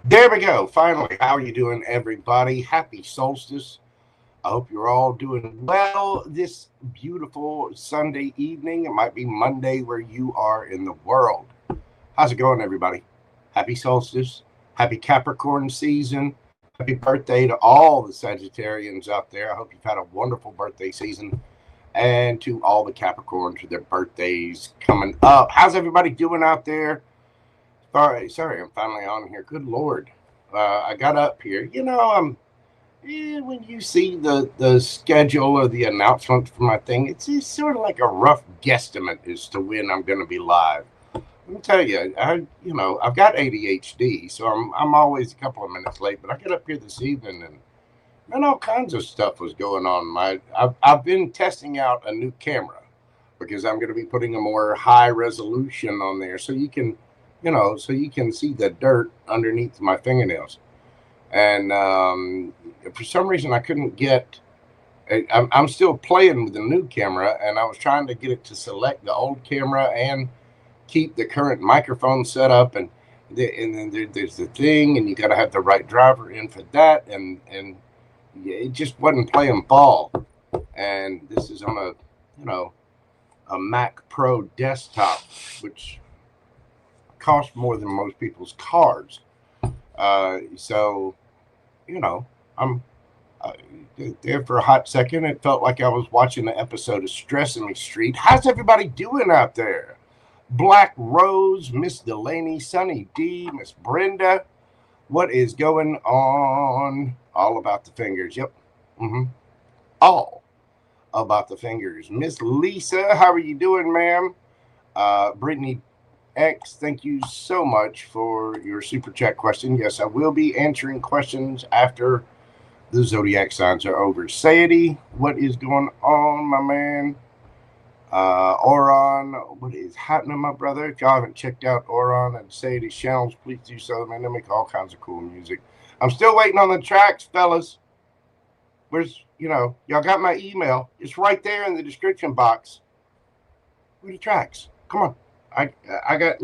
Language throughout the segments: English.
There we go. Finally, how are you doing, everybody? Happy solstice. I hope you're all doing well this beautiful Sunday evening. It might be Monday where you are in the world. How's it going, everybody? Happy solstice. Happy Capricorn season. Happy birthday to all the Sagittarians out there. I hope you've had a wonderful birthday season. And to all the Capricorns with their birthdays coming up. How's everybody doing out there? Sorry, I'm finally on here. Good Lord. I got up here. When you see the schedule or the announcement for my thing, it's sort of like a rough guesstimate as to when I'm going to be live. Let me tell you, I've got ADHD, so I'm always a couple of minutes late. But I got up here this evening, and all kinds of stuff was going on. I've been testing out a new camera because I'm going to be putting a more high resolution on there, so you can see the dirt underneath my fingernails. And for some reason, I couldn't get. I'm still playing with the new camera, and I was trying to get it to select the old camera and keep the current microphone set up. And then there's the thing, and you got to have the right driver in for that. And it just wasn't playing ball. And this is on a Mac Pro desktop, which cost more than most people's cars. So, I'm there for a hot second. It felt like I was watching an episode of Stressing Me Street. How's everybody doing out there? Black Rose, Miss Delaney, Sunny D, Miss Brenda. What is going on? All about the fingers. Yep. All about the fingers. Miss Lisa, how are you doing, ma'am? BrittanyX, thank you so much for your super chat question. Yes, I will be answering questions after the zodiac signs are over. Sadie, what is going on, my man? Oron, what is happening, my brother? If y'all haven't checked out Oron and Sadie's channels, please do so, man. They make all kinds of cool music. I'm still waiting on the tracks, fellas. Where's, y'all got my email. It's right there in the description box. Where are the tracks? Come on. I got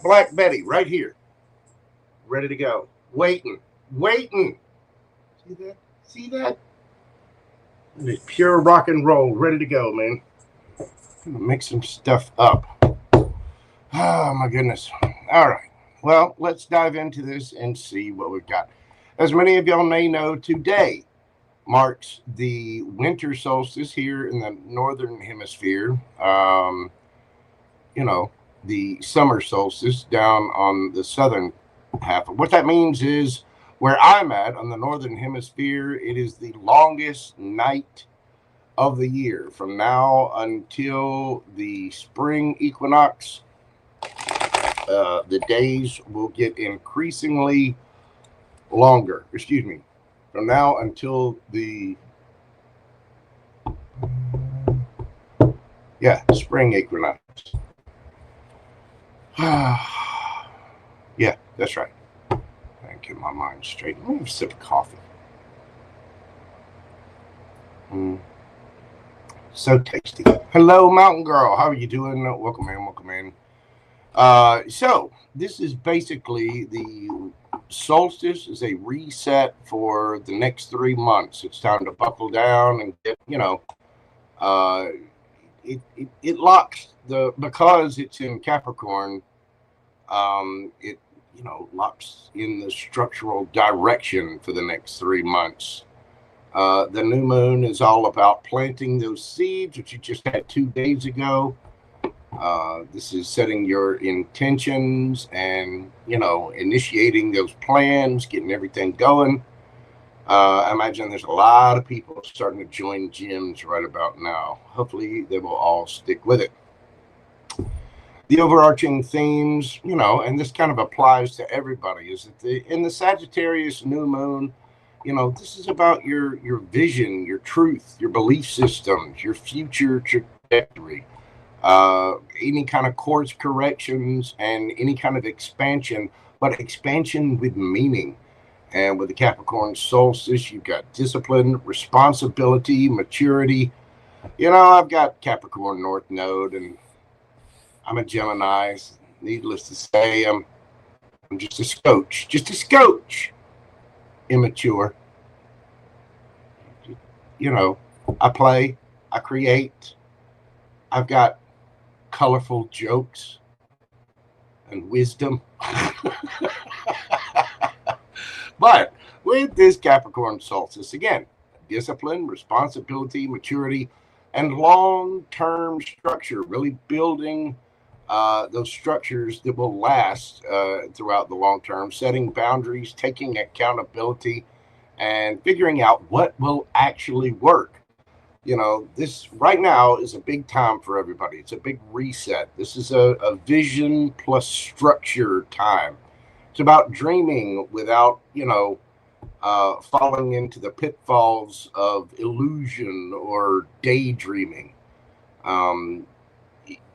Black Betty right here, ready to go, waiting. See that? It's pure rock and roll, ready to go, man. I'm gonna make some stuff up. Oh my goodness. All right, well, let's dive into this and see what we've got. As many of y'all may know, today marks the winter solstice here in the northern hemisphere. The summer solstice down on the southern half. What that means is where I'm at on the northern hemisphere, it is the longest night of the year from now until the spring equinox. The days will get increasingly longer. Excuse me. From now until the spring equinox. Yeah, that's right. I can't get my mind straight. Let me have a sip of coffee. So tasty. Hello, Mountain Girl. How are you doing? Welcome in. So this is basically the solstice is a reset for the next 3 months. It's time to buckle down and get, it locks because it's in Capricorn, it locks in the structural direction for the next 3 months. The new moon is all about planting those seeds, which you just had 2 days ago. This is setting your intentions and, initiating those plans, getting everything going. I imagine there's a lot of people starting to join gyms right about now. Hopefully they will all stick with it. The overarching themes, and this kind of applies to everybody, is that in the Sagittarius new moon, this is about your vision, your truth, your belief systems, your future trajectory. Any kind of course corrections and any kind of expansion, but expansion with meaning. And with the Capricorn solstice, you've got discipline, responsibility, maturity. I've got Capricorn North Node, and I'm a Gemini. Needless to say, I'm I'm just a scotch immature. You know, I play, I create, I've got colorful jokes and wisdom. But with this Capricorn solstice, again, discipline, responsibility, maturity, and long-term structure, really building those structures that will last throughout the long term, setting boundaries, taking accountability, and figuring out what will actually work. You know, this right now is a big time for everybody. It's a big reset. This is a vision plus structure time. It's about dreaming without, you know, falling into the pitfalls of illusion or daydreaming.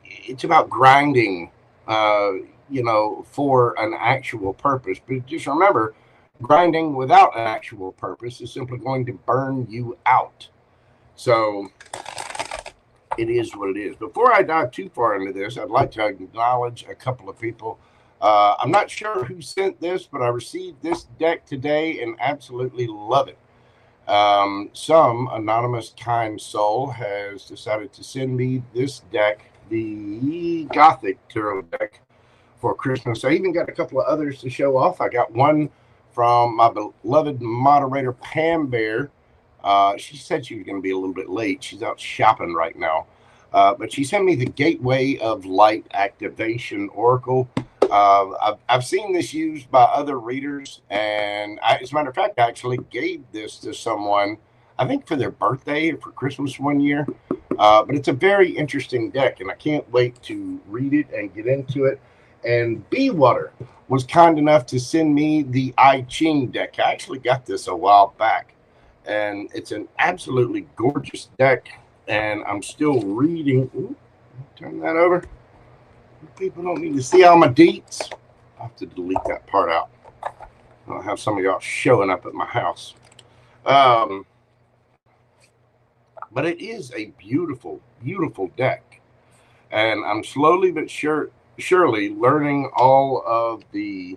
It's about grinding, you know, for an actual purpose. But just remember, grinding without an actual purpose is simply going to burn you out. So it is what it is. Before I dive too far into this, I'd like to acknowledge a couple of people. I'm not sure who sent this, but I received this deck today and absolutely love it. Some anonymous kind soul has decided to send me this deck, the Gothic Tarot deck, for Christmas. I even got a couple of others to show off. I got one from my beloved moderator, PamBear. She said she was going to be a little bit late. She's out shopping right now. But she sent me the Gateway of Light Activation Oracle. I've seen this used by other readers, and as a matter of fact, I actually gave this to someone, I think for their birthday or for Christmas one year. But it's a very interesting deck, and I can't wait to read it and get into it. And Water was kind enough to send me the I Ching deck. I actually got this a while back, and it's an absolutely gorgeous deck. And I'm still reading. Ooh, turn that over. People don't need to see all my deets. I'll have to delete that part out. I'll have some of y'all showing up at my house. But it is a beautiful, beautiful deck. And I'm slowly but surely learning all of the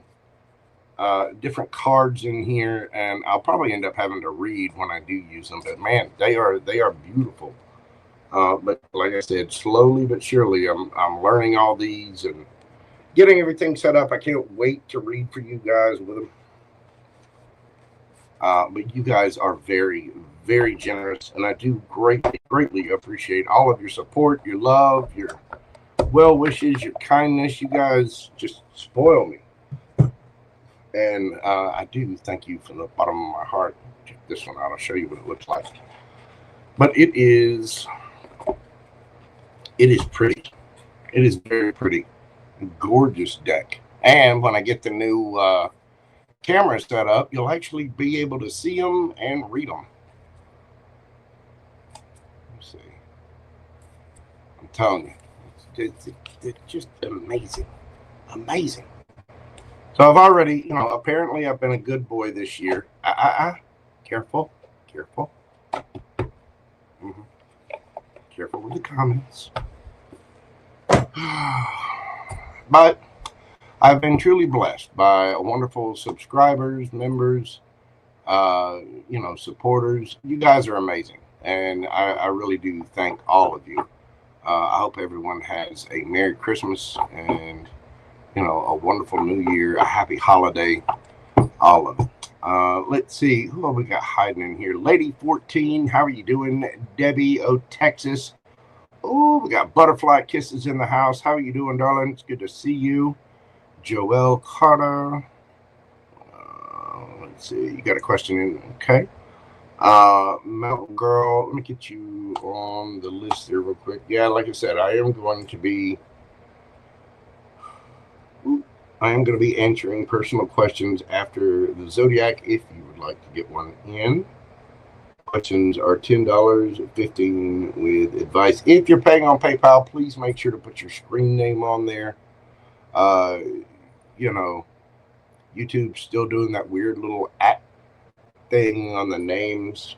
different cards in here. And I'll probably end up having to read when I do use them. But man, they are beautiful. But like I said, slowly but surely, I'm learning all these and getting everything set up. I can't wait to read for you guys with them. But you guys are very, very generous, and I do greatly appreciate all of your support, your love, your well wishes, your kindness. You guys just spoil me, and I do thank you from the bottom of my heart. Check this one out. I'll show you what it looks like. But it is pretty. It is very pretty, gorgeous deck. And when I get the new camera set up, you'll actually be able to see them and read them. Let's see. I'm telling you, it's just amazing. Amazing. So I've already, you know, apparently I've been a good boy this year. Careful. Careful with the comments. But I've been truly blessed by wonderful subscribers, members, you know, supporters. You guys are amazing, and I really do thank all of you. I hope everyone has a Merry Christmas and, you know, a wonderful New Year, a happy holiday, all of it. Let's see, who have we got hiding in here? Lady 14, how are you doing? Debbie, Texas. Oh, we got Butterfly Kisses in the house. How are you doing, darling? It's good to see you. JoelleKara. Let's see. You got a question in? Okay. Mountain Girl. Let me get you on the list there real quick. Yeah, like I said, I am going to be answering personal questions after the Zodiac if you would like to get one in. Questions are $10, $15 with advice. If you're paying on PayPal, please make sure to put your screen name on there. You know, YouTube's still doing that weird little @ thing on the names.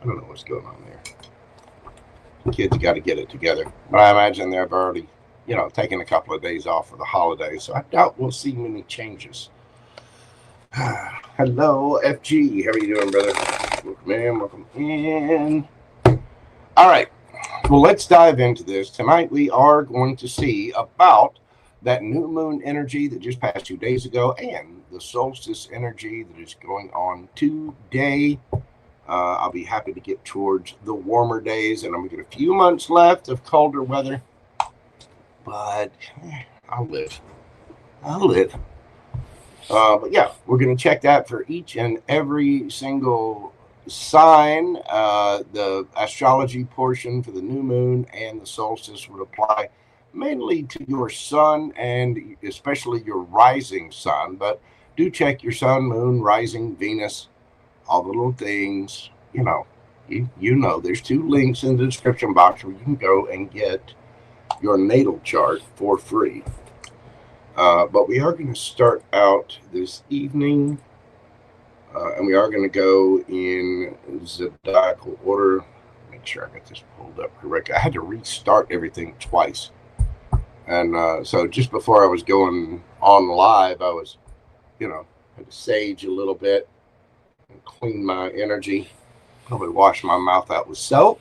I don't know what's going on there. Kids got to get it together. But I imagine they've already you know, taking a couple of days off for the holidays. So I doubt we'll see many changes. Hello, FG. How are you doing, brother? Welcome in. Welcome in. All right. Well, let's dive into this. Tonight, we are going to see about that new moon energy that just passed 2 days ago and the solstice energy that is going on today. I'll be happy to get towards the warmer days, and I'm going to get a few months left of colder weather, but I'll live. But yeah, we're going to check that for each and every single sign. The astrology portion for the new moon and the solstice would apply mainly to your sun and especially your rising sun, but do check your sun, moon, rising, Venus, all the little things. You know, there's 2 links in the description box where you can go and get your natal chart for free. But we are going to start out this evening, and we are going to go in zodiacal order. Make sure I got this pulled up correctly. I had to restart everything twice. And so just before I was going on live, I was, had to sage a little bit and clean my energy. Probably wash my mouth out with soap.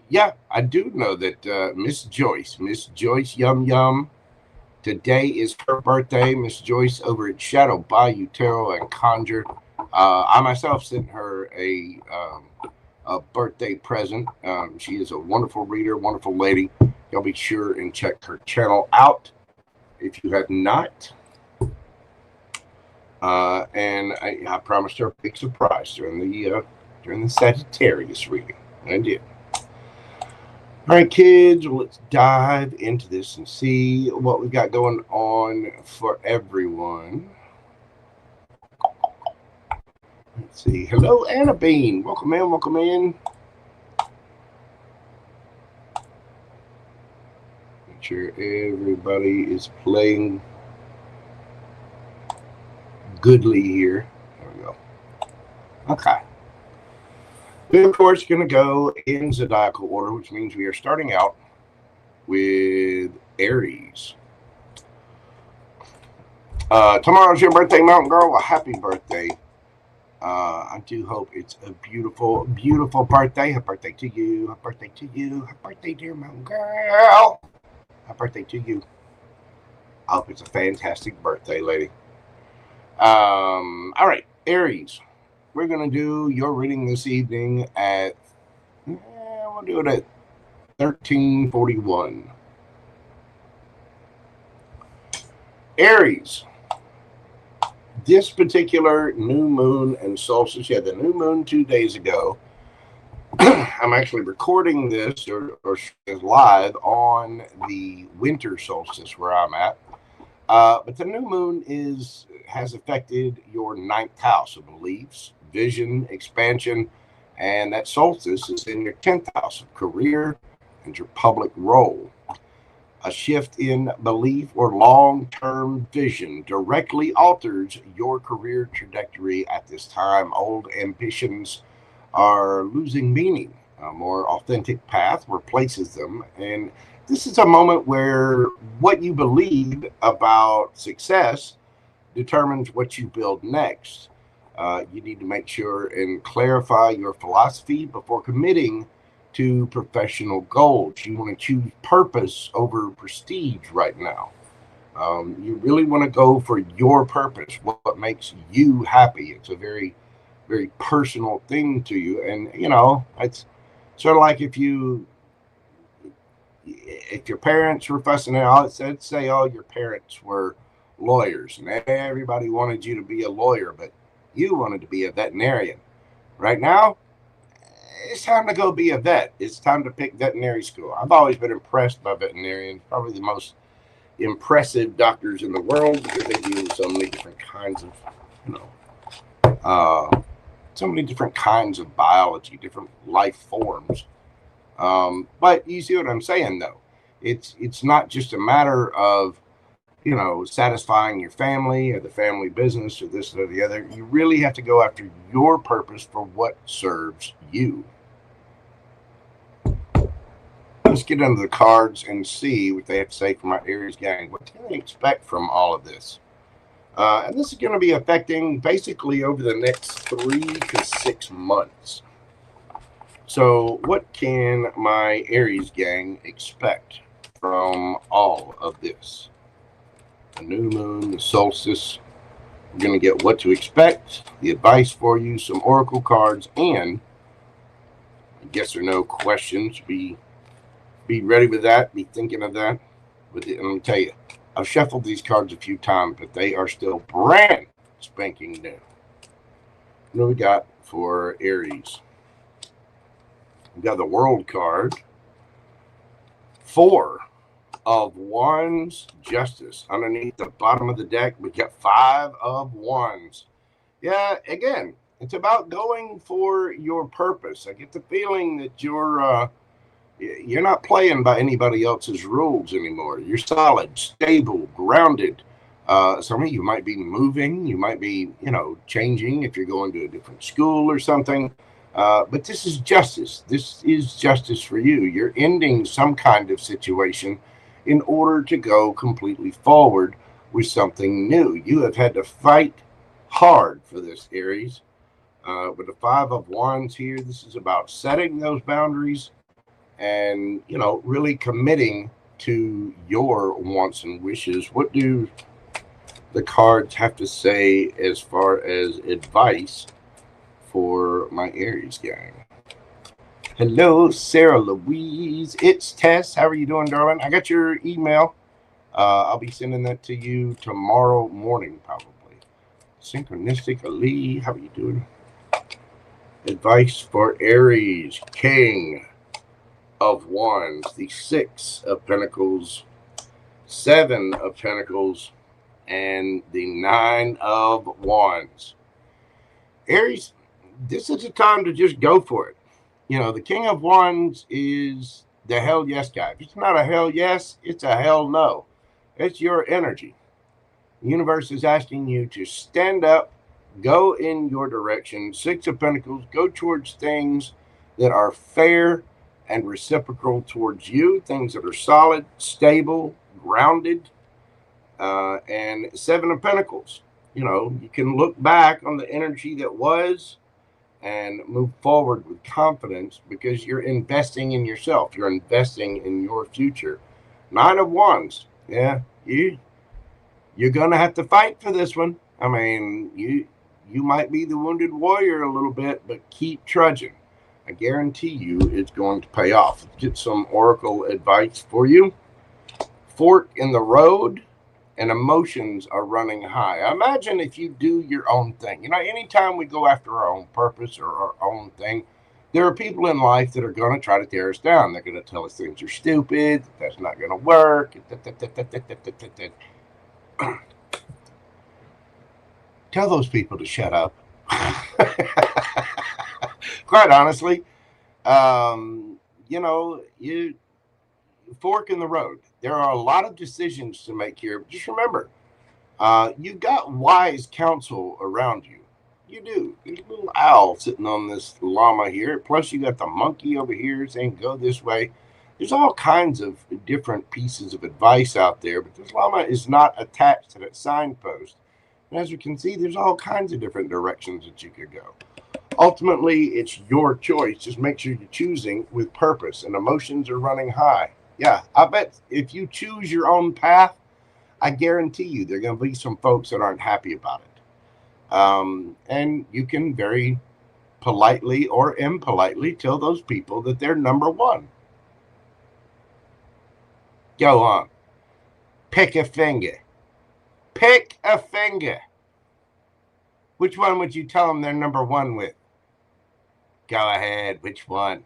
Yeah, I do know that Miss Joyce Yum Yum, today is her birthday. Miss Joyce over at Shadow Bayou Tarot and Conjure. I myself sent her a birthday present. She is a wonderful reader, wonderful lady. Y'all be sure and check her channel out if you have not. And I promised her a big surprise during the Sagittarius reading. I did. All right, kids, well, let's dive into this and see what we've got going on for everyone. Let's see. Hello, Anna Bean. Welcome in. Welcome in. Make sure everybody is playing goodly here. There we go. Okay. We're, of course, going to go in zodiacal order, which means we are starting out with Aries. Tomorrow's your birthday, Mountain Girl. A happy birthday. I do hope it's a beautiful, beautiful birthday. Happy birthday to you. Happy birthday to you. Happy birthday, dear Mountain Girl. Happy birthday to you. I hope it's a fantastic birthday, lady. All right, Aries. We're going to do your reading this evening at, we'll do it at 1341. Aries. This particular new moon and solstice, yeah, the new moon 2 days ago. I'm actually recording this or live on the winter solstice where I'm at. But the new moon has affected your 9th house of beliefs, vision, expansion, and that solstice is in your 10th house of career and your public role. A shift in belief or long-term vision directly alters your career trajectory at this time. Old ambitions are losing meaning. A more authentic path replaces them. And this is a moment where what you believe about success determines what you build next. You need to make sure and clarify your philosophy before committing to professional goals. You want to choose purpose over prestige right now. You really want to go for your purpose, what makes you happy. It's a very, very personal thing to you. And, it's sort of like if your parents were fussing out, let's say all your parents were lawyers and everybody wanted you to be a lawyer, but you wanted to be a veterinarian. Right now, it's time to go be a vet. It's time to pick veterinary school. I've always been impressed by veterinarians, probably the most impressive doctors in the world, because they deal with so many different kinds of, so many different kinds of biology, different life forms. But you see what I'm saying, though. It's not just a matter of, satisfying your family or the family business or this or the other. You really have to go after your purpose for what serves you. let's get into the cards and see what they have to say for my Aries gang. What can they expect from all of this? And this is going to be affecting basically over the next 3 to 6 months. So what can my Aries gang expect from all of this? The new moon, the solstice. We're going to get what to expect, the advice for you, some oracle cards, and yes or no questions. Be ready with that. Be thinking of that. But let me tell you, I've shuffled these cards a few times, but they are still brand spanking new. What do we got for Aries? We got the World card. 4 of Wands, Justice. Underneath the bottom of the deck, we got 5 of Wands. Yeah, again, it's about going for your purpose. I get the feeling that you're not playing by anybody else's rules anymore. You're solid, stable, grounded. Some of you might be moving. You might be, changing if you're going to a different school or something. But this is justice. This is justice for you. You're ending some kind of situation in order to go completely forward with something new. You have had to fight hard for this, Aries. With the 5 of Wands here, this is about setting those boundaries and, really committing to your wants and wishes. What do the cards have to say as far as advice for my Aries gang? Hello, Sarah Louise. It's Tess. How are you doing, darling? I got your email. I'll be sending that to you tomorrow morning, probably. Synchronistic Ali, how are you doing? Advice for Aries. King of Wands, the 6 of Pentacles, 7 of Pentacles, and the 9 of Wands. Aries, this is a time to just go for it. The King of Wands is the hell yes guy. If it's not a hell yes, it's a hell no. It's your energy. The universe is asking you to stand up, go in your direction. 6 of Pentacles, go towards things that are fair and reciprocal towards you, things that are solid, stable, grounded. And 7 of Pentacles, you can look back on the energy that was and move forward with confidence because you're investing in yourself. You're investing in your future. 9 of Wands. Yeah, you're going to have to fight for this one. I mean, you might be the wounded warrior a little bit, but keep trudging. I guarantee you it's going to pay off. Let's get some oracle advice for you. Fork in the road and emotions are running high. Imagine if you do your own thing. Anytime we go after our own purpose or our own thing, there are people in life that are going to try to tear us down. They're going to tell us things are stupid, that's not going to work. Tell those people to shut up. Quite honestly, you fork in the road. There are a lot of decisions to make here. Just remember, you've got wise counsel around you. You do. There's a little owl sitting on this llama here. Plus, you got the monkey over here saying, go this way. There's all kinds of different pieces of advice out there, but this llama is not attached to that signpost. And as you can see, there's all kinds of different directions that you could go. Ultimately, it's your choice. Just make sure you're choosing with purpose, and emotions are running high. Yeah, I bet if you choose your own path, I guarantee you there are going to be some folks that aren't happy about it. And you can very politely or impolitely tell those people that they're number one. Go on. Pick a finger. Pick a finger. Which one would you tell them they're number one with? Go ahead. Which one?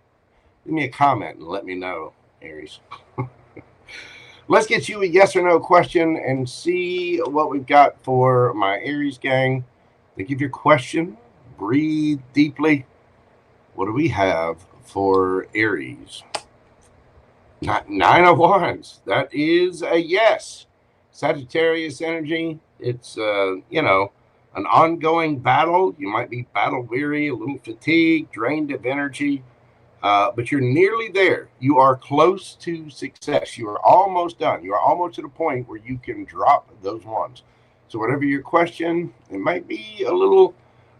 Leave me a comment and let me know, Aries. Let's get you a yes or no question and see what we've got for my Aries gang. Think of your question. Breathe deeply. What do we have for Aries? 9 of Wands. That is a yes. Sagittarius energy. It's, an ongoing battle. You might be battle weary, a little fatigued, drained of energy. but you're nearly there. You are close to success. You are almost done. You are almost at a point where you can drop those ones. So whatever your question, it might be a little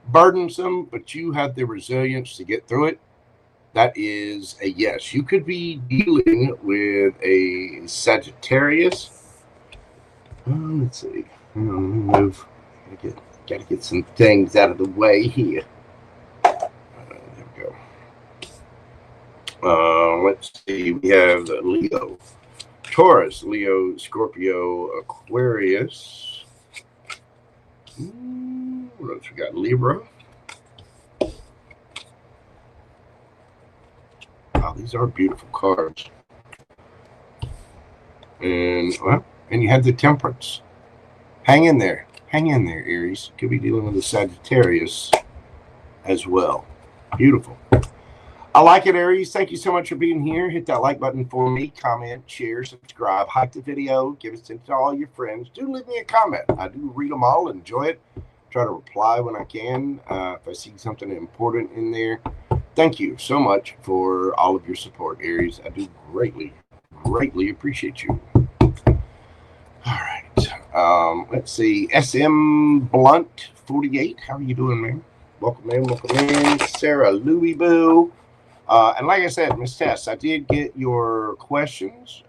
burdensome, but you have the resilience to get through it. That is a yes. You could be dealing with a Sagittarius. Let's see. Move. Gotta get some things out of the way here. There we go. Let's see. We have Leo, Taurus, Leo, Scorpio, Aquarius. What else we got? Libra. Wow, these are beautiful cards. And well, and you have the Temperance. Hang in there. Hang in there, Aries. Could be dealing with the Sagittarius as well. Beautiful. I like it, Aries. Thank you so much for being here. Hit that like button for me. Comment, share, subscribe, hype the video, give it to all your friends. Do leave me a comment. I do read them all, enjoy it. Try to reply when I can if I see something important in there. Thank you so much for all of your support, Aries. I do greatly, greatly appreciate you. All right. Let's see. SM Blunt 48. How are you doing, man? Welcome in. Welcome in. Sarah Louie Boo. And like I said, Miss Tess, I did get your questions.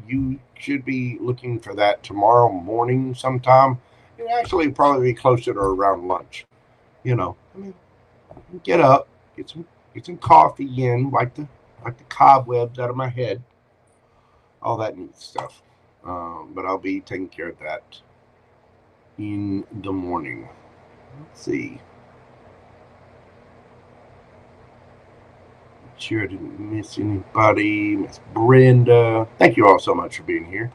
You should be looking for that tomorrow morning sometime. It'll actually probably be closer to around lunch. You know, I mean, get up, get some coffee in, wipe the cobwebs out of my head, all that neat stuff. But I'll be taking care of that in the morning. Let's see. Make sure I didn't miss anybody. Miss Brenda. Thank you all so much for being here.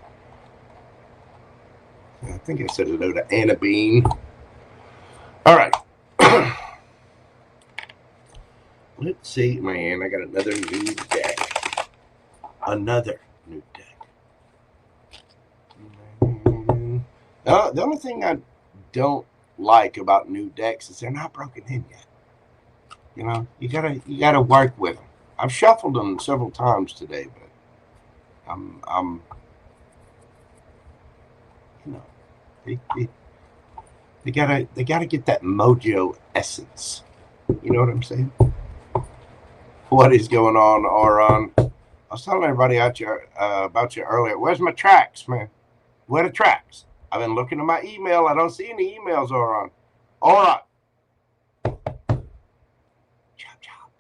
I think I said hello to Anna Bean. All right. Let's see, man. I got another new deck. Another new deck. The only thing I don't like about new decks is they're not broken in yet. You know, you gotta work with them. I've shuffled them several times today, but I'm you know, they gotta get that Mojo essence. You know what I'm saying? What is going on, Auron? I was telling everybody about you earlier. Where's my tracks, man? Where the tracks? I've been looking at my email. I don't see any emails, Auron. Auron. Chop, chop.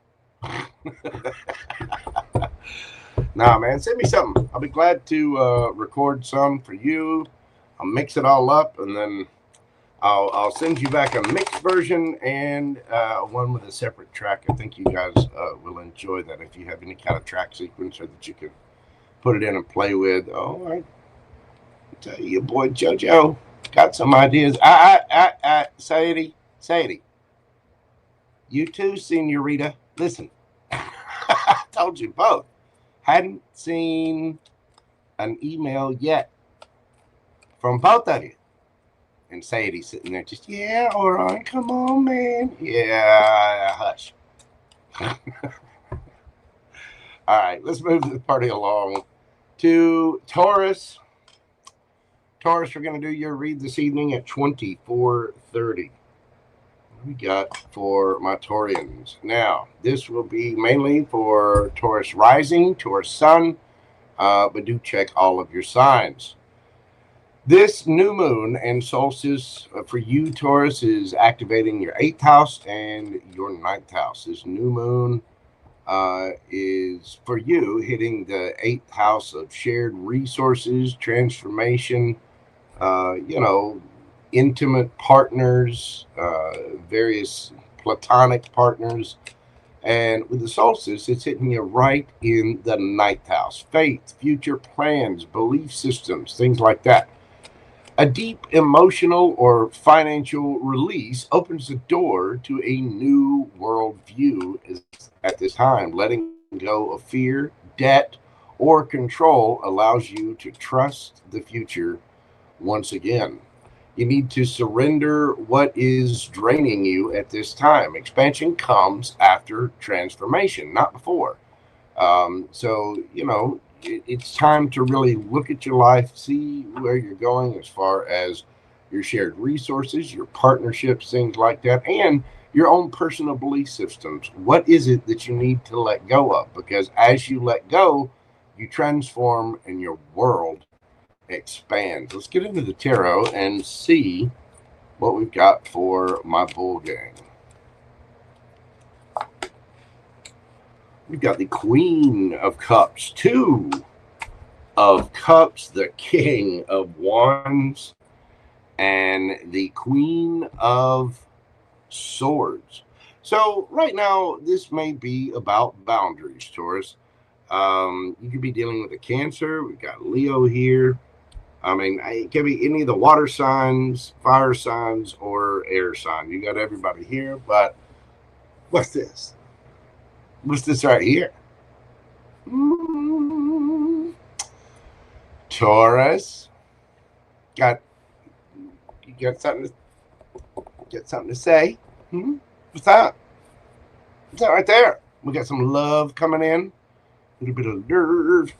Nah, man, send me something. I'll be glad to record some for you. I'll mix it all up, and then I'll send you back a mixed version and one with a separate track. I think you guys will enjoy that if you have any kind of track sequencer that you can put it in and play with. All right. Tell you, your boy JoJo got some ideas. Sadie. You too, Senorita. Listen, I told you both. Hadn't seen an email yet from both of you. And Sadie sitting there just, yeah, all right, come on, man. Yeah, hush. All right, let's move the party along to Taurus. Taurus, we're going to do your read this evening at 24:30. What we got for my Taurians? Now, this will be mainly for Taurus rising, Taurus sun, but do check all of your signs. This new moon and solstice for you, Taurus, is activating your 8th house and your 9th house. This new moon is for you hitting the 8th house of shared resources, transformation, you know, intimate partners, various platonic partners. And with the solstice, it's hitting you right in the 9th house. Faith, future plans, belief systems, things like that. A deep emotional or financial release opens the door to a new worldview at this time. Letting go of fear, debt, or control allows you to trust the future once again. You need to surrender what is draining you at this time. Expansion comes after transformation, not before. So, you know, it's time to really look at your life, see where you're going as far as your shared resources, your partnerships, things like that, and your own personal belief systems. What is it that you need to let go of? Because as you let go, you transform and your world expands. Let's get into the tarot and see what we've got for my bull gang. We've got the Queen of Cups, Two of Cups, the King of Wands, and the Queen of Swords. So right now, this may be about boundaries, Taurus. You could be dealing with a Cancer. We've got Leo here. I mean, it could be any of the water signs, fire signs, or air sign. You got everybody here, but what's this? What's this right here? Taurus. You got something to say? What's that? What's that right there? We got some love coming in. A little bit of nerve.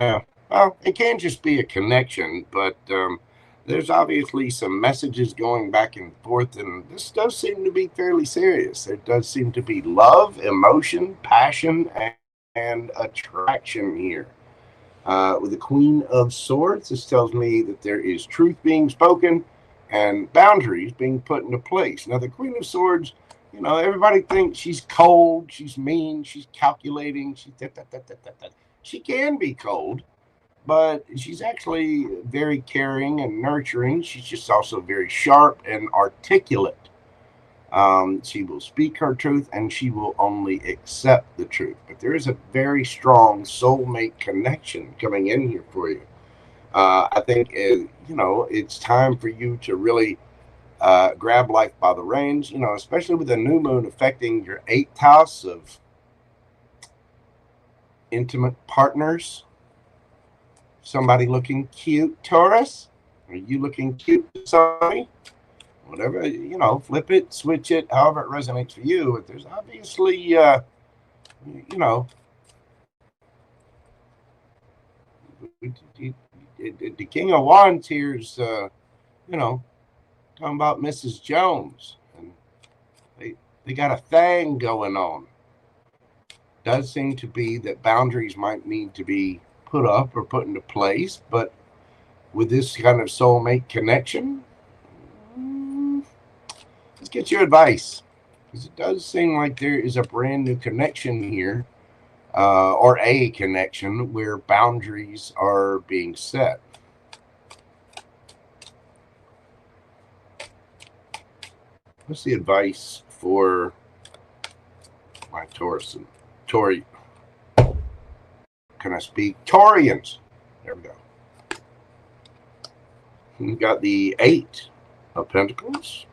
Yeah. Well, it can just be a connection, but there's obviously some messages going back and forth, and this does seem to be fairly serious. There does seem to be love, emotion, passion, and attraction here. With the Queen of Swords, this tells me that there is truth being spoken and boundaries being put into place. Now, the Queen of Swords, you know, everybody thinks she's cold, she's mean, she's calculating, she can be cold, but she's actually very caring and nurturing. She's just also very sharp and articulate. She will speak her truth and she will only accept the truth. But there is a very strong soulmate connection coming in here for you. I think, you know, it's time for you to really grab life by the reins, you know, especially with the new moon affecting your 8th house of intimate partners. Somebody looking cute, Taurus? Are you looking cute to somebody? Whatever, you know, flip it, switch it, however it resonates for you. But there's obviously, you know, the King of Wands here is, you know, talking about Mrs. Jones. And they got a thing going on. Does seem to be that boundaries might need to be put up or put into place, but with this kind of soulmate connection, let's get your advice, because it does seem like there is a brand new connection here, or a connection where boundaries are being set. What's the advice for my Taurus and Tauri? Can I speak? Taurians. There we go. We've got the 8 of Pentacles,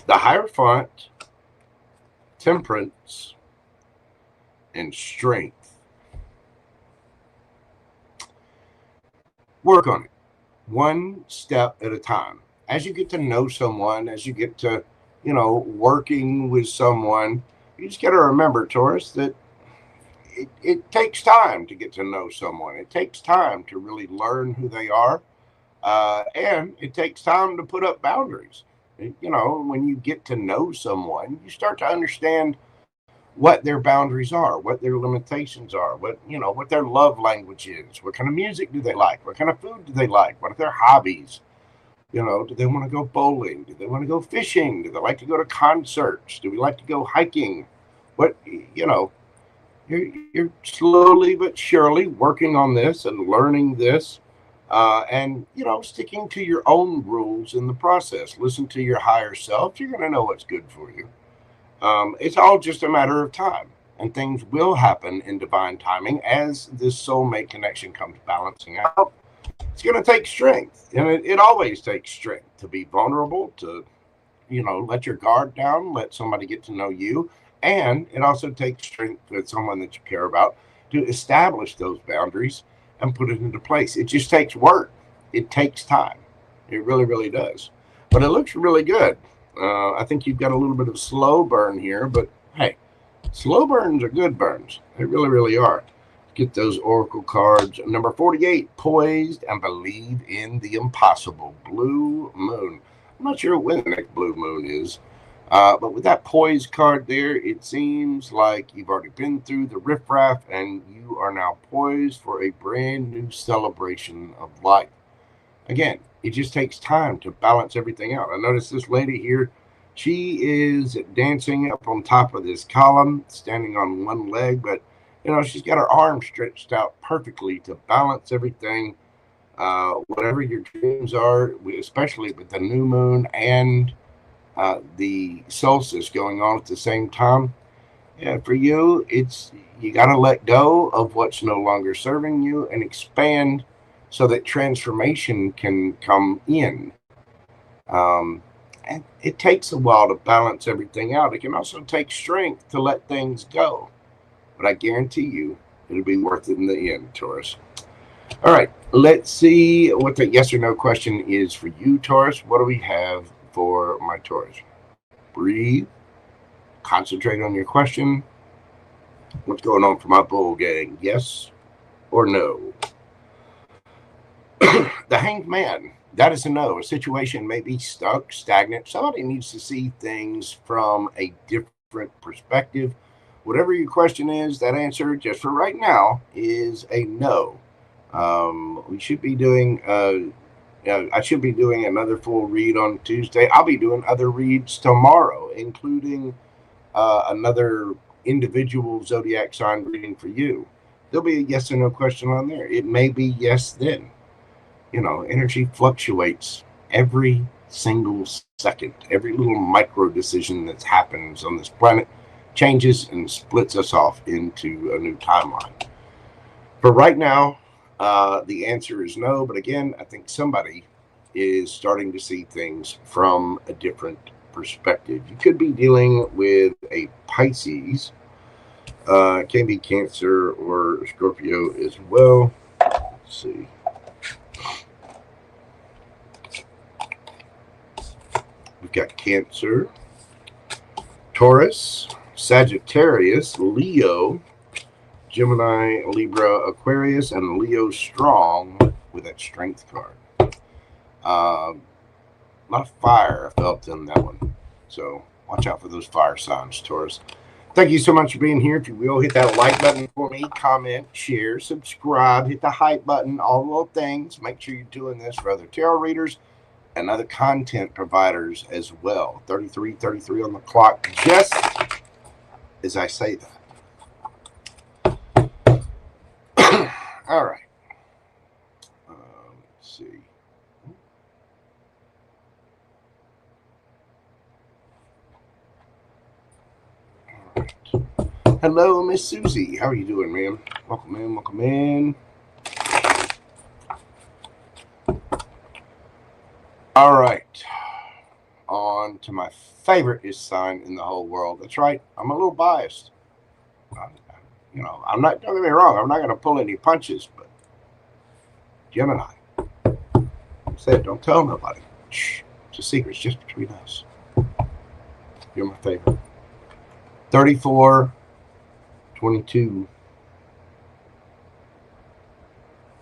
the Hierophant, Temperance, and Strength. Work on it. One step at a time. As you get to know someone, as you get to, you know, working with someone, you just got to remember, Taurus, that it takes time to get to know someone. It takes time to really learn who they are. And it takes time to put up boundaries. You know, when you get to know someone, you start to understand what their boundaries are, what their limitations are, what, you know, what their love language is, what kind of music do they like, what kind of food do they like, what are their hobbies. You know, do they want to go bowling? Do they want to go fishing? Do they like to go to concerts? Do we like to go hiking? What, you know, you're slowly but surely working on this and learning this, and, you know, sticking to your own rules in the process. Listen to your higher self. You're going to know what's good for you. It's all just a matter of time, and things will happen in divine timing as this soulmate connection comes balancing out. It's going to take strength, and it always takes strength to be vulnerable, to, you know, let your guard down, let somebody get to know you. And it also takes strength with someone that you care about to establish those boundaries and put it into place. It just takes work. It takes time. It really, really does. But it looks really good. I think you've got a little bit of slow burn here, but hey, slow burns are good burns. They really, really are. Get those oracle cards. Number 48, poised and believe in the impossible. Blue moon. I'm not sure when the next blue moon is. But with that poised card there, it seems like you've already been through the riffraff and you are now poised for a brand new celebration of life. Again, it just takes time to balance everything out. I noticed this lady here, she is dancing up on top of this column, standing on one leg, but you know, she's got her arms stretched out perfectly to balance everything. Whatever your dreams are, especially with the new moon and the solstice going on at the same time. Yeah, for you, you got to let go of what's no longer serving you and expand so that transformation can come in. And it takes a while to balance everything out. It can also take strength to let things go. But I guarantee you, it'll be worth it in the end, Taurus. All right, let's see what the yes or no question is for you, Taurus. What do we have for my Taurus? Breathe. Concentrate on your question. What's going on for my bull gang? Yes or no? The Hanged Man. That is a no. A situation may be stuck, stagnant. Somebody needs to see things from a different perspective. Whatever your question is, that answer, just for right now, is a no. We should be doing, I should be doing another full read on Tuesday. I'll be doing other reads tomorrow, including another individual zodiac sign reading for you. There'll be a yes or no question on there. It may be yes then. You know, energy fluctuates every single second. Every little micro decision that happens on this planet changes and splits us off into a new timeline. For right now, the answer is no. But again, I think somebody is starting to see things from a different perspective. You could be dealing with a Pisces. It can be Cancer or Scorpio as well. Let's see. We've got Cancer, Taurus, Sagittarius, Leo, Gemini, Libra, Aquarius, and Leo strong with that strength card. A lot of fire I felt in that one. So watch out for those fire signs, Taurus. Thank you so much for being here. If you will, hit that like button for me, comment, share, subscribe, hit the hype button, all the little things. Make sure you're doing this for other tarot readers and other content providers as well. 33 on the clock, just as I say that. All right. Let's see. All right. Hello, Miss Susie. How are you doing, ma'am? Welcome in, welcome in. All right, on to my favorite sign in the whole world. That's right, I'm a little biased. You know, I'm not, don't get me wrong, I'm not going to pull any punches, but Gemini. I said, don't tell nobody. Shh, it's a secret, it's just between us. You're my favorite. 34, 22.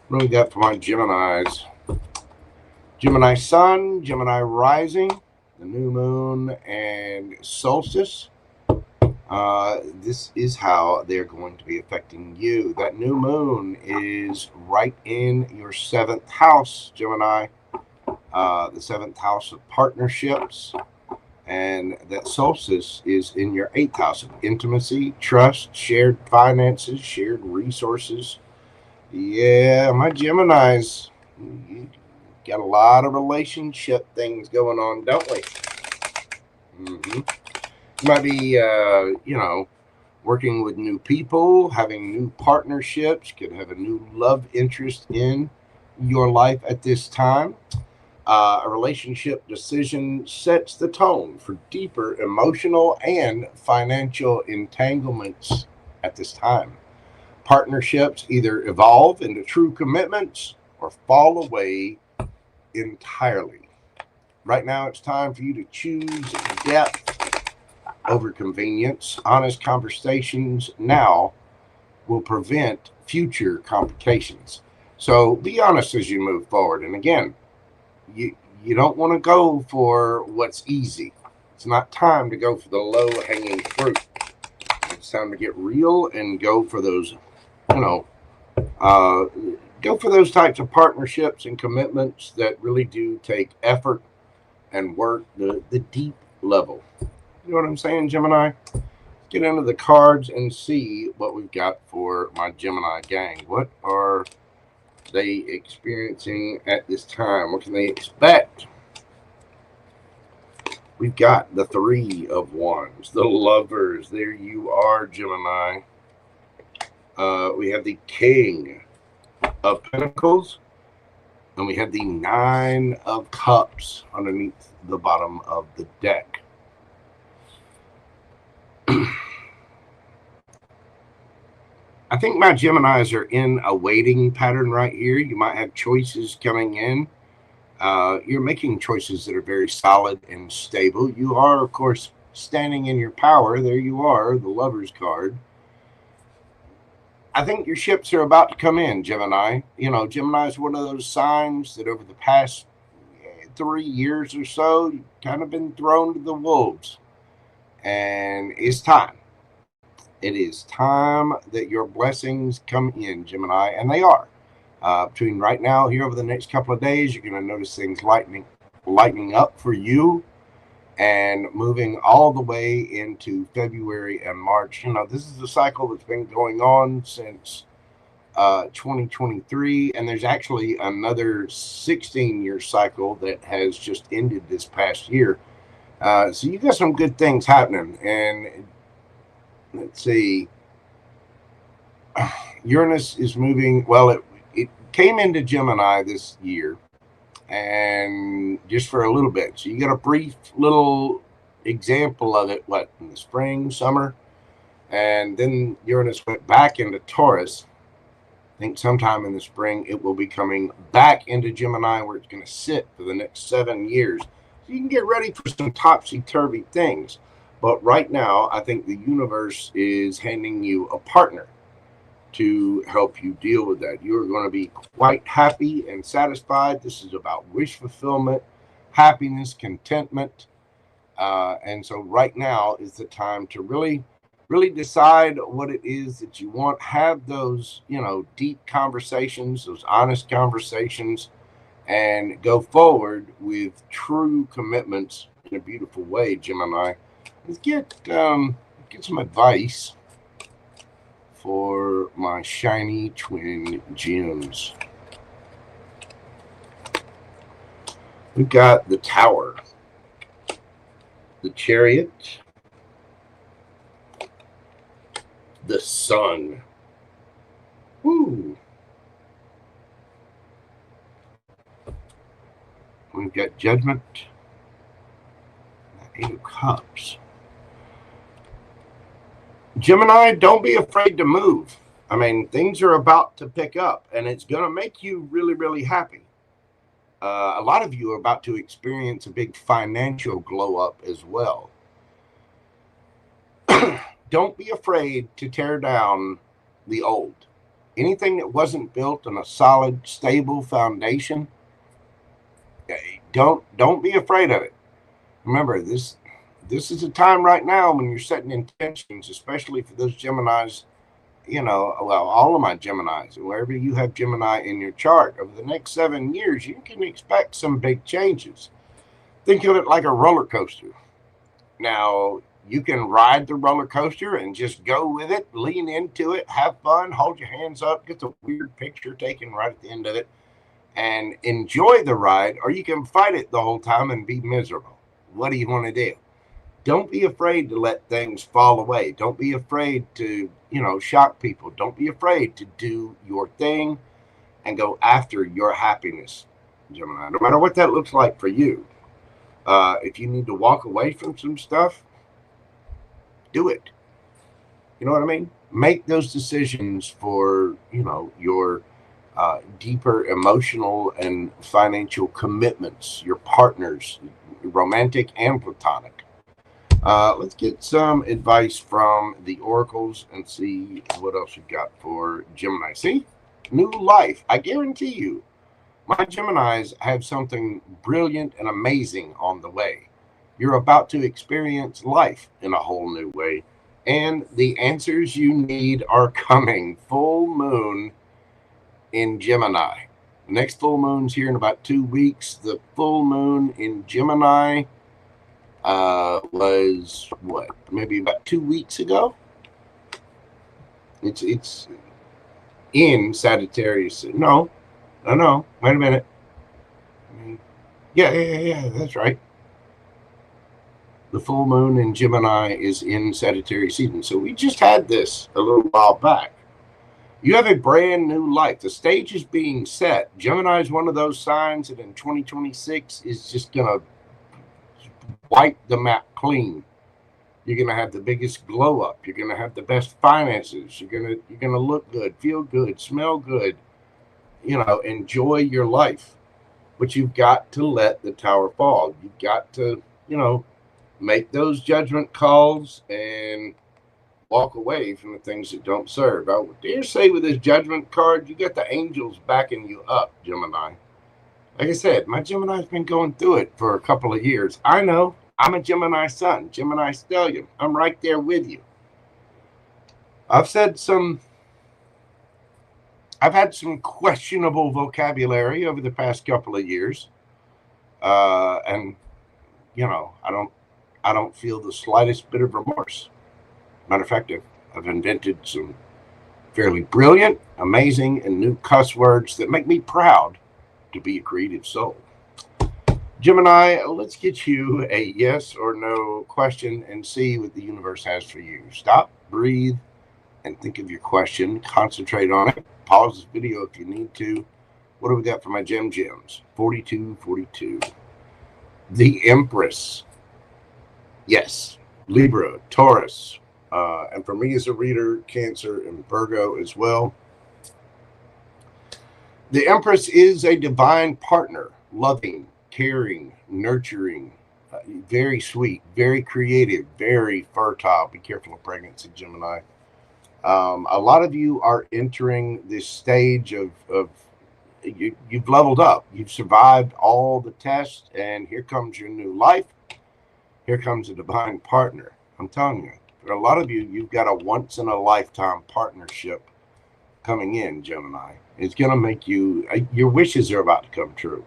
What do we got for my Geminis? Gemini Sun, Gemini Rising, the new moon, and solstice. This is how they're going to be affecting you. That new moon is right in your 7th house, Gemini. The 7th house of partnerships. And that solstice is in your 8th house of intimacy, trust, shared finances, shared resources. Yeah, my Geminis, got a lot of relationship things going on, don't we? You might be, you know, working with new people, having new partnerships, could have a new love interest in your life at this time. A relationship decision sets the tone for deeper emotional and financial entanglements at this time. Partnerships either evolve into true commitments or fall away entirely. Right now, it's time for you to choose depth over convenience. Honest conversations now will prevent future complications. So be honest as you move forward. And again, you don't want to go for what's easy. It's not time to go for the low-hanging fruit. It's time to get real and go for those, go for those types of partnerships and commitments that really do take effort and work, the deep level. You know what I'm saying, Gemini? Get into the cards and see what we've got for my Gemini gang. What are they experiencing at this time? What can they expect? We've got the Three of Wands, the Lovers. There you are, Gemini. We have the King of Pentacles, and we have the Nine of Cups underneath the bottom of the deck. I think my Geminis are in a waiting pattern right here. You might have choices coming in. You're making choices that are very solid and stable. You are, of course, standing in your power. There you are, the Lover's card. I think your ships are about to come in, Gemini. You know, Gemini is one of those signs that over the past 3 years or so, you've kind of been thrown to the wolves. And it's time. It is time that your blessings come in, Gemini, and they are. Between right now, here over the next couple of days, you're going to notice things lightening up for you and moving all the way into February and March. You know, this is a cycle that's been going on since 2023, and there's actually another 16-year cycle that has just ended this past year. So you got some good things happening, and let's see. Uranus is moving. Well, it came into Gemini this year, and just for a little bit. So you got a brief little example of it, what, in the spring, summer, and then Uranus went back into Taurus. I think sometime in the spring it will be coming back into Gemini, where it's going to sit for the next 7 years. So you can get ready for some topsy-turvy things. But right now, I think the universe is handing you a partner to help you deal with that. You are going to be quite happy and satisfied. This is about wish fulfillment, happiness, contentment. And so right now is the time to really decide what it is that you want. Have those, deep conversations, those honest conversations, and go forward with true commitments in a beautiful way, Gemini. Let's get some advice for my shiny twin gems. We've got the Tower, the Chariot, the Sun. Woo! We've got Judgment, the Eight of Cups. Gemini, don't be afraid to move. I mean, things are about to pick up, and it's going to make you really, really happy. A lot of you are about to experience a big financial glow up as well. Don't be afraid to tear down the old. Anything that wasn't built on a solid, stable foundation, don't be afraid of it. Remember, this is a time right now when you're setting intentions, especially for those Geminis, all of my Geminis, wherever you have Gemini in your chart, over the next 7 years, you can expect some big changes. Think of it like a roller coaster. Now, you can ride the roller coaster and just go with it, lean into it, have fun, hold your hands up, get the weird picture taken right at the end of it, and enjoy the ride, or you can fight it the whole time and be miserable. What do you want to do? Don't be afraid to let things fall away. Don't be afraid to, shock people. Don't be afraid to do your thing and go after your happiness, Gemini, no matter what that looks like for you. If you need to walk away from some stuff, do it. You know what I mean? Make those decisions for, your deeper emotional and financial commitments, your partners, romantic and platonic. Let's get some advice from the oracles and see what else you got for Gemini. See, new life. I guarantee you, my Geminis have something brilliant and amazing on the way. You're about to experience life in a whole new way, and the answers you need are coming. Full moon in Gemini. The next full moon's here in about 2 weeks. The full moon in Gemini was what, maybe about 2 weeks ago. It's in Sagittarius. No, wait a minute. Yeah, that's right. The full moon in Gemini is in Sagittarius season. So we just had this a little while back. You have a brand new life. The stage is being set. Gemini is one of those signs that in 2026 is just going to wipe the map clean. You're going to have the biggest glow up. You're going to have the best finances. You're going to look good, feel good, smell good, enjoy your life. But you've got to let the tower fall. You've got to, make those judgment calls and walk away from the things that don't serve. I dare say with this judgment card, you got the angels backing you up, Gemini. Like I said, my Gemini's been going through it for a couple of years. I know. I'm a Gemini sun, Gemini stallion. I'm right there with you. I've had some questionable vocabulary over the past couple of years. And I don't feel the slightest bit of remorse. Matter of fact, I've invented some fairly brilliant, amazing, and new cuss words that make me proud to be a creative soul. Gemini, let's get you a yes or no question and see what the universe has for you. Stop, breathe, and think of your question. Concentrate on it. Pause this video if you need to. What do we got for my gems? 4242. The Empress. Yes. Libra, Taurus. And for me as a reader, Cancer and Virgo as well. The Empress is a divine partner, loving, caring, nurturing, very sweet, very creative, very fertile. Be careful of pregnancy, Gemini. A lot of you are entering this stage of you've leveled up. You've survived all the tests, and here comes your new life. Here comes a divine partner. I'm telling you, for a lot of you, you've got a once-in-a-lifetime partnership coming in, Gemini. It's going to make you, your wishes are about to come true.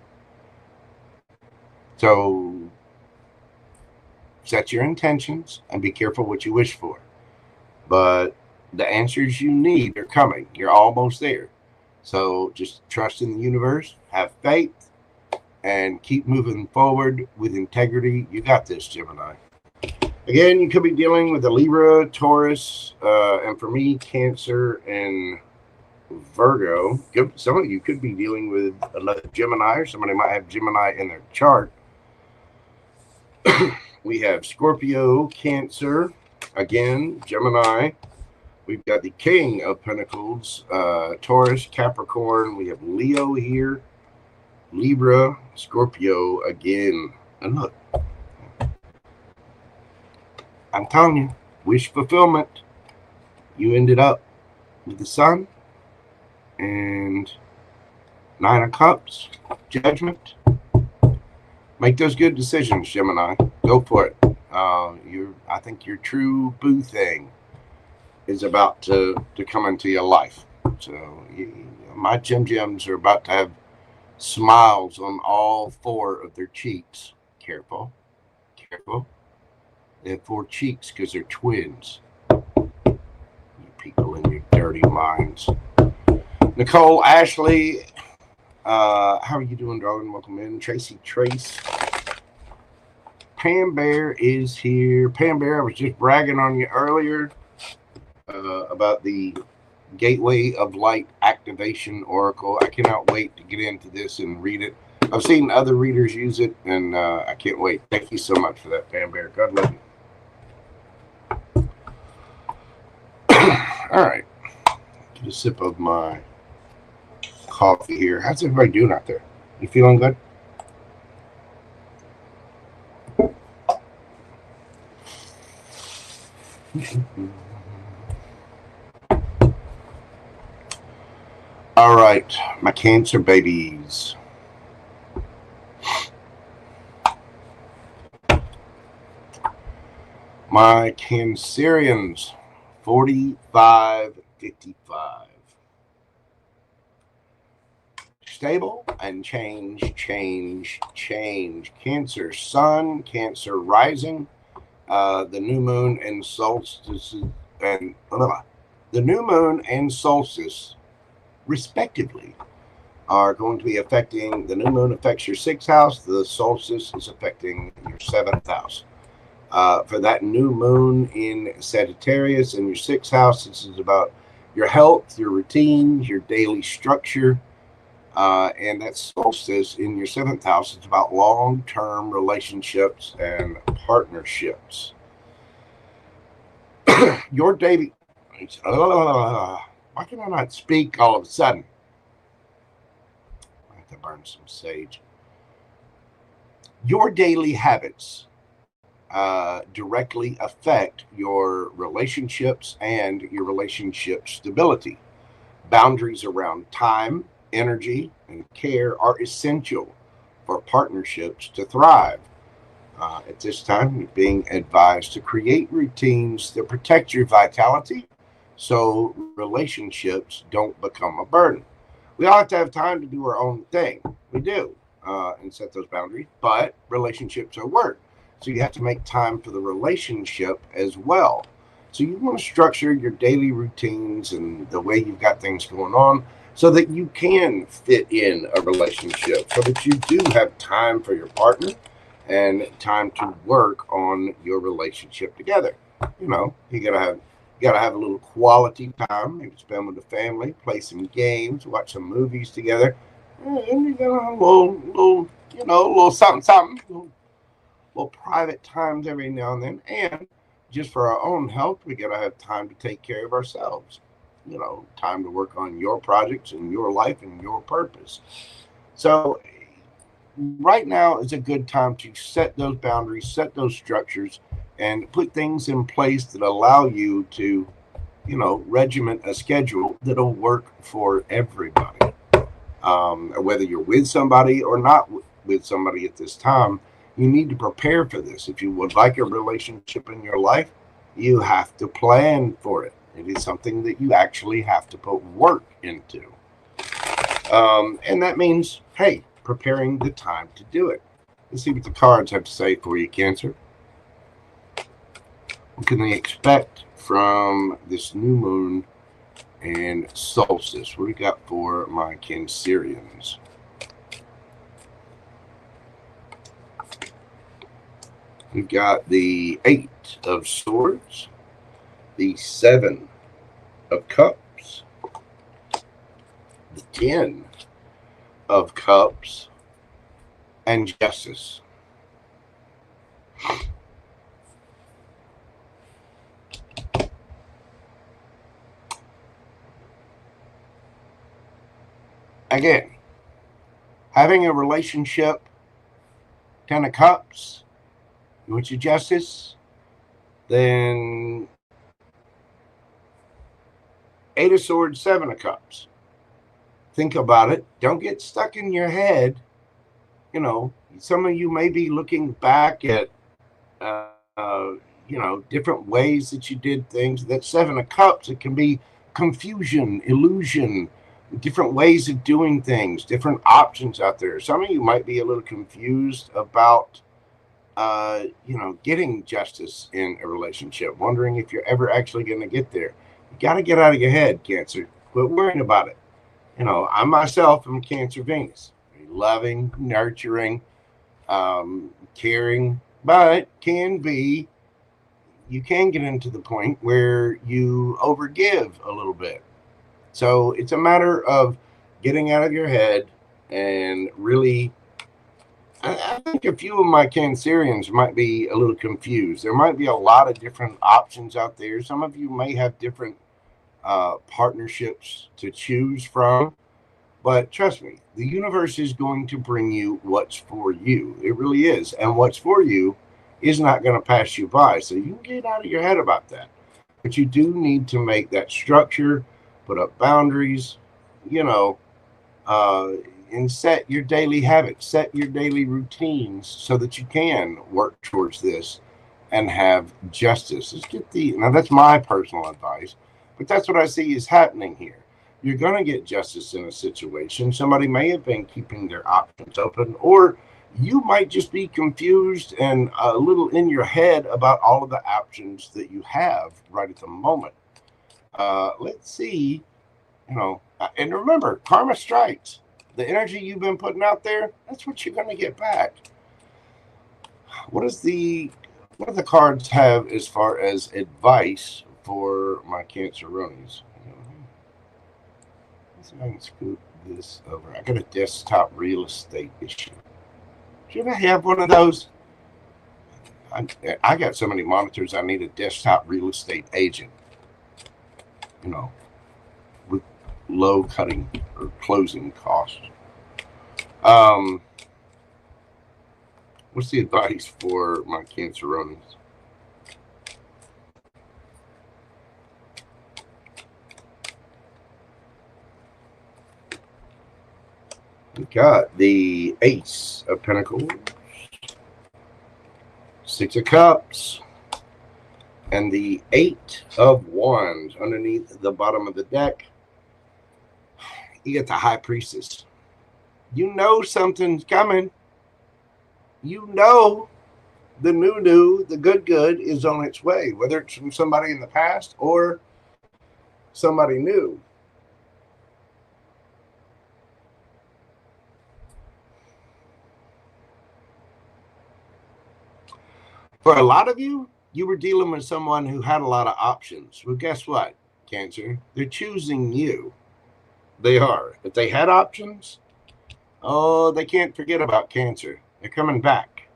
So set your intentions and be careful what you wish for. But the answers you need are coming. You're almost there. So just trust in the universe, have faith, and keep moving forward with integrity. You got this, Gemini. Again, you could be dealing with a Libra, Taurus, and for me, Cancer and Virgo. Some of you could be dealing with another Gemini, or somebody might have Gemini in their chart. We have Scorpio, Cancer, again, Gemini. We've got the King of Pentacles, Taurus, Capricorn. We have Leo here, Libra, Scorpio again. And look, I'm telling you, wish fulfillment. You ended up with the Sun and Nine of Cups, Judgment. Make those good decisions, Gemini. Go for it. I think your true boo thing is about to come into your life. So my gems are about to have smiles on all 4 of their cheeks. Careful. They have 4 cheeks because they're twins. You people in your dirty minds. Nicole, Ashley, how are you doing, darling? Welcome in. Trace. PamBear is here. PamBear, I was just bragging on you earlier about the Gateway of Light Activation Oracle. I cannot wait to get into this and read it. I've seen other readers use it, and I can't wait. Thank you so much for that, PamBear. God love you. All right. Get a sip of my coffee here. How's everybody doing out there? You feeling good? All right, my Cancer babies. My Cancerians, 4555. Stable and change, change, change. Cancer sun, Cancer rising. The new moon and solstice and the new moon and solstice, respectively, are going to be affecting. The new moon affects your 6th house. The solstice is affecting your 7th house. For that new moon in Sagittarius in your 6th house, this is about your health, your routines, your daily structure. And that solstice in your 7th house is about long-term relationships and partnerships. Your daily... why can I not speak all of a sudden? I have to burn some sage. Your daily habits directly affect your relationships and your relationship stability. Boundaries around time, energy, and care are essential for partnerships to thrive. At this time, you're being advised to create routines that protect your vitality so relationships don't become a burden. We all have to have time to do our own thing. We do, and set those boundaries, but relationships are work. So you have to make time for the relationship as well. So you want to structure your daily routines and the way you've got things going on so that you can fit in a relationship, so that you do have time for your partner and time to work on your relationship together. You know, you gotta have a little quality time, maybe spend with the family, play some games, watch some movies together, and you got a little something, little private times every now and then. And just for our own health, we gotta have time to take care of ourselves. You know, time to work on your projects and your life and your purpose. So right now is a good time to set those boundaries, set those structures, and put things in place that allow you to, you know, regiment a schedule that'll work for everybody. Whether you're with somebody or not with somebody at this time, you need to prepare for this. If you would like a relationship in your life, you have to plan for it. It is something that you actually have to put work into. And that means, hey, preparing the time to do it. Let's see what the cards have to say for you, Cancer. What can they expect from this new moon and solstice? What do we got for my Cancerians? We've got the 8 of Swords, the 7 of Cups, the 10 of Cups, and Justice. Again, having a relationship, 10 of Cups, you want your Justice, then 8 of Swords, 7 of Cups. Think about it. Don't get stuck in your head. You know, some of you may be looking back at, you know, different ways that you did things. That 7 of Cups, it can be confusion, illusion, different ways of doing things, different options out there. Some of you might be a little confused about, you know, getting justice in a relationship, wondering if you're ever actually going to get there. You got to get out of your head, Cancer. Quit worrying about it. You know, I myself am Cancer Venus, loving, nurturing, caring, but you can get into the point where you overgive a little bit. So it's a matter of getting out of your head and really, I think a few of my Cancerians might be a little confused. There might be a lot of different options out there. Some of you may have different partnerships to choose from. But trust me, the universe is going to bring you what's for you. It really is. And what's for you is not going to pass you by. So you can get out of your head about that. But you do need to make that structure, put up boundaries, you know, and set your daily habits, set your daily routines so that you can work towards this and have justice. Let's get now that's my personal advice, but that's what I see is happening here. You're going to get justice in a situation. Somebody may have been keeping their options open, or you might just be confused and a little in your head about all of the options that you have right at the moment. Let's see, and remember, karma strikes. The energy you've been putting out there, that's what you're going to get back. What do the cards have as far as advice for my Canceronies? Let's see if I can scoot this over. I got a desktop real estate issue. Do you ever have one of those? I got so many monitors, I need a desktop real estate agent, with low cutting or closing costs. What's the advice for my Canceronies? We got the Ace of Pentacles, Six of Cups, and the Eight of Wands underneath the bottom of the deck. You get the High Priestess. You know something's coming. You know the new, the good is on its way, whether it's from somebody in the past or somebody new. For a lot of you, you were dealing with someone who had a lot of options. Well, guess what, Cancer? They're choosing you. They are. If they had options, oh, they can't forget about Cancer. They're coming back.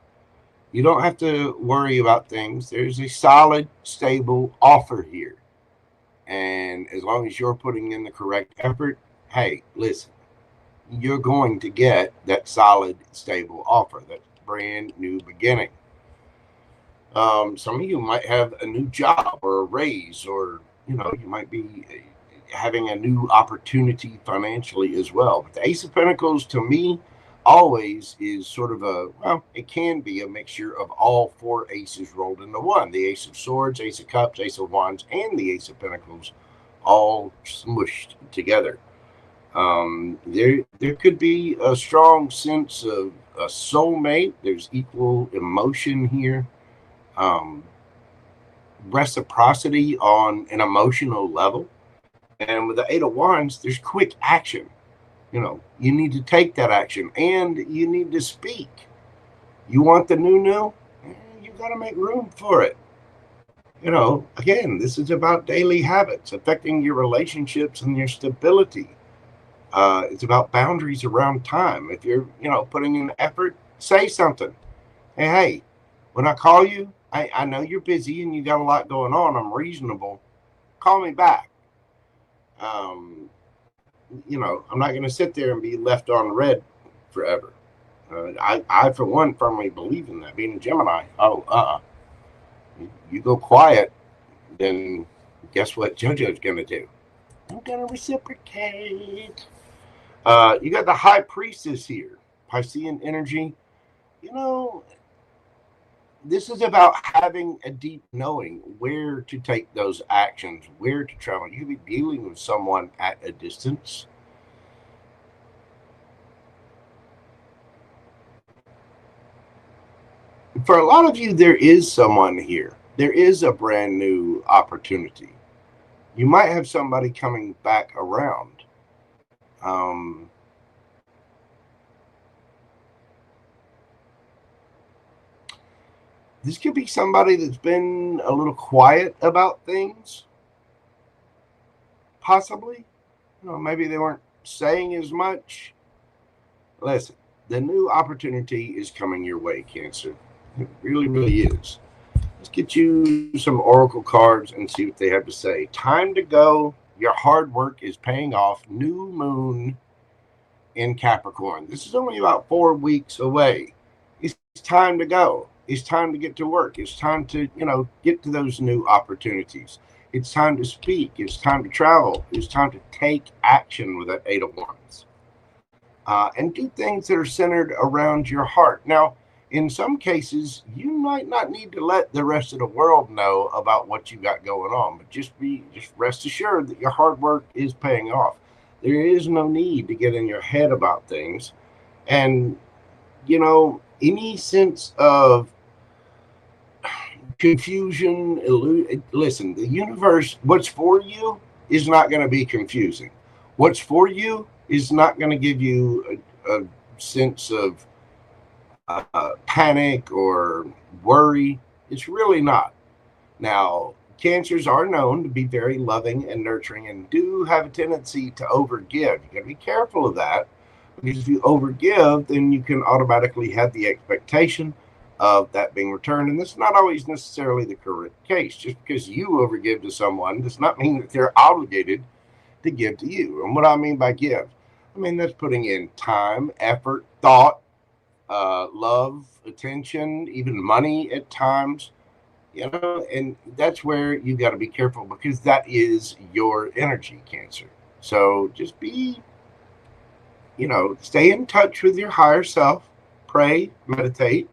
You don't have to worry about things. There's a solid, stable offer here. And as long as you're putting in the correct effort, hey, listen, you're going to get that solid, stable offer. That brand new beginning. Some of you might have a new job or a raise, or, you might be having a new opportunity financially as well. But the Ace of Pentacles, to me, always is sort of it can be a mixture of all four aces rolled into one. The Ace of Swords, Ace of Cups, Ace of Wands, and the Ace of Pentacles all smushed together. There could be a strong sense of a soulmate. There's equal emotion here. Reciprocity on an emotional level. And with the Eight of Wands, there's quick action. You need to take that action, and you need to speak. You want the new? You got to make room for it. Again, this is about daily habits affecting your relationships and your stability. It's about boundaries around time. If you're, putting in effort, say something. Hey, when I call you, I know you're busy and you got a lot going on. I'm reasonable. Call me back. I'm not going to sit there and be left on red forever. I, for one, firmly believe in that. Being a Gemini, you go quiet, then guess what JoJo's going to do? I'm going to reciprocate. You got the High Priestess here. Piscean energy. This is about having a deep knowing where to take those actions, where to travel. You could be dealing with someone at a distance. For a lot of you, there is someone here. There is a brand new opportunity. You might have somebody coming back around. This could be somebody that's been a little quiet about things. Possibly. Maybe they weren't saying as much. Listen, the new opportunity is coming your way, Cancer. It really, really is. Let's get you some oracle cards and see what they have to say. Time to go. Your hard work is paying off. New moon. in Capricorn. This is only about 4 weeks away. It's time to go. It's time to get to work. It's time to, get to those new opportunities. It's time to speak. It's time to travel. It's time to take action with that Eight of Wands. And do things that are centered around your heart. Now, in some cases, you might not need to let the rest of the world know about what you got going on, but just rest assured that your hard work is paying off. There is no need to get in your head about things. And, any sense of confusion, listen, the universe, what's for you is not going to be confusing. What's for you is not going to give you a sense of panic or worry. It's really not. Now, Cancers are known to be very loving and nurturing and do have a tendency to overgive. You got to be careful of that, because if you overgive, then you can automatically have the expectation of that being returned. And this is not always necessarily the correct case. Just because you overgive to someone does not mean that they're obligated to give to you. And what I mean by give, I mean that's putting in time, effort, thought, love, attention, even money at times, and that's where you got to be careful, because that is your energy, Cancer. So just be, stay in touch with your higher self, pray, meditate.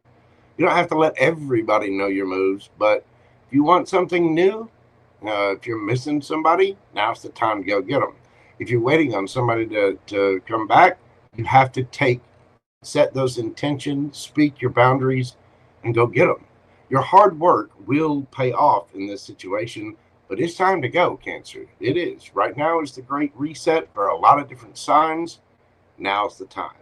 You don't have to let everybody know your moves, but if you want something new, if you're missing somebody, now's the time to go get them. If you're waiting on somebody to come back, you have to set those intentions, speak your boundaries, and go get them. Your hard work will pay off in this situation, but it's time to go, Cancer. It is. Right now is the great reset for a lot of different signs. Now's the time.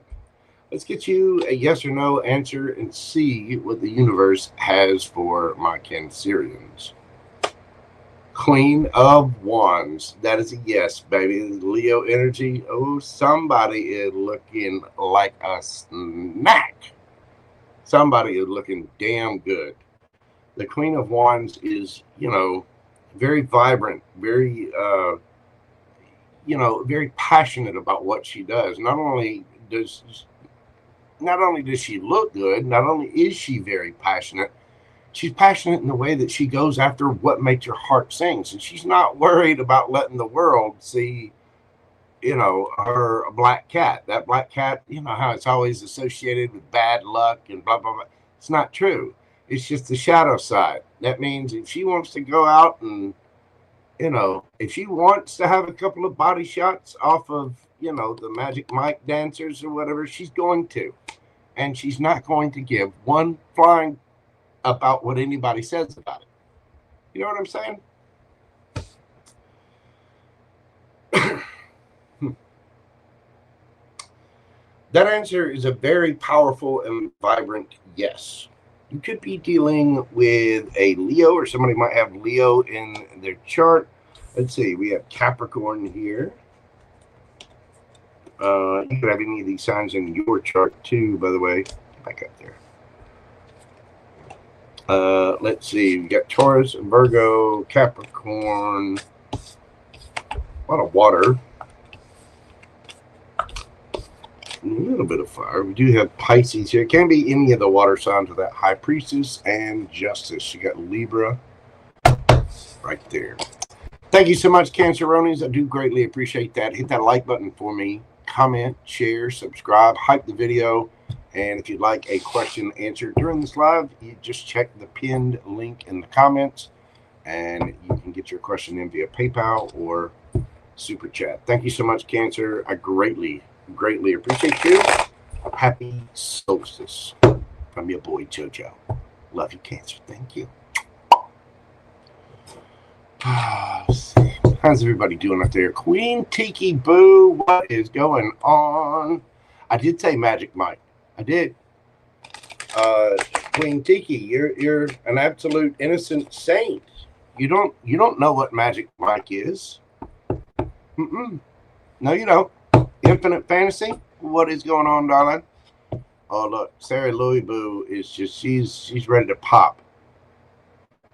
Let's get you a yes or no answer and see what the universe has for my Cancerians. Queen of Wands. That is a yes, baby. Leo energy. Oh, somebody is looking like a snack. Somebody is looking damn good. The Queen of Wands is, very vibrant, very, very passionate about what she does. Not only does she look good, not only is she very passionate, she's passionate in the way that she goes after what makes your heart sing. And she's not worried about letting the world see, her black cat. That black cat, how it's always associated with bad luck and blah, blah, blah. It's not true. It's just the shadow side. That means if she wants to go out and, if she wants to have a couple of body shots off of, the Magic Mike dancers or whatever, she's going to. And she's not going to give one flying about what anybody says about it. You know what I'm saying? That answer is a very powerful and vibrant yes. You could be dealing with a Leo, or somebody might have Leo in their chart. Let's see, we have Capricorn here. You could have any of these signs in your chart too, by the way. Back up there. Let's see, we got Taurus, Virgo, Capricorn, a lot of water, a little bit of fire. We do have Pisces here. It can be any of the water signs with that High Priestess and Justice. You got Libra right there. Thank you so much, Canceronies. I do greatly appreciate that. Hit that like button for me. Comment, share, subscribe, hype the video. And if you'd like a question answered during this live, you just check the pinned link in the comments, and you can get your question in via PayPal or Super Chat. Thank you so much, Cancer. I greatly appreciate you. Happy Solstice from your boy JoJo. Love you, Cancer. Thank you. How's everybody doing up there? Queen Tiki Boo, what is going on? I did say Magic Mike. I did. Queen Tiki, you're an absolute innocent saint. You don't know what Magic Mike is. No, you don't. Infinite Fantasy. What is going on, darling? Oh, look, Sarah Louis Boo is just she's ready to pop.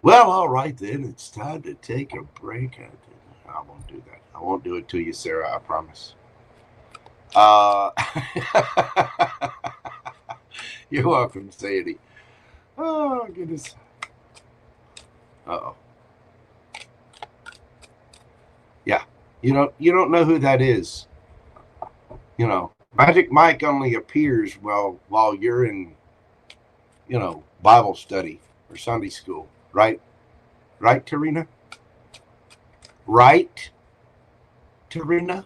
Well, all right then. It's time to take a break. I won't do that. I won't do it to you, Sarah. I promise. You're welcome, Sadie. Oh, goodness. Uh-oh. Yeah. You don't know who that is. You know, Magic Mike only appears while you're in, Bible study or Sunday school, right? Right, Tarina? Right, Tarina?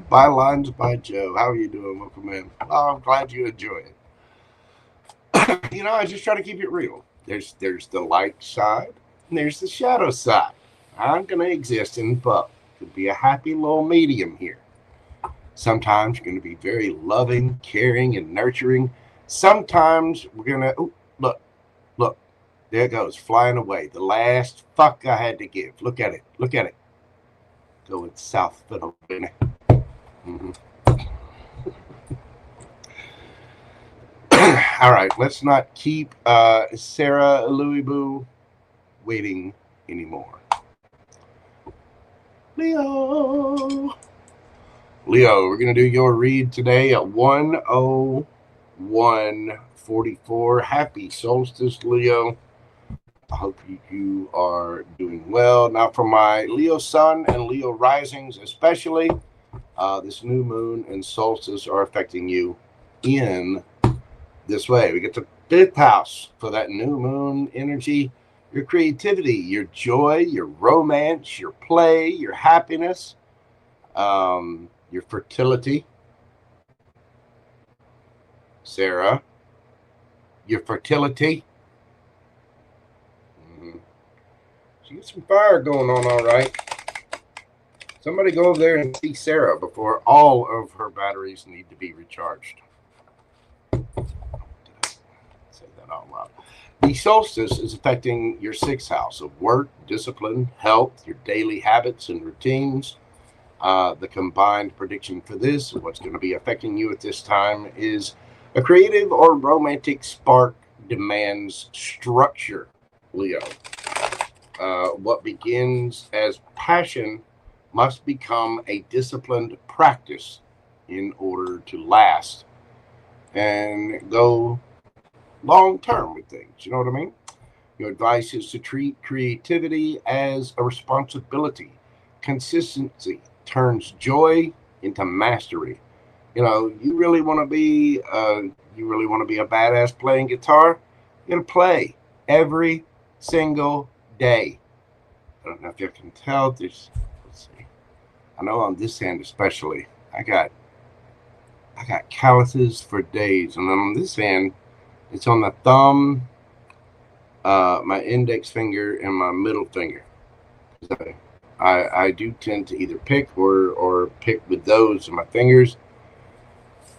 Bylines by Joe. How are you doing? Welcome in. Oh, I'm glad you enjoy it. I just try to keep it real. There's the light side and there's the shadow side. I'm going to exist in both. Could be a happy little medium here. Sometimes you're going to be very loving, caring, and nurturing. Sometimes we're going to, look, there it goes, flying away. The last fuck I had to give. Look at it. Going south for the winner. All right, let's not keep Sarah Louis Boo waiting anymore. Leo, we're going to do your read today at 1:01:44. Happy solstice, Leo. I hope you are doing well. Now, for my Leo sun and Leo risings especially, this new moon and solstice are affecting you in this way. We get the 5th house for that new moon energy, your creativity, your joy, your romance, your play, your happiness, your fertility. Sarah, your fertility. She got some fire going on, all right. Somebody go over there and see Sarah before all of her batteries need to be recharged. Say that out loud. The solstice is affecting your 6th house of work, discipline, health, your daily habits and routines. The combined prediction for this, what's going to be affecting you at this time, is a creative or romantic spark demands structure, Leo. What begins as passion must become a disciplined practice in order to last and go long term with things. You know what I mean? Your advice is to treat creativity as a responsibility. Consistency turns joy into mastery. You really want to be a badass playing guitar. You're gonna play every single day. I don't know if you can tell. Let's see. I know on this hand especially, I got calluses for days, and then on this hand, it's on the thumb, my index finger, and my middle finger. So I do tend to either pick or pick with those in my fingers.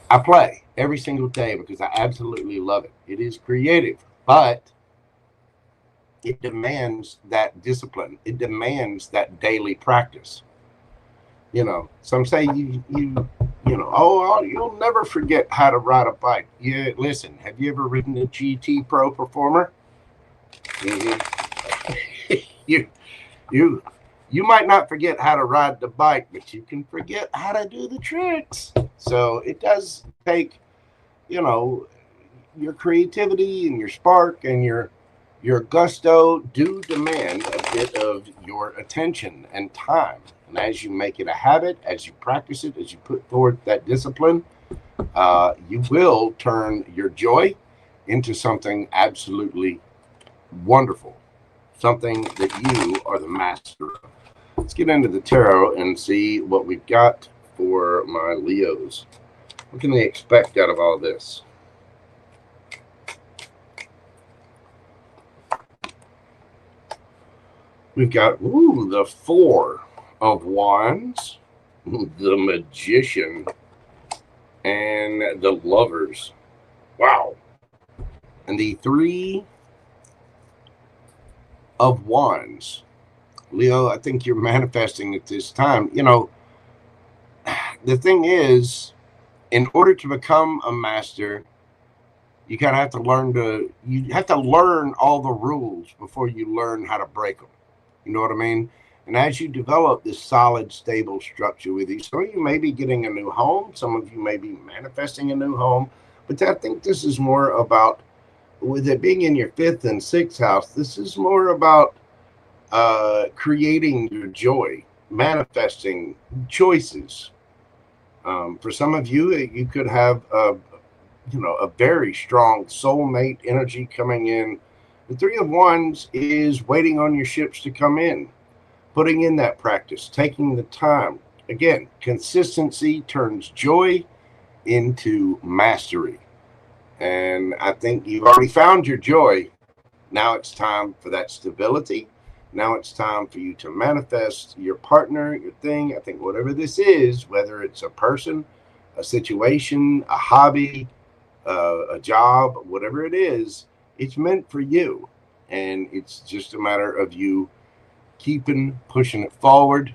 I play every single day because I absolutely love it. It is creative, but it demands that discipline. It demands that daily practice. Some say you'll never forget how to ride a bike. Yeah, listen, have you ever ridden a GT Pro Performer? You might not forget how to ride the bike, but you can forget how to do the tricks. So it does take, your creativity and your spark and your gusto do demand a bit of your attention and time. And as you make it a habit, as you practice it, as you put forward that discipline, you will turn your joy into something absolutely wonderful, something that you are the master of. Let's get into the tarot and see what we've got for my Leos. What can they expect out of all this? We've got, the 4 of Wands, the Magician, and the Lovers. Wow. And the 3 of Wands. Leo, I think you're manifesting at this time. The thing is, in order to become a master, you kind of have to learn all the rules before you learn how to break them. You know what I mean? And as you develop this solid, stable structure with you, some of you may be getting a new home, some of you may be manifesting a new home, but I think this is more about, with it being in your 5th and 6th house, this is more about creating your joy, manifesting choices. For some of you, you could have a very strong soulmate energy coming in. The 3 of Wands is waiting on your ships to come in, putting in that practice, taking the time. Again, consistency turns joy into mastery. And I think you've already found your joy. Now it's time for that stability. Now it's time for you to manifest your partner, your thing. I think whatever this is, whether it's a person, a situation, a hobby, a job, whatever it is, it's meant for you. And it's just a matter of you keeping pushing it forward.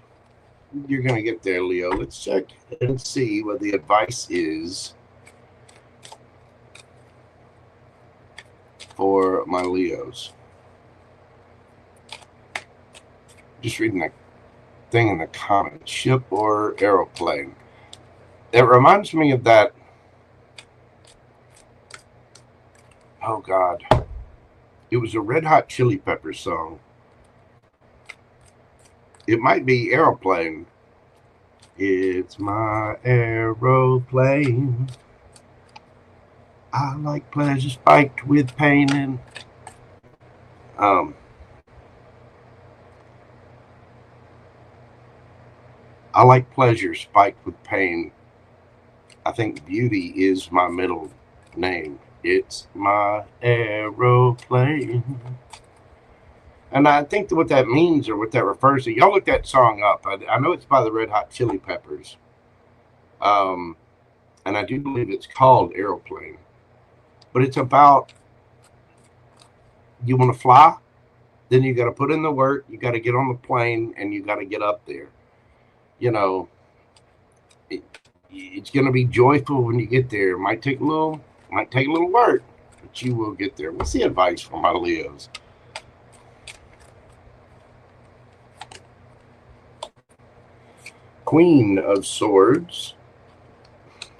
You're going to get there, Leo. Let's check and see what the advice is for my Leos. Just reading that thing in the comments. Ship or aeroplane? It reminds me of that. Oh, God. It was a Red Hot Chili Peppers song. It might be aeroplane. It's my aeroplane. I like pleasure spiked with pain. And I like pleasure spiked with pain. I think beauty is my middle name. It's my aeroplane. And I think that what that means, or what that refers to, y'all look that song up. I know it's by the Red Hot Chili Peppers. And I do believe it's called Aeroplane. But it's about, you want to fly, then you got to put in the work, you got to get on the plane, and you got to get up there. You know, it's going to be joyful when you get there. It might take a little work, but you will get there. What's the advice for my Leos? Queen of Swords,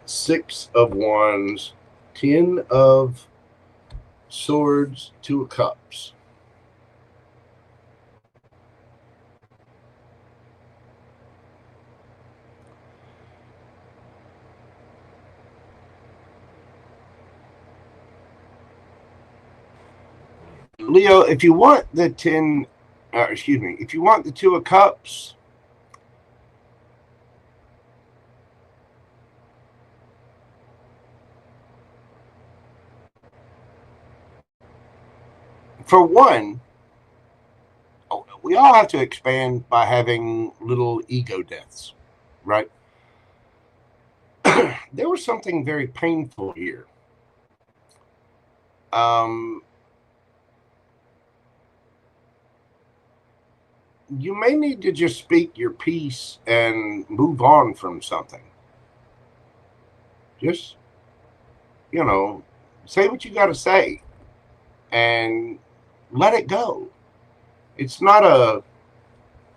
6 of Wands, 10 of Swords, 2 of Cups. Leo, if you want the if you want the 2 of Cups, for one, we all have to expand by having little ego deaths, right? There was something very painful here. You may need to just speak your piece and move on from something. Just, say what you got to say and let it go. It's not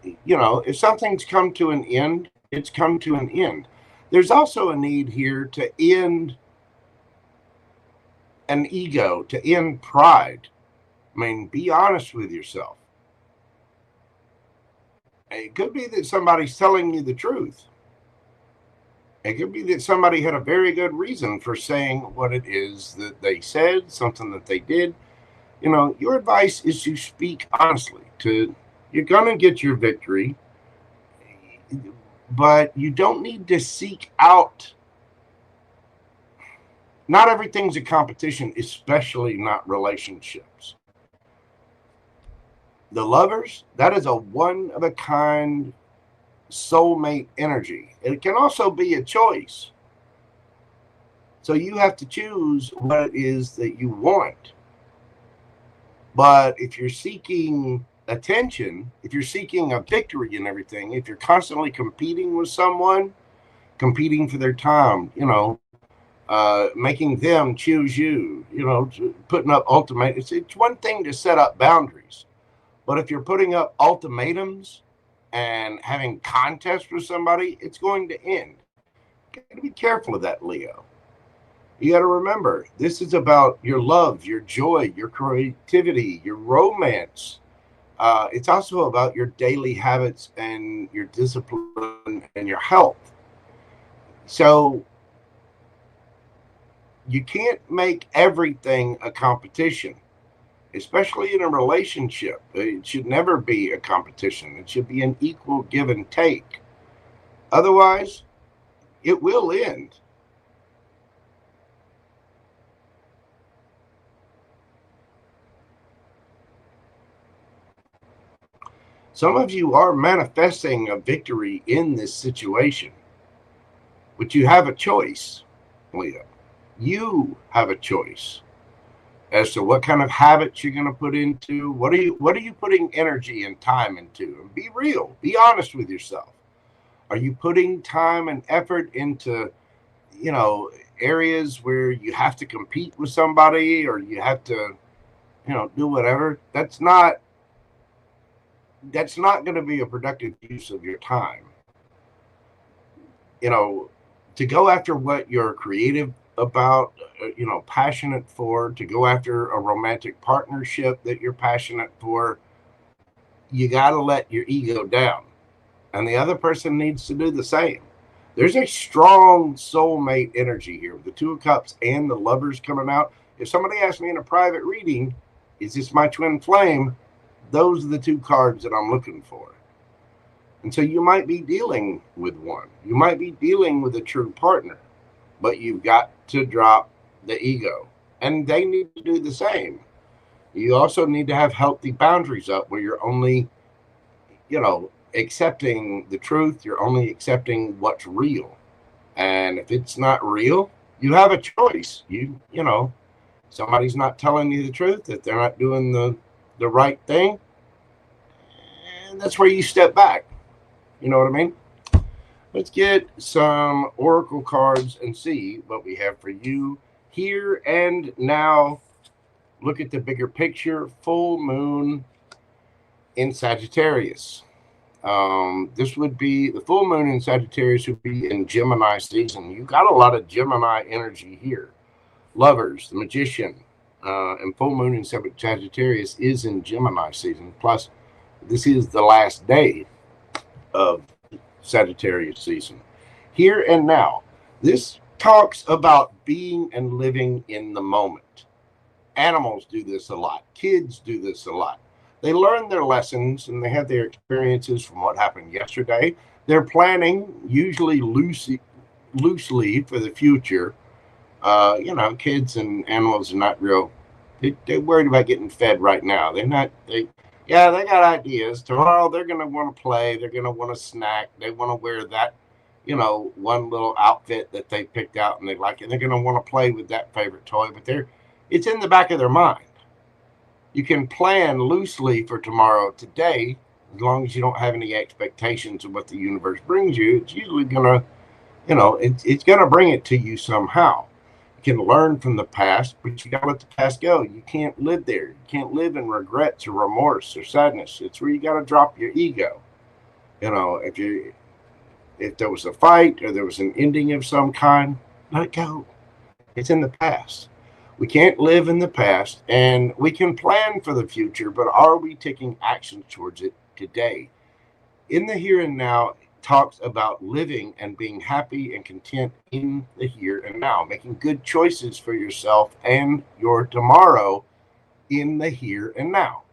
if something's come to an end, it's come to an end. There's also a need here to end an ego, to end pride. I mean, be honest with yourself. It could be that somebody's telling you the truth. It could be that somebody had a very good reason for saying what it is that they said, something that they did. Your advice is to speak honestly. You're going to get your victory, but you don't need to seek out. Not everything's a competition, especially not relationships. The Lovers, that is a one-of-a-kind soulmate energy. It can also be a choice. So you have to choose what it is that you want. But if you're seeking attention, if you're seeking a victory and everything, if you're constantly competing with someone, competing for their time, making them choose you, putting up ultimatums. It's one thing to set up boundaries. But if you're putting up ultimatums and having contests with somebody, it's going to end. You got to be careful of that, Leo. You got to remember, this is about your love, your joy, your creativity, your romance. It's also about your daily habits and your discipline and your health. So you can't make everything a competition, especially in a relationship. It should never be a competition. It should be an equal give and take. Otherwise, it will end. Some of you are manifesting a victory in this situation, but you have a choice, Leo. You have a choice as to what kind of habits you're going to put into. What are you putting energy and time into? And be real. Be honest with yourself. Are you putting time and effort into, areas where you have to compete with somebody or you have to, do whatever? That's not going to be a productive use of your time. To go after what you're creative about, passionate for, to go after a romantic partnership that you're passionate for, you got to let your ego down. And the other person needs to do the same. There's a strong soulmate energy here with the Two of Cups and the Lovers coming out. If somebody asks me in a private reading, is this my twin flame? Those are the two cards that I'm looking for. And so you might be dealing with one. You might be dealing with a true partner, but you've got to drop the ego. And they need to do the same. You also need to have healthy boundaries up where you're only, accepting the truth. You're only accepting what's real. And if it's not real, you have a choice. Somebody's not telling you the truth, if they're not doing the right thing, and that's where you step back. You know what I mean? Let's get some oracle cards and see what we have for you here and now. Look at the bigger picture. Full moon in Sagittarius. This would be the full moon in Sagittarius would be in Gemini season. You got a lot of Gemini energy here. Lovers, the Magician, and full moon in Sagittarius is in Gemini season. Plus, this is the last day of Sagittarius season. Here and now. This talks about being and living in the moment. Animals do this a lot. Kids do this a lot. They learn their lessons and they have their experiences from what happened yesterday. They're planning, usually loosely for the future. Kids and animals are not real. They're worried about getting fed right now. They got ideas. Tomorrow they're going to want to play. They're going to want to snack. They want to wear that, one little outfit that they picked out and they like it. They're going to want to play with that favorite toy, but it's in the back of their mind. You can plan loosely for tomorrow today, as long as you don't have any expectations of what the universe brings you. It's usually going to, it's going to bring it to you somehow. You can learn from the past, but you got to let the past go. You can't live there. You can't live in regrets or remorse or sadness. It's where you got to drop your ego. If there was a fight or there was an ending of some kind, let it go. It's in the past. We can't live in the past, and we can plan for the future, but are we taking action towards it today? In the here and now, talks about living and being happy and content in the here and now, making good choices for yourself and your tomorrow in the here and now.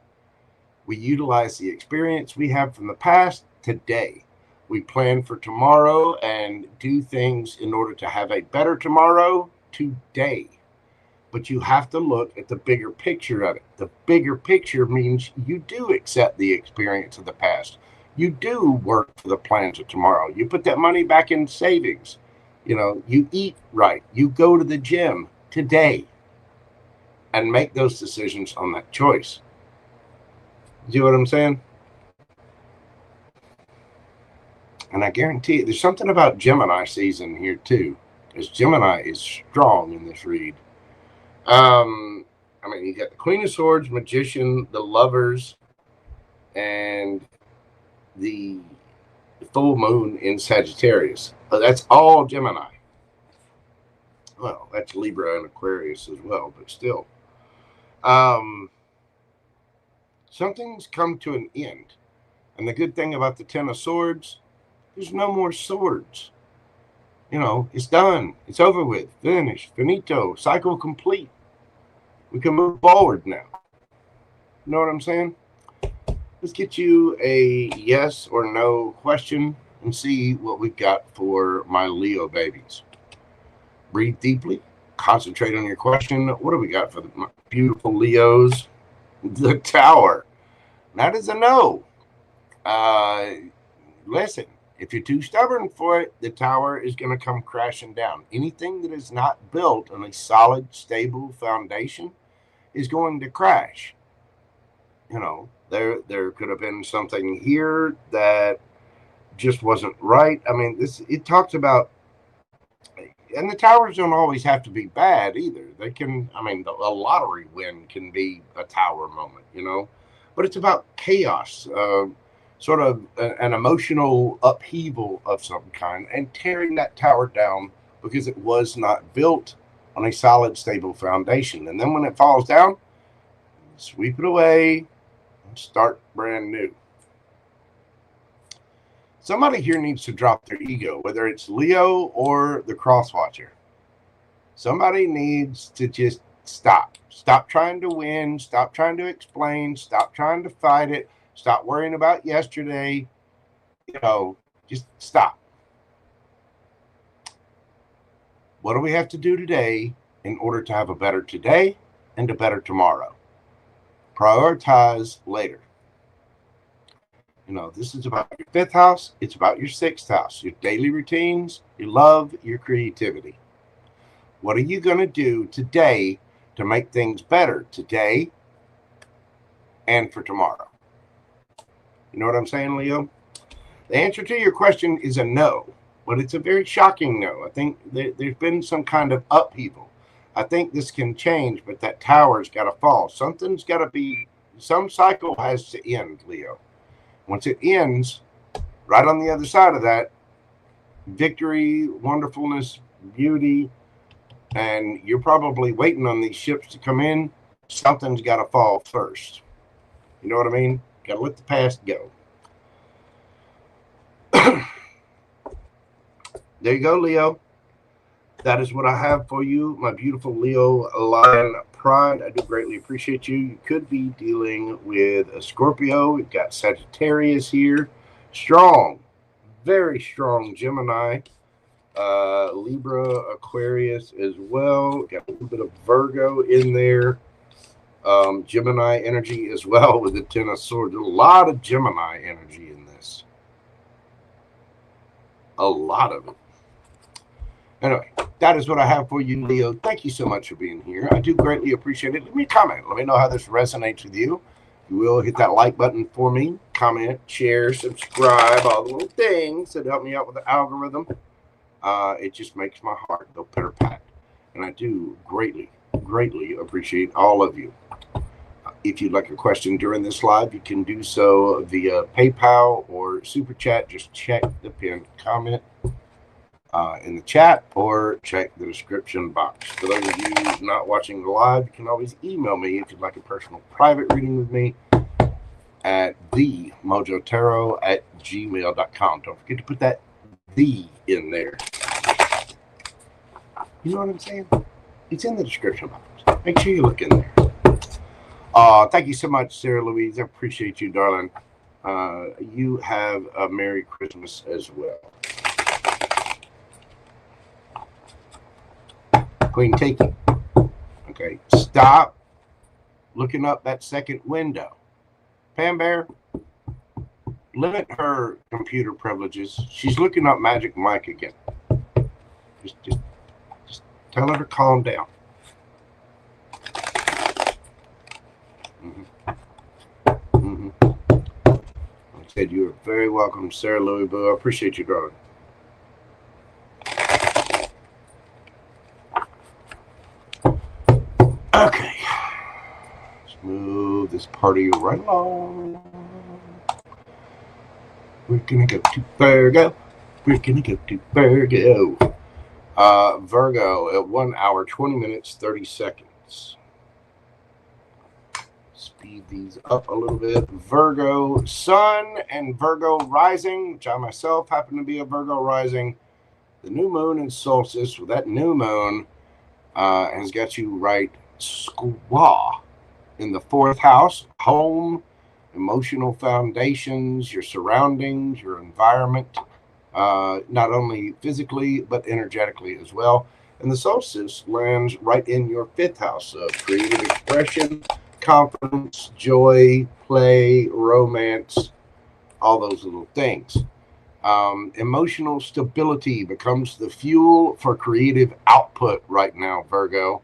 We utilize the experience we have from the past today. We plan for tomorrow and do things in order to have a better tomorrow today. But you have to look at the bigger picture of it. The bigger picture means you do accept the experience of the past. You do work for the plans of tomorrow. You put that money back in savings. You eat right. You go to the gym today and make those decisions on that choice. You know what I'm saying? And I guarantee you, there's something about Gemini season here too, because Gemini is strong in this read. You got the Queen of Swords, Magician, the Lovers, and the full moon in Sagittarius. That's all Gemini. Well, that's Libra and Aquarius as well, but still. Something's come to an end. And the good thing about the Ten of Swords, there's no more swords. You know, it's done. It's over with. Finished. Finito. Cycle complete. We can move forward now. You know what I'm saying? Let's get you a yes or no question and see what we've got for my Leo babies. Breathe deeply. Concentrate on your question. What do we got for the beautiful Leos? The Tower. That is a no. Listen, if you're too stubborn for it, the Tower is going to come crashing down. Anything that is not built on a solid, stable foundation is going to crash. You know, there could have been something here that just wasn't right. I mean, it talks about, and the towers don't always have to be bad either. They can, I mean, a lottery win can be a tower moment, you know, but it's about chaos, sort of an emotional upheaval of some kind, and tearing that tower down because it was not built on a solid, stable foundation. And then when it falls down, sweep it away and start brand new. Somebody here needs to drop their ego, whether it's Leo or the cross-watcher. Somebody needs to just stop. Stop trying to win. Stop trying to explain. Stop trying to fight it. Stop worrying about yesterday. You know, just stop. What do we have to do today in order to have a better today and a better tomorrow? Prioritize later. You know, this is about your 5th house. It's about your 6th house, your daily routines, your love, your creativity. What are you going to do today to make things better today and for tomorrow? You know what I'm saying, Leo? The answer to your question is a no, but it's a very shocking no. I think there's been some kind of upheaval. I think this can change, but that tower's got to fall. Something's got to be, some cycle has to end, Leo. Once it ends, right on the other side of that, victory, wonderfulness, beauty, and you're probably waiting on these ships to come in. Something's got to fall first. You know what I mean? Got to let the past go. There you go, Leo. That is what I have for you, my beautiful Leo Lion Pride. I do greatly appreciate you. You could be dealing with a Scorpio. We've got Sagittarius here. Strong, very strong Gemini. Libra, Aquarius as well. Got a little bit of Virgo in there. Gemini energy as well with the Ten of Swords. A lot of Gemini energy in this. A lot of it. Anyway, that is what I have for you, Leo. Thank you so much for being here. I do greatly appreciate it. Leave me a comment. Let me know how this resonates with you. You will hit that like button for me. Comment, share, subscribe, all the little things that help me out with the algorithm. It just makes my heart go pitter-pat. And I do greatly, greatly appreciate all of you. If you'd like a question during this live, you can do so via PayPal or Super Chat. Just check the pinned comment in the chat or check the description box. For those of you not watching the live, you can always email me if you'd like a personal private reading with me at themojotaro@gmail.com. Don't forget to put that "the" in there. You know what I'm saying? It's in the description box. Make sure you look in there. Thank you so much, Sarah Louise. I appreciate you, darling. You have a Merry Christmas as well. Queen taking. Okay, stop looking up that second window. PamBear, limit her computer privileges. She's looking up Magic Mike again. Just tell her to calm down. I said you are very welcome, Sarah Louis Boo. I appreciate you, darling. Okay, let's move this party right along. We're gonna go to Virgo. We're gonna go to Virgo. Virgo at 1 hour, 20 minutes, 30 seconds. Speed these up a little bit. Virgo Sun and Virgo Rising, which I myself happen to be a Virgo Rising. The new moon and solstice with that new moon has got you right squaw in the 4th house, home, emotional foundations, your surroundings, your environment, not only physically but energetically as well. And the solstice lands right in your 5th house of creative expression, confidence, joy, play, romance, all those little things. Emotional stability becomes the fuel for creative output right now, Virgo.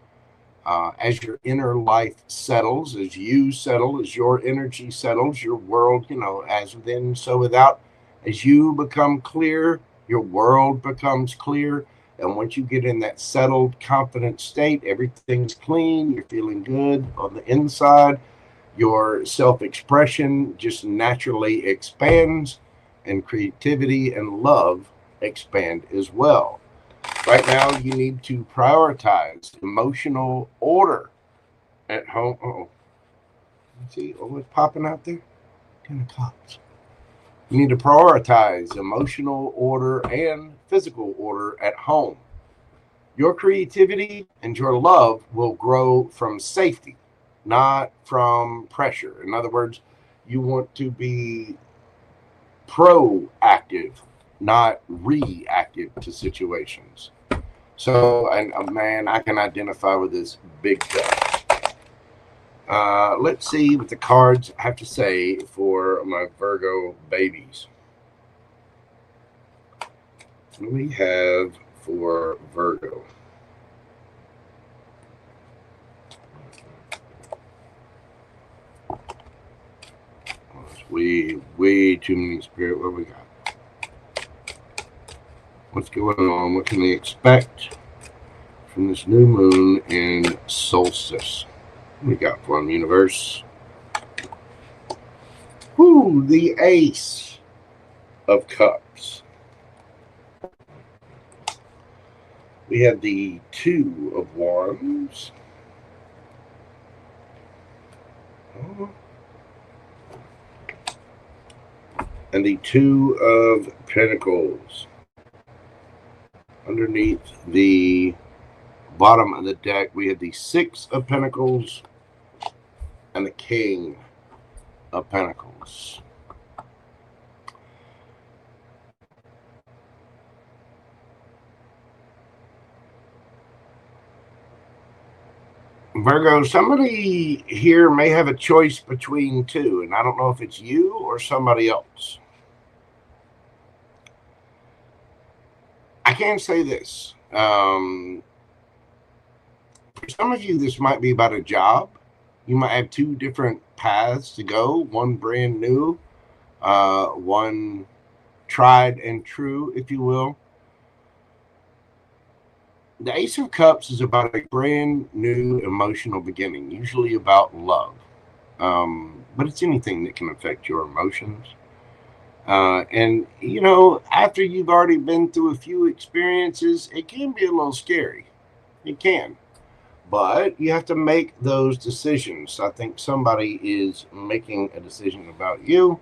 As your inner life settles, as you settle, as your energy settles, your world, as within, so without, as you become clear, your world becomes clear. And once you get in that settled, confident state, everything's clean, you're feeling good on the inside, your self-expression just naturally expands, and creativity and love expand as well. Right now, you need to prioritize emotional order at home. Uh-oh. See, what's popping out there? 10 of Cups. You need to prioritize emotional order and physical order at home. Your creativity and your love will grow from safety, not from pressure. In other words, you want to be proactive, not reactive to situations. So, and man, I can identify with this big time. Let's see what the cards have to say for my Virgo babies. What do we have for Virgo? Way too many spirit. What we got? What's going on? What can they expect from this new moon and solstice? What we got for them, universe? Ooh, the Ace of Cups. We have the 2 of Wands. And the 2 of Pentacles. Underneath the bottom of the deck, we have the 6 of Pentacles and the King of Pentacles. Virgo, somebody here may have a choice between 2, and I don't know if it's you or somebody else. I can say this. For some of you, this might be about a job. You might have 2 different paths to go. One brand new, one tried and true, if you will. The Ace of Cups is about a brand new emotional beginning, usually about love. But it's anything that can affect your emotions. And, after you've already been through a few experiences, it can be a little scary. It can. But you have to make those decisions. I think somebody is making a decision about you.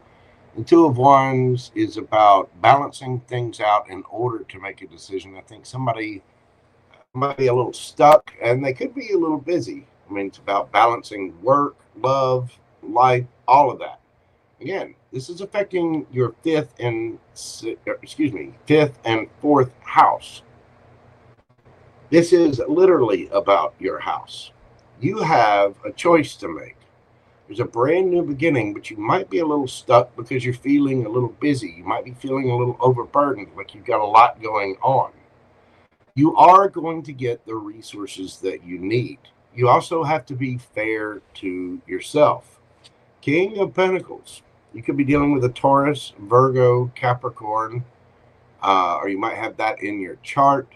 The 2 of Wands is about balancing things out in order to make a decision. I think somebody might be a little stuck, and they could be a little busy. I mean, it's about balancing work, love, life, all of that. Again, this is affecting your 5th and 4th house. This is literally about your house. You have a choice to make. There's a brand new beginning, but you might be a little stuck because you're feeling a little busy. You might be feeling a little overburdened, like you've got a lot going on. You are going to get the resources that you need. You also have to be fair to yourself. King of Pentacles. You could be dealing with a Taurus, Virgo, Capricorn, or you might have that in your chart.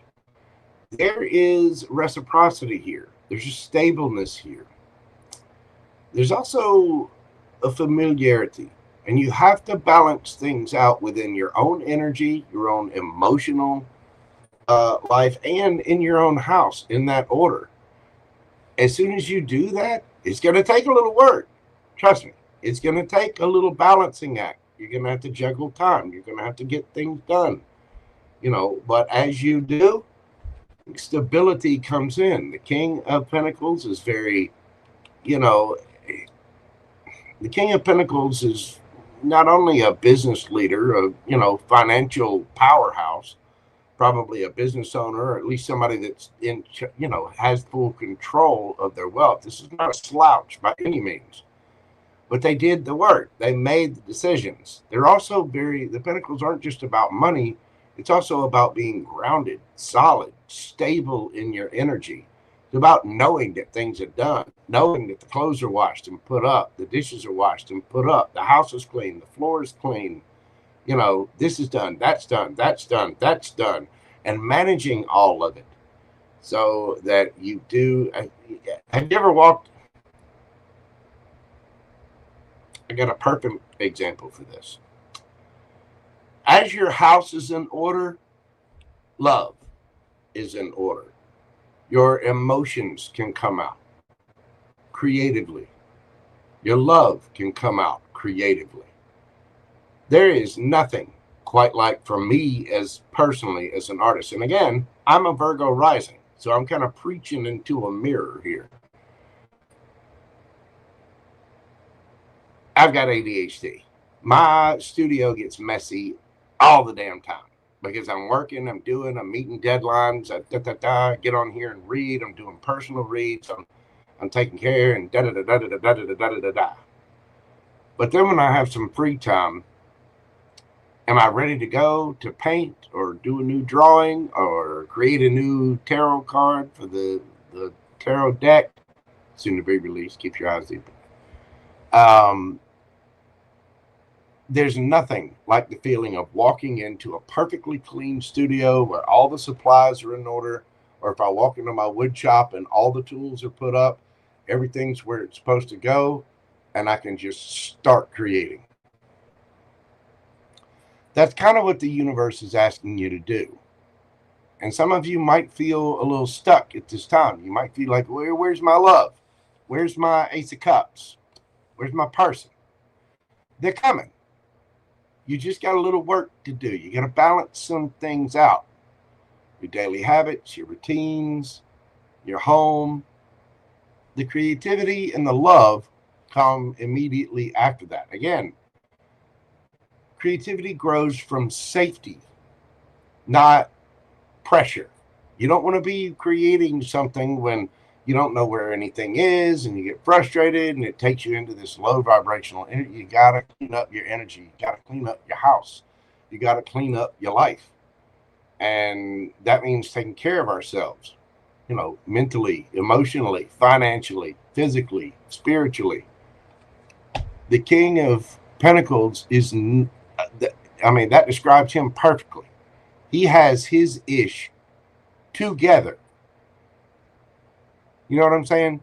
There is reciprocity here. There's a stableness here. There's also a familiarity. And you have to balance things out within your own energy, your own emotional life, and in your own house in that order. As soon as you do that, it's going to take a little work. Trust me, it's going to take a little balancing act. You're going to have to juggle time. You're going to have to get things done, you know, but as you do, stability comes in. The King of Pentacles is very, you know, the King of Pentacles is not only a business leader, a, you know, financial powerhouse, probably a business owner, or at least somebody that's in, you know, has full control of their wealth. This is not a slouch by any means, but they did the work. They made the decisions. They're also very, the Pentacles aren't just about money. It's also about being grounded, solid, stable in your energy. It's about knowing that things are done, knowing that the clothes are washed and put up, the dishes are washed and put up, the house is clean, the floor is clean, you know, this is done, that's done, that's done, that's done, and managing all of it so that you do. Have you ever walked? I got a perfect example for this. As your house is in order, love is in order. Your emotions can come out creatively. Your love can come out creatively. There is nothing quite like, for me as personally as an artist. And again, I'm a Virgo rising, so I'm kind of preaching into a mirror here. I've got ADHD. My studio gets messy all the damn time because I'm working, I'm meeting deadlines. I get on here and read. I'm doing personal reads. I'm taking care and da da da da da da da da da da. But then when I have some free time, am I ready to go to paint or do a new drawing or create a new tarot card for the tarot deck, soon to be released? Keep your eyes open. There's nothing like the feeling of walking into a perfectly clean studio where all the supplies are in order, or if I walk into my wood shop and all the tools are put up, everything's where it's supposed to go, and I can just start creating. That's kind of what the universe is asking you to do. And some of you might feel a little stuck at this time. You might feel like, where's my love? Where's my Ace of Cups? Where's my person? They're coming. You just got a little work to do. You got to balance some things out. Your daily habits, your routines, your home. The creativity and the love come immediately after that. Again, creativity grows from safety, not pressure. You don't want to be creating something when you don't know where anything is and you get frustrated and it takes you into this low vibrational energy. You got to clean up your energy. You got to clean up your house. You got to clean up your life. And that means taking care of ourselves, you know, mentally, emotionally, financially, physically, spiritually. The King of Pentacles is, I mean, that describes him perfectly. He has his ish together. You know what I'm saying?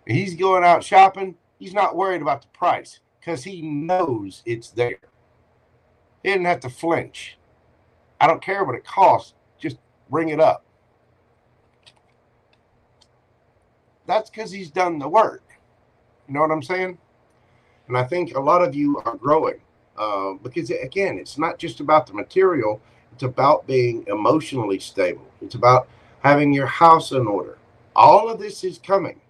He's going out shopping. He's not worried about the price because he knows it's there. He didn't have to flinch. I don't care what it costs. Just bring it up. That's because he's done the work. You know what I'm saying? And I think a lot of you are growing because, again, it's not just about the material. It's about being emotionally stable. It's about having your house in order. All of this is coming.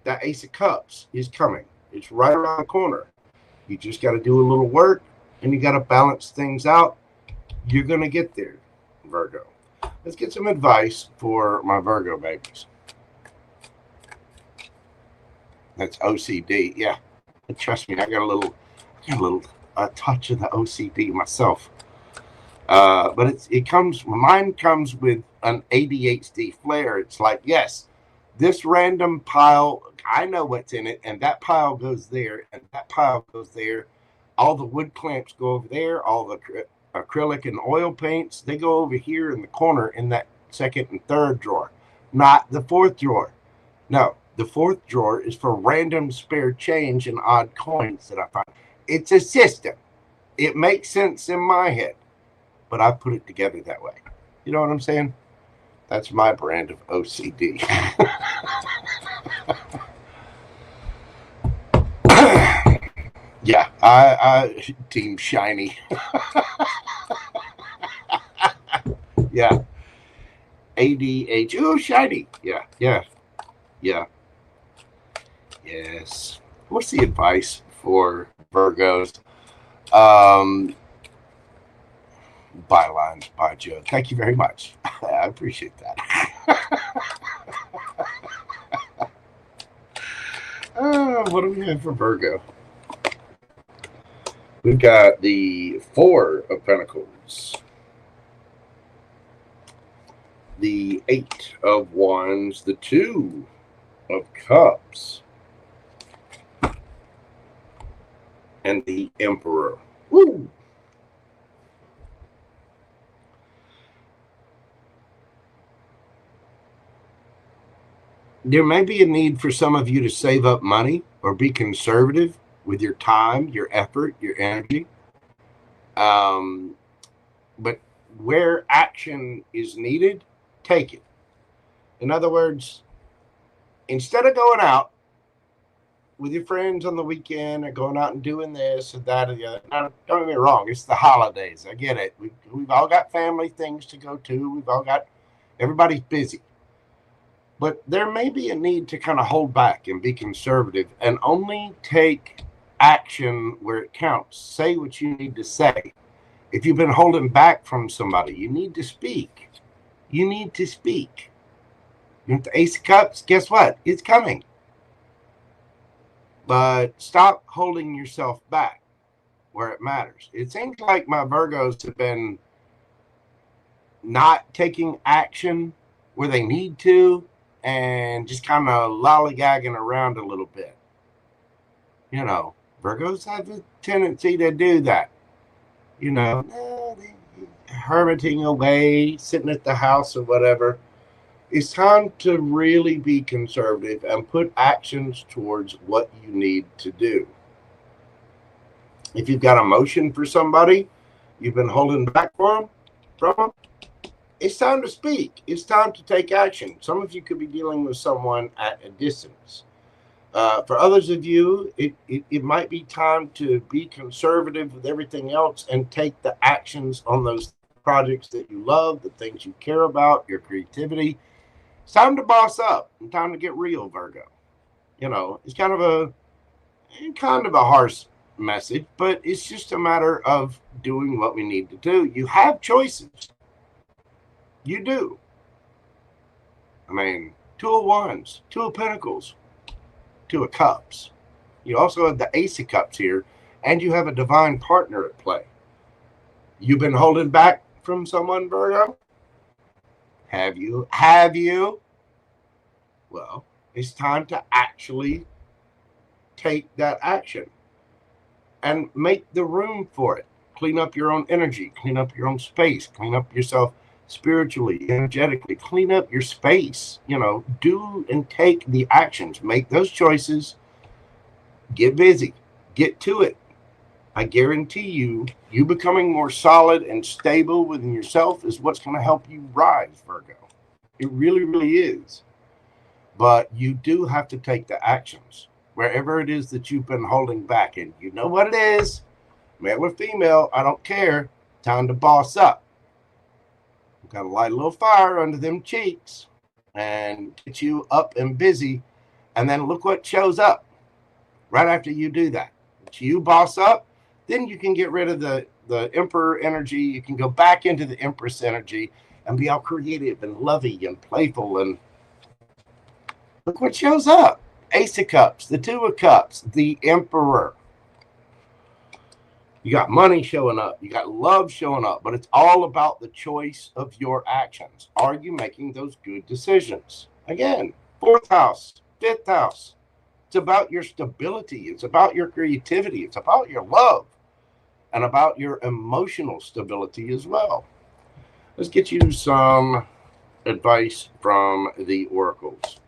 That Ace of Cups is coming. It's right around the corner. You just got to do a little work and you got to balance things out. You're going to get there, Virgo. Let's get some advice for my Virgo babies. That's OCD. Yeah. Trust me, I got a little touch of the OCD myself. But mine comes with an ADHD flair. It's like, yes, this random pile, I know what's in it, and that pile goes there, and that pile goes there. All the wood clamps go over there. All the acrylic and oil paints, they go over here in the corner in that second and third drawer, not the fourth drawer. No, The fourth drawer is for random spare change and odd coins that I find. It's a system. It makes sense in my head, but I put it together that way. You know what I'm saying? That's my brand of OCD. Yeah, I team shiny. Yeah. ADH. Ooh, shiny. Yeah. Yes. What's the advice for Virgos? Bylines by Joe. Thank you very much. I appreciate that. What do we have for Virgo? We've got the Four of Pentacles, the Eight of Wands, the Two of Cups, and the Emperor. Woo! There may be a need for some of you to save up money or be conservative with your time, your effort, your energy. But where action is needed, take it. In other words, instead of going out with your friends on the weekend or going out and doing this or that or the other, now, don't get me wrong, it's the holidays. I get it. We've all got family things to go to. Everybody's busy. But there may be a need to kind of hold back and be conservative and only take action where it counts. Say what you need to say. If you've been holding back from somebody, you need to speak. You need to speak. You want the Ace of Cups? Guess what? It's coming. But stop holding yourself back where it matters. It seems like my Virgos have been not taking action where they need to and just kind of lollygagging around a little bit. You know, Virgos have a tendency to do that. You know, hermiting away, sitting at the house or whatever. It's time to really be conservative and put actions towards what you need to do. If you've got emotion for somebody, you've been holding back from them, it's time to speak. It's time to take action. Some of you could be dealing with someone at a distance. For others of you, it might be time to be conservative with everything else and take the actions on those projects that you love, the things you care about, your creativity. It's time to boss up and time to get real, Virgo. You know, it's kind of a harsh message, but it's just a matter of doing what we need to do. You have choices. You do. I mean, Two of Wands, Two of Pentacles, Two of Cups. You also have the Ace of Cups here, and you have a divine partner at play. You've been holding back from someone, Virgo? Have you? Well, it's time to actually take that action and make the room for it. Clean up your own energy, clean up your own space, clean up yourself spiritually, energetically, clean up your space. You know, do and take the actions, make those choices, get busy, get to it. I guarantee you becoming more solid and stable within yourself is what's going to help you rise, Virgo. It really, really is. But you do have to take the actions wherever it is that you've been holding back. And you know what it is, male or female, I don't care. Time to boss up. Got to light a little fire under them cheeks and get you up and busy. And then look what shows up right after you do that. If you boss up, then you can get rid of the Emperor energy. You can go back into the Empress energy and be all creative and lovey and playful. And look what shows up. Ace of Cups, the Two of Cups, the Emperor. You got money showing up. You got love showing up. But it's all about the choice of your actions. Are you making those good decisions? Again, fourth house, fifth house. It's about your stability. It's about your creativity. It's about your love. And about your emotional stability as well. Let's get you some advice from the oracles.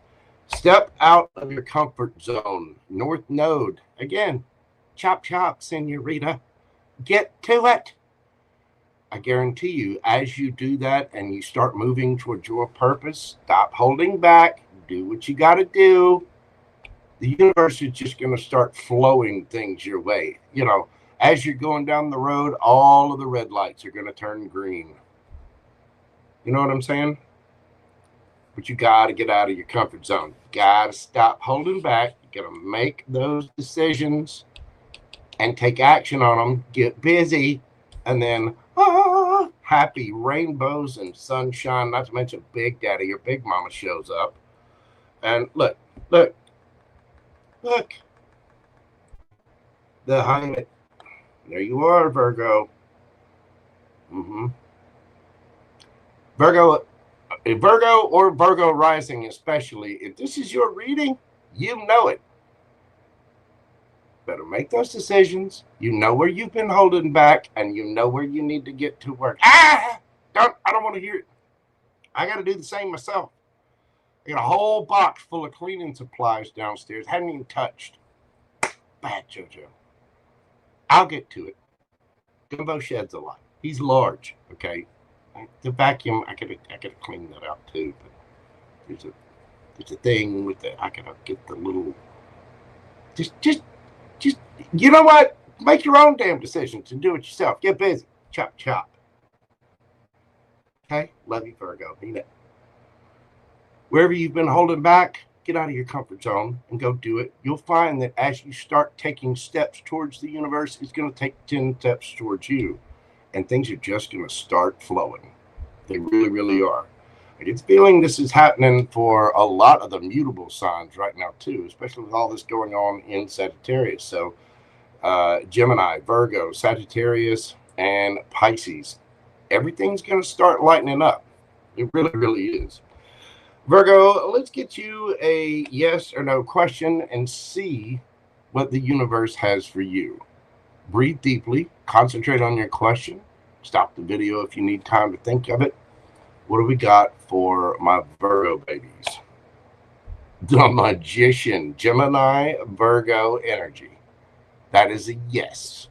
Step out of your comfort zone. North Node. Again, chop, chop, senorita. Get to it. I guarantee you, as you do that and you start moving towards your purpose, stop holding back. Do what you got to do. The universe is just going to start flowing things your way. You know, as you're going down the road, all of the red lights are going to turn green. You know what I'm saying? But you got to get out of your comfort zone. You got to stop holding back. You got to make those decisions and take action on them. Get busy. And then, happy rainbows and sunshine. Not to mention Big Daddy or Big Mama shows up. And look. The Hymet. There you are, Virgo. Virgo or Virgo rising especially, if this is your reading, you know it. Better make those decisions. You know where you've been holding back, and you know where you need to get to work. I don't want to hear it. I got to do the same myself. I got a whole box full of cleaning supplies downstairs. Hadn't even touched. Bad JoJo. I'll get to it. Gumbo sheds a lot. He's large, okay? The vacuum, I gotta clean that out too. But there's a thing with the, I gotta get the little, just, you know what? Make your own damn decisions and do it yourself. Get busy. Chop, chop. Okay? Love you, Virgo. Mean it. Wherever you've been holding back, get out of your comfort zone and go do it. You'll find that as you start taking steps towards the universe, it's going to take 10 steps towards you. And things are just going to start flowing. They really, really are. I get the feeling this is happening for a lot of the mutable signs right now, too, especially with all this going on in Sagittarius. So Gemini, Virgo, Sagittarius, and Pisces. Everything's going to start lightening up. It really, really is. Virgo, let's get you a yes or no question and see what the universe has for you. Breathe deeply. Concentrate on your question. Stop the video if you need time to think of it. What do we got for my Virgo babies? The Magician, Gemini, Virgo energy. That is a yes.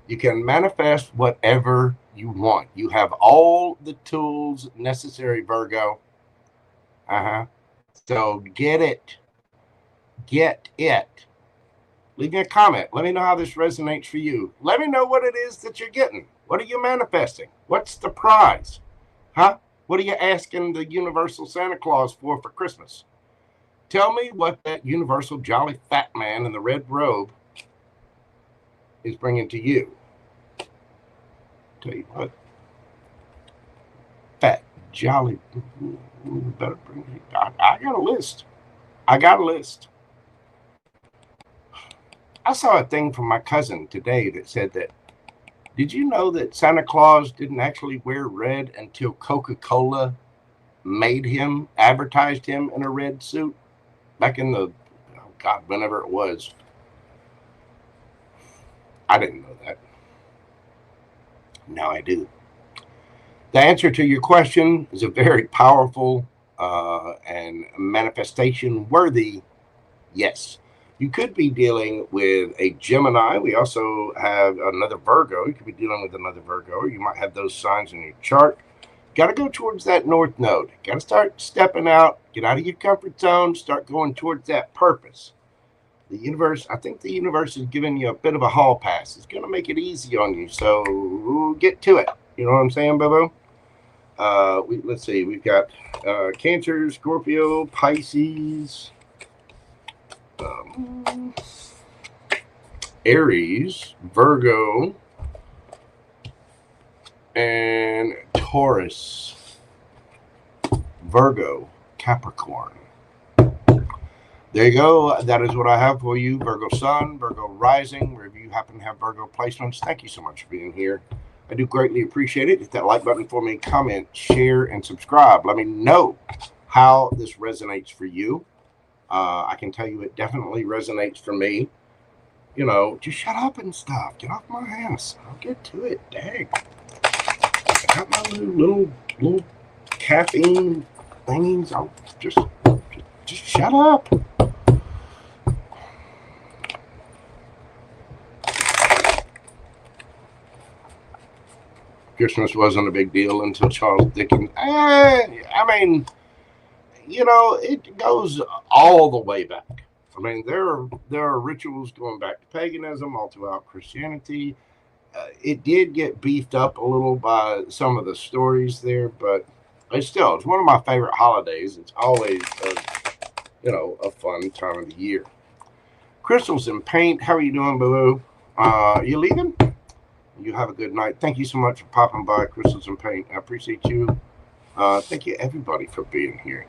You can manifest whatever you want. You have all the tools necessary, Virgo. So get it. Get it. Leave me a comment. Let me know how this resonates for you. Let me know what it is that you're getting. What are you manifesting? What's the prize? What are you asking the universal Santa Claus for Christmas? Tell me what that universal jolly fat man in the red robe is bringing to you. Tell you what. Fat, jolly. Better bring it. I got a list. I saw a thing from my cousin today that said that, did you know that Santa Claus didn't actually wear red until Coca-Cola advertised him in a red suit back in the, whenever it was. I didn't know that. Now I do. The answer to your question is a very powerful and manifestation-worthy yes. You could be dealing with a Gemini. We also have another Virgo. You could be dealing with another Virgo, or you might have those signs in your chart. Got to go towards that North Node. Got to start stepping out, get out of your comfort zone, start going towards that purpose. The universe, I think the universe is giving you a bit of a hall pass. It's going to make it easy on you, so get to it. You know what I'm saying, Bobo? Let's see. We've got Cancer, Scorpio, Pisces, Aries, Virgo, and Taurus, Virgo, Capricorn. There you go. That is what I have for you. Virgo Sun, Virgo Rising, wherever you happen to have Virgo placements. Thank you so much for being here. I do greatly appreciate it. Hit that like button for me, comment, share, and subscribe. Let me know how this resonates for you. I can tell you it definitely resonates for me. You know, just shut up and stuff. Get off my ass. I'll get to it. Dang. I got my little caffeine thingies. I'll just Just shut up. Christmas wasn't a big deal until Charles Dickens. I mean, you know, it goes all the way back. I mean, there are rituals going back to paganism all throughout Christianity. It did get beefed up a little by some of the stories there, but it's one of my favorite holidays. It's always, a fun time of the year. Crystals and paint. How are you doing, Boo? You leaving? You have a good night. Thank you so much for popping by, Crystals and Paint. I appreciate you. Thank you, everybody, for being here.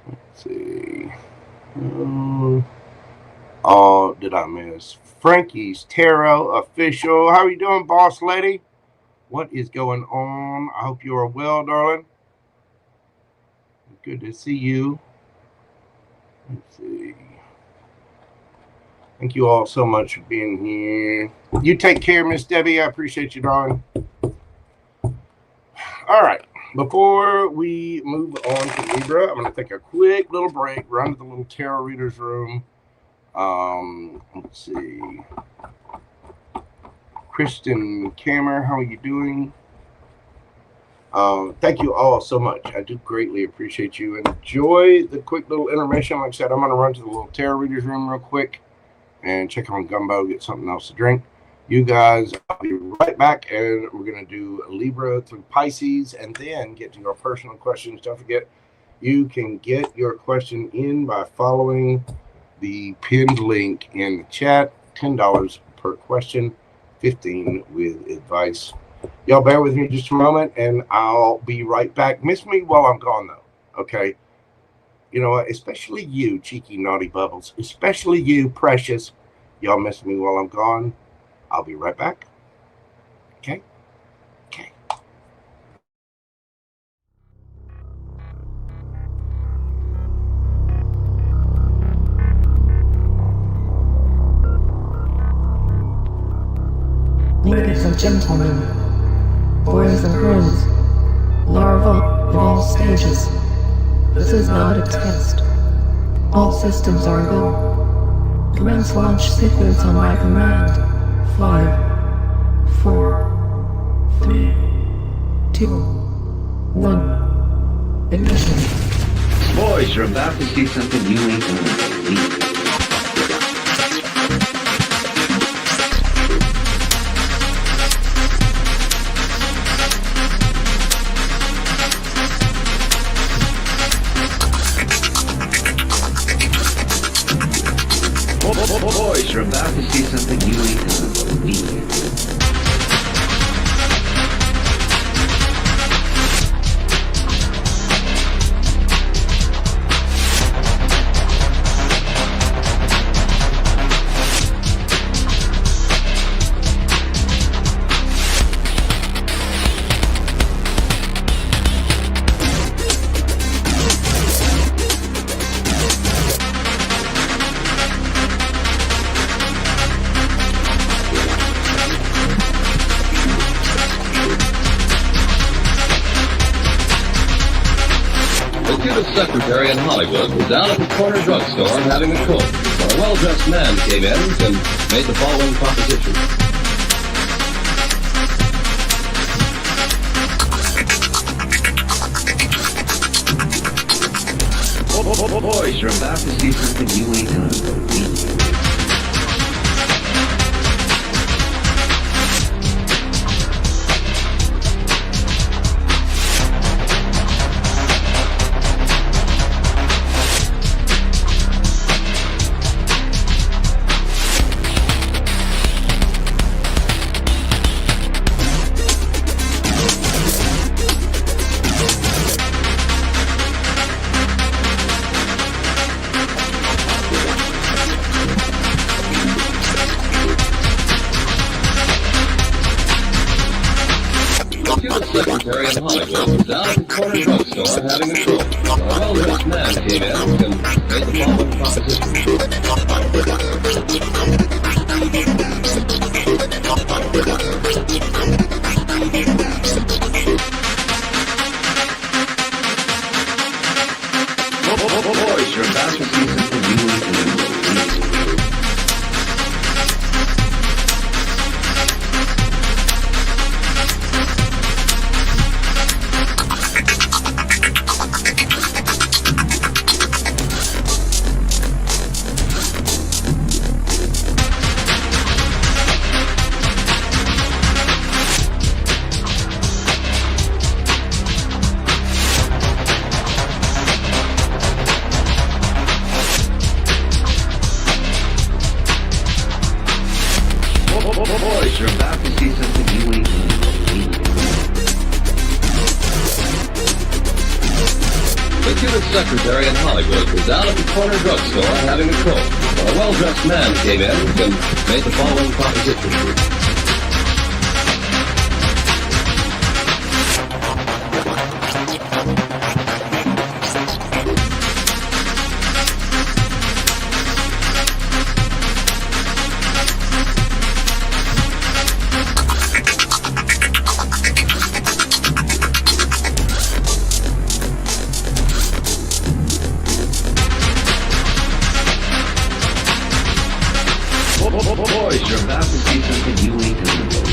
Let's see. Oh, did I miss? Frankie's Tarot Official. How are you doing, boss lady? What is going on? I hope you are well, darling. Good to see you. Let's see. Thank you all so much for being here. You take care, Miss Debbie. I appreciate you, darling. All right. Before we move on to Libra, I'm going to take a quick little break, run to the little tarot reader's room. Let's see. Kristen Kammer, how are you doing? Thank you all so much. I do greatly appreciate you. Enjoy the quick little intermission. Like I said, I'm going to run to the little tarot reader's room real quick and check on Gumbo, get something else to drink. You guys, I'll be right back, and we're going to do Libra through Pisces and then get to your personal questions. Don't forget, you can get your question in by following the pinned link in the chat. $10 per question, 15 with advice. Y'all bear with me just a moment, and I'll be right back. Miss me while I'm gone, though, okay? You know what? Especially you, cheeky naughty bubbles. Especially you, precious. Y'all miss me while I'm gone. I'll be right back. Okay? Okay. Ladies and gentlemen, boys and girls, larvae of all stages, this is not a test. All systems are go. Commence launch sequence on my command. 5, 4, 3, 2, 1. Ignition. Boys, you're about to see something you ain't gonna believe. Boys, you're about to see something you ain't gonna believe. Secretary in Hollywood was down at the corner drugstore having a Coke when a well-dressed man came in and made the following proposition. Boys, you're about to see something you ain't gonna believe. Secretary in Hollywood was down at the corner drugstore having a Coke when a well-dressed man came in and made the following proposition. Boys, you're about faster pieces than you will remember. Boys, you're about to see something you ain't gonna believe. The cutest secretary in Hollywood was out at the corner drugstore having a coke when a well-dressed man came in and made the following proposition. Boys, you're about to see something you ain't gonna believe.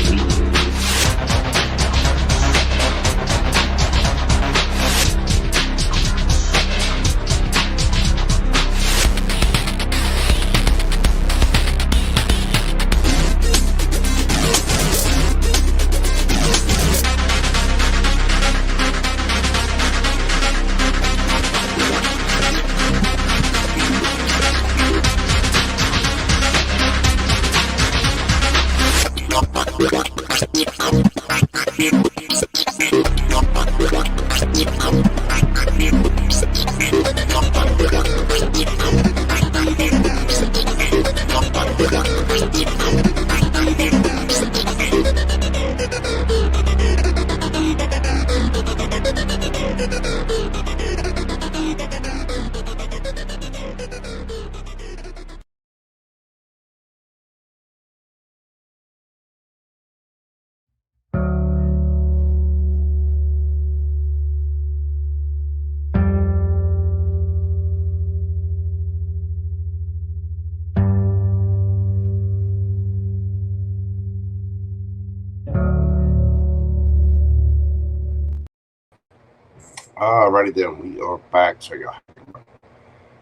Alrighty then, we are back. So y'all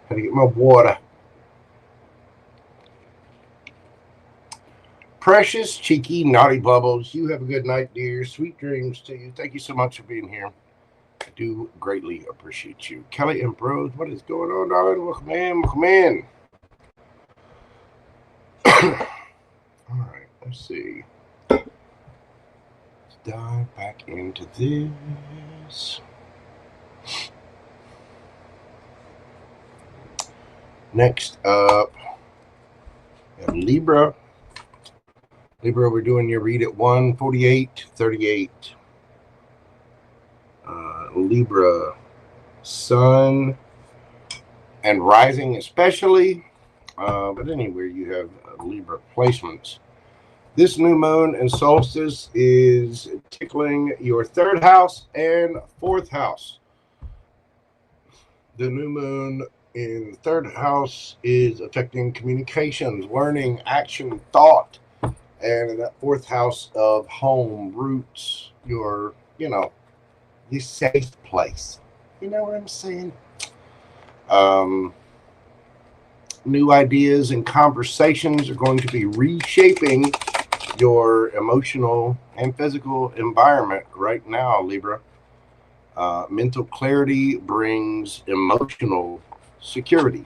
had to get my water. Precious, cheeky, naughty bubbles, you have a good night, dear. Sweet dreams to you. Thank you so much for being here. I do greatly appreciate you. Kelly and Bros, what is going on, darling? Welcome in, welcome in. Alright, let's see. Let's dive back into this. Next up, we have Libra. Libra, we're doing your read at 1:48:38. Libra, Sun and Rising especially, but anywhere you have Libra placements. This new moon and solstice is tickling your 3rd house and 4th house. The new moon in the 3rd house is affecting communications, learning, action, thought. And in that 4th house of home, roots, your, your safe place. You know what I'm saying? New ideas and conversations are going to be reshaping your emotional and physical environment right now, Libra. Mental clarity brings emotional security.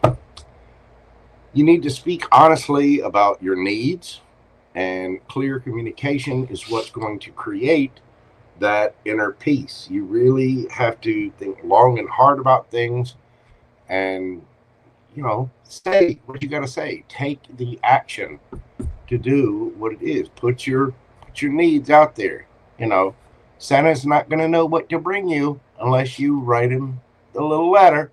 You need to speak honestly about your needs, and clear communication is what's going to create that inner peace. You really have to think long and hard about things and, say what you got to say. Take the action to do what it is. Put your needs out there. Santa's not going to know what to bring you unless you write him the little letter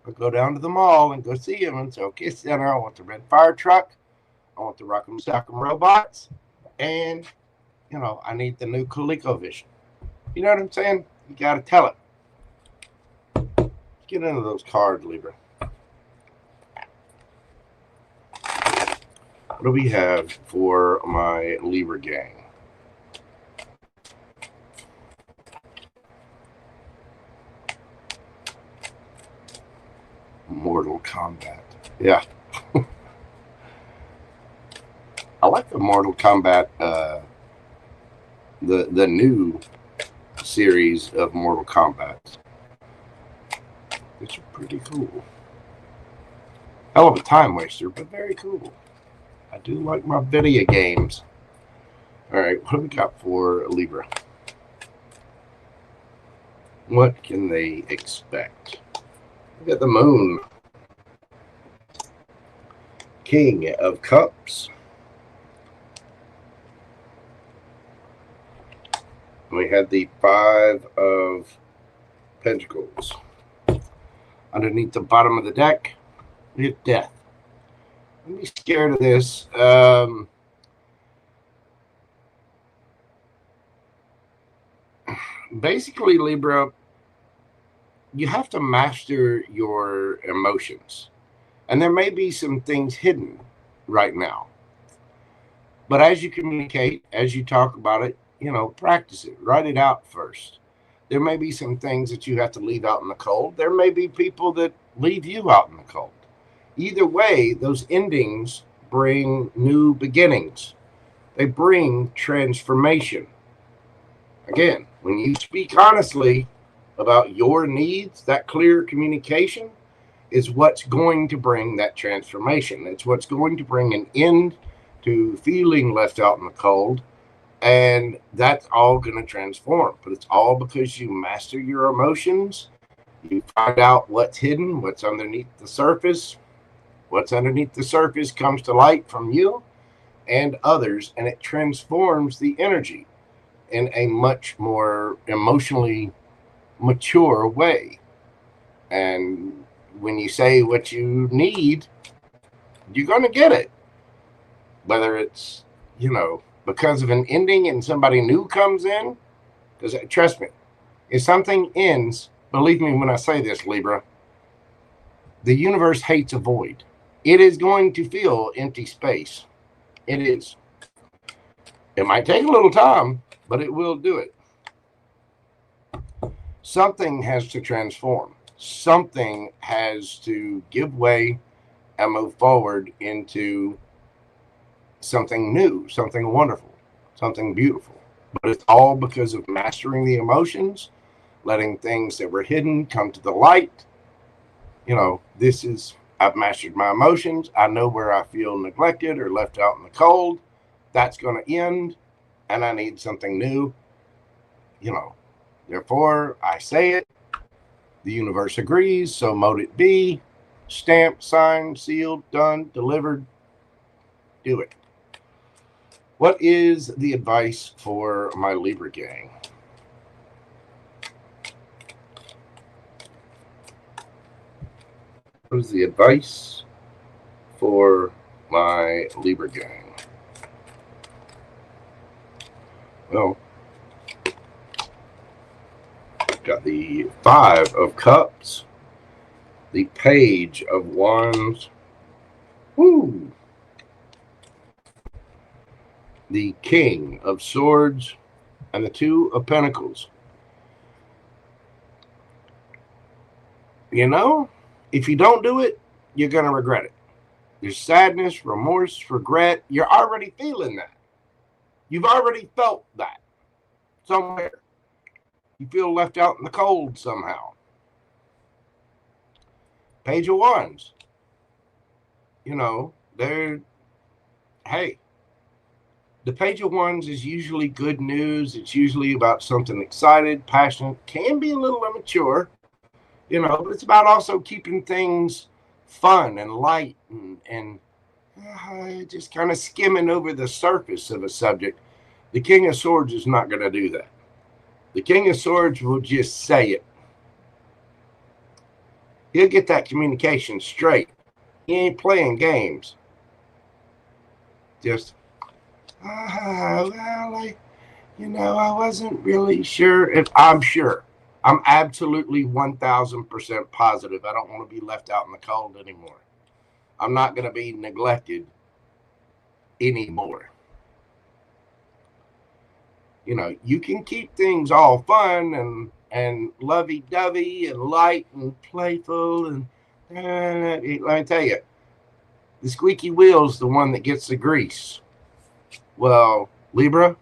or go down to the mall and go see him and say, okay, Santa, I want the red fire truck. I want the Rock'em Sock'em robots. And, I need the new ColecoVision. You know what I'm saying? You got to tell it. Get into those cards, Libra. What do we have for my Libra gang? Mortal Kombat. Yeah. I like the Mortal Kombat, the new series of Mortal Kombat. It's pretty cool. Hell of a time waster, but very cool. I do like my video games. All right, what do we got for Libra? What can they expect? Look at the moon. King of Cups. We had the Five of Pentacles. Underneath the bottom of the deck, we have Death. Don't be scared of this. Basically, Libra, you have to master your emotions. And there may be some things hidden right now. But as you communicate, as you talk about it, you know, practice it. Write it out first. There may be some things that you have to leave out in the cold. There may be people that leave you out in the cold. Either way, those endings bring new beginnings. They bring transformation. Again, when you speak honestly about your needs, that clear communication is what's going to bring that transformation. It's what's going to bring an end to feeling left out in the cold. And that's all going to transform. But it's all because you master your emotions. You find out what's hidden, what's underneath the surface. What's underneath the surface comes to light from you and others, and it transforms the energy in a much more emotionally mature way. And when you say what you need, you're going to get it. Whether it's, you know, because of an ending and somebody new comes in, because trust me, if something ends, believe me when I say this, Libra, the universe hates a void. It is going to feel empty space. It is. It might take a little time, but it will do it. Something has to transform. Something has to give way and move forward into something new, something wonderful, something beautiful. But it's all because of mastering the emotions, letting things that were hidden come to the light. You know, this is, I've mastered my emotions. I know where I feel neglected or left out in the cold. That's going to end, and I need something new. You know, therefore, I say it. The universe agrees, so mote it be. Stamped, signed, sealed, done, delivered. Do it. What is the advice for my Libra gang? What is the advice for my Libra gang? Well, got the Five of Cups, the Page of Wands, woo, the King of Swords, and the Two of Pentacles. You know, if you don't do it, you're going to regret it. There's sadness, remorse, regret. You're already feeling that. You've already felt that somewhere. You feel left out in the cold somehow. Page of Wands. You know, hey, the Page of Wands is usually good news. It's usually about something excited, passionate, can be a little immature, you know, but it's about also keeping things fun and light and just kind of skimming over the surface of a subject. The King of Swords is not going to do that. The King of Swords will just say it. He'll get that communication straight. He ain't playing games. Just, well, I wasn't really sure if I'm sure. I'm absolutely 1,000% positive. I don't want to be left out in the cold anymore. I'm not going to be neglected anymore. You know, you can keep things all fun and lovey-dovey and light and playful. And let me tell you, the squeaky wheel's the one that gets the grease. Well, Libra,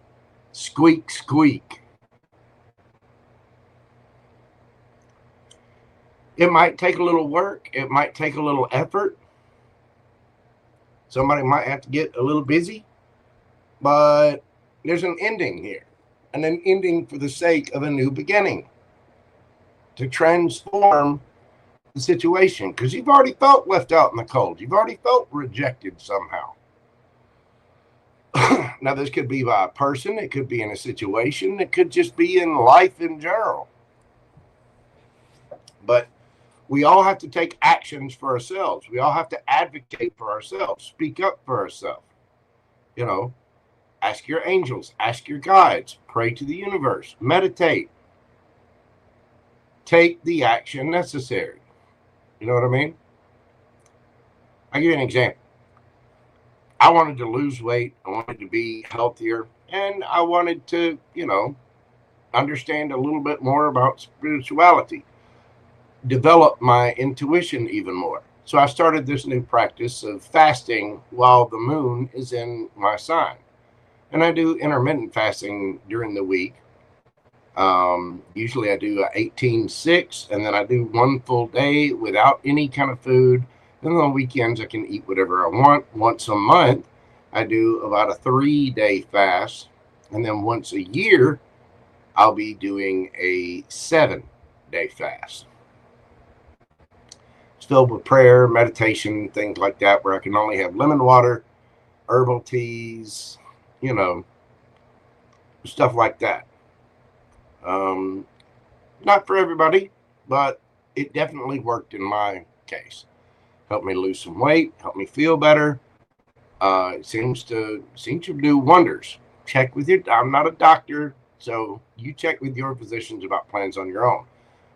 squeak, squeak. It might take a little work. It might take a little effort. Somebody might have to get a little busy. But there's an ending here. And an ending for the sake of a new beginning. To transform the situation. Because you've already felt left out in the cold. You've already felt rejected somehow. Now, this could be by a person. It could be in a situation. It could just be in life in general. But we all have to take actions for ourselves. We all have to advocate for ourselves. Speak up for ourselves. You know, ask your angels. Ask your guides. Pray to the universe. Meditate. Take the action necessary. You know what I mean? I'll give you an example. I wanted to lose weight. I wanted to be healthier. And I wanted to, you know, understand a little bit more about spirituality. Develop my intuition even more. So I started this new practice of fasting while the moon is in my sign. And I do intermittent fasting during the week. Usually I do 18-6, and then I do one full day without any kind of food. And on weekends I can eat whatever I want. Once a month I do about a 3-day fast. And then once a year I'll be doing a 7-day fast. It's filled with prayer, meditation, things like that, where I can only have lemon water, herbal teas, you know, stuff like that. Not for everybody, but it definitely worked in my case. Helped me lose some weight, helped me feel better. It seems to do wonders. Check with your, I'm not a doctor, so you check with your physicians about plans on your own.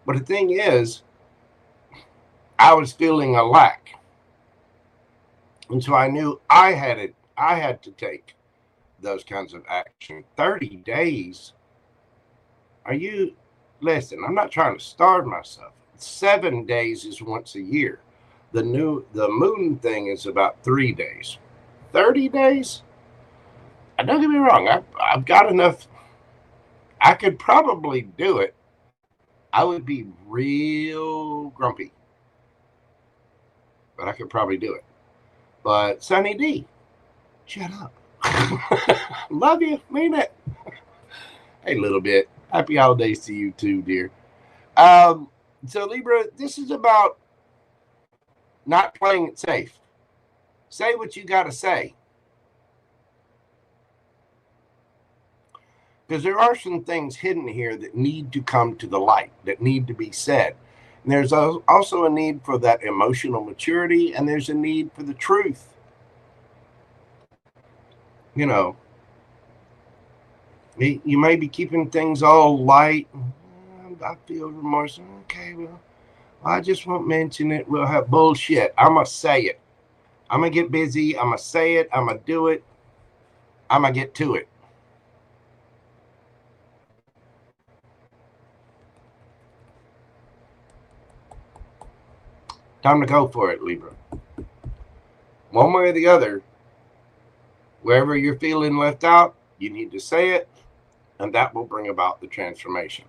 But the thing is, I was feeling a lack. And so I knew I had to take those kinds of action. 30 days. Listen, I'm not trying to starve myself. 7 days is once a year. The moon thing is about 3 days. 30 days? Don't get me wrong. I've got enough. I could probably do it. I would be real grumpy. But I could probably do it. But Sunny D, shut up. Love you. Mean it. Hey, little bit. Happy holidays to you too, dear. So Libra, this is about not playing it safe. Say what you got to say. Because there are some things hidden here that need to come to the light, that need to be said. And there's also a need for that emotional maturity, and there's a need for the truth. You know, you may be keeping things all light. I feel remorse. Okay, well, I just won't mention it. We'll have bullshit. I'm going to say it. I'm going to get busy. I'm going to say it. I'm going to do it. I'm going to get to it. Time to go for it, Libra. One way or the other, wherever you're feeling left out, you need to say it, and that will bring about the transformation.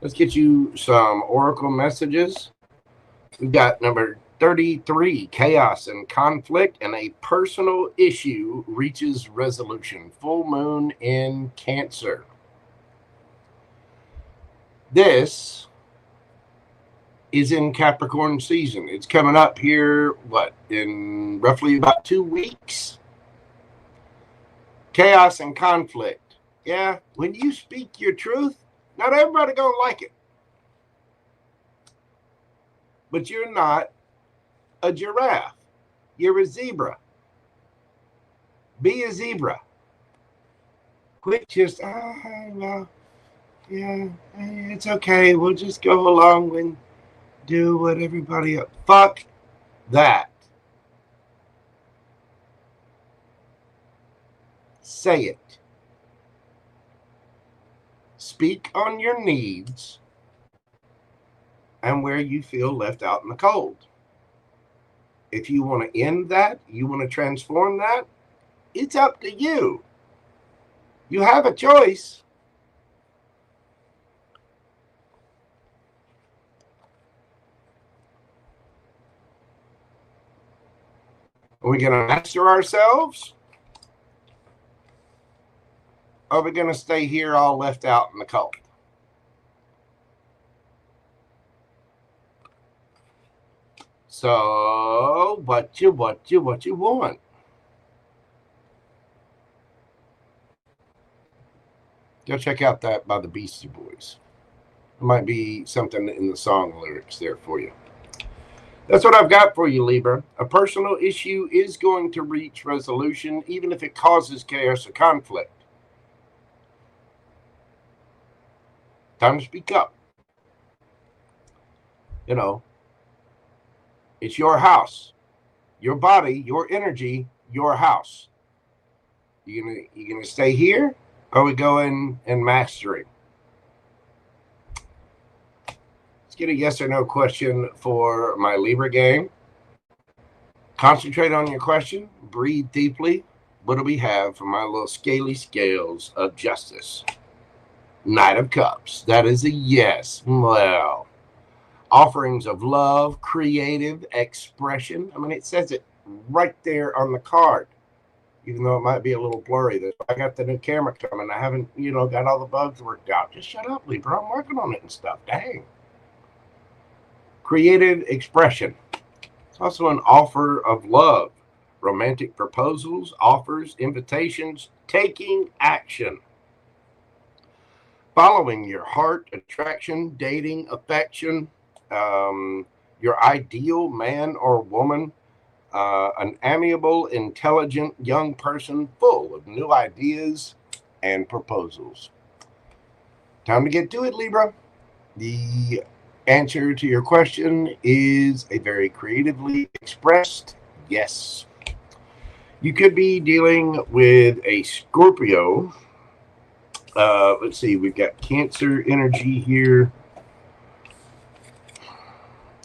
Let's get you some oracle messages. We've got number 33, chaos and conflict, and a personal issue reaches resolution. Full moon in Cancer. This is in Capricorn season. It's coming up here, in roughly about 2 weeks? Chaos and conflict. Yeah, when you speak your truth, not everybody gonna like it. But you're not a giraffe. You're a zebra. Be a zebra. Quit just, well, yeah, it's okay. We'll just go along and do what everybody else. Fuck that. say it. Speak on your needs and where you feel left out in the cold. If you want to end that, you want to transform that, it's up to you. You have a choice. Are we going to master ourselves? Or are we going to stay here all left out in the cold? So, what you want? Go check out that by the Beastie Boys. There might be something in the song lyrics there for you. That's what I've got for you, Libra. A personal issue is going to reach resolution, even if it causes chaos or conflict. Time to speak up. You know, it's your house, your body, your energy, your house. You gonna stay here, or are we going and mastering? Let's get a yes or no question for my Libra game. Concentrate on your question. Breathe deeply. What do we have for my little scaly scales of justice? Knight of Cups. That is a yes. Well, offerings of love, creative expression. I mean, it says it right there on the card, even though it might be a little blurry. I got the new camera coming. I haven't, got all the bugs worked out. Just shut up, Libra. I'm working on it and stuff. Dang. Creative expression. It's also an offer of love, romantic proposals, offers, invitations, taking action. Following your heart, attraction, dating, affection, your ideal man or woman, an amiable, intelligent young person full of new ideas and proposals. Time to get to it, Libra. The answer to your question is a very creatively expressed yes. You could be dealing with a Scorpio. Let's see, we've got Cancer energy here.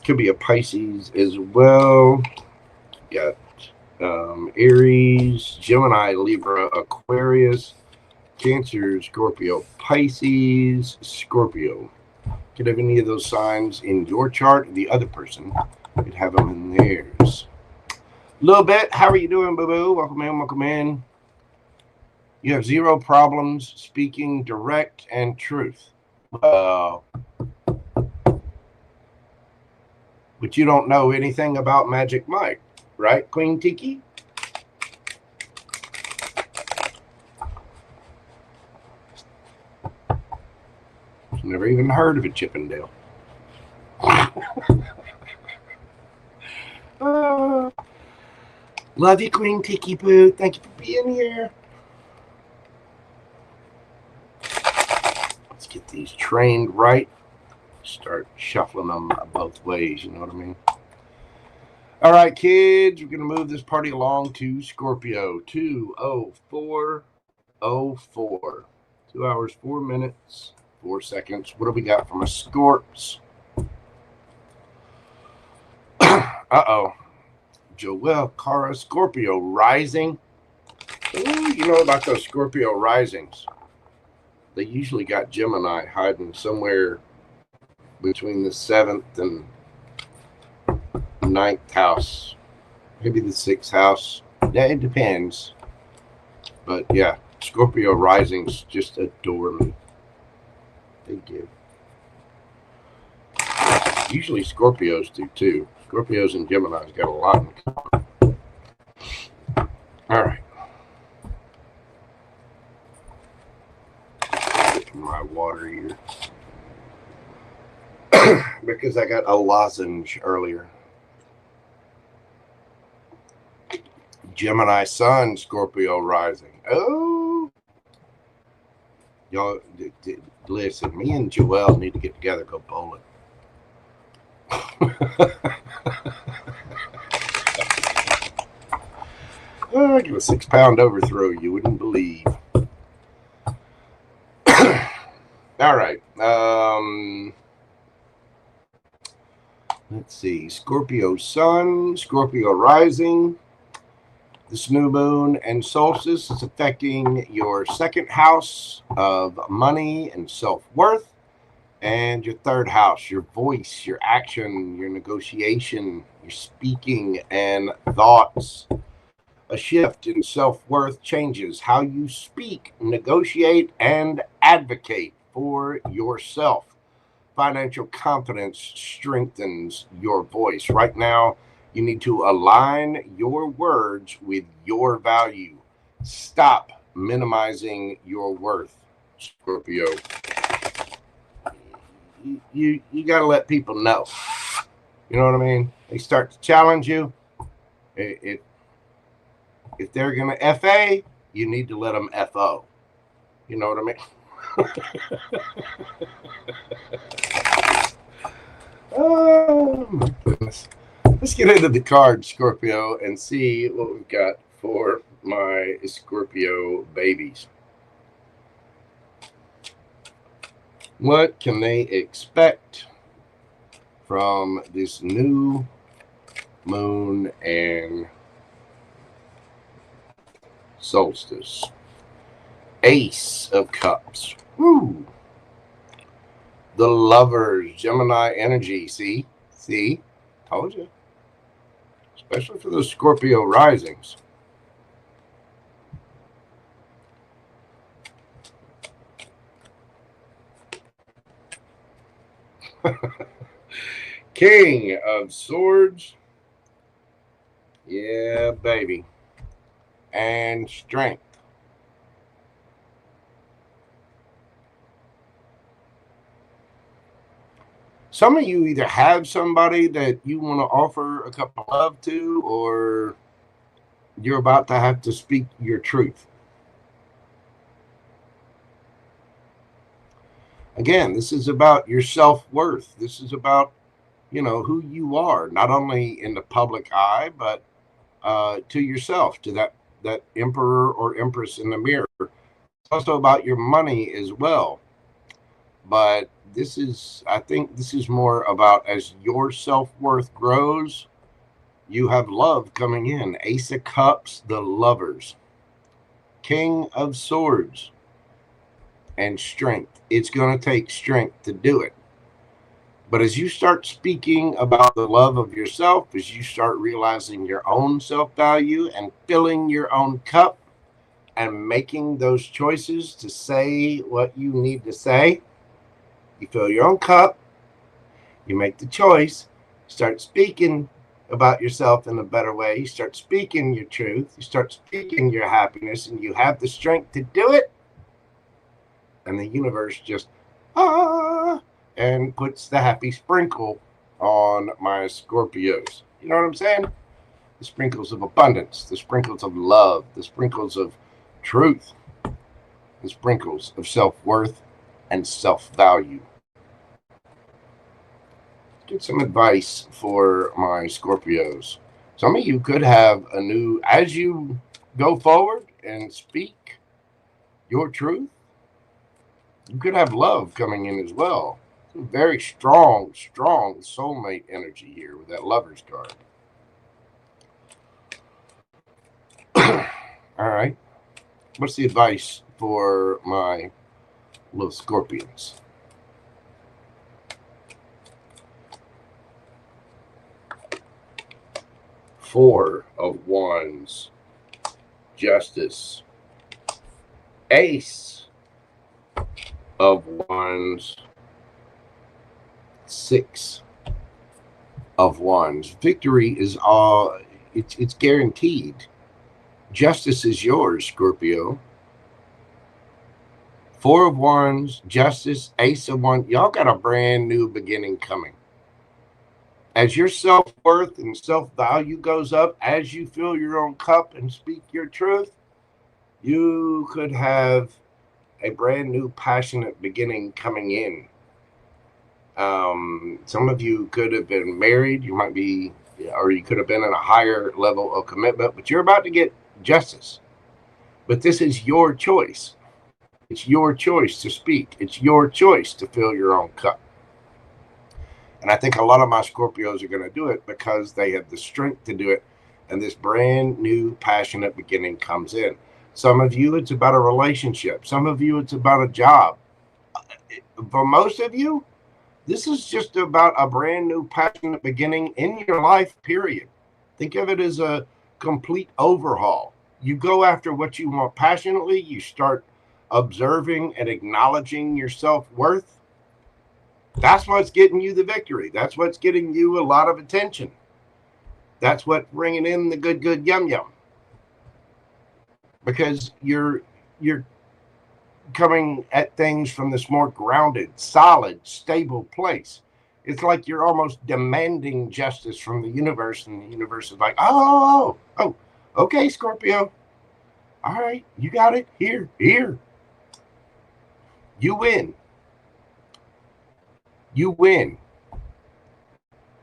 Could be a Pisces as well. Got Aries, Gemini, Libra, Aquarius, Cancer, Scorpio, Pisces, Scorpio. Could have any of those signs in your chart. The other person could have them in theirs. A little bit. How are you doing, boo-boo? Welcome in, welcome in. You have zero problems speaking direct and truth. But you don't know anything about Magic Mike, right, Queen Tiki? Never even heard of a Chippendale. Love you, Queen Tiki Poo. Thank you for being here. Let's get these trained right. Start shuffling them both ways, you know what I mean? All right, kids, we're going to move this party along to Scorpio. 2:04:04. 2 hours, 4 minutes, 4 seconds. What do we got from a Scorps? Uh-oh. JoelleKara, Scorpio rising. Ooh, you know about those Scorpio risings. They usually got Gemini hiding somewhere between the 7th and 9th house. Maybe the 6th house. Yeah, it depends. But yeah, Scorpio risings just adore me. They do. Usually Scorpios do too. Scorpios and Geminis got a lot in common. All right. Get my water here. Because I got a lozenge earlier. Gemini Sun, Scorpio rising. Oh. Y'all, listen, me and Joelle need to get together, go bowling. Oh, give a 6-pound overthrow you wouldn't believe. All right. Let's see. Scorpio Sun, Scorpio Rising. This new moon and solstice is affecting your second house of money and self-worth, and your third house, your voice, your action, your negotiation, your speaking and thoughts. A shift in self-worth changes how you speak, negotiate, and advocate for yourself. Financial confidence strengthens your voice. Right now, you need to align your words with your value. Stop minimizing your worth, Scorpio. You got to let people know. You know what I mean? They start to challenge you. If they're going to FA, you need to let them FO. You know what I mean? Oh my goodness. Let's get into the card, Scorpio, and see what we've got for my Scorpio babies. What can they expect from this new moon and solstice? Ace of Cups. Woo. The Lovers, Gemini energy. See? Told you. Especially for those Scorpio risings. King of Swords. Yeah, baby. And Strength. Some of you either have somebody that you want to offer a cup of love to, or you're about to have to speak your truth. Again, this is about your self-worth. This is about, you know, who you are, not only in the public eye, but to yourself, to that emperor or empress in the mirror. It's also about your money as well. But I think this is more about, as your self-worth grows, you have love coming in. Ace of Cups, the Lovers. King of Swords, and Strength. It's going to take strength to do it. But as you start speaking about the love of yourself, as you start realizing your own self-value and filling your own cup and making those choices to say what you need to say, you fill your own cup, you make the choice, start speaking about yourself in a better way, you start speaking your truth, you start speaking your happiness, and you have the strength to do it, and the universe just, and puts the happy sprinkle on my Scorpios. You know what I'm saying? The sprinkles of abundance, the sprinkles of love, the sprinkles of truth, the sprinkles of self-worth and self-value. Get some advice for my Scorpios. Some of you could have a new, as you go forward and speak your truth, you could have love coming in as well. Some very strong soulmate energy here with that Lovers card. All right. What's the advice for my little Scorpions? Four of Wands, Justice, Ace of Wands, Six of Wands. Victory is all, it's guaranteed. Justice is yours, Scorpio. Four of Wands, Justice, Ace of Wands. Y'all got a brand new beginning coming. As your self-worth and self-value goes up, as you fill your own cup and speak your truth, you could have a brand new passionate beginning coming in. Some of you could have been married. You might be, or you could have been in a higher level of commitment, but you're about to get justice. But this is your choice. It's your choice to speak. It's your choice to fill your own cup. And I think a lot of my Scorpios are going to do it because they have the strength to do it. And this brand new passionate beginning comes in. Some of you, it's about a relationship. Some of you, it's about a job. For most of you, this is just about a brand new passionate beginning in your life, period. Think of it as a complete overhaul. You go after what you want passionately. You start observing and acknowledging your self-worth. That's what's getting you the victory. That's what's getting you a lot of attention. That's what's bringing in the good yum yum. Because you're coming at things from this more grounded, solid, stable place. It's like you're almost demanding justice from the universe, and the universe is like, oh, okay, Scorpio. All right, you got it. Here. You win. You win.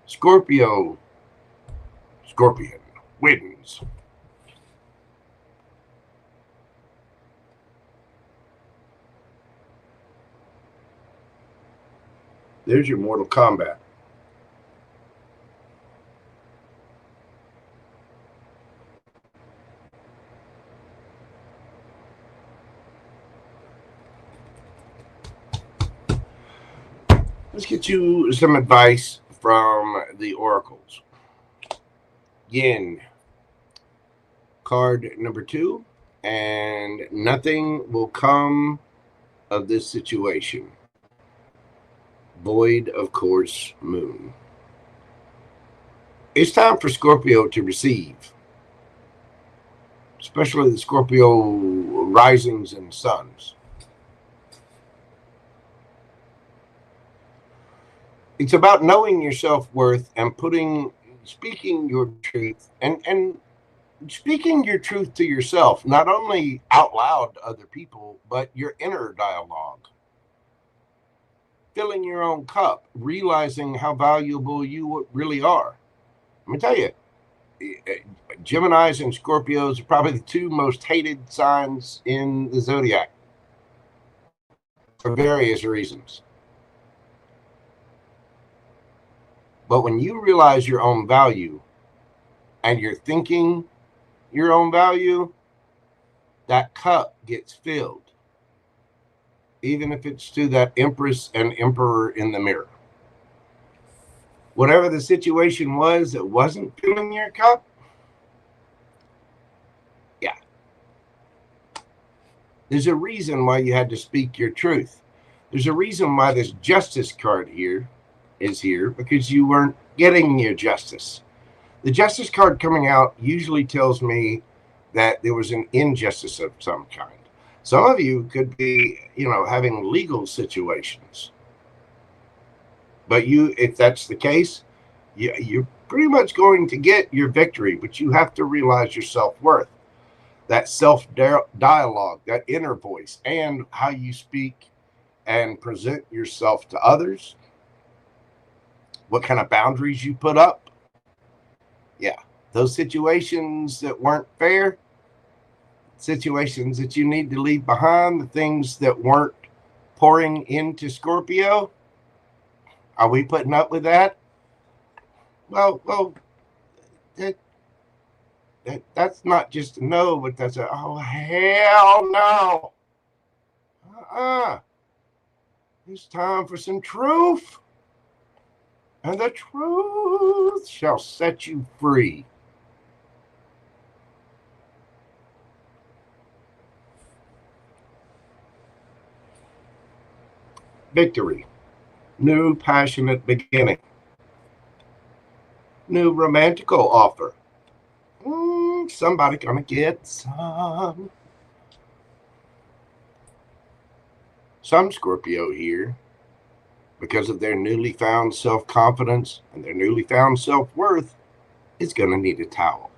Scorpion wins. There's your Mortal Kombat. Let's get you some advice from the oracles. Yin, card number 2, and nothing will come of this situation. Void, of course, moon. It's time for Scorpio to receive, especially the Scorpio risings and suns. It's about knowing your self-worth and speaking your truth and speaking your truth to yourself, not only out loud to other people, but your inner dialogue. Filling your own cup, realizing how valuable you really are. Let me tell you, Geminis and Scorpios are probably the 2 most hated signs in the zodiac for various reasons. But when you realize your own value and you're thinking your own value, that cup gets filled. Even if it's to that Empress and Emperor in the mirror. Whatever the situation was that wasn't filling your cup, yeah. There's a reason why you had to speak your truth. There's a reason why this justice card here is here, because you weren't getting your justice. The justice card coming out usually tells me that there was an injustice of some kind. Some of you could be, having legal situations. But if that's the case, you're pretty much going to get your victory, but you have to realize your self-worth, that self-dialogue, that inner voice, and how you speak and present yourself to others, what kind of boundaries you put up. Yeah, those situations that weren't fair, situations that you need to leave behind, the things that weren't pouring into Scorpio. Are we putting up with that? Well, that's not just a no, but that's a, oh, hell no. It's time for some truth. And the truth shall set you free. Victory. New passionate beginning. New romantical offer. Somebody gonna get some. Some Scorpio here, because of their newly found self-confidence and their newly found self-worth, is gonna need a towel.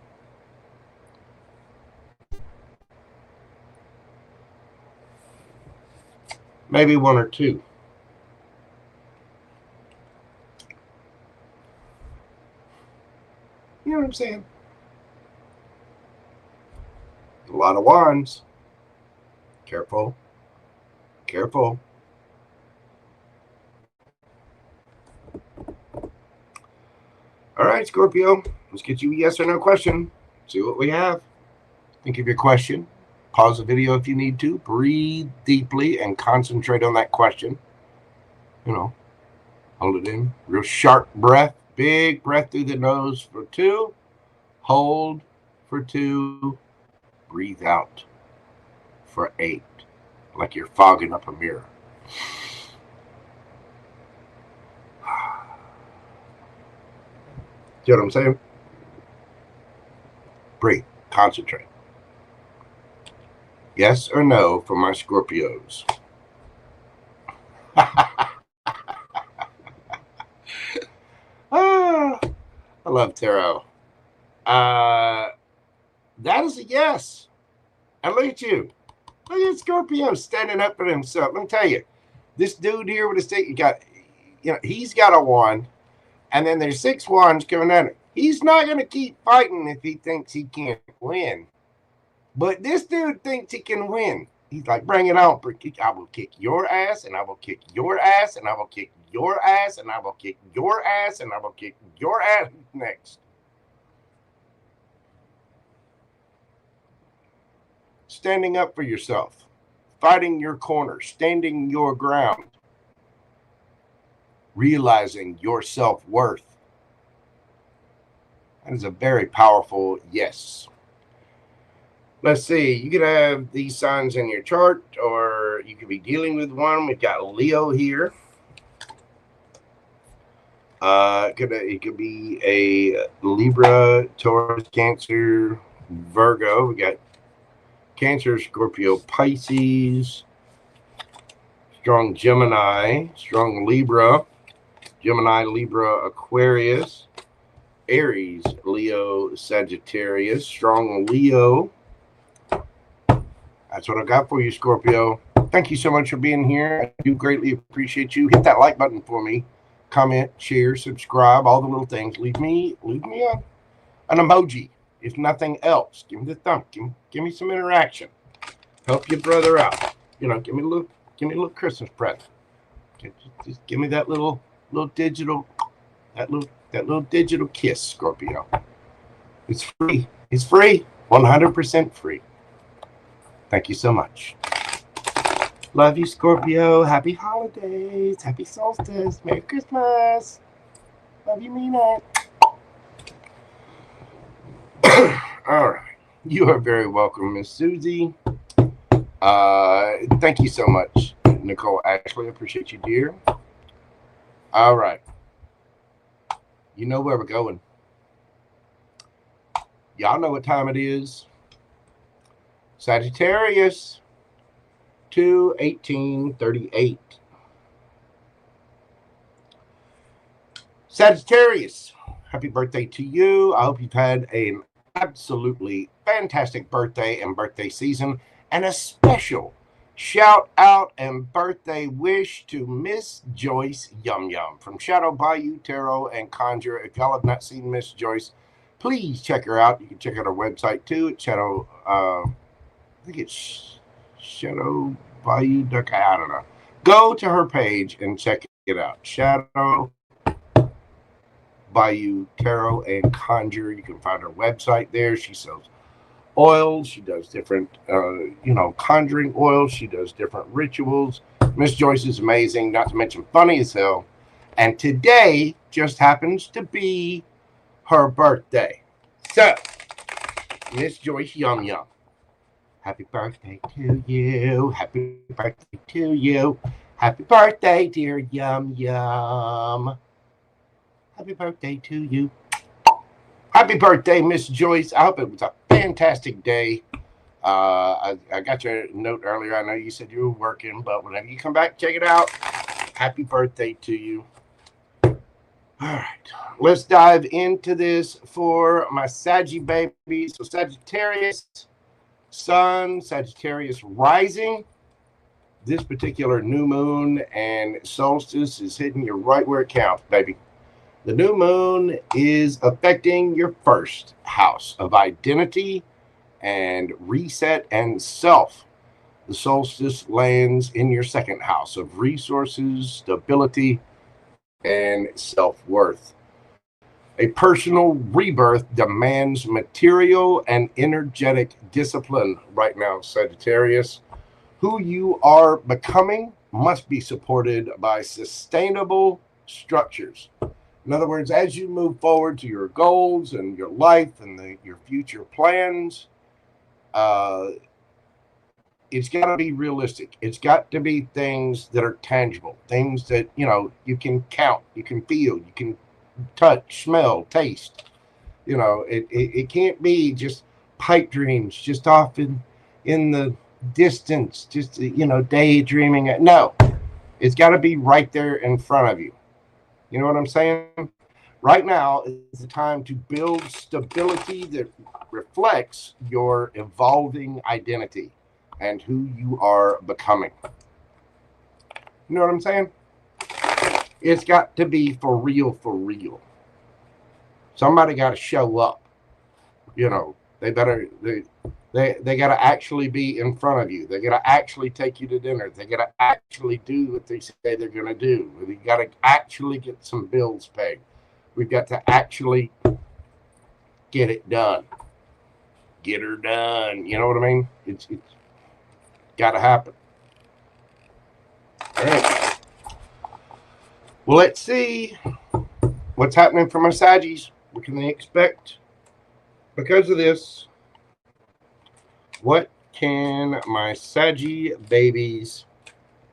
Maybe 1 or 2. You know what I'm saying? lot of wands. Careful. Careful. All right, Scorpio. Let's get you a yes or no question. See what we have. Think of your question. Pause the video if you need to. Breathe deeply and concentrate on that question. You know, hold it in. Real sharp breath. Big breath through the nose for 2. Hold for 2. Breathe out for 8. Like you're fogging up a mirror. See what I'm saying? Breathe. Concentrate. Yes or no for my Scorpios? I love tarot. That is a yes. And look at you. Look at Scorpio standing up for himself. Let me tell you, this dude here with the stick, he's got a wand, and then there's 6 wands coming at him. He's not going to keep fighting if he thinks he can't win. But this dude thinks he can win. He's like, bring it on. I will kick your ass, and I will kick your ass, and I will kick your ass, and I will kick your ass, and I will kick your ass next. Standing up for yourself. Fighting your corner. Standing your ground. Realizing your self-worth. That is a very powerful yes. Let's see. You could have these signs in your chart, or you could be dealing with one. We've got Leo here. It could be a Libra, Taurus, Cancer, Virgo. We got Cancer, Scorpio, Pisces, strong Gemini, strong Libra, Gemini, Libra, Aquarius, Aries, Leo, Sagittarius, strong Leo. That's what I got for you, Scorpio. Thank you so much for being here. I do greatly appreciate you. Hit that like button for me. Comment, share, subscribe, all the little things. Leave me an emoji, if nothing else. Give me the thumb. Give me some interaction. Help your brother out. You know, give me a little Christmas present. Just give me that little digital, that little digital kiss, Scorpio. It's free. It's free. 100% free. Thank you so much. Love you, Scorpio. Happy holidays. Happy solstice. Merry Christmas. Love you, mean it. All right. You are very welcome, Miss Susie. Thank you so much, Nicole Ashley. I appreciate you, dear. All right. You know where we're going. Y'all know what time it is. Sagittarius, 2/18/38. Sagittarius, happy birthday to you. I hope you've had an absolutely fantastic birthday and birthday season, and a special shout out and birthday wish to Miss Joyce Yum Yum from Shadow Bayou Tarot and Conjure. If y'all have not seen Miss Joyce, please check her out. You can check out her website too at Shadow. I think it's Shadow Bayou Duck. I don't know. Go to her page and check it out. Shadow Bayou Tarot and Conjure. You can find her website there. She sells oils. She does different, conjuring oils. She does different rituals. Miss Joyce is amazing, not to mention funny as hell. And today just happens to be her birthday. So, Miss Joyce Yum Yum, happy birthday to you. Happy birthday to you. Happy birthday, dear Yum Yum. Happy birthday to you. Happy birthday, Miss Joyce. I hope it was a fantastic day. I got your note earlier. I know you said you were working, but whenever you come back, check it out. Happy birthday to you. All right, let's dive into this for my Saggy baby. So Sagittarius Sun, Sagittarius rising. This particular new moon and solstice is hitting you right where it counts, baby. The new moon is affecting your first house of identity and reset and self. The solstice lands in your second house of resources, stability, and self-worth. A personal rebirth demands material and energetic discipline right now, Sagittarius. Who you are becoming must be supported by sustainable structures. In other words, as you move forward to your goals and your life and your future plans, it's got to be realistic. It's got to be things that are tangible, things that, you know, you can count, you can feel, you can touch, smell, taste. You know, it can't be just pipe dreams, just off in the distance, just, you know, daydreaming. No, it's got to be right there in front of you. You know what I'm saying? Right now is the time to build stability that reflects your evolving identity and who you are becoming. You know what I'm saying? It's got to be for real, for real. Somebody got to show up. You know, they got to actually be in front of you. They got to actually take you to dinner. They got to actually do what they say they're going to do. We got to actually get some bills paid. We've got to actually get it done. Get her done. You know what I mean? It's got to happen. Anyway. Well, let's see what's happening for my Saggies. What can they expect because of this? What can my Saggy babies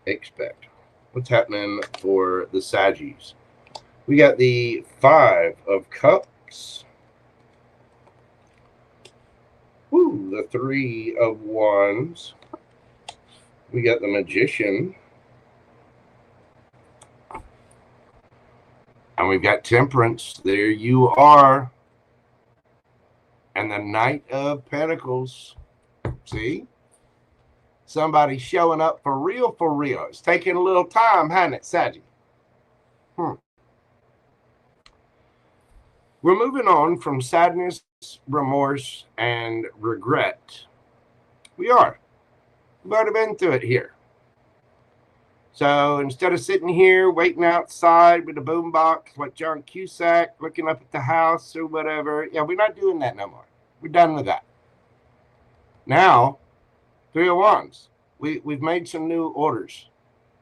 expect? What's happening for the Saggies? We got the 5 of Cups. Ooh, the 3 of Wands. We got the Magician. And we've got Temperance. There you are. And the Knight of Pentacles. See? Somebody showing up for real, for real. It's taking a little time, hasn't it, Saggy? We're moving on from sadness, remorse, and regret. We are. We've already been through it here. So instead of sitting here waiting outside with a boombox like John Cusack, looking up at the house or whatever, yeah, we're not doing that no more. We're done with that. Now, 3 of Wands. We've made some new orders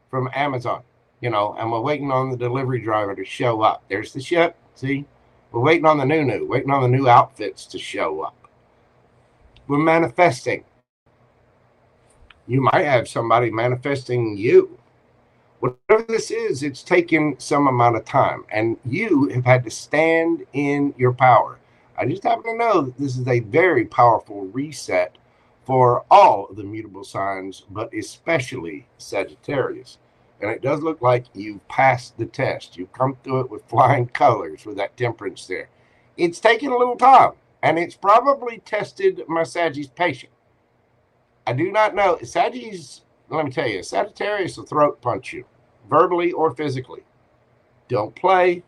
from Amazon, you know, and we're waiting on the delivery driver to show up. There's the ship, see? We're waiting on the new, waiting on the new outfits to show up. We're manifesting. You might have somebody manifesting you. Whatever this is, it's taken some amount of time, and you have had to stand in your power. I just happen to know that this is a very powerful reset for all of the mutable signs, but especially Sagittarius. And it does look like you've passed the test. You've come through it with flying colors with that Temperance there. It's taken a little time, and it's probably tested my Sagittarius patience. I do not know. Sagittarius, let me tell you, Sagittarius will throat punch you, verbally or physically. Don't play.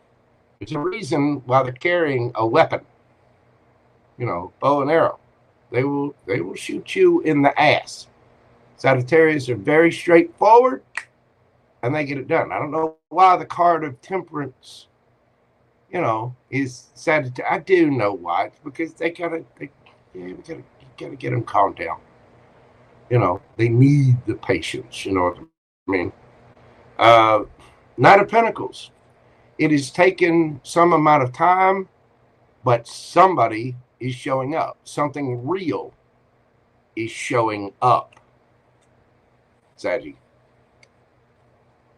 There's a reason why they're carrying a weapon. You know, bow and arrow. They will shoot you in the ass. Sagittarius are very straightforward, and they get it done. I don't know why the card of Temperance, you know, is Sagittarius. I do know why. It's because we gotta get them calmed down. You know, they need the patience. You know what I mean? Knight of Pentacles. It has taken some amount of time, but somebody is showing up. Something real is showing up. Saggy.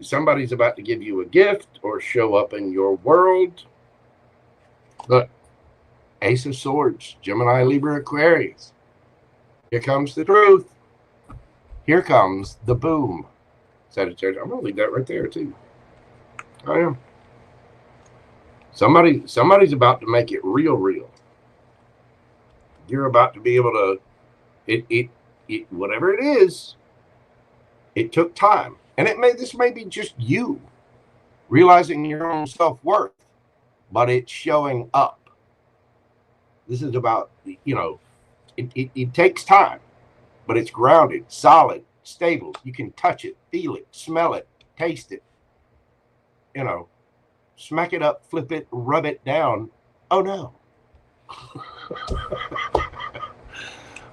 Somebody's about to give you a gift or show up in your world. Look, Ace of Swords, Gemini, Libra, Aquarius. Here comes the truth. Here comes the boom. Sagittarius. I'm going to leave that right there, too. I am. Somebody's about to make it real. You're about to be able to, whatever it is, it took time. And this may be just you realizing your own self-worth, but it's showing up. This is about, you know, It takes time, but it's grounded, solid, stable. You can touch it, feel it, smell it, taste it. You know, smack it up, flip it, rub it down. Oh no.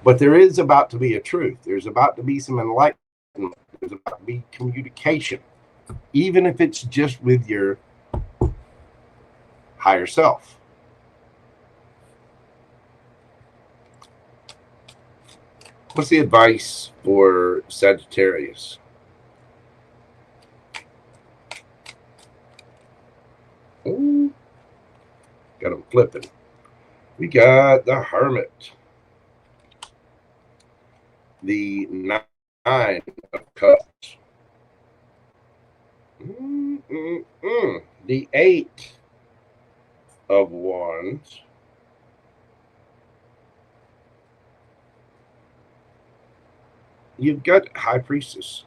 But there is about to be a truth. There's about to be some enlightenment. There's about to be communication, even if it's just with your higher self. What's the advice for Sagittarius? Ooh, got them flipping. We got the Hermit, the Nine of Cups, the Eight of Wands, you've got High Priestess.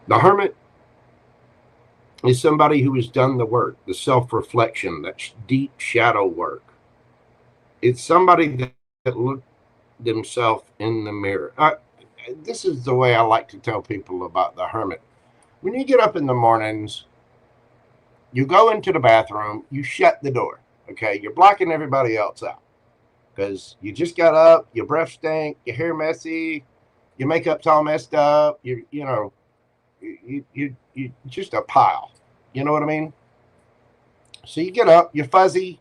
The Hermit is somebody who has done the work, the self-reflection, that deep shadow work. It's somebody that looked themselves in the mirror. This is the way I like to tell people about the Hermit. When you get up in the mornings, you go into the bathroom, you shut the door, okay? You're blocking everybody else out because you just got up, your breath stink, your hair messy, your makeup's all messed up, you just a pile. You know what I mean? So you get up, you're fuzzy,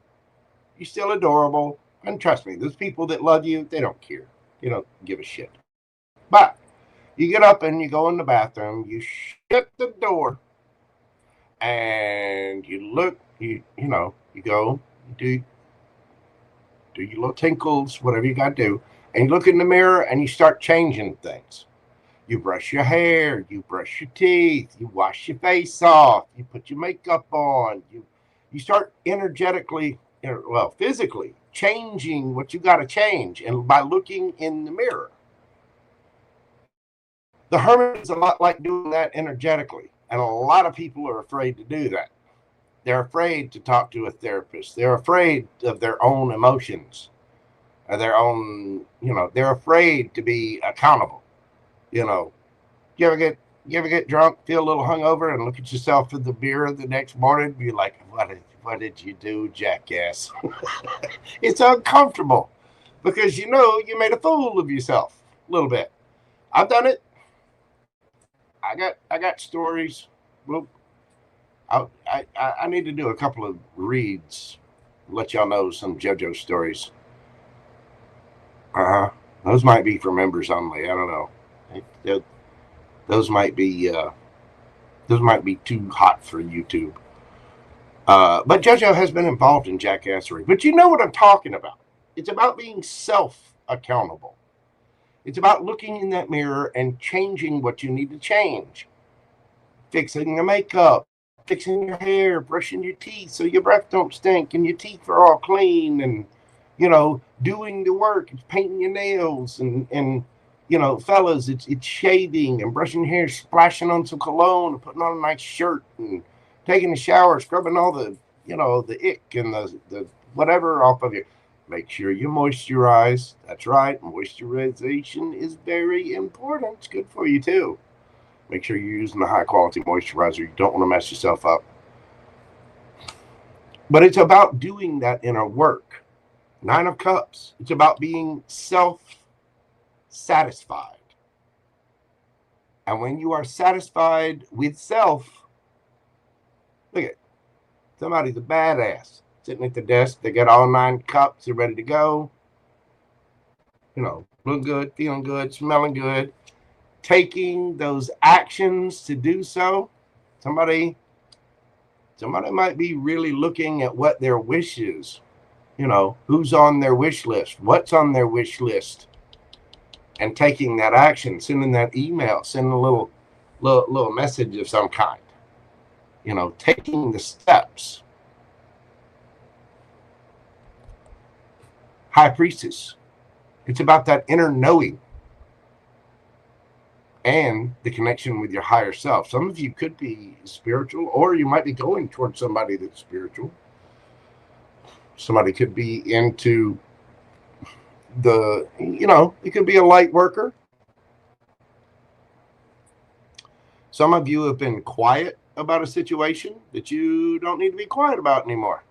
you're still adorable. And trust me, those people that love you, they don't care. They don't give a shit. But you get up and you go in the bathroom, you shut the door, and you look, you go, you do your little tinkles, whatever you got to do, and you look in the mirror and you start changing things. You brush your hair, you brush your teeth, you wash your face off, you put your makeup on, you start energetically, physically changing what you got to change, and by looking in the mirror. The Hermit is a lot like doing that energetically, and a lot of people are afraid to do that. They're afraid to talk to a therapist. They're afraid of their own emotions, their own, they're afraid to be accountable. You ever get drunk, feel a little hungover, and look at yourself in the mirror the next morning and be like, what did you do, jackass? It's uncomfortable because you made a fool of yourself a little bit. I've done it. I got stories. Well, I need to do a couple of reads, let y'all know some JoJo stories. Those might be for members only. I don't know. Those might be too hot for YouTube. But JoJo has been involved in jackassery. But you know what I'm talking about. It's about being self-accountable. It's about looking in that mirror and changing what you need to change. Fixing the makeup, fixing your hair, brushing your teeth so your breath don't stink and your teeth are all clean, and doing the work. It's painting your nails, and fellas, it's shaving and brushing your hair, splashing on some cologne and putting on a nice shirt and taking a shower, scrubbing all the the ick and the whatever off of you. Make sure you moisturize. That's right. Moisturization is very important. It's good for you too. Make sure you're using a high quality moisturizer. You don't want to mess yourself up. But it's about doing that inner work. Nine of Cups. It's about being self-satisfied. And when you are satisfied with self, look at somebody's a badass. Sitting at the desk, they got all 9 cups, they're ready to go. Looking good, feeling good, smelling good. Taking those actions to do so. Somebody might be really looking at what their wish is. Who's on their wish list, what's on their wish list, and taking that action, sending that email, sending a little message of some kind. Taking the steps. High Priestess. It's about that inner knowing. and the connection with your higher self. Some of you could be spiritual, or you might be going towards somebody that's spiritual. Somebody could be into the, it could be a light worker. Some of you have been quiet about a situation that you don't need to be quiet about anymore.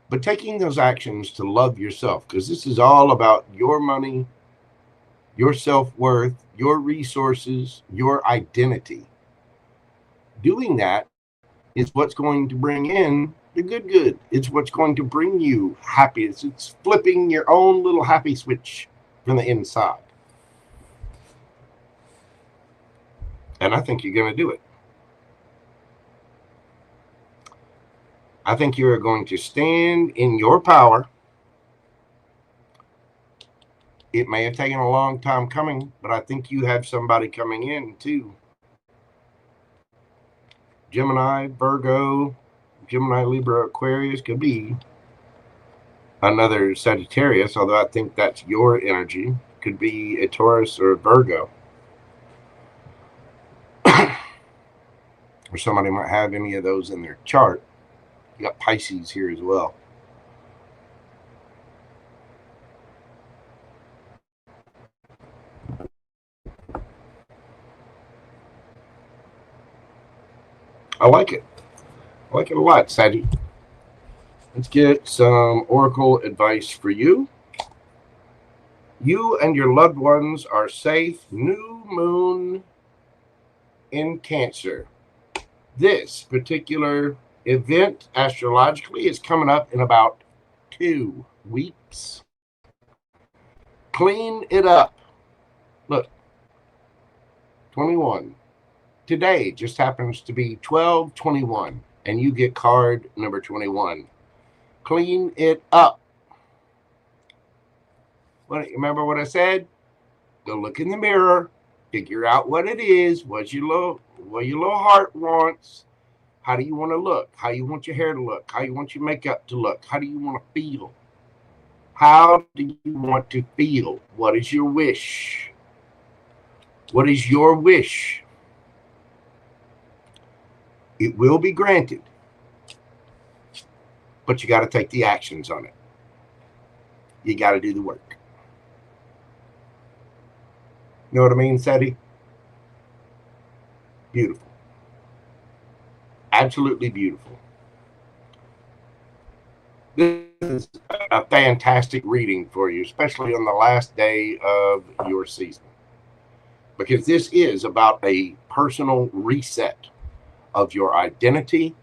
But taking those actions to love yourself, because this is all about your money, your self-worth, your resources, your identity. Doing that is what's going to bring in the good. It's what's going to bring you happiness. It's flipping your own little happy switch from the inside. And I think you're going to do it. I think you are going to stand in your power. It may have taken a long time coming, but I think you have somebody coming in too. Gemini, Virgo, Gemini, Libra, Aquarius, could be another Sagittarius, although I think that's your energy. Could be a Taurus or a Virgo. Or somebody might have any of those in their chart. You got Pisces here as well. I like it. I like it a lot, Saggy. Let's get some oracle advice for you. You and your loved ones are safe. New moon in Cancer. This particular event astrologically is coming up in about 2 weeks. Clean it up. Look, 21. Today just happens to be 12/21, and you get card number 21. Clean it up. Remember what I said? Go look in the mirror, figure out what it is, what your little heart wants. How do you want to look? How you want your hair to look? How you want your makeup to look? How do you want to feel? How do you want to feel? What is your wish? What is your wish? It will be granted, but you got to take the actions on it. You got to do the work. You know what I mean, Sadie? Beautiful. Absolutely beautiful. This is a fantastic reading for you, especially on the last day of your season, because this is about a personal reset of your identity,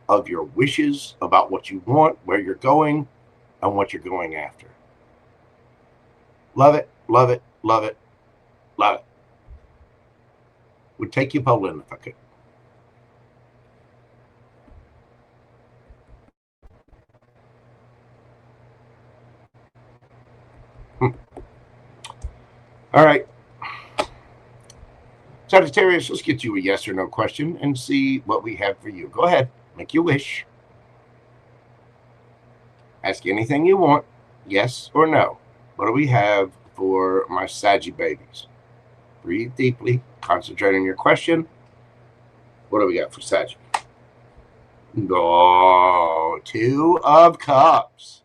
of your wishes, about what you want, where you're going, and what you're going after. Love it, love it, love it, love it. Would take you bowling if I could. All right. Sagittarius, let's get you a yes or no question and see what we have for you. Go ahead. Make your wish. Ask anything you want. Yes or no. What do we have for my Saggy babies? Breathe deeply. Concentrate on your question. What do we got for Saggy? Oh, 2 of Cups.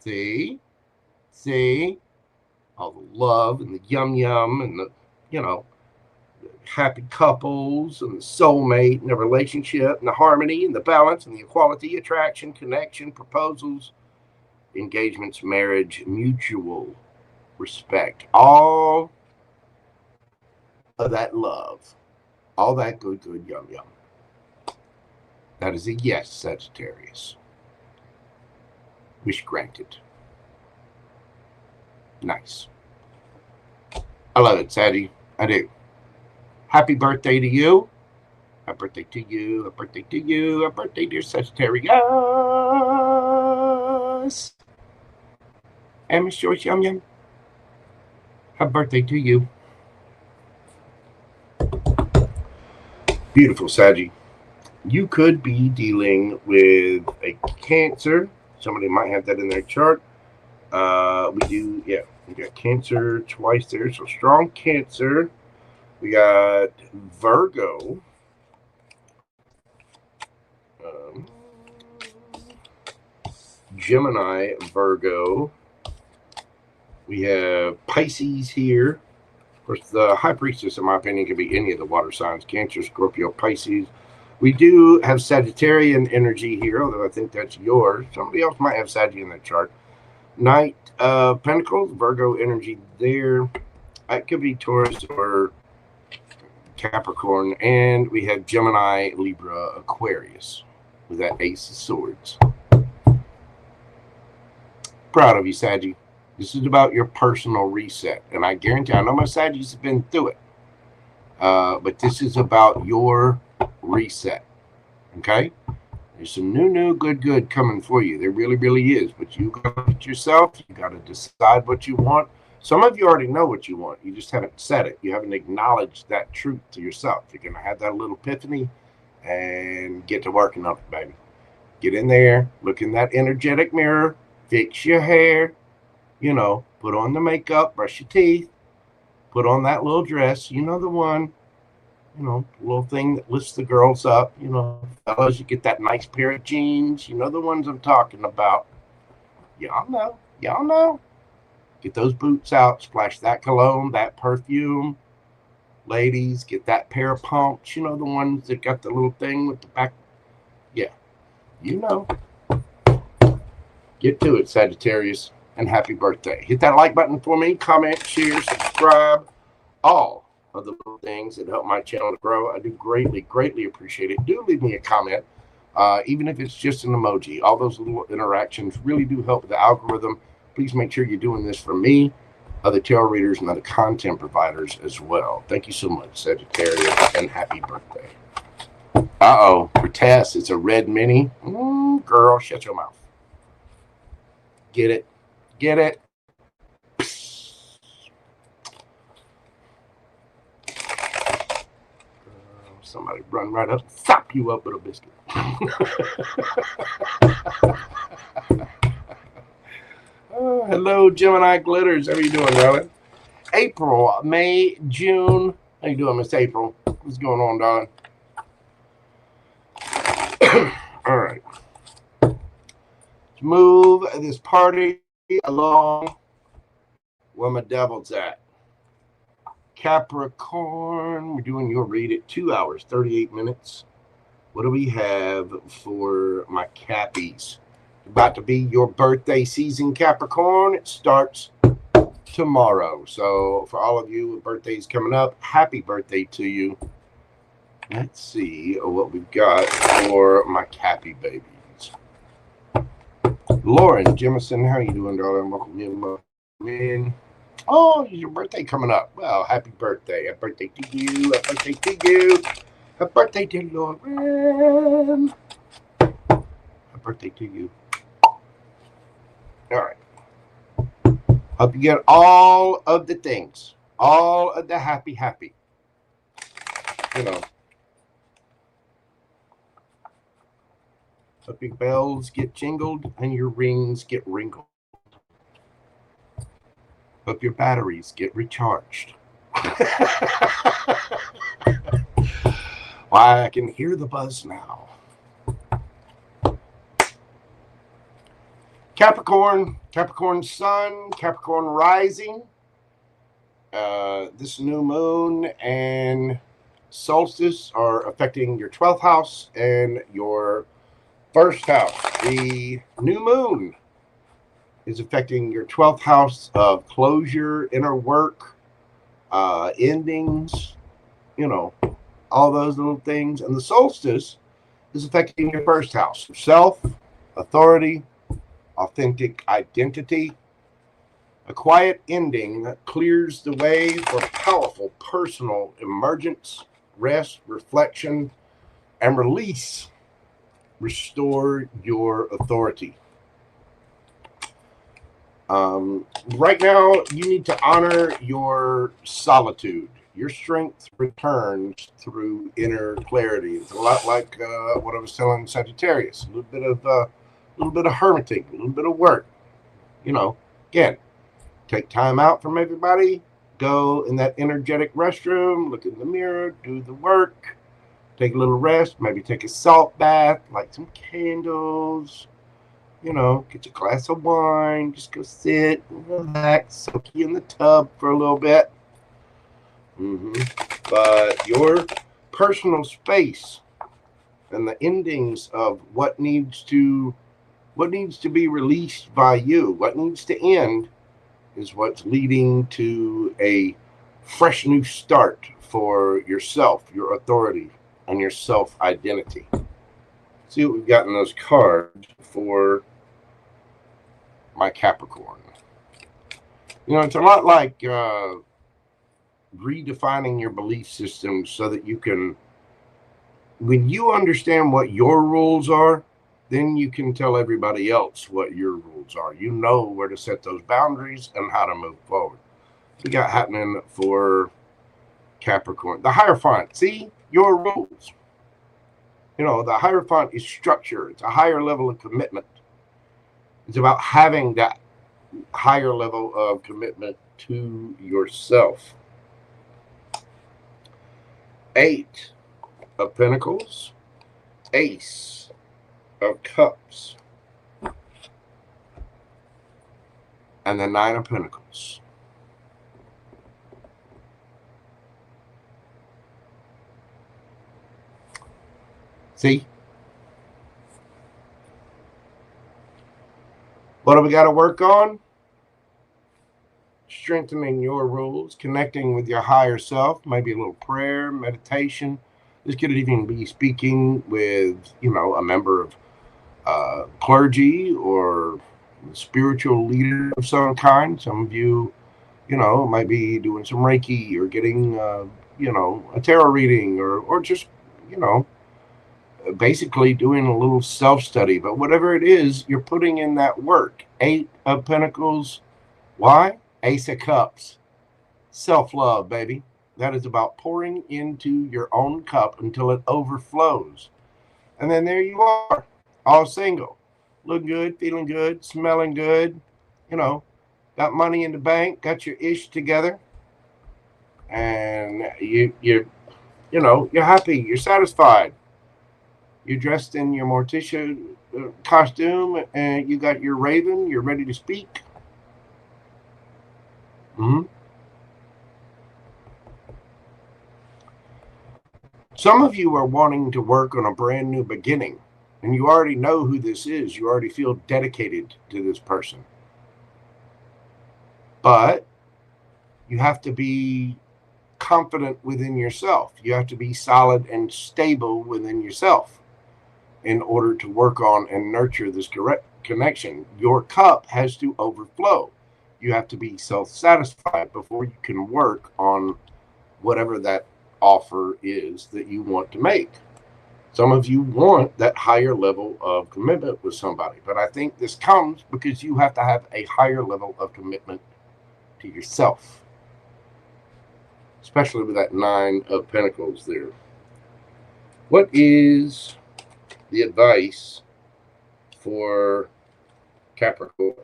See? All the love and the yum and the, happy couples and the soulmate and the relationship and the harmony and the balance and the equality, attraction, connection, proposals, engagements, marriage, mutual respect. All of that love. All that good yum. That is a yes, Sagittarius. Wish granted. Nice. I love it, Sadie. I do. Happy birthday to you. Happy birthday to you. Happy birthday to you. Happy birthday, dear Sagittarius. And Miss Joyce Yum. Happy birthday to you. Beautiful, Saggy. You could be dealing with a Cancer. Somebody might have that in their chart. We got Cancer twice there, so strong Cancer. We got Virgo. Gemini, Virgo. We have Pisces here. Of course, the High Priestess, in my opinion, could be any of the water signs: Cancer, Scorpio, Pisces. We do have Sagittarian energy here, although I think that's yours. Somebody else might have Sagittarius in their chart. Knight of Pentacles, Virgo energy there. It could be Taurus or Capricorn. And we have Gemini, Libra, Aquarius with that Ace of Swords. Proud of you, Saggy. This is about your personal reset. And I guarantee, I know my Saggies have been through it. But this is about your reset. Okay? There's some new, good coming for you. There really, really is. But you got to look at yourself. You got to decide what you want. Some of you already know what you want. You just haven't said it. You haven't acknowledged that truth to yourself. You're going to have that little epiphany and get to working on it, baby. Get in there. Look in that energetic mirror. Fix your hair. You know, put on the makeup. Brush your teeth. Put on that little dress. You know the one. You know, little thing that lifts the girls up. You know, fellas, you get that nice pair of jeans. You know the ones I'm talking about. Y'all know. Y'all know. Get those boots out. Splash that cologne, that perfume. Ladies, get that pair of pumps. You know the ones that got the little thing with the back. Yeah. You know. Get to it, Sagittarius. And happy birthday. Hit that like button for me. Comment, share, subscribe. All of the little things that help my channel to grow. I do greatly appreciate it. Do leave me a comment, even if it's just an emoji. All those little interactions really do help the algorithm. Please make sure you're doing this for me, other tarot readers, and other content providers as well. Thank you so much, Sagittarius, and happy birthday. Uh-oh, for Tess, it's a red mini. Girl, shut your mouth. Get it? Get it? Somebody run right up, sop you up with a biscuit. Oh, hello, Gemini Glitters. How are you doing, darling? April, May, June. How you doing, Miss April? What's going on, darling? All right. Let's move this party along where my devil's at. Capricorn, we're doing your read at 2 hours, 38 minutes. What do we have for my Cappies? About to be your birthday season, Capricorn. It starts tomorrow. So for all of you with birthdays coming up, happy birthday to you. Let's see what we've got for my Cappy babies. Lauren Jemison, how are you doing, darling? Welcome in. Oh, it's your birthday coming up. Well, happy birthday. Happy birthday to you. Happy birthday to you. Happy birthday to Lauren. Happy birthday to you. All right. Hope you get all of the things. All of the happy. You know. Hope your bells get jingled and your rings get wrinkled. Hope your batteries get recharged. Why, I can hear the buzz now. Capricorn, Capricorn Sun, Capricorn Rising. This new moon and solstice are affecting your 12th house and your first house. The new moon is affecting your 12th house of closure, inner work, endings, you know, all those little things. And the solstice is affecting your first house, self, authority, authentic identity. A quiet ending that clears the way for powerful personal emergence, rest, reflection, and release. Restore your authority. Right now, you need to honor your solitude. Your strength returns through inner clarity. It's a lot like what I was telling Sagittarius. A little bit of hermiting, a little bit of work. You know, Again, take time out from everybody. Go in that energetic restroom, look in the mirror, do the work, take a little rest, maybe take a salt bath, light some candles, you know, get your glass of wine, just go sit, relax, soak you in the tub for a little bit. But your personal space and the endings of what needs to be released by you, what needs to end, is what's leading to a fresh new start for yourself, your authority, and your self-identity. See what we've got in those cards for my Capricorn. You know, it's a lot like redefining your belief system so that you can, when you understand what your rules are, then you can tell everybody else what your rules are. You know where to set those boundaries and how to move forward. We got happening for Capricorn. The Hierophant, see, your rules. You know, the Hierophant is structure. It's a higher level of commitment. It's about having that higher level of commitment to yourself. 8 of Pentacles, Ace of Cups, and the 9 of Pentacles. See? What do we got to work on? Strengthening your rules, connecting with your higher self, maybe a little prayer, meditation. This could even be speaking with, you know, a member of clergy or spiritual leader of some kind. Some of you, you know, might be doing some Reiki or getting, you know, a tarot reading or just, you know, basically doing a little self-study. But whatever it is, you're putting in that work. 8 of Pentacles. Why? Ace of Cups. Self-love, baby. That is about pouring into your own cup until it overflows. And then there you are, all single. Looking good, feeling good, smelling good. You know, got money in the bank, got your ish together. And you know, you're happy, you're satisfied. You're dressed in your Morticia costume and you got your raven, you're ready to speak. Some of you are wanting to work on a brand new beginning, and you already know who this is. You already feel dedicated to this person. But you have to be confident within yourself. You have to be solid and stable within yourself in order to work on and nurture this connection. Your cup has to overflow. You have to be self-satisfied before you can work on whatever that offer is that you want to make. Some of you want that higher level of commitment with somebody, but I think this comes because you have to have a higher level of commitment to yourself, especially with that 9 of Pentacles there. What is the advice for Capricorn?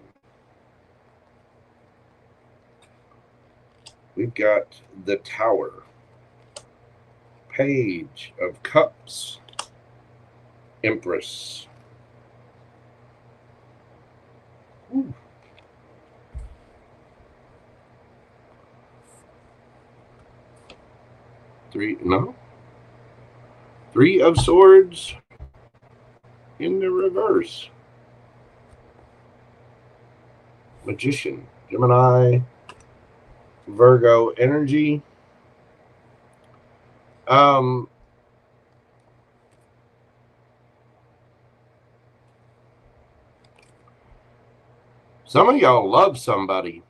We've got the Tower, Page of Cups, Empress. Ooh. Three of Swords in the reverse. Magician, Gemini, Virgo energy. Some of y'all love somebody.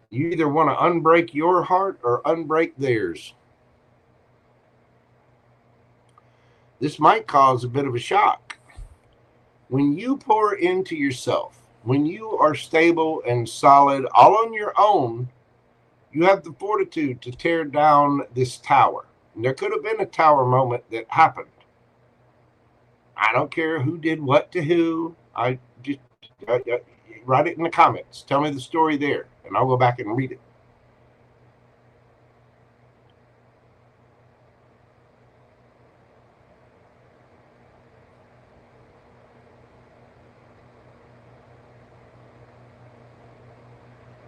You either want to unbreak your heart or unbreak theirs. This might cause a bit of a shock. When you pour into yourself, when you are stable and solid all on your own, you have the fortitude to tear down this tower. And there could have been a tower moment that happened. I don't care who did what to who. I just write it in the comments. Tell me the story there, and I'll go back and read it.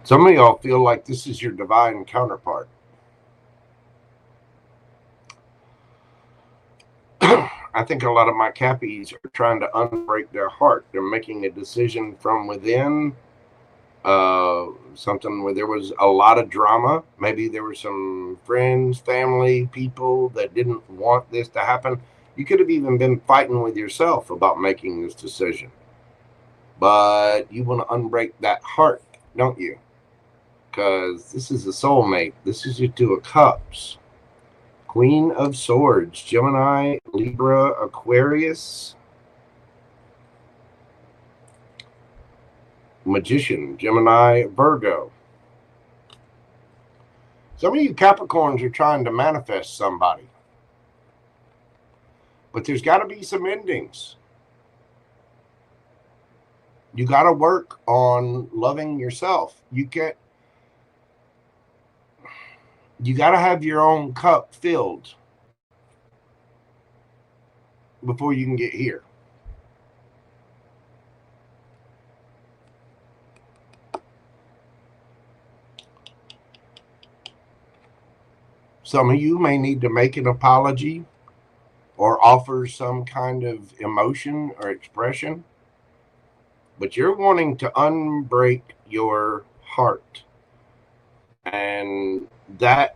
Some of y'all feel like this is your divine counterpart. I think a lot of my Cappies are trying to unbreak their heart. They're making a decision from within, something where there was a lot of drama. Maybe there were some friends, family, people that didn't want this to happen. You could have even been fighting with yourself about making this decision. But you want to unbreak that heart, don't you? Because this is a soulmate. This is your Two of Cups. Queen of Swords, Gemini, Libra, Aquarius. Magician, Gemini, Virgo. Some of you Capricorns are trying to manifest somebody. But there's got to be some endings. You got to work on loving yourself. You got to have your own cup filled before you can get here. Some of you may need to make an apology or offer some kind of emotion or expression, but you're wanting to unbreak your heart. And that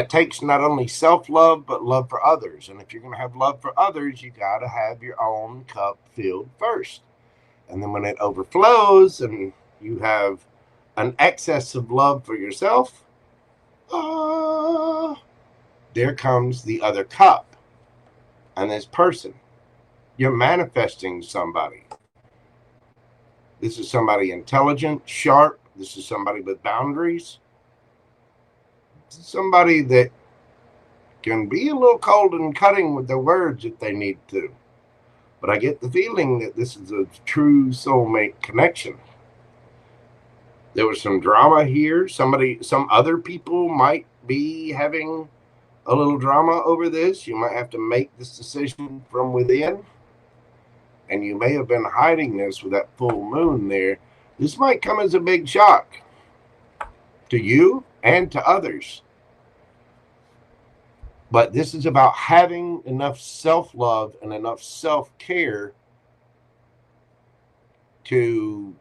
takes not only self-love, but love for others. And if you're going to have love for others, you got to have your own cup filled first. And then when it overflows and you have an excess of love for yourself, there comes the other cup. And this person, you're manifesting somebody. This is somebody intelligent, sharp. This is somebody with boundaries. This is somebody that can be a little cold and cutting with their words if they need to. But I get the feeling that this is a true soulmate connection. There was some drama here. Some other people might be having a little drama over this. You might have to make this decision from within. And you may have been hiding this with that full moon there. This might come as a big shock to you and to others. But this is about having enough self-love and enough self-care to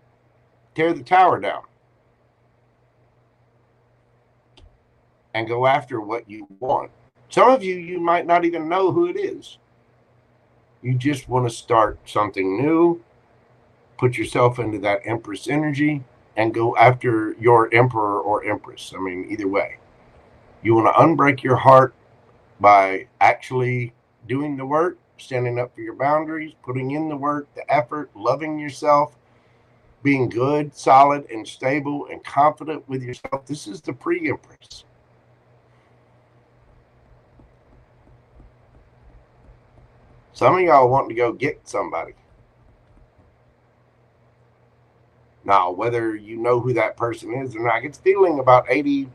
tear the tower down and go after what you want. Some of you, you might not even know who it is. You just want to start something new, put yourself into that Empress energy, and go after your Emperor or Empress. I mean, either way. You want to unbreak your heart by actually doing the work, standing up for your boundaries, putting in the work, the effort, loving yourself, being good, solid, and stable, and confident with yourself. This is the pre-Empress. Some of y'all want to go get somebody. Now, whether you know who that person is or not, I get the feeling about 85%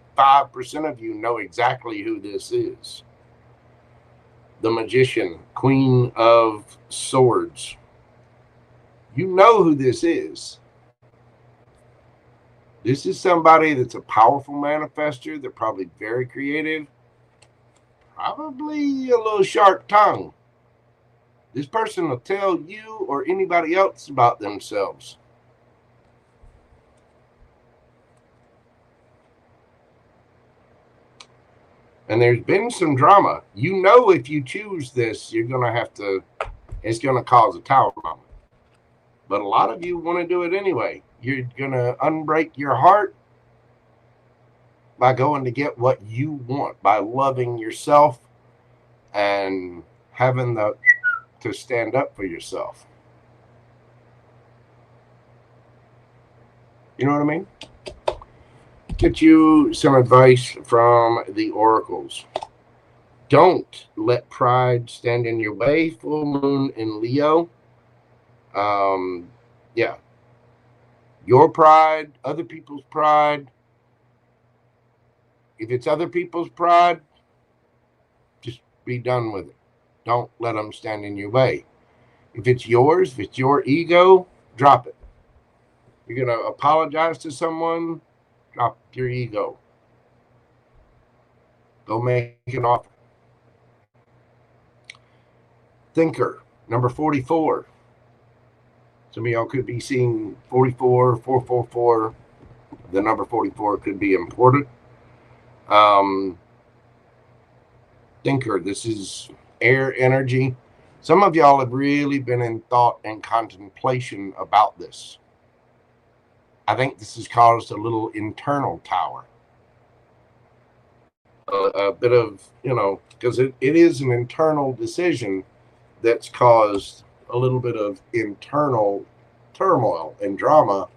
of you know exactly who this is. The Magician, Queen of Swords. You know who this is. This is somebody that's a powerful manifester. They're probably very creative. Probably a little sharp tongue. This person will tell you or anybody else about themselves. And there's been some drama. You know, if you choose this, you're going to have to, it's going to cause a tower moment. But a lot of you want to do it anyway. You're going to unbreak your heart by going to get what you want, by loving yourself and having the to stand up for yourself. You know what I mean? Get you some advice from the oracles. Don't let pride stand in your way. Full moon in Leo. Yeah. Your pride, other people's pride. If it's other people's pride, just be done with it. Don't let them stand in your way. If it's yours, if it's your ego, drop it. You're going to apologize to someone, drop your ego. Go make an offer. Thinker, number 44. Some of y'all could be seeing 44, 444. The number 44 could be important. Thinker, this is air energy. Some of y'all have really been in thought and contemplation about this. I think this has caused a little internal tower. A bit of, because it is an internal decision that's caused a little bit of internal turmoil and drama,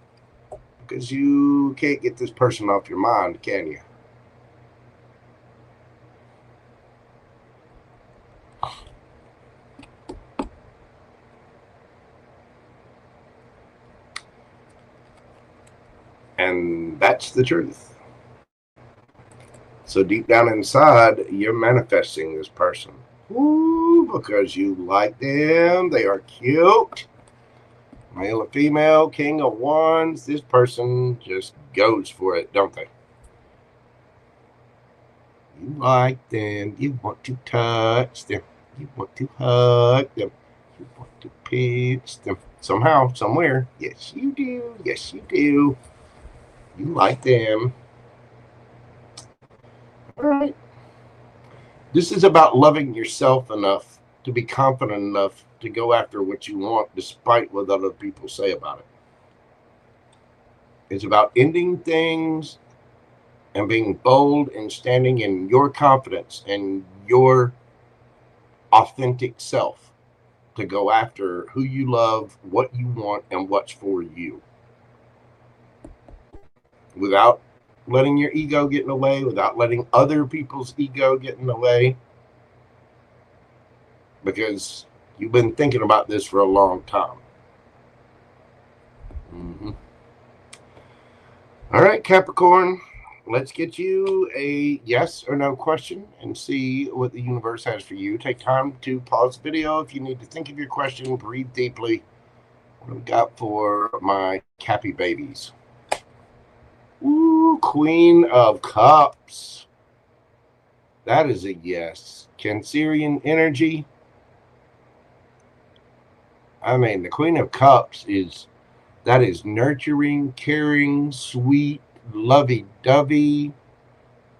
because you can't get this person off your mind, can you? And that's the truth. So deep down inside, you're manifesting this person. Ooh, because you like them. They are cute. Male or female, king of wands. This person just goes for it, don't they? You like them. You want to touch them. You want to hug them. You want to pinch them. Somehow, somewhere. Yes, you do. Yes, you do. You like them. All right. This is about loving yourself enough to be confident enough to go after what you want despite what other people say about it. It's about ending things and being bold and standing in your confidence and your authentic self to go after who you love, what you want, and what's for you. Without letting your ego get in the way, without letting other people's ego get in the way. Because you've been thinking about this for a long time. All right, Capricorn, let's get you a yes or no question and see what the universe has for you. Take time to pause the video if you need to think of your question. Breathe deeply. What do we got for my Cappy babies? Ooh, Queen of Cups. That is a yes. Cancerian energy. I mean, the Queen of Cups is nurturing, caring, sweet, lovey-dovey,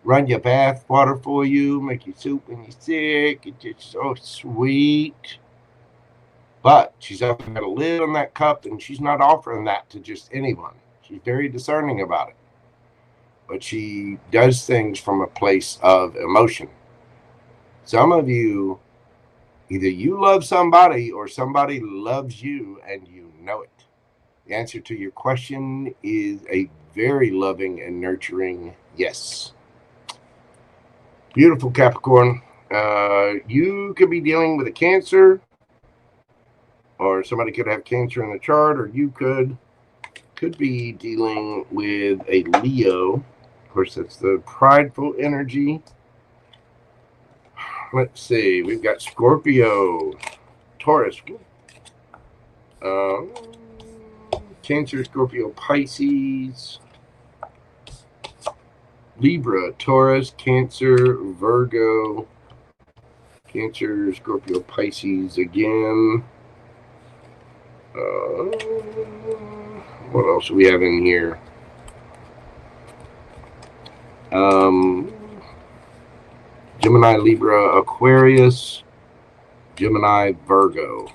run your bath water for you, make you soup when you're sick. It's just so sweet. But she's up got a lid on that cup, and she's not offering that to just anyone. She's very discerning about it. But she does things from a place of emotion. Some of you, either you love somebody or somebody loves you and you know it. The answer to your question is a very loving and nurturing yes. Beautiful, Capricorn. You could be dealing with a Cancer, or somebody could have Cancer in the chart, or you could be dealing with a Leo. Of course, that's the prideful energy. Let's see. We've got Scorpio, Taurus, Cancer, Scorpio, Pisces, Libra, Taurus, Cancer, Virgo, Cancer, Scorpio, Pisces again. What else do we have in here? Gemini, Libra, Aquarius, Gemini, Virgo.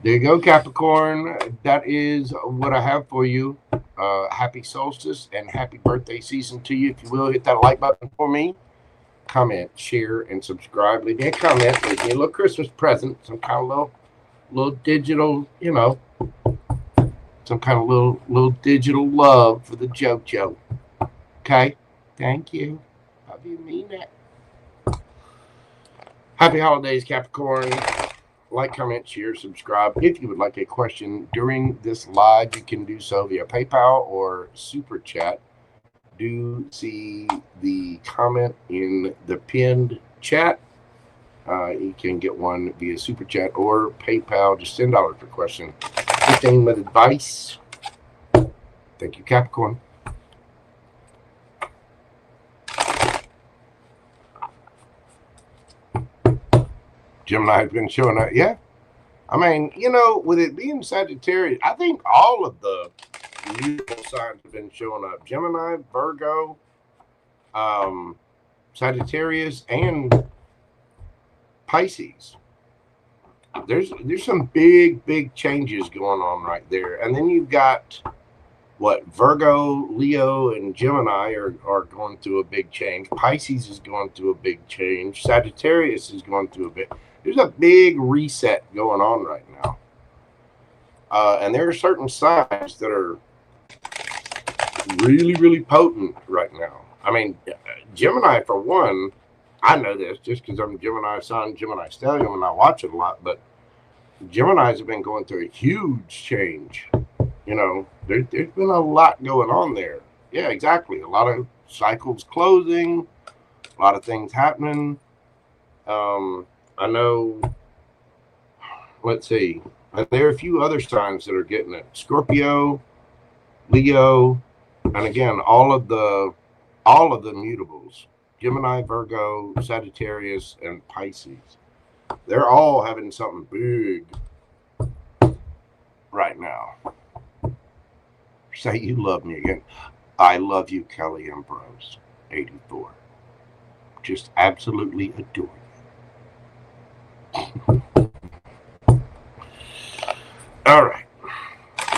There you go, Capricorn. That is what I have for you. Happy solstice and happy birthday season to you. If you will, hit that like button for me. Comment, share, and subscribe. Leave me a comment. Leave me a little Christmas present. Some kind of little digital, some kind of little digital love for the JoJo. Okay? Thank you. Love you, mean that. Happy holidays, Capricorn. Like, comment, share, subscribe. If you would like a question during this live, you can do so via PayPal or Super Chat. Do see the comment in the pinned chat. You can get one via Super Chat or PayPal. Just $10 per question. Anything with advice. Thank you, Capricorn. Gemini has been showing up. Yeah. I mean, you know, with it being Sagittarius, I think all of the mutable signs have been showing up. Gemini, Virgo, Sagittarius, and Pisces. There's some big changes going on right there. And then you've got what, Virgo, Leo, and Gemini are going through a big change. Pisces is going through a big change. Sagittarius is going through a big. There's a big reset going on right now. And there are certain signs that are really potent right now. I mean, Gemini, for one, I know this just because I'm Gemini Sun, Gemini Stellium, and I watch it a lot, but Geminis have been going through a huge change. You know, there's been a lot going on there. Yeah, exactly. A lot of cycles closing, a lot of things happening. I know, let's see, there are a few other signs that are getting it. Scorpio, Leo, and again, all of the mutables, Gemini, Virgo, Sagittarius, and Pisces. They're all having something big right now. Say you love me again. I love you, Kelly Ambrose, 84. Just absolutely adore you. All right.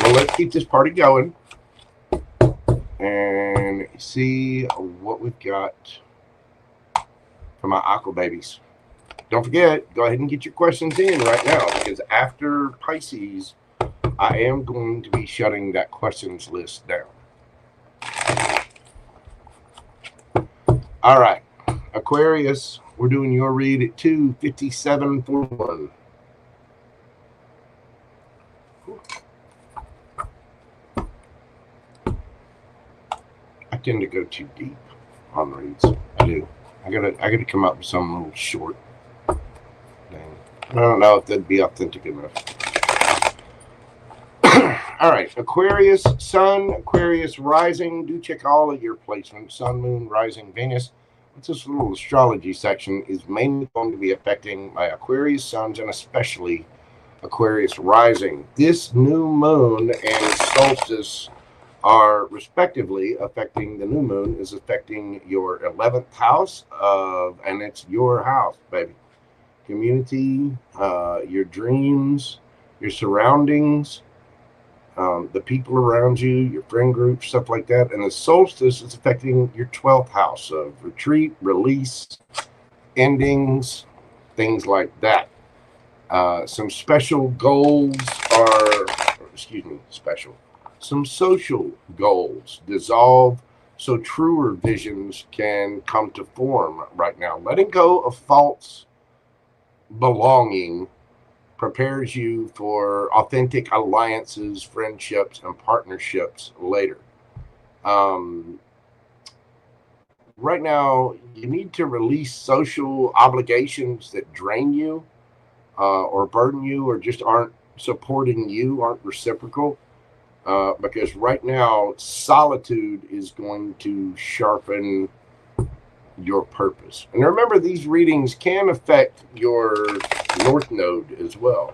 Well, let's keep this party going and see what we've got for my aqua babies. Don't forget, go ahead and get your questions in right now, because after Pisces, I am going to be shutting that questions list down. All right. Aquarius, we're doing your read at 2:57:41. I tend to go too deep on reads. I do. I gotta come up with some little short thing. I don't know if that'd be authentic enough. All right, Aquarius, Sun, Aquarius, Rising. Do check all of your placements. Sun, Moon, Rising, Venus. This little astrology section is mainly going to be affecting my Aquarius Suns and especially Aquarius Rising. This new moon and solstice are respectively affecting, the new moon is affecting your 11th house and it's your house, baby. Community, your dreams, your surroundings, the people around you, your friend group, stuff like that. And the solstice is affecting your 12th house of retreat, release, endings, things like that. Some special goals are, some social goals dissolve so truer visions can come to form right now. Letting go of false belonging prepares you for authentic alliances, friendships, and partnerships later. Right now, you need to release social obligations that drain you or burden you or just aren't supporting you, aren't reciprocal. Because right now, solitude is going to sharpen your purpose. And remember, these readings can affect your North Node as well.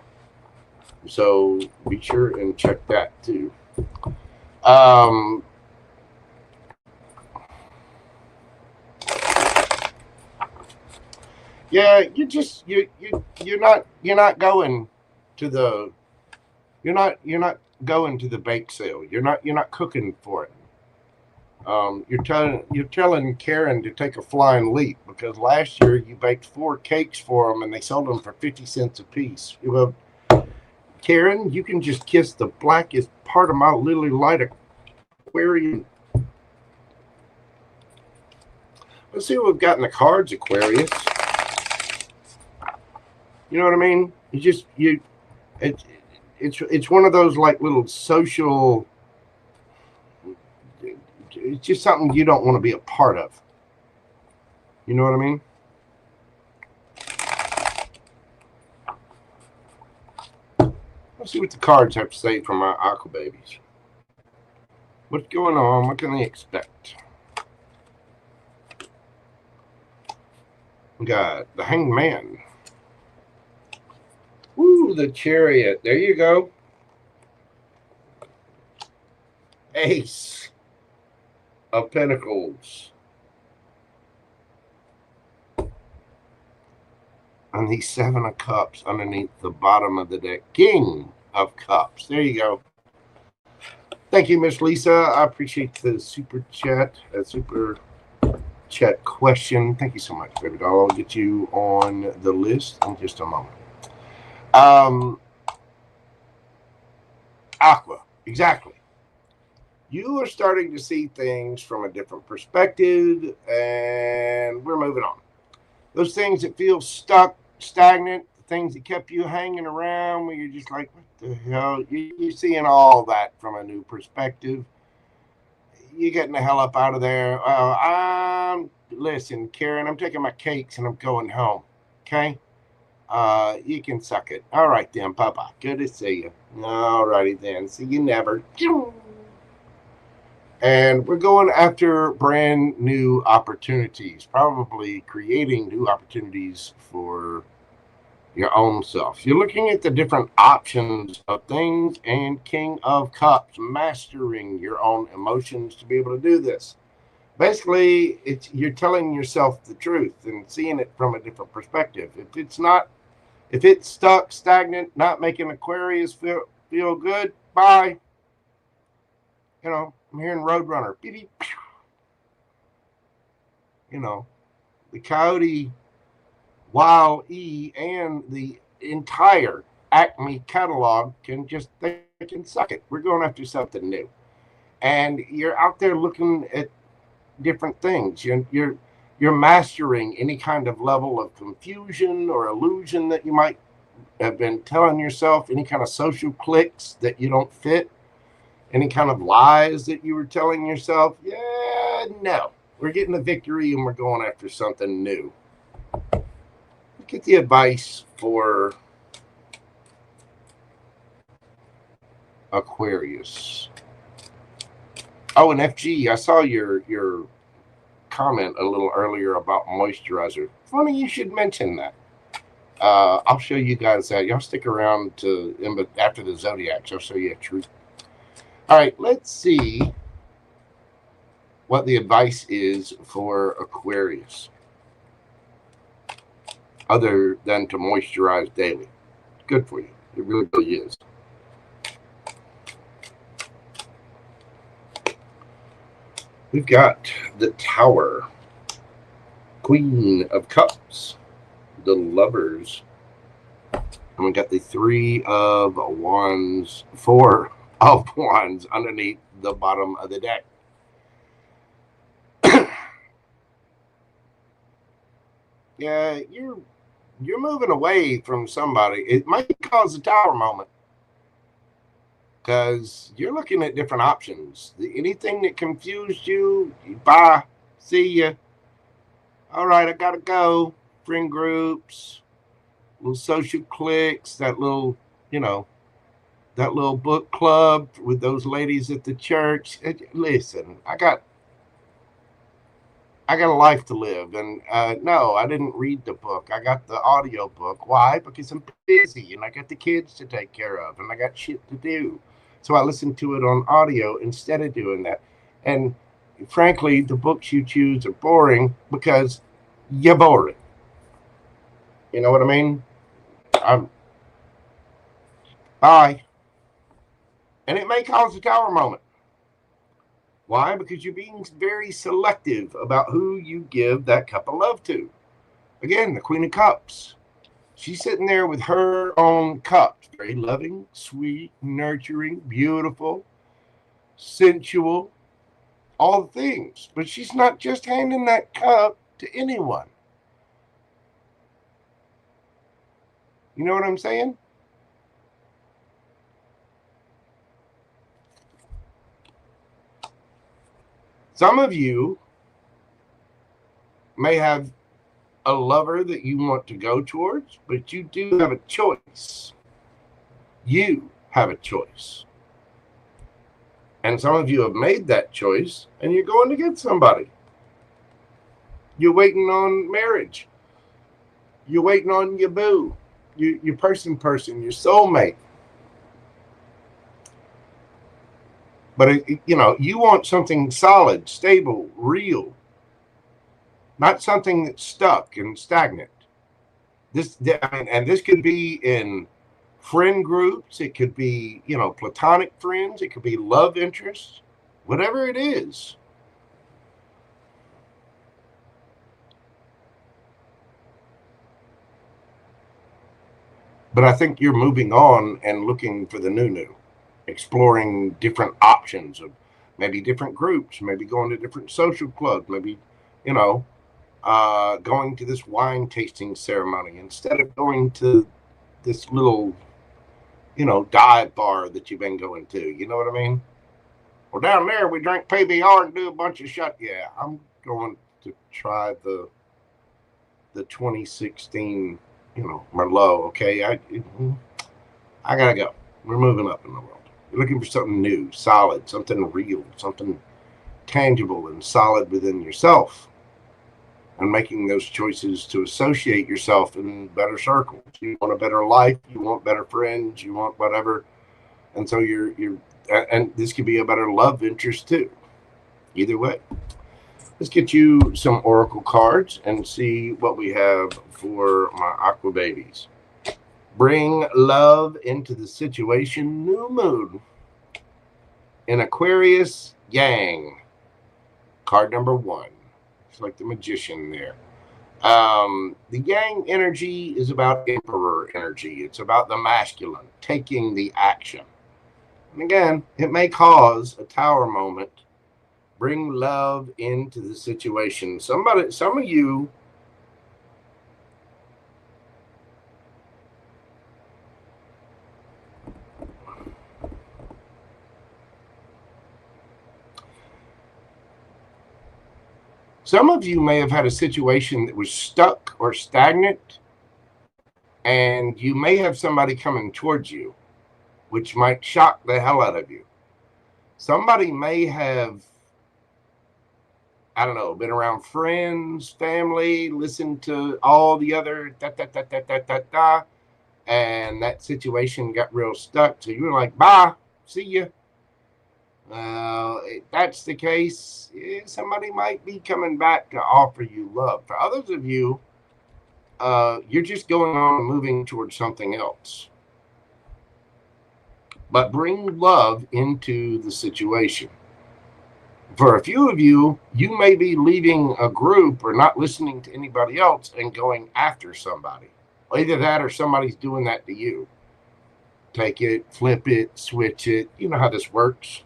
So be sure and check that too. Yeah, you're not going to the going to the bake sale. You're not cooking for it. You're telling Karen to take a flying leap, because last year you baked 4 cakes for them and they sold them for 50 cents a piece. Well, Karen, you can just kiss the blackest part of my lily light Aquarian. Let's see what we've got in the cards, Aquarius. You know what I mean? It's just it's one of those like little social. It's just something you don't want to be a part of. You know what I mean? Let's see what the cards have to say for my aqua babies. What's going on? What can they expect? We got the Hanged Man. Ooh, the Chariot. There you go. Ace of Pentacles. And the Seven of Cups underneath the bottom of the deck. King of Cups. There you go. Thank you, Miss Lisa. I appreciate the super chat question. Thank you so much, baby doll. I'll get you on the list in just a moment. Aqua, exactly. You are starting to see things from a different perspective, and we're moving on. Those things that feel stuck, stagnant, things that kept you hanging around where you're just like, what the hell? You're seeing all that from a new perspective. You're getting the hell up out of there. Listen, Karen, I'm taking my cakes and I'm going home. Okay? You can suck it. All right then, Papa. Good to see you. All righty then. See you never. And we're going after brand new opportunities, probably creating new opportunities for your own self. You're looking at the different options of things, and King of Cups, mastering your own emotions to be able to do this. Basically, you're telling yourself the truth and seeing it from a different perspective. If it's stuck, stagnant, not making Aquarius feel good, bye. You know, I'm hearing Roadrunner. Beep, beep, pew. You know, the Coyote, Wild E, and the entire Acme catalog they can suck it. We're going after something new. And you're out there looking at different things. You're mastering any kind of level of confusion or illusion that you might have been telling yourself, any kind of social cliques that you don't fit. Any kind of lies that you were telling yourself? Yeah, no. We're getting a victory and we're going after something new. Get the advice for Aquarius. Oh, and FG, I saw your comment a little earlier about moisturizer. Funny you should mention that. I'll show you guys that. Y'all stick around after the Zodiacs. I'll show you a truth. All right, let's see what the advice is for Aquarius, other than to moisturize daily. Good for you. It really, really is. We've got the Tower, Queen of Cups, the Lovers, and we got the Three of Wands, Four of Wands underneath the bottom of the deck. Yeah, you're moving away from somebody. It might cause a Tower moment because you're looking at different options. Anything that confused you, bye, see ya. All right, I gotta go. Friend groups, little social cliques, that little, that little book club with those ladies at the church. Listen, I got a life to live, and no, I didn't read the book. I got the audio book. Why? Because I'm busy, and I got the kids to take care of, and I got shit to do. So I listened to it on audio instead of doing that. And frankly, the books you choose are boring because you're boring. You know what I mean? Bye. And it may cause a Tower moment. Why? Because you're being very selective about who you give that cup of love to. Again, the Queen of Cups. She's sitting there with her own cups. Very loving, sweet, nurturing, beautiful, sensual, all the things. But she's not just handing that cup to anyone. You know what I'm saying? Some of you may have a lover that you want to go towards, but you do have a choice. You have a choice. And some of you have made that choice, and you're going to get somebody. You're waiting on marriage. You're waiting on your boo, your person, your soulmate. But, you know, you want something solid, stable, real. Not something that's stuck and stagnant. And this could be in friend groups. It could be, you know, platonic friends. It could be love interests. Whatever it is. But I think you're moving on and looking for the new. Exploring different options of maybe different groups. Maybe going to different social clubs. Maybe, you know, going to this wine tasting ceremony instead of going to this little, you know, dive bar that you've been going to. You know what I mean? Well, down there we drink PBR and do a bunch of shit. Yeah, I'm going to try the 2016, you know, Merlot. Okay, I gotta go. We're moving up in the world. You're looking for something new, solid, something real, something tangible and solid within yourself. And making those choices to associate yourself in better circles. You want a better life, you want better friends, you want whatever. And so and this could be a better love interest too. Either way. Let's get you some oracle cards and see what we have for my aqua babies. Bring love into the situation. New moon in Aquarius Yang. Card number 1. It's like the magician there. The Yang energy is about emperor energy. It's about the masculine, taking the action. And again, it may cause a tower moment. Bring love into the situation. Some of you may have had a situation that was stuck or stagnant, and you may have somebody coming towards you, which might shock the hell out of you. Somebody may have, I don't know, been around friends, family, listened to all the other and that situation got real stuck. So you were like, bye, see ya. If that's the case, somebody might be coming back to offer you love. For others of you, you're just going on and moving towards something else. But bring love into the situation. For a few of you, you may be leaving a group or not listening to anybody else and going after somebody. Either that or somebody's doing that to you. Take it, flip it, switch it. You know how this works.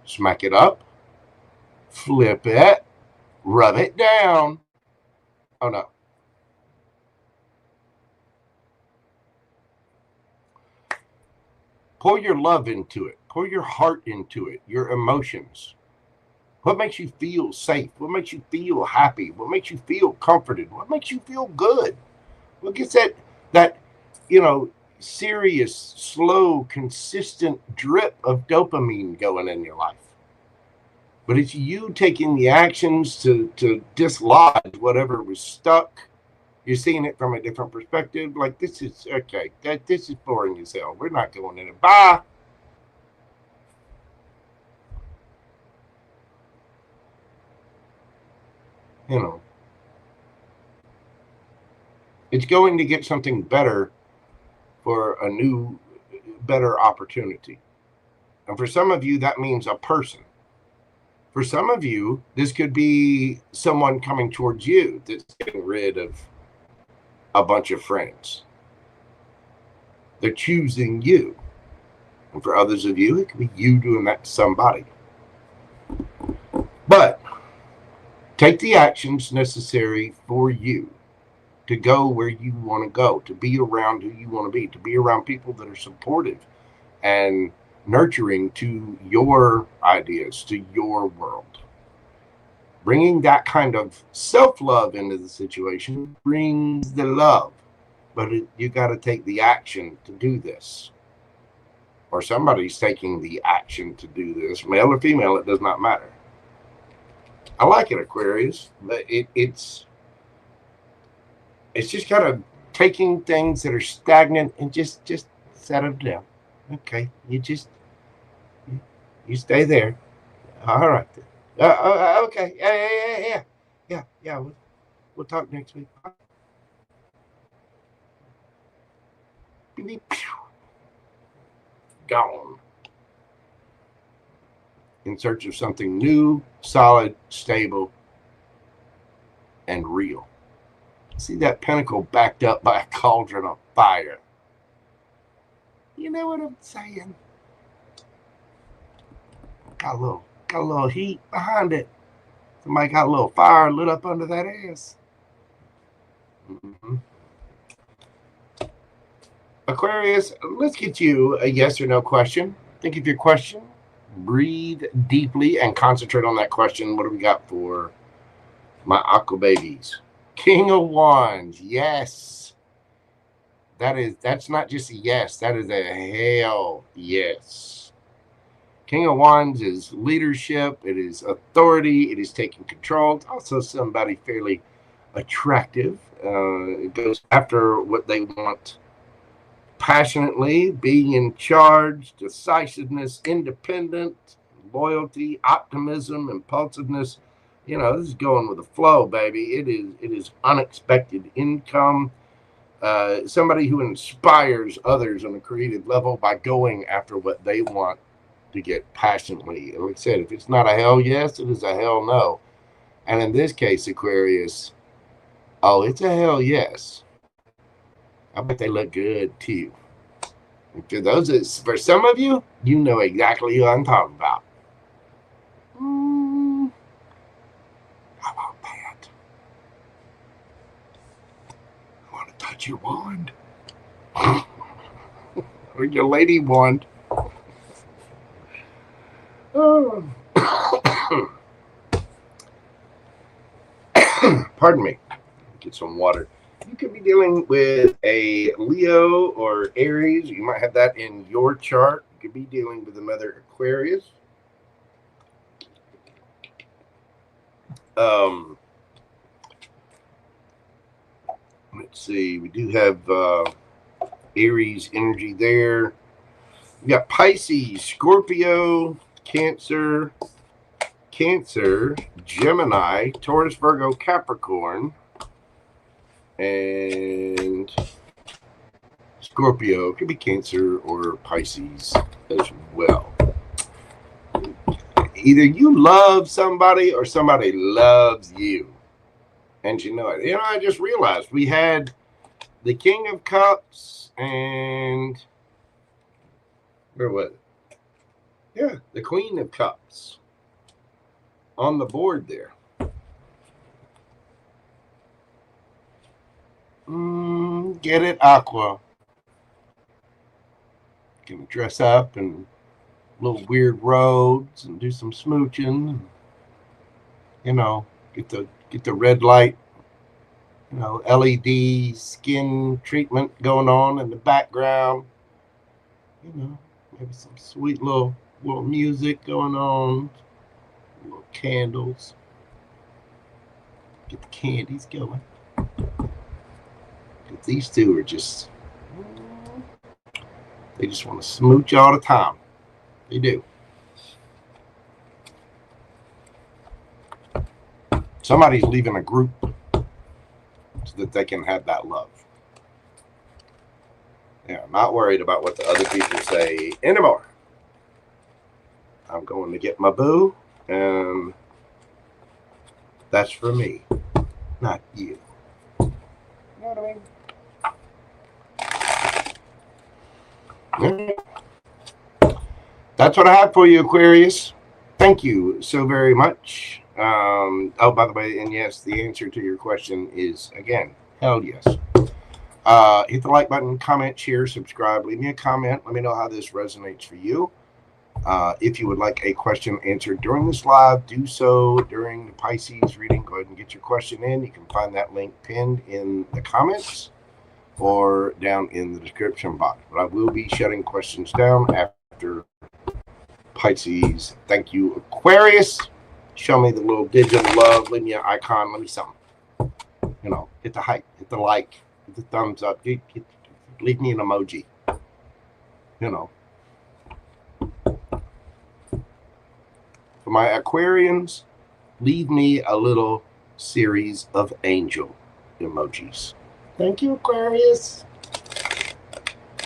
Smack it up, flip it, rub it down. Oh no. Pour your love into it. Pour your heart into it, your emotions. What makes you feel safe? What makes you feel happy? What makes you feel comforted? What makes you feel good? What gets that, you know, serious, slow, consistent drip of dopamine going in your life? But it's you taking the actions to dislodge whatever was stuck. You're seeing it from a different perspective. Like, this is, okay, this is boring as hell. We're not going in it. Bye. You know. It's going to get something better for a new, better opportunity. And for some of you, that means a person. For some of you, this could be someone coming towards you that's getting rid of a bunch of friends. They're choosing you. And for others of you, it could be you doing that to somebody. But take the actions necessary for you. to go where you want to go, to be around who you want to be around people that are supportive and nurturing to your ideas, to your world. Bringing that kind of self-love into the situation brings the love, but you got to take the action to do this. Or somebody's taking the action to do this, male or female, it does not matter. I like it, Aquarius, but it's just kind of taking things that are stagnant and just set them down. Okay, you stay there. All right. Okay. Yeah. We'll talk next week. Gone. In search of something new, solid, stable, and real. See that pentacle backed up by a cauldron of fire. You know what I'm saying? Got a little heat behind it. Somebody got a little fire lit up under that ass. Aquarius, let's get you a yes or no question. Think of your question. Breathe deeply and concentrate on that question. What do we got for my aqua babies? King of Wands, yes. That's not just a yes, that is a hell yes. King of Wands is leadership, it is authority, it is taking control. It's also somebody fairly attractive. It goes after what they want passionately, being in charge, decisiveness, independent, loyalty, optimism, impulsiveness. You know, this is going with the flow, baby. It is unexpected income. Somebody who inspires others on a creative level by going after what they want to get passionately. Like I said, if it's not a hell yes, it is a hell no. And in this case, Aquarius, oh, it's a hell yes. I bet they look good too. For some of you, you know exactly who I'm talking about. How about that? I want to touch your wand. Or your lady wand. Oh. Pardon me. Get some water. You could be dealing with a Leo or Aries. You might have that in your chart. You could be dealing with another Aquarius. Let's see. We do have Aries energy there. We got Pisces, Scorpio, Cancer, Gemini, Taurus, Virgo, Capricorn, and Scorpio. Could be Cancer or Pisces as well. Either you love somebody or somebody loves you, and you know it. You know, I just realized we had the King of Cups and where was it? Yeah, the Queen of Cups on the board there. Get it, Aqua. Can dress up and little weird roads and do some smooching. And, you know, get the red light. You know, LED skin treatment going on in the background. You know, maybe some sweet little music going on. Little candles. Get the candies going. These two are just, they just want to smooch all the time. They do. Somebody's leaving a group so that they can have that love. Yeah, I'm not worried about what the other people say anymore. I'm going to get my boo, and that's for me, not you. You know what I mean? That's what I have for you, Aquarius. Thank you so very much. Oh, by the way, and yes, the answer to your question is, again, Hell yes. Hit the like button, comment, share, subscribe. Leave me a comment. Let me know how this resonates for you. If you would like a question answered during this live, do so during the Pisces reading. Go ahead and get your question in. You can find that link pinned in the comments or down in the description box. But I will be shutting questions down after Pisces. Thank you, Aquarius. Show me the little digital love. Leave me an icon. Let me something. You know, hit the hype, hit the like, hit the thumbs up. Leave me an emoji. You know. For my Aquarians, leave me a little series of angel emojis. Thank you, Aquarius.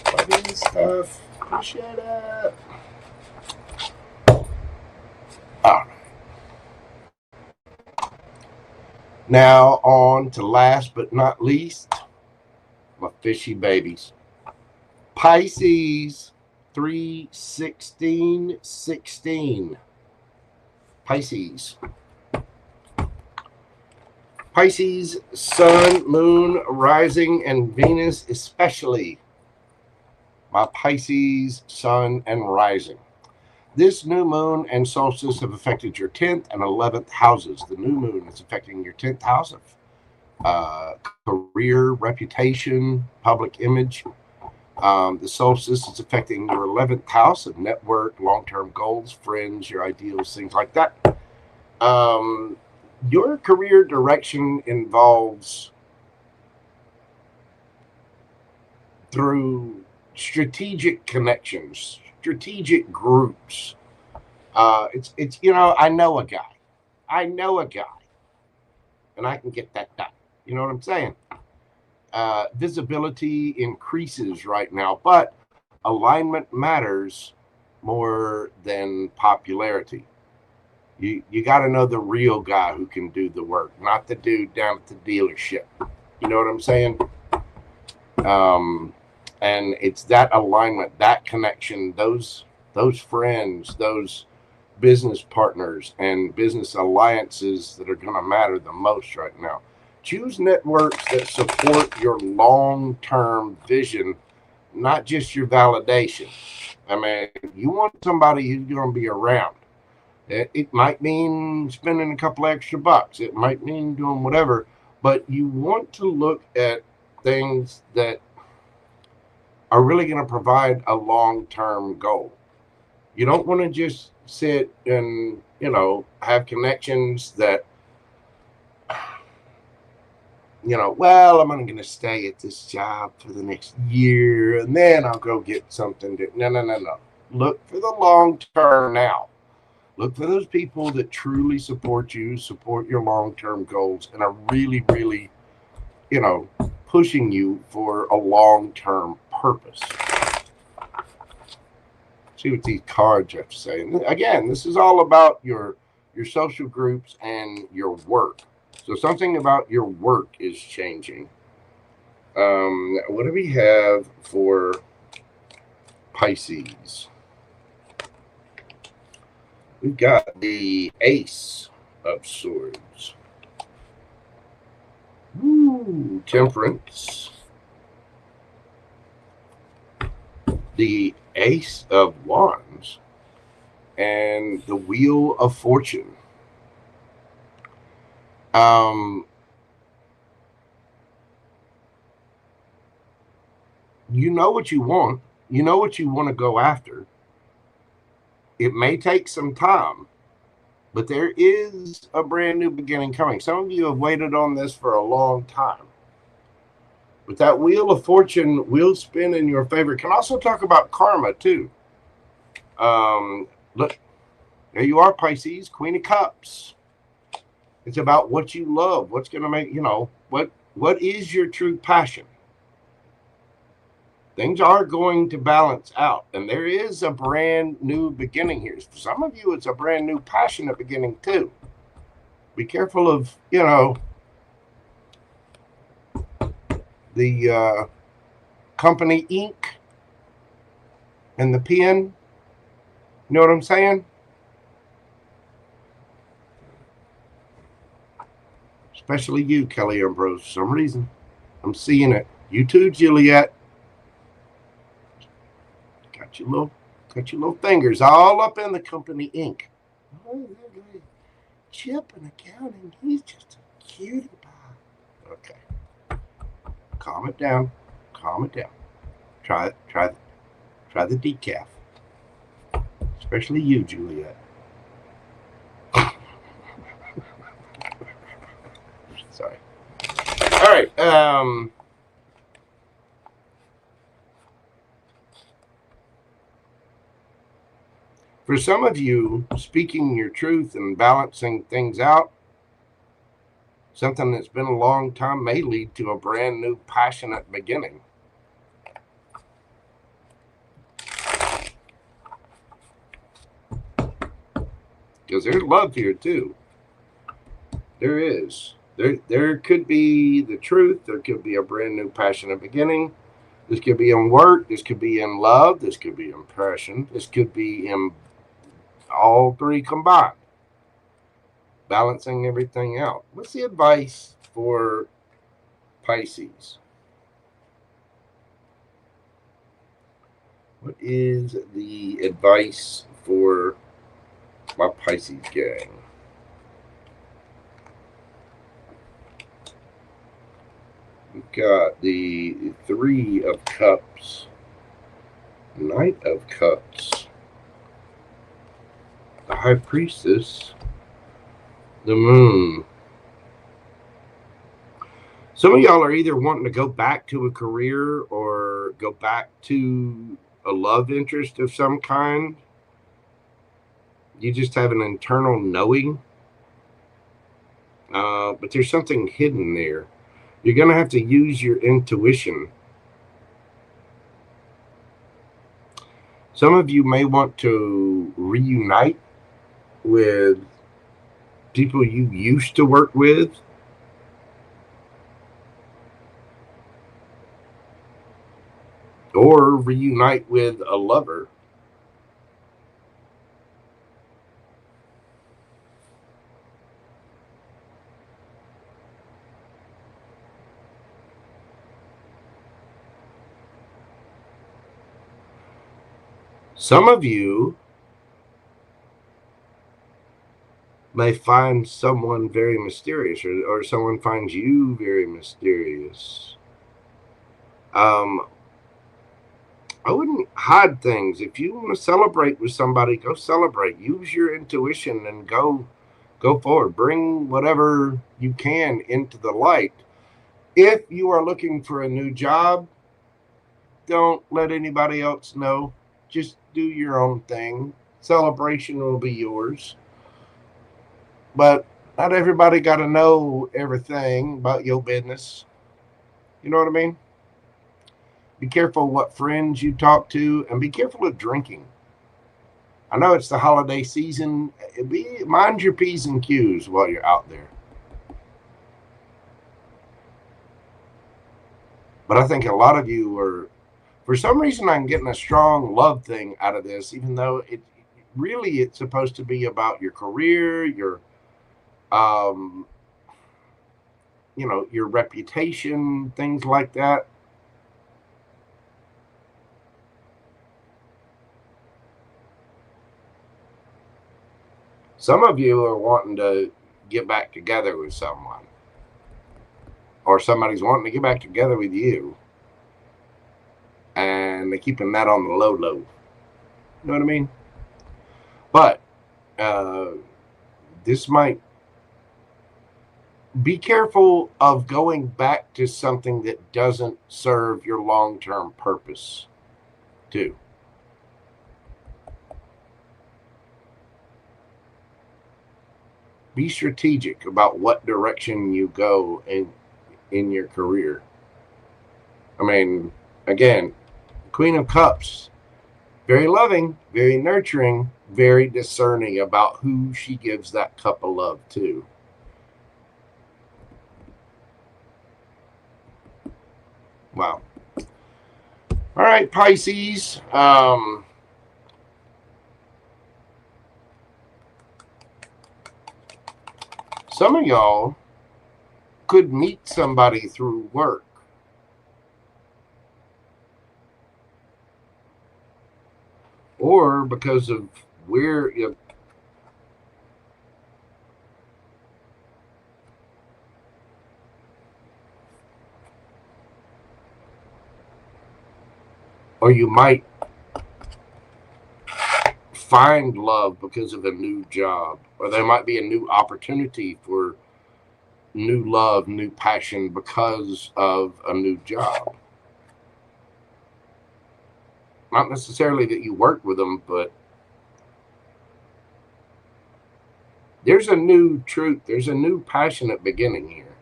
Love you stuff. Appreciate it. All right. Now on to last but not least, my fishy babies. Pisces 3/16/16. Pisces. Pisces, Sun, Moon, Rising, and Venus especially. My Pisces, Sun, and Rising. This new moon and solstice have affected your 10th and 11th houses. The new moon is affecting your 10th house of career, reputation, public image. The solstice is affecting your 11th house of network, long-term goals, friends, your ideals, things like that. Your career direction involves through strategic connections, strategic groups. It's you know, I know a guy, and I can get that done. You know what I'm saying? Visibility increases right now, but alignment matters more than popularity. You got to know the real guy who can do the work, not the dude down at the dealership. You know what I'm saying? And it's that alignment, that connection, those friends, those business partners and business alliances that are going to matter the most right now. Choose networks that support your long-term vision, not just your validation. I mean, you want somebody who's going to be around. It might mean spending a couple extra bucks. It might mean doing whatever, but you want to look at things that are really going to provide a long-term goal. You don't want to just sit and, you know, have connections that, you know, well, I'm only going to stay at this job for the next year and then I'll go get something. No. Look for the long term now. Look for those people that truly support you, support your long-term goals, and are really, really, you know, pushing you for a long-term purpose. See what these cards have to say. And again, this is all about your social groups and your work. So something about your work is changing. What do we have for Pisces? We've got the Ace of Swords. Ooh, Temperance. The Ace of Wands. And the Wheel of Fortune. You know what you want. You know what you want to go after. It may take some time, but there is a brand new beginning coming. Some of you have waited on this for a long time. But that Wheel of Fortune will spin in your favor. Can also talk about karma, too. Look, there you are, Pisces, Queen of Cups. It's about what you love. What's going to make, you know, what is your true passion? Things are going to balance out, and there is a brand new beginning here. For some of you, it's a brand new passionate beginning too. Be careful of, you know, the company ink and the pen. You know what I'm saying? Especially you, Kelly Ambrose, for some reason. I'm seeing it. You too, Juliet. Got your little fingers all up in the company ink. Oh, Chip in accounting, he's just a cutie pie. Okay. Calm it down. Calm it down. Try the decaf. Especially you, Juliet. Sorry. All right. For some of you, speaking your truth and balancing things out, something that's been a long time may lead to a brand new passionate beginning. Because there's love here too. There is. There could be the truth. There could be a brand new passionate beginning. This could be in work. This could be in love. This could be in passion. This could be in all three combined. Balancing everything out. What's the advice for Pisces? What is the advice for my Pisces gang? We've got the Three of Cups, Knight of Cups, the High Priestess, the Moon. Some of y'all are either wanting to go back to a career or go back to a love interest of some kind. You just have an internal knowing. But there's something hidden there. You're going to have to use your intuition. Some of you may want to reunite with people you used to work with. Or reunite with a lover. Some of you may find someone very mysterious, or someone finds you very mysterious. I wouldn't hide things. If you want to celebrate with somebody, go celebrate. Use your intuition and go forward. Bring whatever you can into the light. If you are looking for a new job, don't let anybody else know. Just do your own thing. Celebration will be yours. But not everybody got to know everything about your business. You know what I mean? Be careful what friends you talk to, and be careful of drinking. I know it's the holiday season. Mind your P's and Q's while you're out there. But I think a lot of you are, for some reason, I'm getting a strong love thing out of this, even though it's supposed to be about your career, your your reputation, things like that. Some of you are wanting to get back together with someone, or somebody's wanting to get back together with you, and they're keeping that on the low. You know what I mean? But this might be careful of going back to something that doesn't serve your long-term purpose, too. Be strategic about what direction you go in your career. I mean, again, Queen of Cups, very loving, very nurturing, very discerning about who she gives that cup of love to. Wow. All right, Pisces. Some of y'all could meet somebody through work. or because of where you, or you might find love because of a new job, or there might be a new opportunity for new love, new passion because of a new job. Not necessarily that you work with them, but there's a new truth. There's a new passionate beginning here.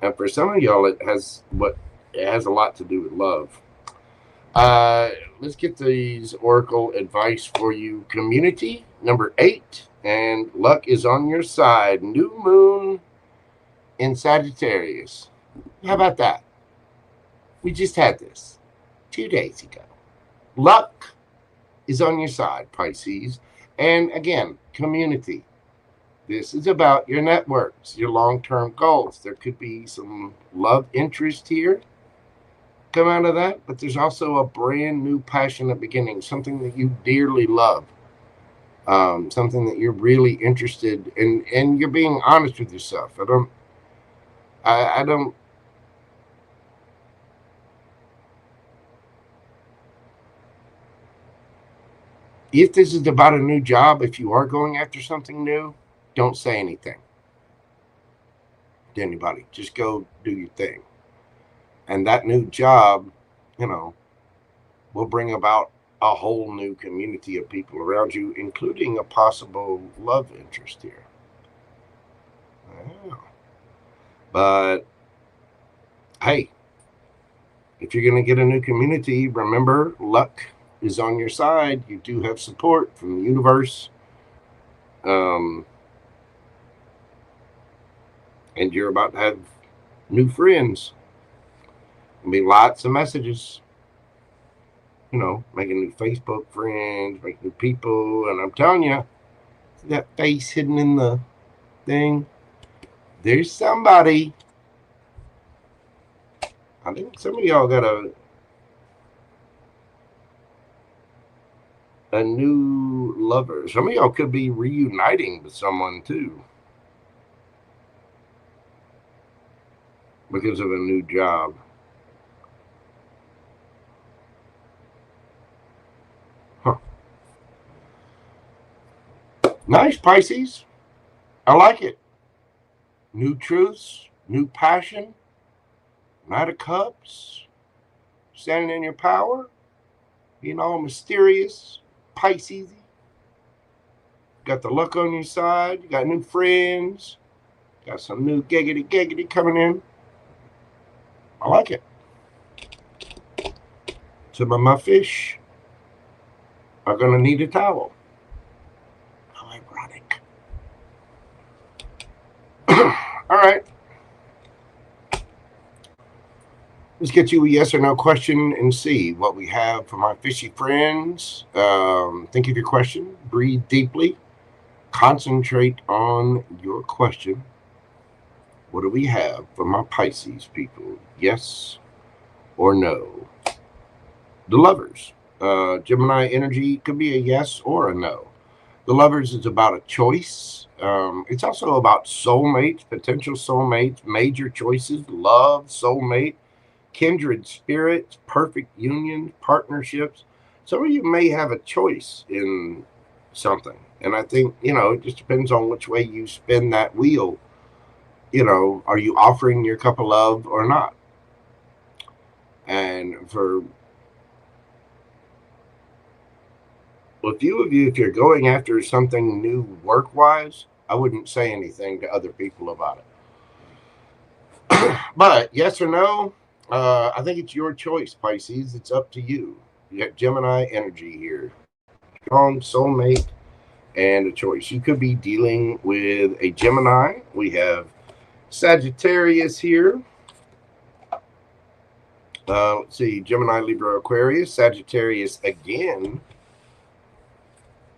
And for some of y'all, it has a lot to do with love. Let's get these oracle advice for you. Community number 8, and luck is on your side. New moon in Sagittarius. How about that? We just had this 2 days ago. Luck is on your side, Pisces. And again, community. This is about your networks, your long-term goals. There could be some love interest here come out of that, but there's also a brand new passionate beginning, something that you dearly love, something that you're really interested in, and you're being honest with yourself. I don't if this is about a new job, if you are going after something new, don't say anything to anybody. Just go do your thing. And that new job, will bring about a whole new community of people around you, including a possible love interest here. Oh. But, hey, if you're going to get a new community, remember, luck is on your side. You do have support from the universe. And you're about to have new friends. There'll be lots of messages. Making new Facebook friends, making new people. And I'm telling you, see that face hidden in the thing? There's somebody. I think some of y'all got a new lover. Some of y'all could be reuniting with someone too, because of a new job. Huh. Nice, Pisces. I like it. New truths, new passion, Knight of Cups, standing in your power, mysterious, Pisces. Got the luck on your side. You got new friends. Got some new giggity coming in. I like it. Some of my fish are going to need a towel. How ironic. All right. Let's get you a yes or no question and see what we have for my fishy friends. Think of your question. Breathe deeply. Concentrate on your question. What do we have for my Pisces people? Yes or no? The lovers. Gemini energy could be a yes or a no. The lovers is about a choice. It's also about soulmates, potential soulmates, major choices, love, soulmate, kindred spirits, perfect unions, partnerships. Some of you may have a choice in something. And I think, it just depends on which way you spin that wheel. Are you offering your cup of love or not? And for a few of you, if you're going after something new work-wise, I wouldn't say anything to other people about it. But yes or no, I think it's your choice, Pisces. It's up to you. You got Gemini energy here. Strong soulmate and a choice. You could be dealing with a Gemini. We have Sagittarius here. Let's see, Gemini, Libra, Aquarius, Sagittarius again,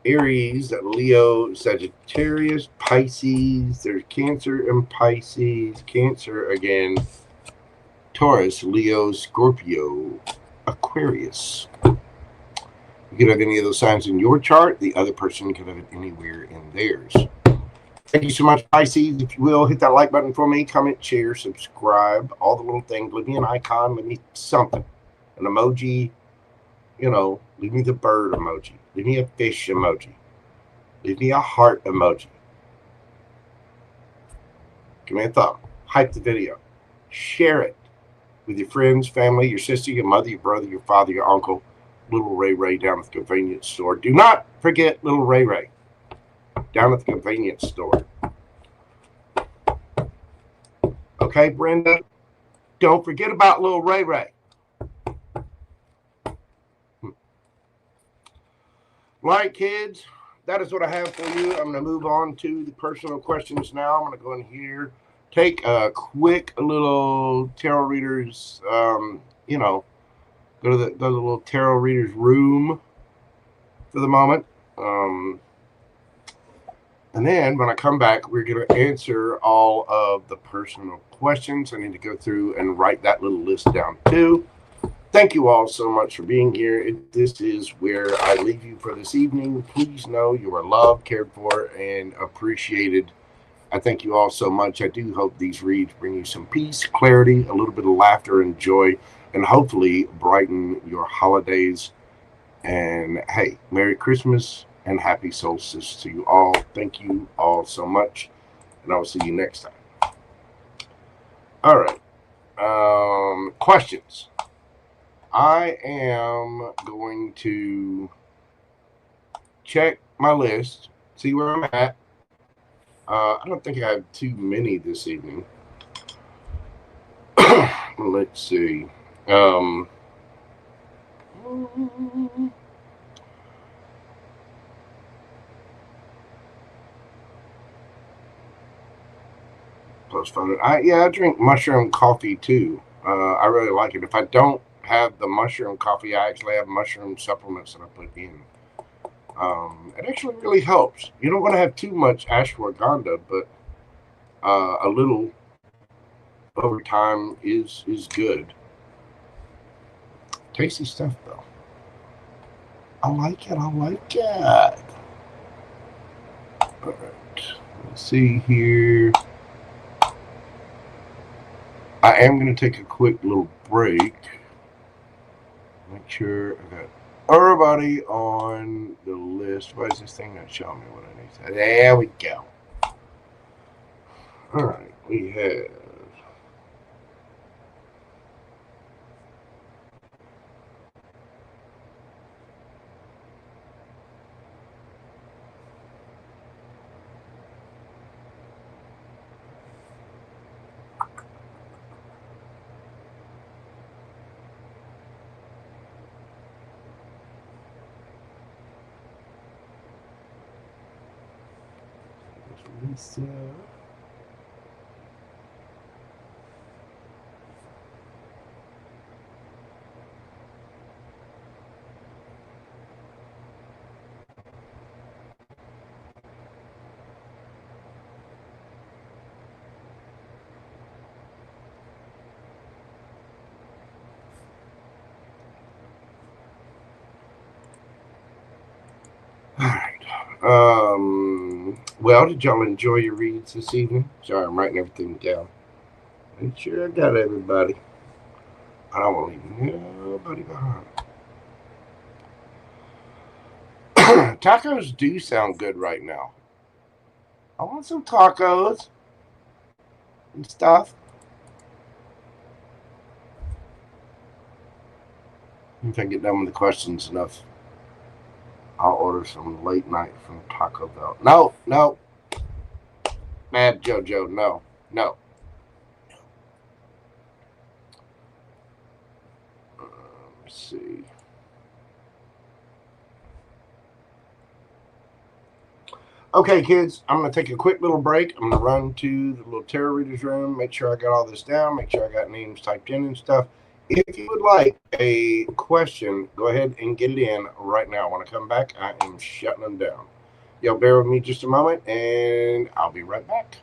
Aries, Leo, Sagittarius, Pisces. There's Cancer and Pisces, Cancer again, Taurus, Leo, Scorpio, Aquarius. You could have any of those signs in your chart. The other person could have it anywhere in theirs. Thank you so much, Pisces. If you will, hit that like button for me. Comment, share, subscribe, all the little things. Leave me an icon. Leave me something. An emoji. You know, leave me the bird emoji. Leave me a fish emoji. Leave me a heart emoji. Give me a thumb. Hype the video. Share it with your friends, family, your sister, your mother, your brother, your father, your uncle, little Ray Ray down at the convenience store. Do not forget little Ray Ray down at the convenience store. Okay, Brenda? Don't forget about little Ray Ray. All right, kids, that is what I have for you. I'm going to move on to the personal questions now. I'm going to go in here, take a quick little tarot readers, you know, go to the little tarot readers room for the moment. And then when I come back, we're going to answer all of the personal questions. I need to go through and write that little list down too. Thank you all so much for being here. This is where I leave you for this evening. Please know you are loved, cared for, and appreciated. I thank you all so much. I do hope these reads bring you some peace, clarity, a little bit of laughter and joy, and hopefully brighten your holidays. And hey, Merry Christmas and Happy Solstice to you all. Thank you all so much, and I will see you next time. All right. Questions. I am going to check my list, see where I'm at. I don't think I have too many this evening. Let's see. Postpone it. Yeah, I drink mushroom coffee too. I really like it. If I don't have the mushroom coffee, I actually have mushroom supplements that I put in. It actually really helps. You don't want to have too much ashwagandha, but a little over time is good. Tasty stuff though. I like it. I like it. All right. Let's see here. I am going to take a quick little break. Make sure I got everybody on the list. Why is this thing not showing me what I need to? There we go. All right, we have Lisa. All right. Well, did y'all enjoy your reads this evening? Sorry, I'm writing everything down. Make sure I got everybody. I don't want to leave nobody behind. Tacos do sound good right now. I want some tacos and stuff. If I get done with the questions enough, I'll order some late night from Taco Bell. No, no. Mad JoJo, no, no. Let's see. Okay, kids, I'm going to take a quick little break. I'm going to run to the little tarot reader's room, make sure I got all this down, make sure I got names typed in and stuff. If you would like a question, go ahead and get it in right now. When I come back, I am shutting them down. Y'all bear with me just a moment, and I'll be right back.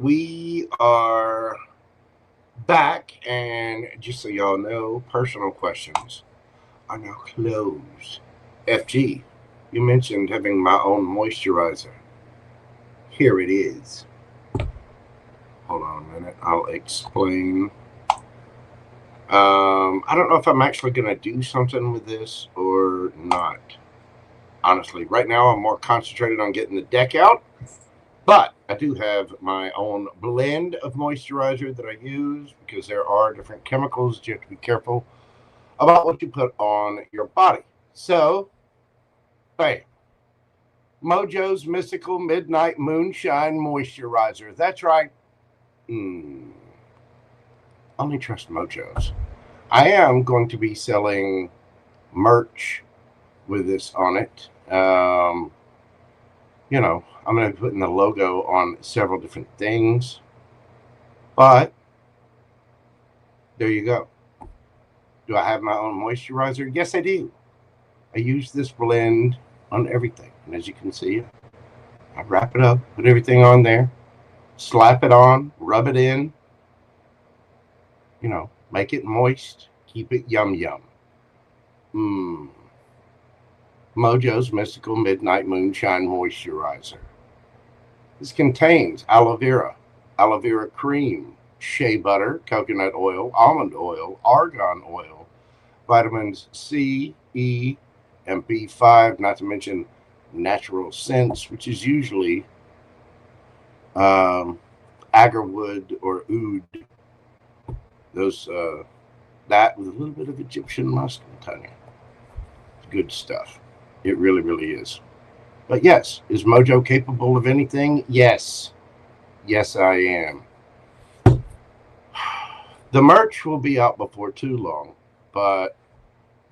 we are back, and just so y'all know, personal questions are now closed. FG, you mentioned having my own moisturizer. Here it is. Hold on a minute. I'll explain. I don't know if I'm actually going to do something with this or not. Honestly, right now I'm more concentrated on getting the deck out. But I do have my own blend of moisturizer that I use because there are different chemicals. You have to be careful about what you put on your body. So, bam. Mojo's Mystical Midnight Moonshine Moisturizer. That's right. Only trust Mojo's. I am going to be selling merch with this on it. You know, I'm going to be putting the logo on several different things. But there you go. Do I have my own moisturizer? Yes, I do. I use this blend on everything. And as you can see, I wrap it up, put everything on there, slap it on, rub it in, you know, make it moist, keep it yum yum. Mojo's Mystical Midnight Moonshine Moisturizer. This contains aloe vera cream, shea butter, coconut oil, almond oil, argan oil, vitamins C, E, and B5, not to mention natural scents, which is usually agarwood or oud. Those that with a little bit of Egyptian musk, I'm telling you. It's good stuff. It really, really is. But yes, is Mojo capable of anything? Yes. Yes, I am. The merch will be out before too long, but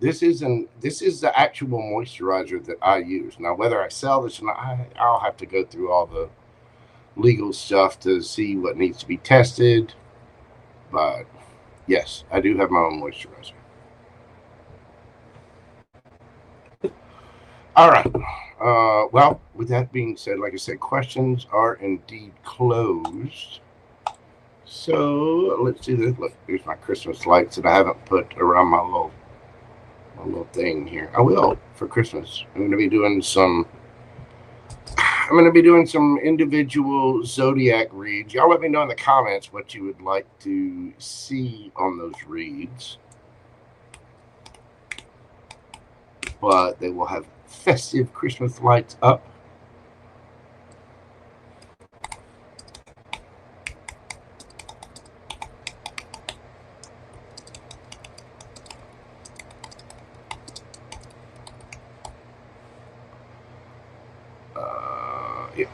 this is the actual moisturizer that I use. Now, whether I sell this or not, I'll have to go through all the legal stuff to see what needs to be tested. But yes, I do have my own moisturizer. All right. Well, with that being said, like I said, questions are indeed closed. So let's do this. Look, here's my Christmas lights that I haven't put around my little thing here. I will for Christmas. I'm going to be doing some individual zodiac reads. Y'all let me know in the comments what you would like to see on those reads. But they will have festive Christmas lights up. Yeah.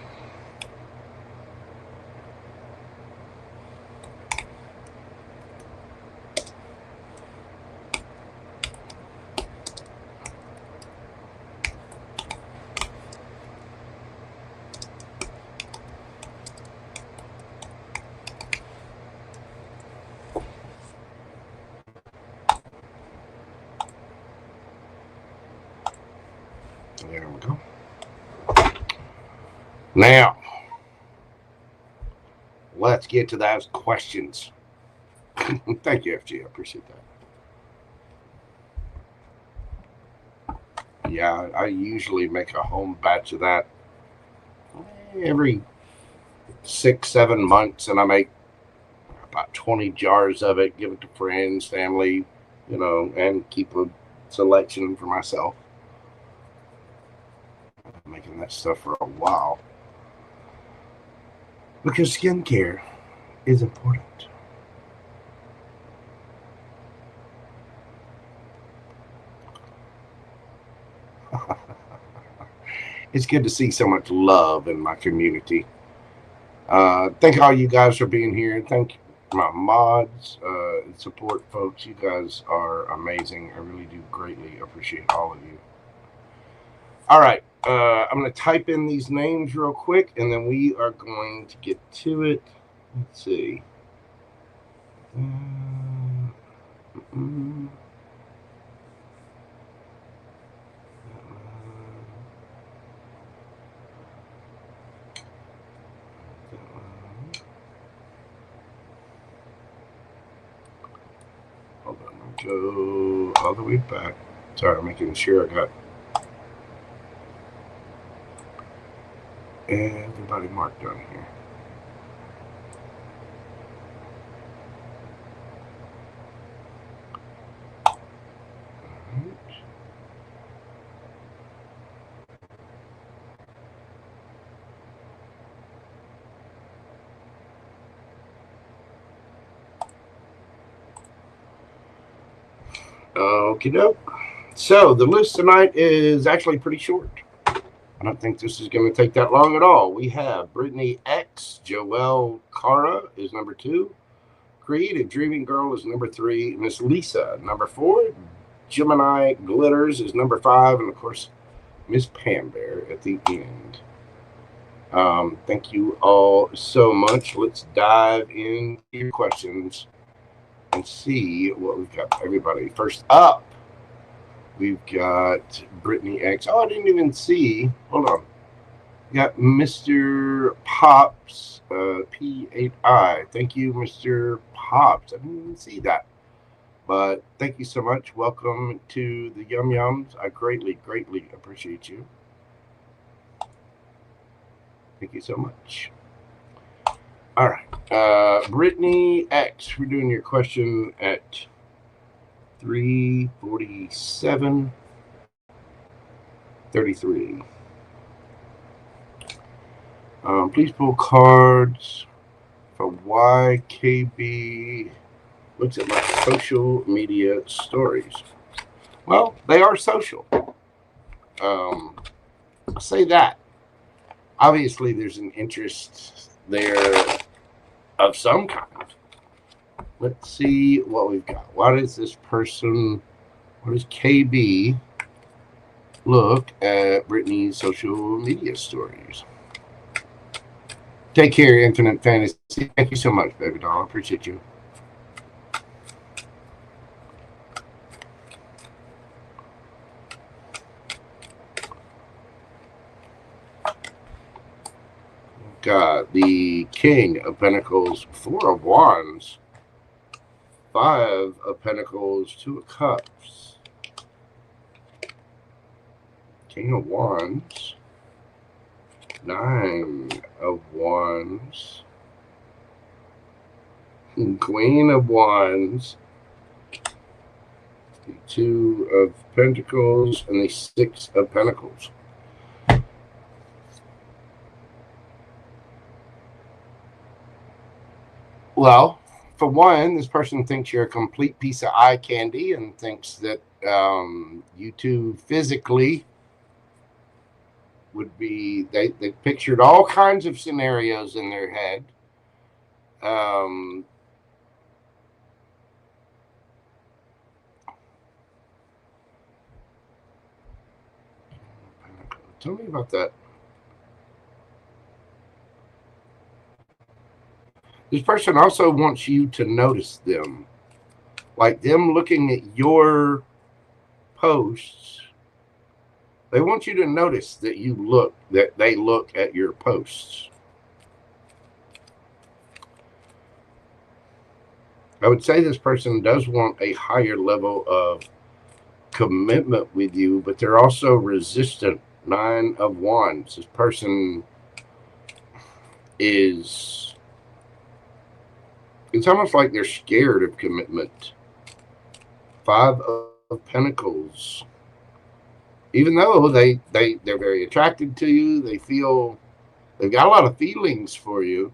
There we go. Now, let's get to those questions. Thank you, FG. I appreciate that. Yeah, I usually make a home batch of that every 6-7 months, and I make about 20 jars of it, give it to friends, family, you know, and keep a selection for myself. I've been making that stuff for a while because skincare is important. It's good to see so much love in my community. Thank all you guys for being here. Thank my mods, support folks. You guys are amazing. I really do greatly appreciate all of you. All right. I'm going to type in these names real quick, and then we are going to get to it. Let's see. go all the way back. Sorry, I'm making sure I got everybody marked on here. Okie doke. So the list tonight is actually pretty short. I don't think this is going to take that long at all. We have BrittanyX, JoelleKara is number 2. CreativeDreaminggirl is number 3. Miss Lisa, number 4. GeminiGlitters is number 5. And, of course, Miss PamBear at the end. Thank you all so much. Let's dive into your questions and see what we've got. Everybody, first up, we've got BrittanyX. Oh, I didn't even see. Hold on. We got Mr. Pops, P8I. Thank you, Mr. Pops. I didn't even see that. But thank you so much. Welcome to the Yum Yums. I greatly, greatly appreciate you. Thank you so much. All right. BrittanyX, we're doing your question at 3:47:33. Please pull cards for YKB looks at my social media stories. Well, they are social. I'll say that. Obviously, there's an interest there of some kind. Let's see what we've got. What is this person? What does KB look at Brittany's social media stories? Take care, Infinite Fantasy. Thank you so much, baby doll. I appreciate you. Got the King of Pentacles, 4 of Wands, 5 of Pentacles, 2 of Cups, King of Wands, 9 of Wands, Queen of Wands, the 2 of Pentacles, and the 6 of Pentacles. Well, for one, this person thinks you're a complete piece of eye candy and thinks that you two physically would be, they pictured all kinds of scenarios in their head. Tell me about that. This person also wants you to notice them, like them looking at your posts. They want you to notice that they look at your posts. I would say this person does want a higher level of commitment with you, but they're also resistant. 9 of Wands. This person is, it's almost like they're scared of commitment. 5 of Pentacles. Even though they're very attracted to you, they feel they've got a lot of feelings for you.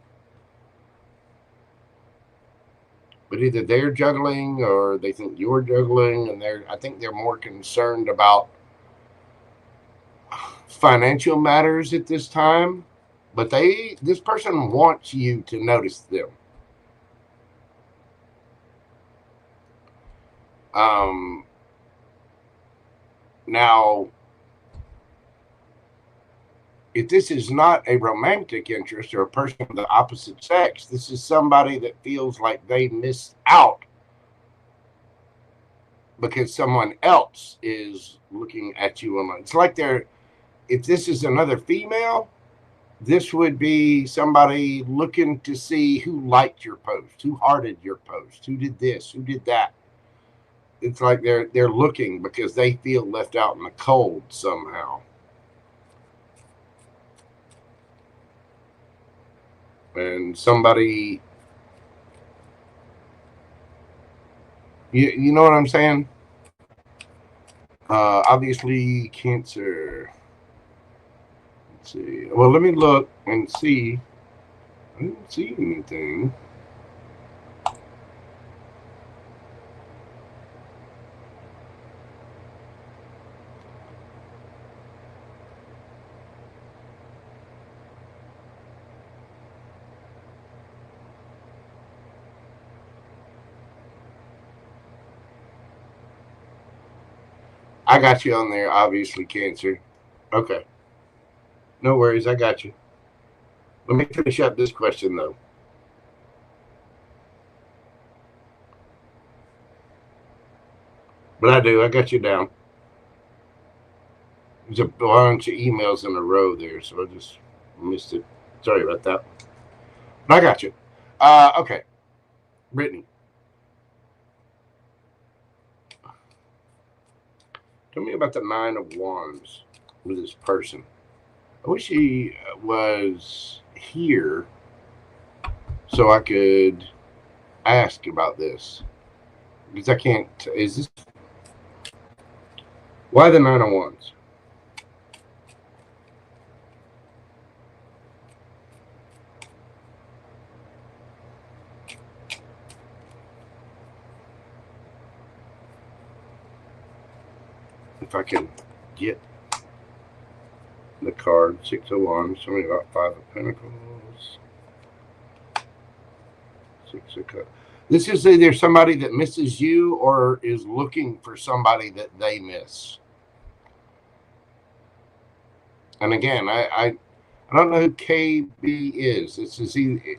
But either they're juggling or they think you're juggling, and I think they're more concerned about financial matters at this time. But this person wants you to notice them. Now, if this is not a romantic interest or a person of the opposite sex, this is somebody that feels like they missed out because someone else is looking at you online. It's like if this is another female, this would be somebody looking to see who liked your post, who hearted your post, who did this, who did that. it's like they're looking because they feel left out in the cold somehow. And somebody, you know what I'm saying? Obviously, Cancer. Let's see. Well, let me look and see. I didn't see anything. I got you on there, obviously, Cancer. Okay. No worries, I got you. Let me finish up this question, though. But I got you down. There's a bunch of emails in a row there, so I just missed it. Sorry about that. But I got you. Okay. Brittany. Tell me about the Nine of Wands with this person. I wish he was here so I could ask about this. Because I can't. Is this. Why the Nine of Wands? If I can get the card, 6 of Wands, something about 5 of Pentacles, 6 of Cups. This is either somebody that misses you or is looking for somebody that they miss. And again, I don't know who KB is. This is either,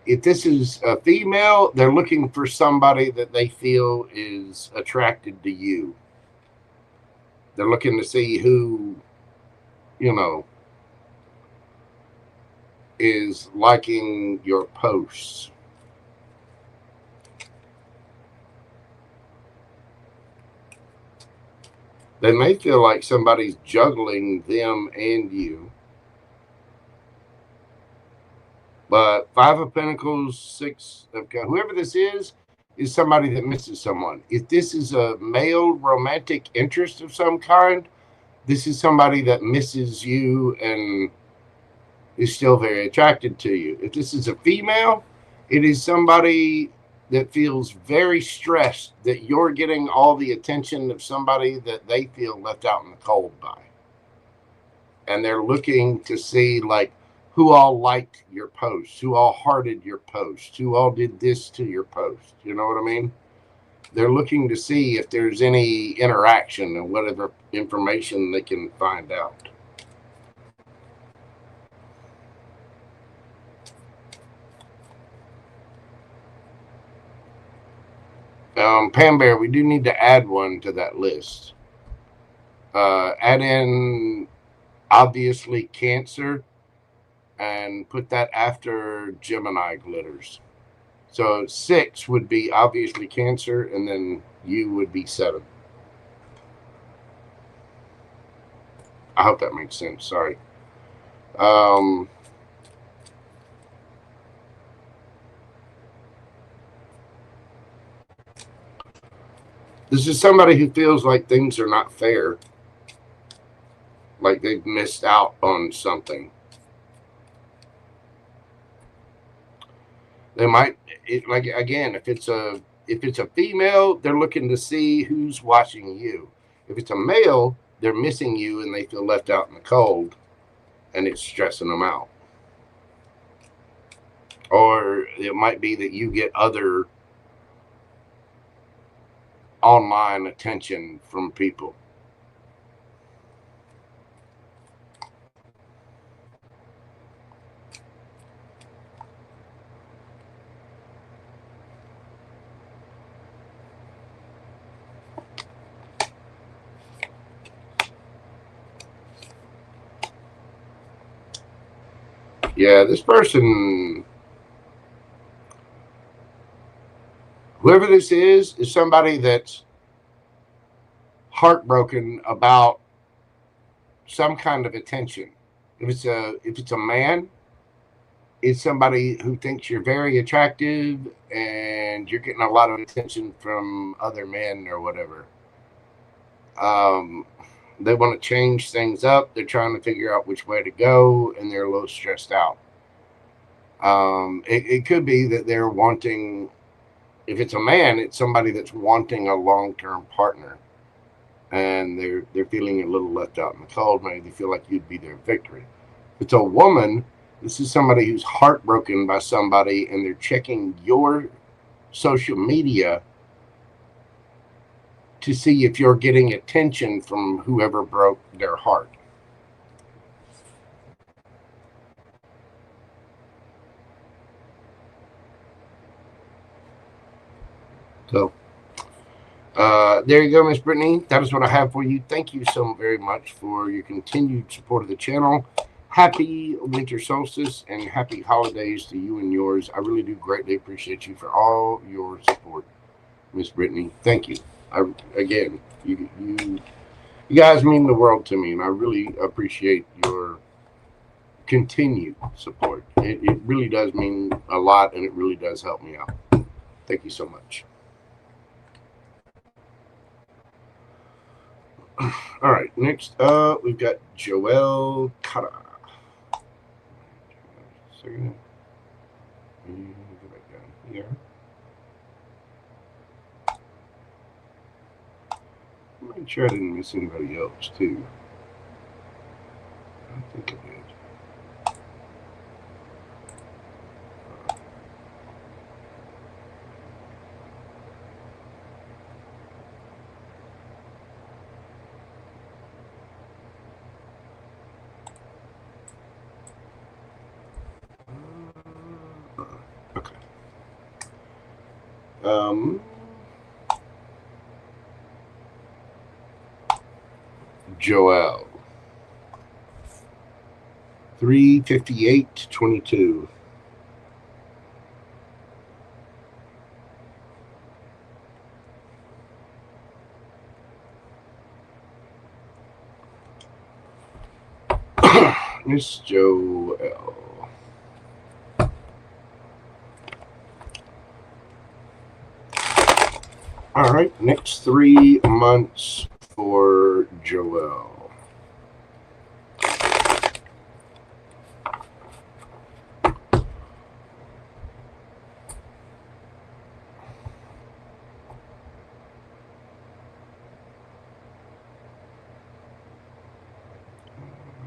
if this is a female, they're looking for somebody that they feel is attracted to you. They're looking to see who, you know, is liking your posts. They may feel like somebody's juggling them and you. But 5 of Pentacles, 6 of Cups, whoever this is somebody that misses someone. If this is a male romantic interest of some kind, this is somebody that misses you and is still very attracted to you. If this is a female, it is somebody that feels very stressed that you're getting all the attention of somebody that they feel left out in the cold by. And they're looking to see, like, who all liked your post, who all hearted your post, who all did this to your post. You know what I mean? They're looking to see if there's any interaction and whatever information they can find out. PamBear, we do need to add one to that list. Add in obviously Cancer and put that after GeminiGlitters. So 6 would be obviously Cancer, and then you would be 7. I hope that makes sense. Sorry. This is somebody who feels like things are not fair, like they've missed out on something. They might, like, again, if it's a female, they're looking to see who's watching you. If it's a male, they're missing you and they feel left out in the cold, and it's stressing them out. Or it might be that you get other online attention from people. Yeah, this person, whoever Whoever this is somebody that's heartbroken about some kind of attention. If it's a man, it's somebody who thinks you're very attractive and you're getting a lot of attention from other men or whatever. They want to change things up. They're trying to figure out which way to go, and they're a little stressed out. It could be that they're wanting, if it's a man, it's somebody that's wanting a long-term partner, and they're feeling a little left out in the cold. Maybe they feel like you'd be their victory. If it's a woman, this is somebody who's heartbroken by somebody, and they're checking your social media to see if you're getting attention from whoever broke their heart. So there you go, Miss Brittany. That is what I have for you. Thank you so very much for your continued support of the channel. Happy winter solstice and happy holidays to you and yours. I really do greatly appreciate you for all your support, Miss Brittany. Thank you. Again, you guys mean the world to me, and I really appreciate your continued support. It really does mean a lot, and it really does help me out. Thank you so much. All right, next up, we've got JoelleKara. Second. Go back down here. Make sure I didn't miss anybody else, too. I think I did. Okay. Joel 35822. Miss Joel. All right, next 3 months for Joel.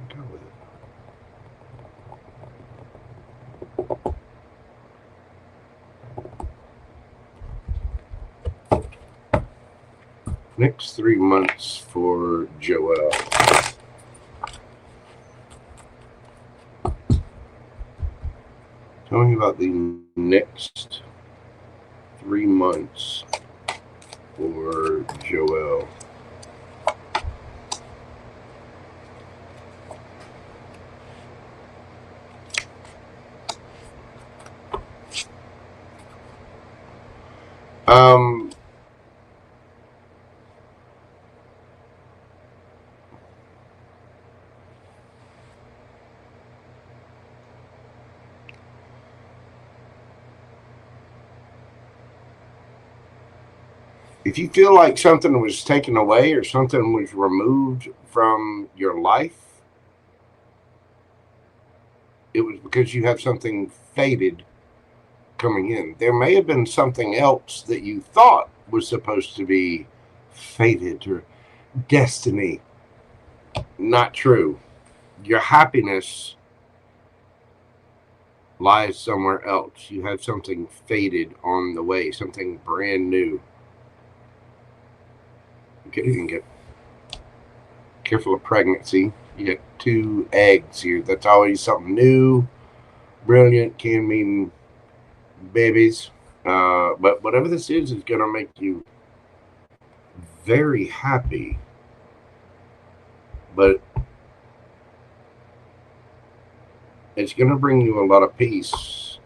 Go with it. Next 3 months for Joel. Tell me about the next 3 months for Joel. If you feel like something was taken away or something was removed from your life, it was because you have something fated coming in. There may have been something else that you thought was supposed to be fated or destiny. Not true. Your happiness lies somewhere else. You have something fated on the way, something brand new. You can get careful of pregnancy. You get 2 eggs here. That's always something new, brilliant, can mean babies. But whatever this is going to make you very happy. But it's going to bring you a lot of peace.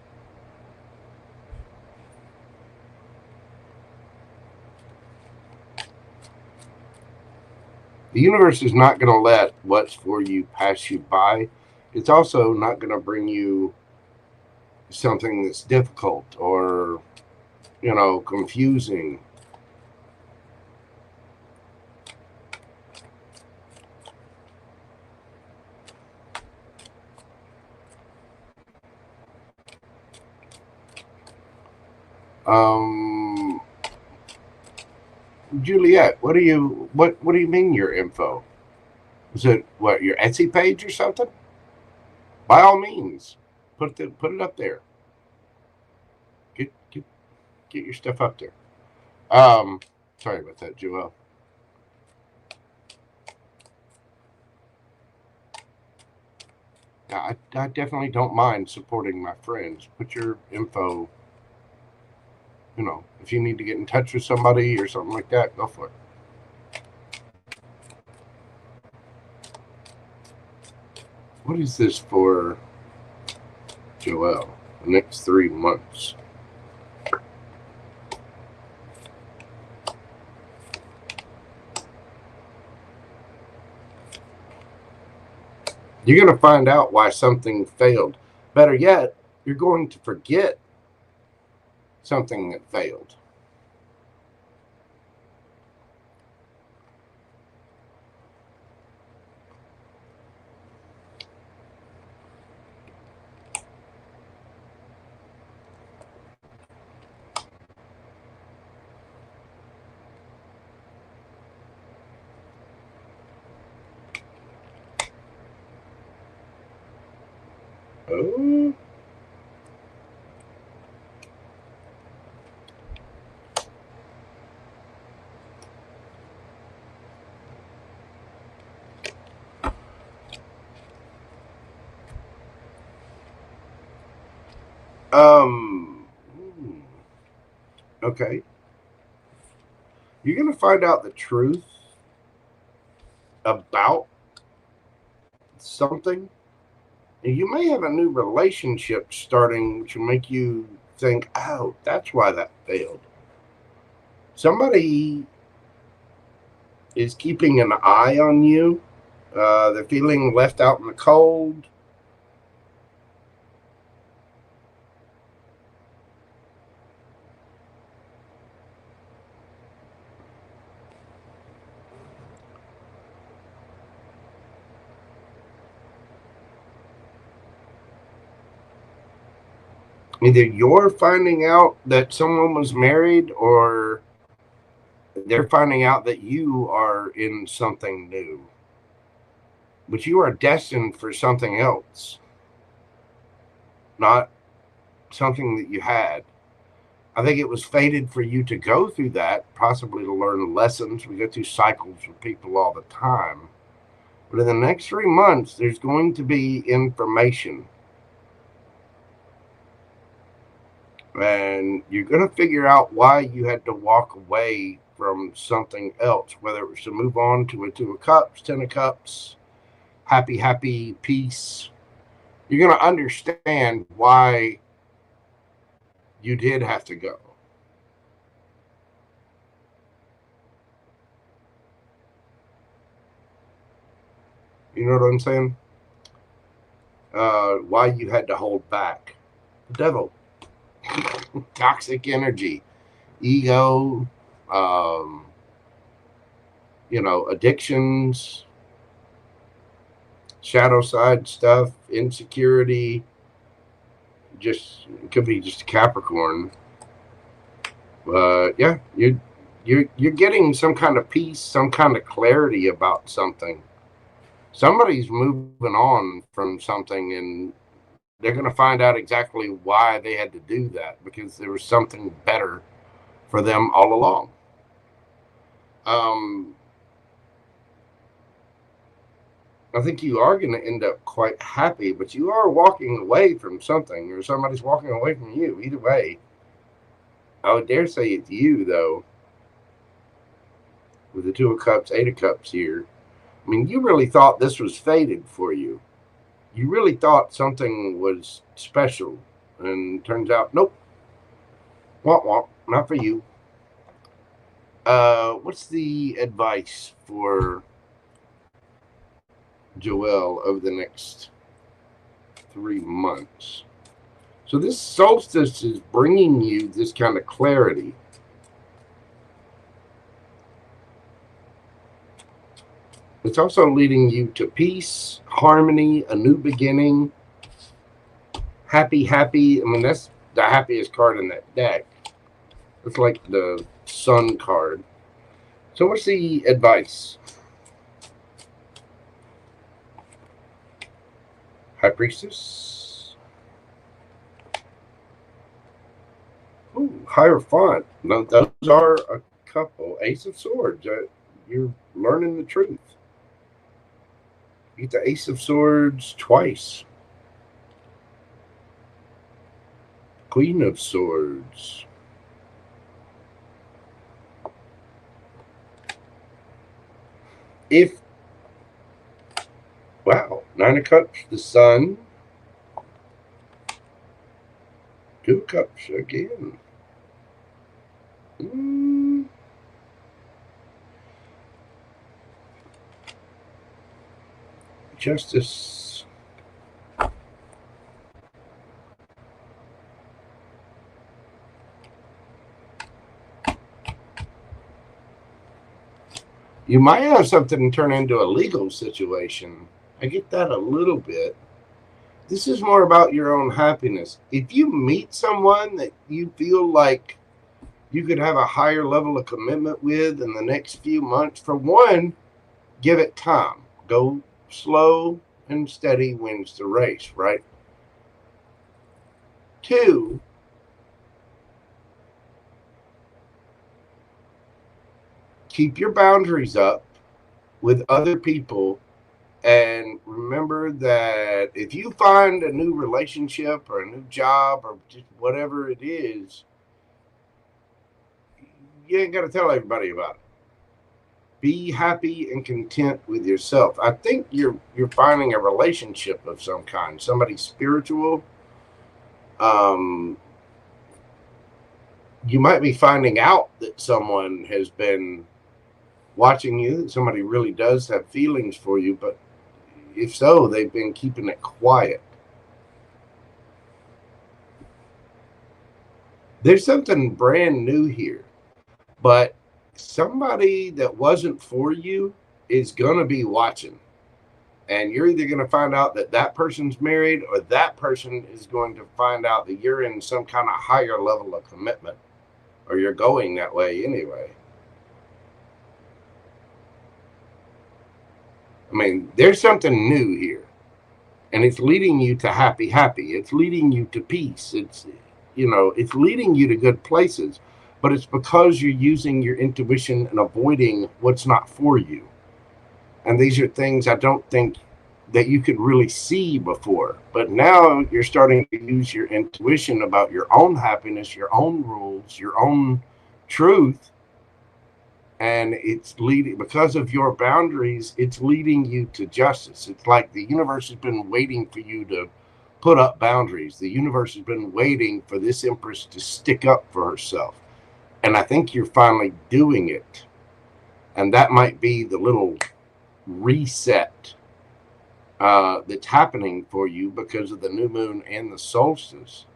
The universe is not going to let what's for you pass you by. It's also not going to bring you something that's difficult or, confusing. Juliet, what do you mean your info? Is it what, your Etsy page or something? By all means, put it up there. Get your stuff up there. Sorry about that, Joelle. Yeah, I definitely don't mind supporting my friends. Put your info, if you need to get in touch with somebody or something like that, go for it. What is this for, Joelle? The next 3 months. You're going to find out why something failed. Better yet, you're going to forget something that failed. Oh. Okay. You're going to find out the truth about something. And you may have a new relationship starting, which will make you think, oh, that's why that failed. Somebody is keeping an eye on you. They're feeling left out in the cold. Either you're finding out that someone was married, or they're finding out that you are in something new. But you are destined for something else, not something that you had. I think it was fated for you to go through that, possibly to learn lessons. We go through cycles with people all the time. But in the next 3 months, there's going to be information. And you're going to figure out why you had to walk away from something else, whether it was to move on to a 2 of Cups, 10 of Cups, happy, peace. You're going to understand why you did have to go. You know what I'm saying? Why you had to hold back. The devil. Toxic energy, ego, addictions, shadow side stuff, insecurity. Just, it could be just a Capricorn. But yeah, you're getting some kind of peace, some kind of clarity about something. Somebody's moving on from something, and they're going to find out exactly why they had to do that, because there was something better for them all along. I think you are going to end up quite happy, but you are walking away from something, or somebody's walking away from you. Either way, I would dare say it's you, though, with the 2 of Cups, 8 of Cups here. I mean, you really thought this was fated for you. You really thought something was special, and turns out, nope. Womp womp, not for you. What's the advice for Joelle, over the next 3 months. So this solstice is bringing you this kind of clarity. It's also leading you to peace, harmony, a new beginning. Happy. I mean, that's the happiest card in that deck. It's like the sun card. So what's the advice? High Priestess. Ooh, Hierophant. No, those are a couple. Ace of Swords. You're learning the truth. You get the Ace of Swords twice. Queen of Swords. Wow, Nine of Cups, the Sun. Two of Cups again. Justice. You might have something turn into a legal situation. I get that a little bit. This is more about your own happiness. If you meet someone that you feel like you could have a higher level of commitment with in the next few months, for one, give it time. Go slow and steady wins the race, right? Two, keep your boundaries up with other people, and remember that if you find a new relationship or a new job or just whatever it is, you ain't got to tell everybody about it. Be happy and content with yourself. I think you're finding a relationship of some kind, somebody spiritual. You might be finding out that someone has been watching you, that somebody really does have feelings for you, but if so, they've been keeping it quiet. There's something brand new here, but somebody that wasn't for you is going to be watching, and you're either going to find out that that person's married, or that person is going to find out that you're in some kind of higher level of commitment, or you're going that way anyway. I mean, there's something new here, and it's leading you to happy. It's leading you to peace. It's leading you to good places, but it's because you're using your intuition and avoiding what's not for you. And these are things I don't think that you could really see before, but now you're starting to use your intuition about your own happiness, your own rules, your own truth. And it's leading, because of your boundaries, it's leading you to justice. It's like the universe has been waiting for you to put up boundaries. The universe has been waiting for this Empress to stick up for herself. And I think you're finally doing it. And that might be the little reset that's happening for you because of the new moon and the solstice.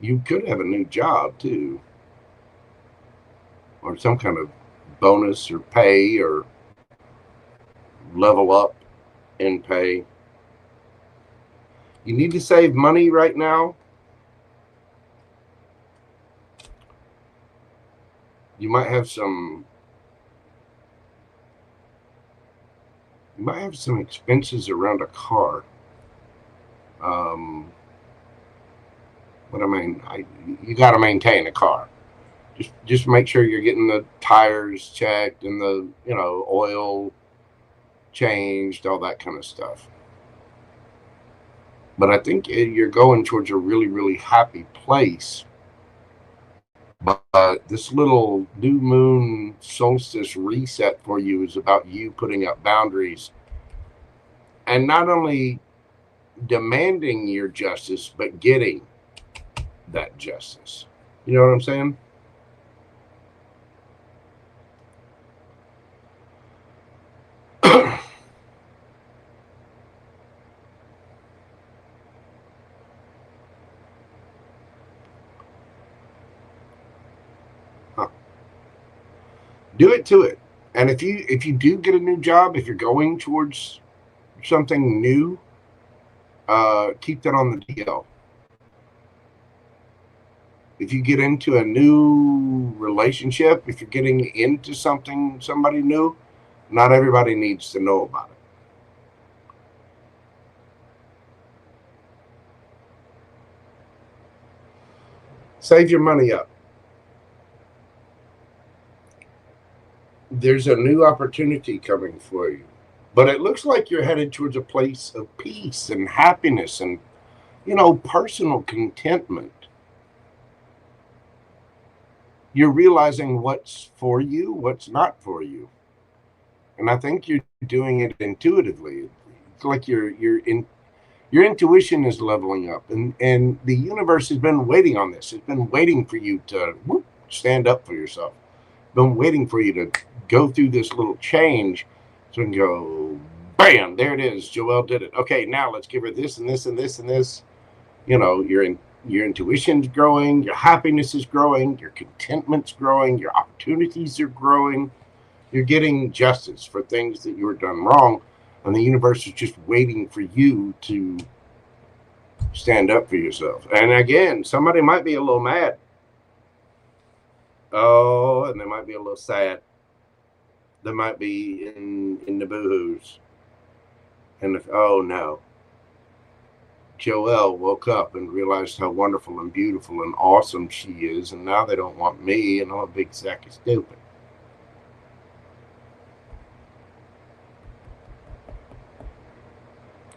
You could have a new job too, or some kind of bonus or pay or level up in pay. You need to save money right now. You might have some expenses around a car. But I mean, you got to maintain a car. Just make sure you're getting the tires checked and the oil changed, all that kind of stuff. But I think you're going towards a really, really happy place. But this little new moon solstice reset for you is about you putting up boundaries and not only demanding your justice, but getting that justice. You know what I'm saying? Do it to it. And if you do get a new job, if you're going towards something new, keep that on the DL. If you get into a new relationship, if you're getting into somebody new, not everybody needs to know about it. Save your money up. There's a new opportunity coming for you. But it looks like you're headed towards a place of peace and happiness and, personal contentment. You're realizing what's for you, what's not for you. And I think you're doing it intuitively. It's like your intuition is leveling up. And the universe has been waiting on this. It's been waiting for you to stand up for yourself. Been waiting for you to go through this little change so you can go, bam, there it is. Joelle did it. Okay, now let's give her this and this and this and this. Your intuition's growing, your happiness is growing, your contentment's growing, your opportunities are growing. You're getting justice for things that you were done wrong, and the universe is just waiting for you to stand up for yourself. And again, somebody might be a little mad. Oh, and they might be a little sad. They might be in the boo-hoos. And oh no. Joelle woke up and realized how wonderful and beautiful and awesome she is, and now they don't want me, and I'm a big sack of stupid.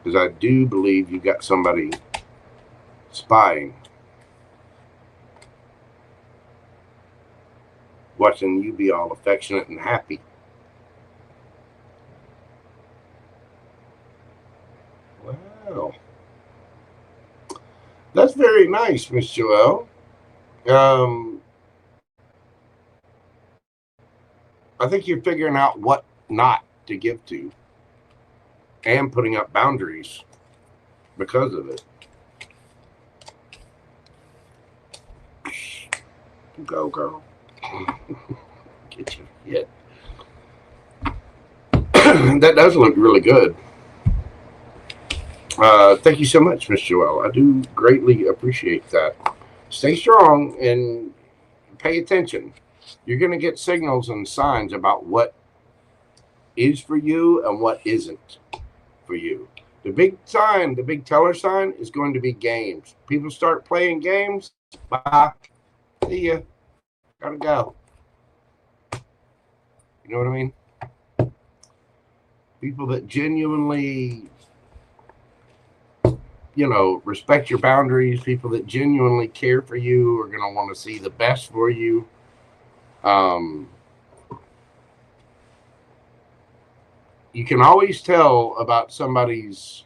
Because I do believe you got somebody spying, watching you be all affectionate and happy. Wow. That's very nice, Miss Joelle. I think you're figuring out what not to give to and putting up boundaries because of it. Go, girl. Get your hit. That does look really good. Thank you so much, Miss Joelle. I do greatly appreciate that. Stay strong and pay attention. You're going to get signals and signs about what is for you and what isn't for you. The big sign, the big teller sign is going to be games. People start playing games. Bye. See ya. Gotta go. You know what I mean? People that genuinely, respect your boundaries, people that genuinely care for you are going to want to see the best for you. You can always tell about somebody's.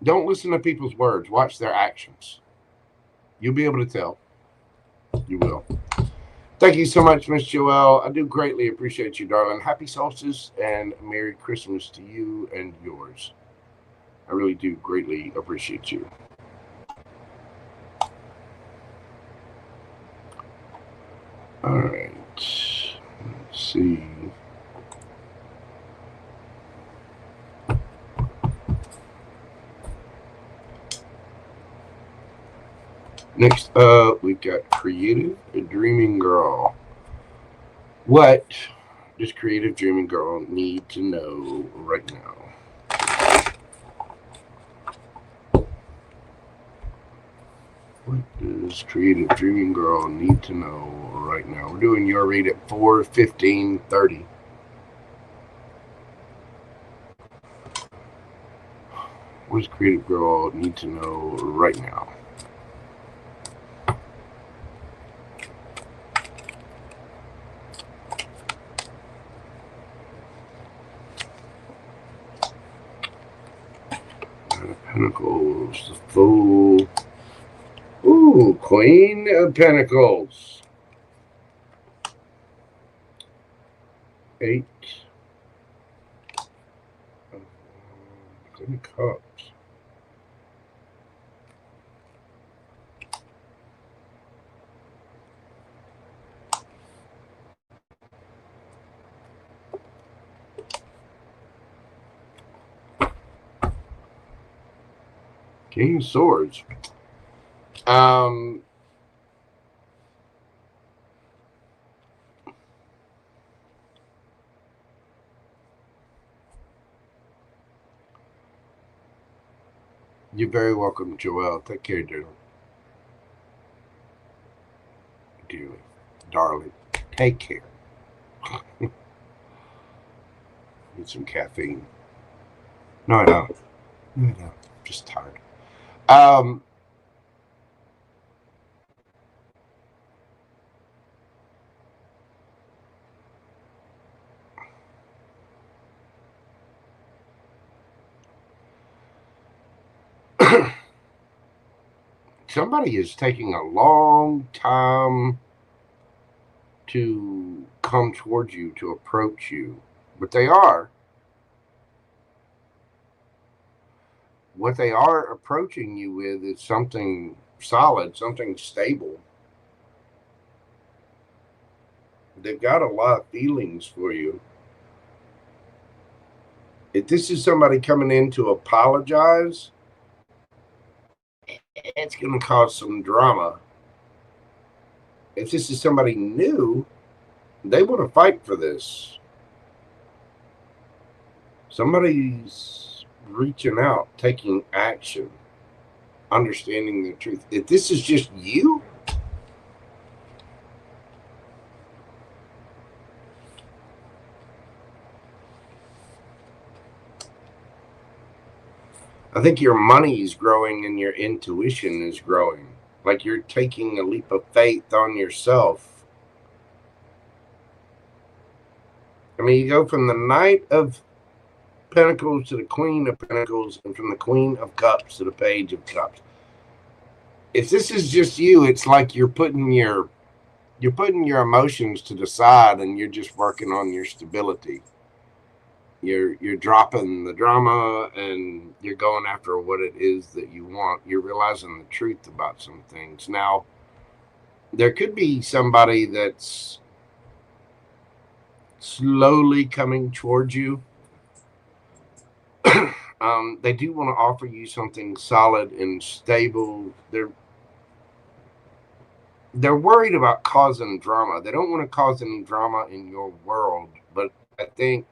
Don't listen to people's words. Watch their actions. You'll be able to tell. You will. Thank you so much, Miss Joelle. I do greatly appreciate you, darling. Happy solstice and Merry Christmas to you and yours. I really do greatly appreciate you. All right. Let's see. Next up, we've got Creative Dreaming Girl. What does Creative Dreaming Girl need to know right now? What does Creative Dreaming Girl need to know right now? We're doing your read at 4:15:30. What does Creative Girl need to know right now? Pentacles, the Fool. Ooh, Queen of Pentacles. 8 of Cups. King of Swords. You're very welcome, Joelle. Take care, dearly. Dearly. Darling. Take care. Need some caffeine. No, I don't. No, I don't. I'm just tired. Somebody is taking a long time to come towards you, to approach you, but they are. What they are approaching you with is something solid, something stable. They've got a lot of feelings for you. If this is somebody coming in to apologize, it's going to cause some drama. If this is somebody new, they want to fight for this. Somebody's reaching out, taking action, understanding the truth. If this is just you, I think your money is growing and your intuition is growing. Like you're taking a leap of faith on yourself. I mean, you go from the Knight of Pentacles to the Queen of Pentacles, and from the Queen of Cups to the Page of Cups. If this is just you, it's like you're putting your emotions to the side and you're just working on your stability. You're dropping the drama and you're going after what it is that you want. You're realizing the truth about some things. Now, there could be somebody that's slowly coming towards you. They do want to offer you something solid and stable. They're worried about causing drama. They don't want to cause any drama in your world, but I think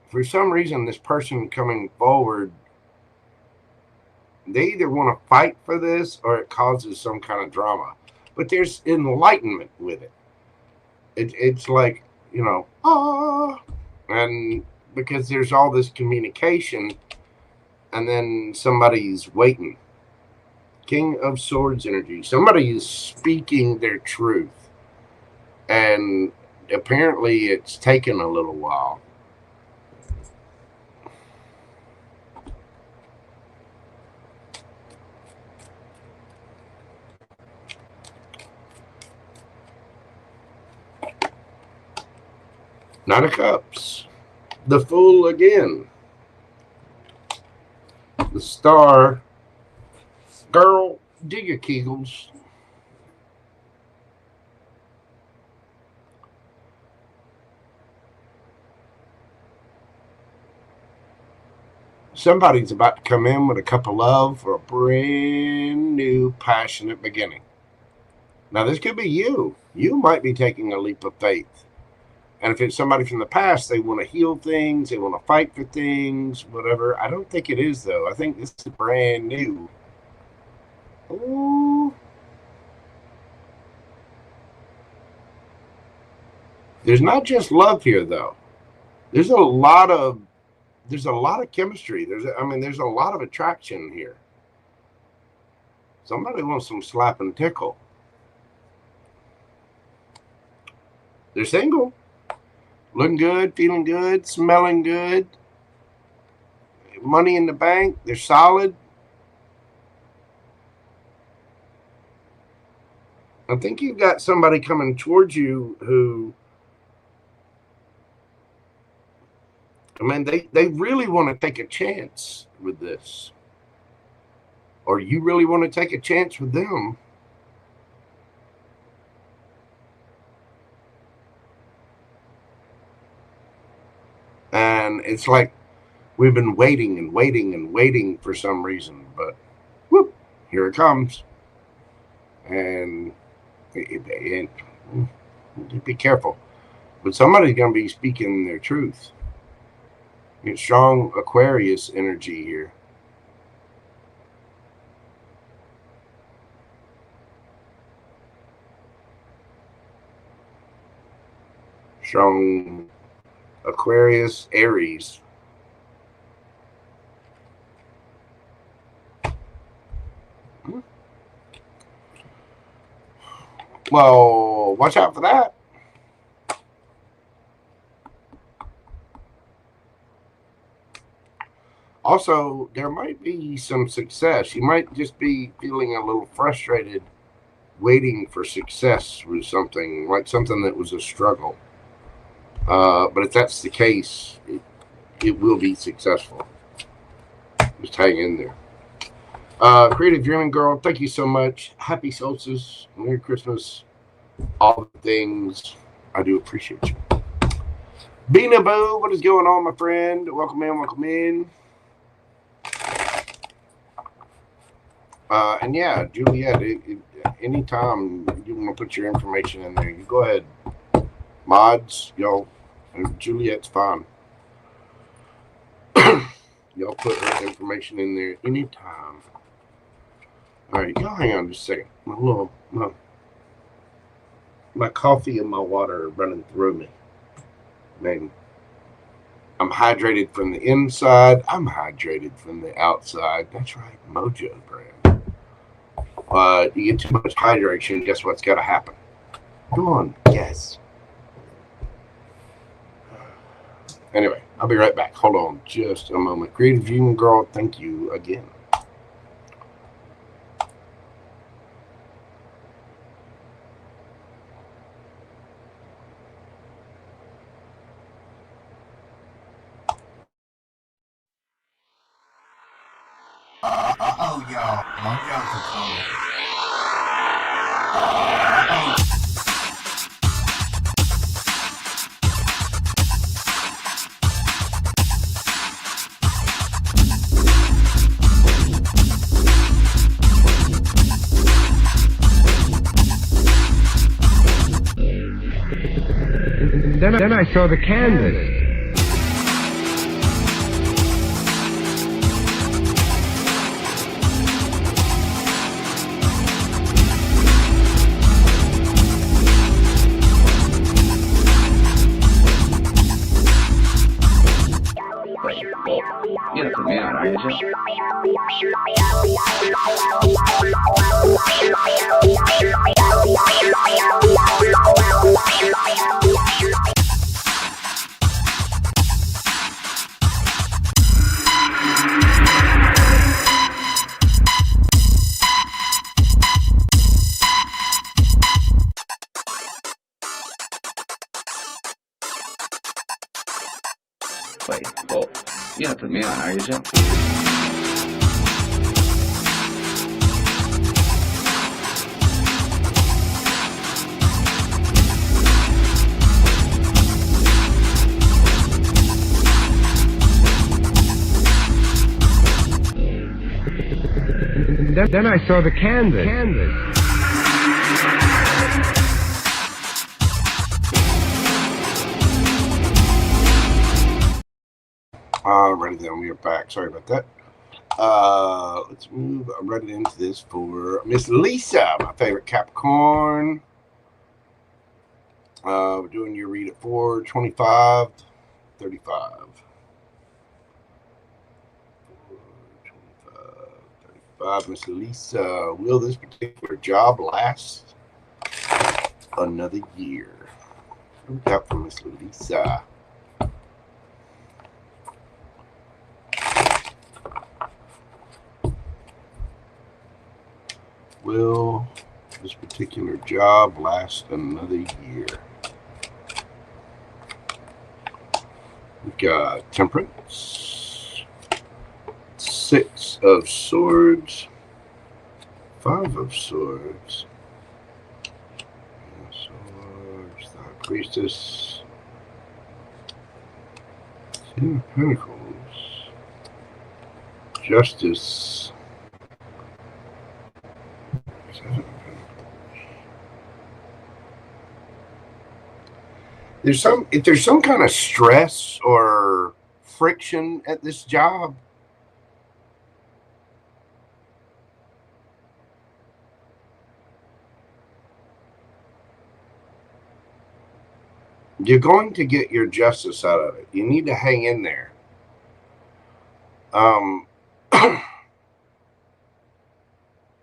for some reason, this person coming forward, they either want to fight for this or it causes some kind of drama. But there's enlightenment with it. It's like, you know, and because there's all this communication, and then somebody's waiting. King of Swords energy. Somebody is speaking their truth. And apparently it's taken a little while. Knight of Cups. The Fool again. The Star. Girl, do your Kegels. Somebody's about to come in with a cup of love for a brand new passionate beginning. Now, this could be you. You might be taking a leap of faith. And if it's somebody from the past, they want to heal things, they want to fight for things, whatever. I don't think it is, though. I think this is brand new. Ooh. There's not just love here, though. There's a lot of chemistry. There's a lot of attraction here. Somebody wants some slap and tickle. They're single. Looking good, feeling good, smelling good. Money in the bank. They're solid. I think you've got somebody coming towards you who, I mean, they really want to take a chance with this. Or you really want to take a chance with them. And it's like We've been waiting and waiting and waiting for some reason, but whoop, here it comes. And be careful. But somebody's going to be speaking their truth. It's strong Aquarius energy here. Strong Aquarius, Aries. Well, watch out for that. Also, there might be some success. You might just be feeling a little frustrated waiting for success with something, like something that was a struggle. But if that's the case, it will be successful. Just hang in there. Creative Dreaming Girl, thank you so much. Happy Solstice, Merry Christmas, all the things. I do appreciate you. Bina Boo, what is going on, my friend? Welcome in, welcome in. And yeah, Juliet, anytime you want to put your information in there, you go ahead. Mods, y'all, and Juliet's fine. Y'all put her information in there anytime. All right, y'all hang on just a second. My coffee and my water are running through me. Man, I'm hydrated from the inside. I'm hydrated from the outside. That's right, Mojo brand. You get too much hydration, guess what's got to happen? Come on, yes. Anyway, I'll be right back. Hold on just a moment. Creative Dreaming Girl, thank you again. Y'all. Mojo's coming. Then I saw the canvas. Yeah, for me, ARIES. Wait, oh, yeah, for me, ARIES. Then I saw the canvas. Alrighty then, we are back. Sorry about that. Let's move right into this for Miss Lisa, my favorite Capricorn. We're doing your read at 425, 35. 425, 35. Miss Lisa, will this particular job last another year? What we got from Miss Lisa? Will this particular job last another year? We've got Temperance, 6 of Swords, 5 of Swords, the High Priestess, 10 of Pentacles, Justice. If there's some kind of stress or friction at this job, you're going to get your justice out of it. You need to hang in there.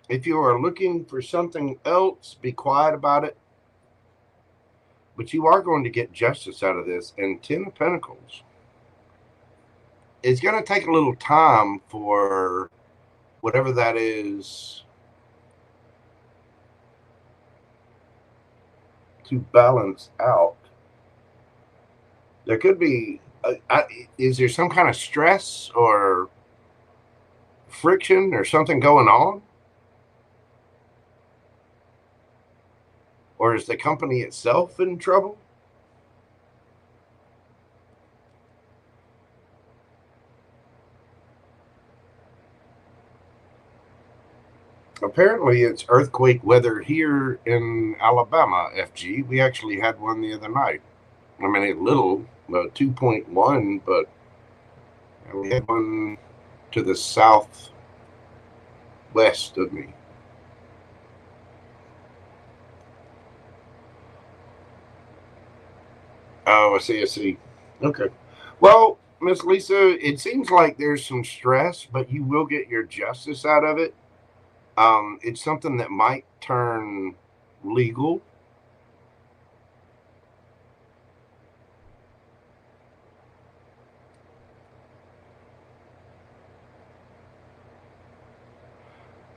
If you are looking for something else, be quiet about it. But you are going to get justice out of this. And 10 of Pentacles. It's going to take a little time for whatever that is to balance out. There could be, is there some kind of stress or friction or something going on? Or is the company itself in trouble? Apparently it's earthquake weather here in Alabama, FG. We actually had one the other night. I mean, a little, 2.1, but we had one to the southwest of me. Oh, I see. Okay. Well, Miss Lisa, it seems like there's some stress, but you will get your justice out of it. It's something that might turn legal.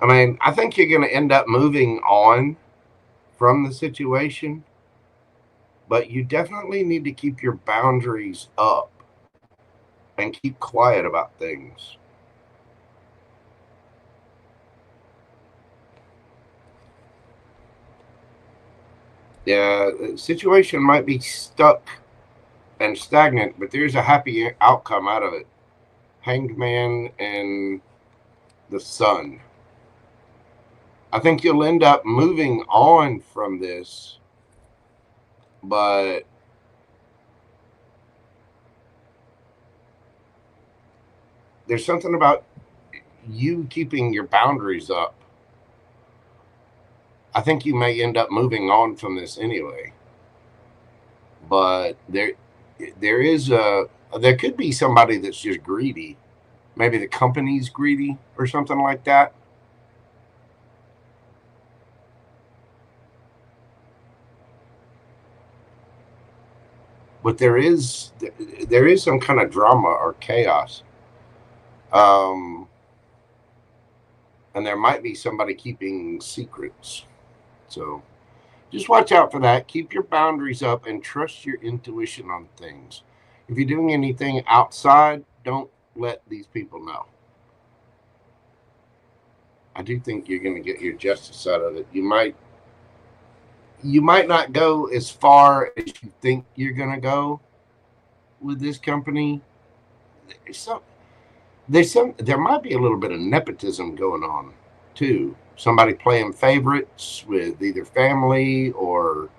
I mean, I think you're going to end up moving on from the situation, but you definitely need to keep your boundaries up and keep quiet about things. Yeah, the situation might be stuck and stagnant, but there's a happy outcome out of it. Hanged Man and the Sun. I think you'll end up moving on from this, but there's something about you keeping your boundaries up. I think you may end up moving on from this anyway, but there could be somebody that's just greedy. Maybe the company's greedy or something like that. But there is some kind of drama or chaos. And there might be somebody keeping secrets. So just watch out for that. Keep your boundaries up and trust your intuition on things. If you're doing anything outside, don't let these people know. I do think you're going to get your justice out of it. You might not go as far as you think you're going to go with this company. There might be a little bit of nepotism going on too. Somebody playing favorites with either family or,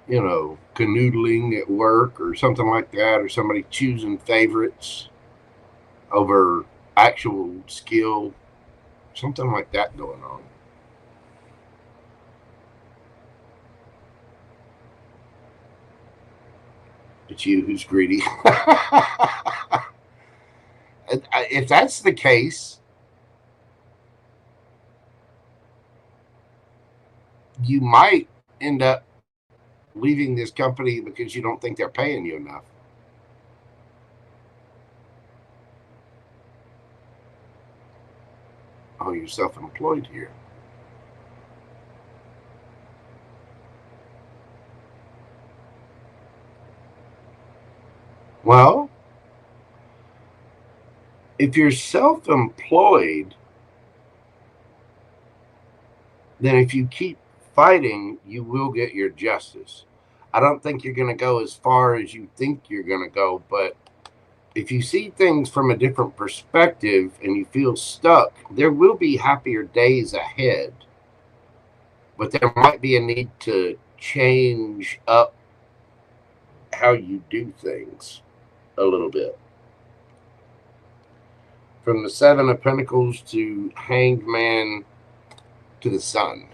canoodling at work or something like that, or somebody choosing favorites over actual skill, something like that going on. It's you who's greedy. If that's the case, you might end up leaving this company because you don't think they're paying you enough. Oh, you're self-employed here. Well, if you're self-employed, then if you keep fighting, you will get your justice. I don't think you're going to go as far as you think you're going to go, but if you see things from a different perspective and you feel stuck, there will be happier days ahead. But there might be a need to change up how you do things a little bit. From the Seven of Pentacles to Hanged Man to the Sun.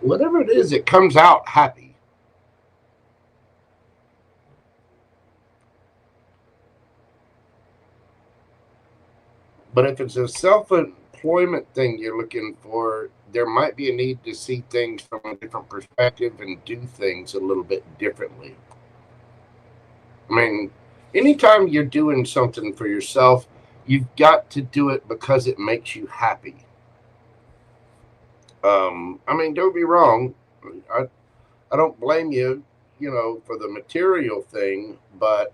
Whatever it is, it comes out happy. But if it's a self-employment thing you're looking for, there might be a need to see things from a different perspective and do things a little bit differently. I mean, anytime you're doing something for yourself, you've got to do it because it makes you happy. I mean, don't be wrong. I don't blame you, you know, for the material thing, but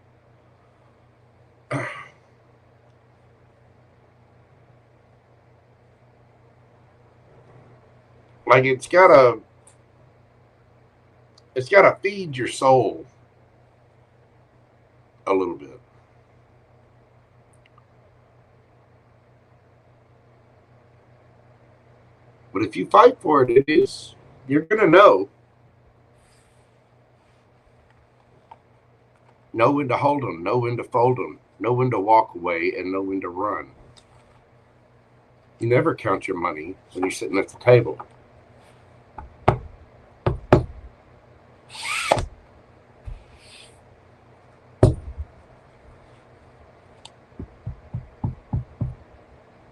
like it's gotta feed your soul a little bit. But if you fight for it, you're gonna know when to hold them, know when to fold them, know when to walk away, and know when to run. You never count your money when you're sitting at the table.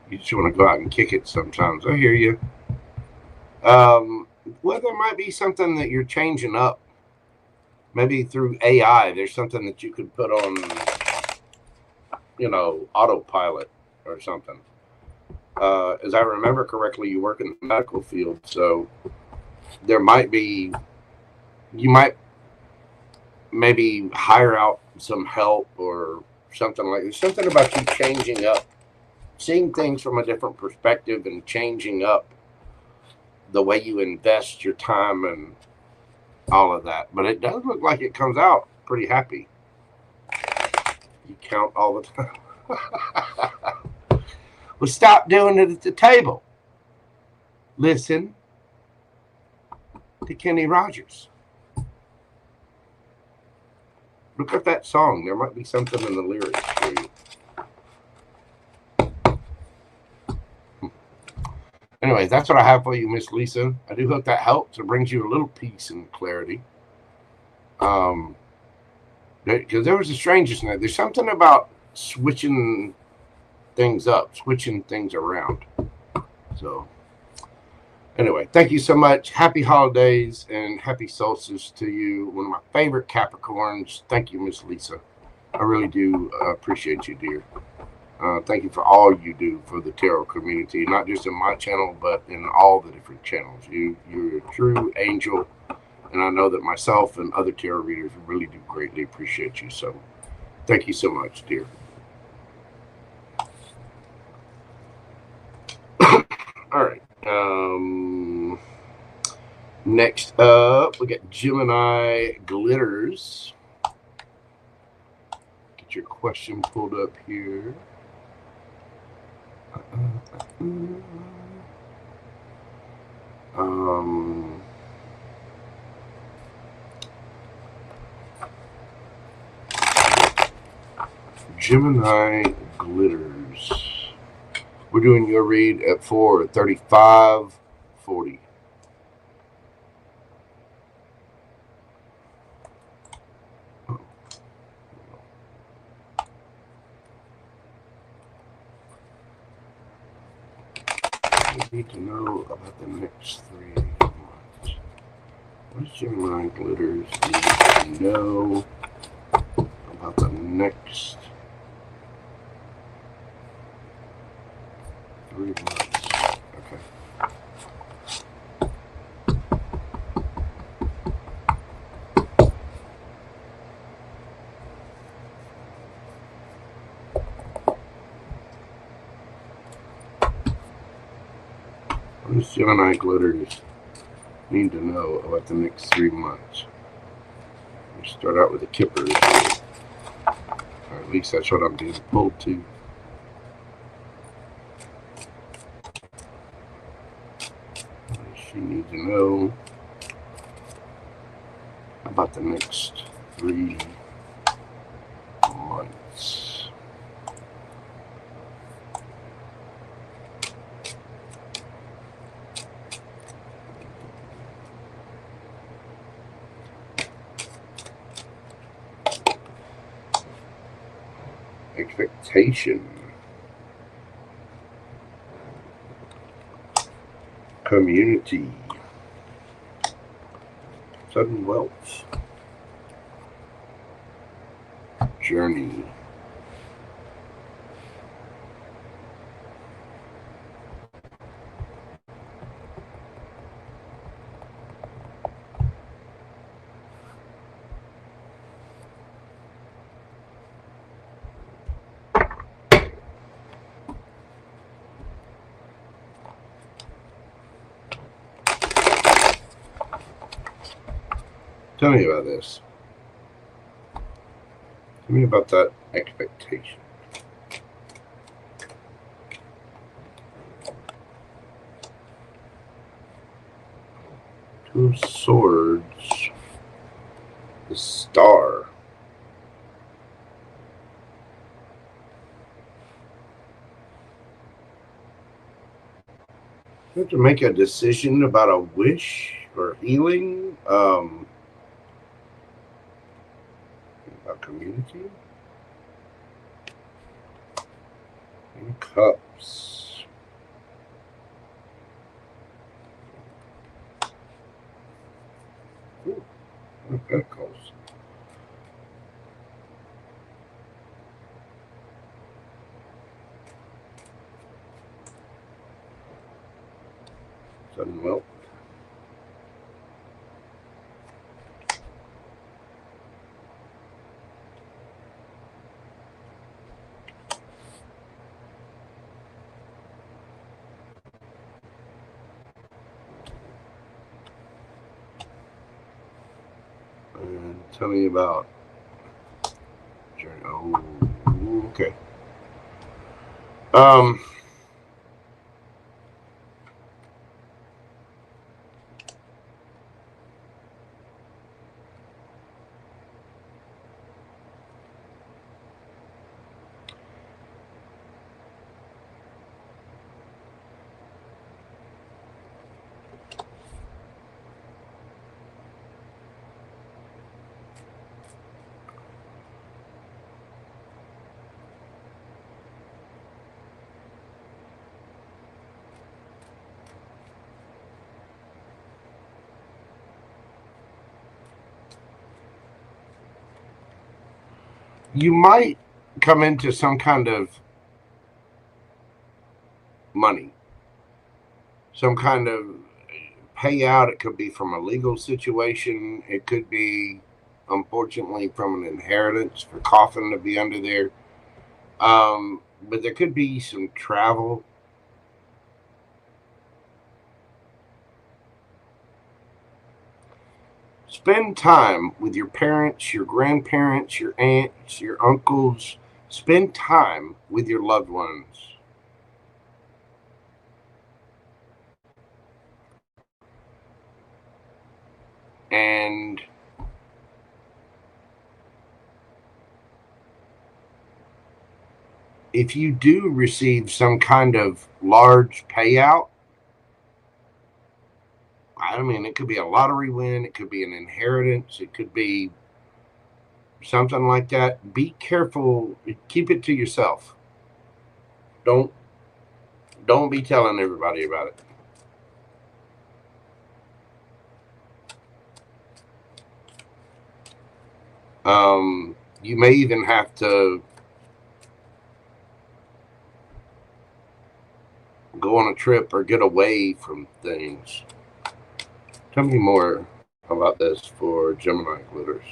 You just want to go out and kick it sometimes. I hear you. Well, there might be something that you're changing up. Maybe through AI, there's something that you could put on, you know, autopilot or something. As I remember correctly, you work in the medical field, so there might be, you might maybe hire out some help or something like that. Something about you changing up, seeing things from a different perspective and changing up the way you invest your time and all of that. But it does look like it comes out pretty happy. You count all the time. Well, stop doing it at the table. Listen to Kenny Rogers. Look at that song. There might be something in the lyrics for you. Anyway, that's what I have for you, Miss Lisa. I do hope that helps. It brings you a little peace and clarity. Because there was a strangeness in that. There's something about switching things up, switching things around. So, anyway, thank you so much. Happy holidays and happy solstice to you. One of my favorite Capricorns. Thank you, Miss Lisa. I really do appreciate you, dear. Thank you for all you do for the tarot community, not just in my channel, but in all the different channels. You're a true angel, and I know that myself and other tarot readers really do greatly appreciate you. So thank you so much, dear. All right. Next up, we got GeminiGlitters. Get your question pulled up here. GeminiGlitters. We're doing your read at 4:35:40. Need to know about the next 3 months. What does GeminiGlitters need to know about the next 3 months? Okay. Gemini glitters need to know about the next 3 months. We start out with the kippers, or at least that's what I'm being pulled to. What does she need to know about the next 3 months? Expectation, community, sudden wealth, journey, Tell me about this. Tell me about that expectation. Two of Swords. The Star. You have to make a decision about a wish or healing. About community. And Cups. Ooh, not that close. Sudden wealth. And tell me about journey. Oh, okay. You might come into some kind of money, some kind of payout. It could be from a legal situation. It could be, unfortunately, from an inheritance for coffin to be under there. But there could be some travel. Spend time with your parents, your grandparents, your aunts, your uncles. Spend time with your loved ones. And if you do receive some kind of large payout, I mean, it could be a lottery win, it could be an inheritance, it could be something like that. Be careful. Keep it to yourself. Don't be telling everybody about it. You may even have to go on a trip or get away from things. Tell me more about this for Gemini glitters.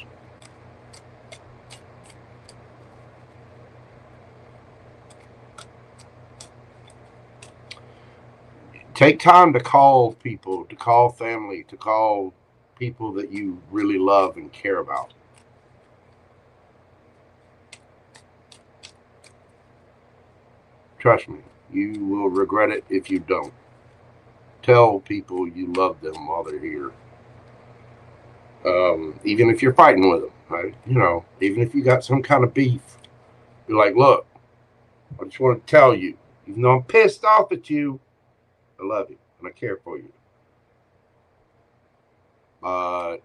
Take time to call people, to call family, to call people that you really love and care about. Trust me, you will regret it if you don't. Tell people you love them while they're here. Even if you're fighting with them, right? You know, even if you got some kind of beef, you're like, look, I just want to tell you, even though I'm pissed off at you, I love you and I care for you. But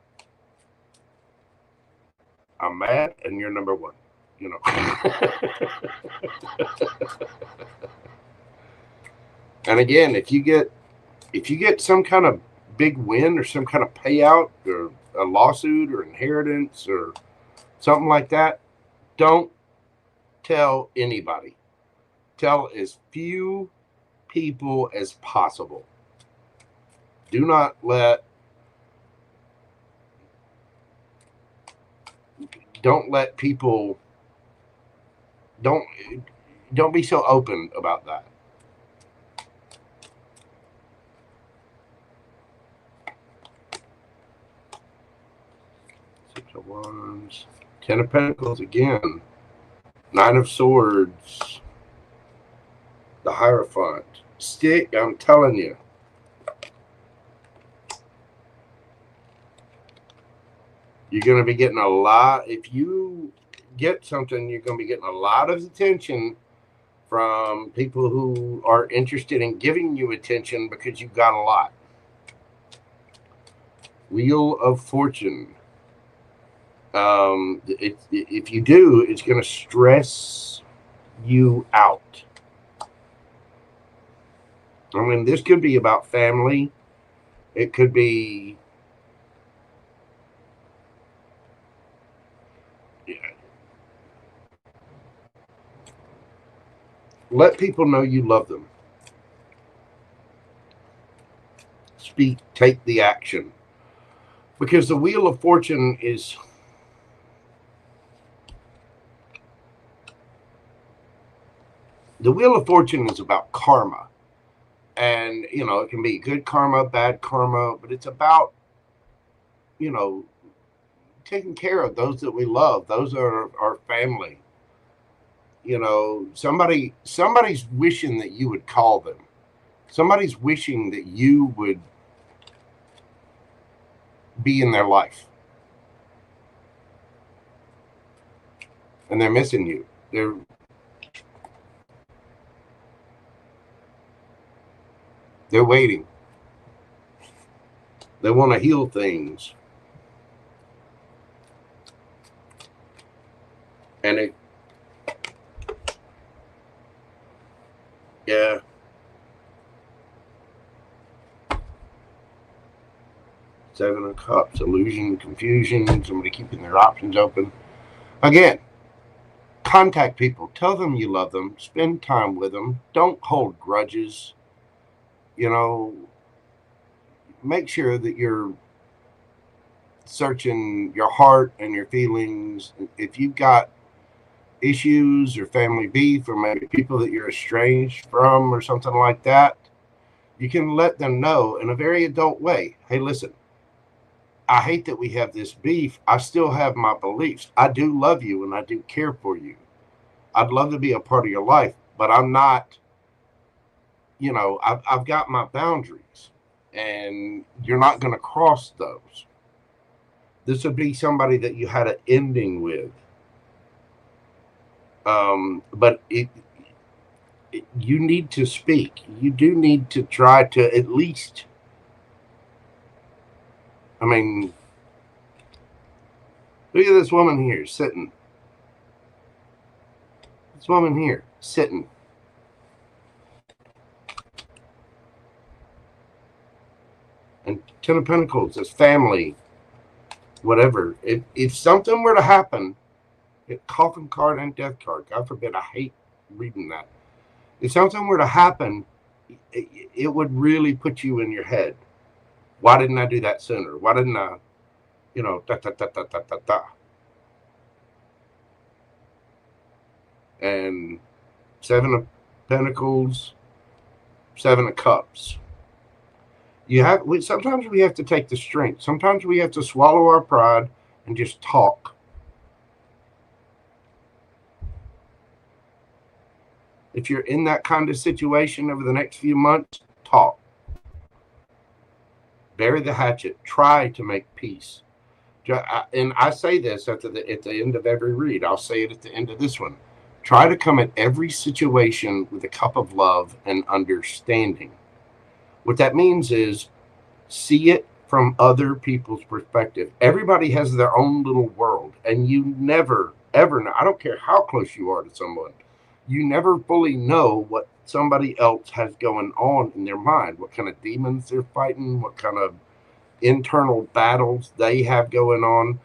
I'm mad and you're number one, you know. And again, if you get some kind of big win or some kind of payout or a lawsuit or inheritance or something like that, don't tell anybody. Tell as few people as possible. Do not let people, don't be so open about that. Six of Wands, 10 of Pentacles again, 9 of Swords, the Hierophant. Stick, I'm telling you. You're going to be getting a lot. If you get something, you're going to be getting a lot of attention from people who are interested in giving you attention because you've got a lot. Wheel of Fortune. If you do, it's going to stress you out. I mean, this could be about family. It could be, let people know you love them. Speak, take the action. Because the Wheel of Fortune is, about karma. And, you know, it can be good karma, bad karma, but it's about, you know, taking care of those that we love. Those are our family. You know, somebody's wishing that you would call them. Somebody's wishing that you would be in their life. And they're missing you. They're waiting. They want to heal things. And it, yeah. Seven of Cups, illusion, confusion, somebody keeping their options open. Again, contact people. Tell them you love them. Spend time with them. Don't hold grudges. You know, make sure that you're searching your heart and your feelings. If you've got issues or family beef or maybe people that you're estranged from or something like that, you can let them know in a very adult way. Hey, listen, I hate that we have this beef. I still have my beliefs. I do love you and I do care for you. I'd love to be a part of your life, but I'm not, you know, I've got my boundaries and you're not going to cross those. This would be somebody that you had an ending with. But you need to speak. You do need to try to at least, I mean, look at this woman here sitting. This woman here sitting. And 10 of Pentacles is family, whatever. If something were to happen, coffin card and death card, God forbid, I hate reading that. If something were to happen, it would really put you in your head. Why didn't I do that sooner? Why didn't I, you know, da, da, da, da, da, da, da. And 7 of Pentacles, 7 of Cups. Sometimes we have to take the strength. Sometimes we have to swallow our pride and just talk. If you're in that kind of situation over the next few months, talk. Bury the hatchet. Try to make peace. And I say this at the end of every read. I'll say it at the end of this one. Try to come at every situation with a cup of love and understanding. What that means is see it from other people's perspective. Everybody has their own little world, and you never, ever know. I don't care how close you are to someone. You never fully know what somebody else has going on in their mind, what kind of demons they're fighting, what kind of internal battles they have going on.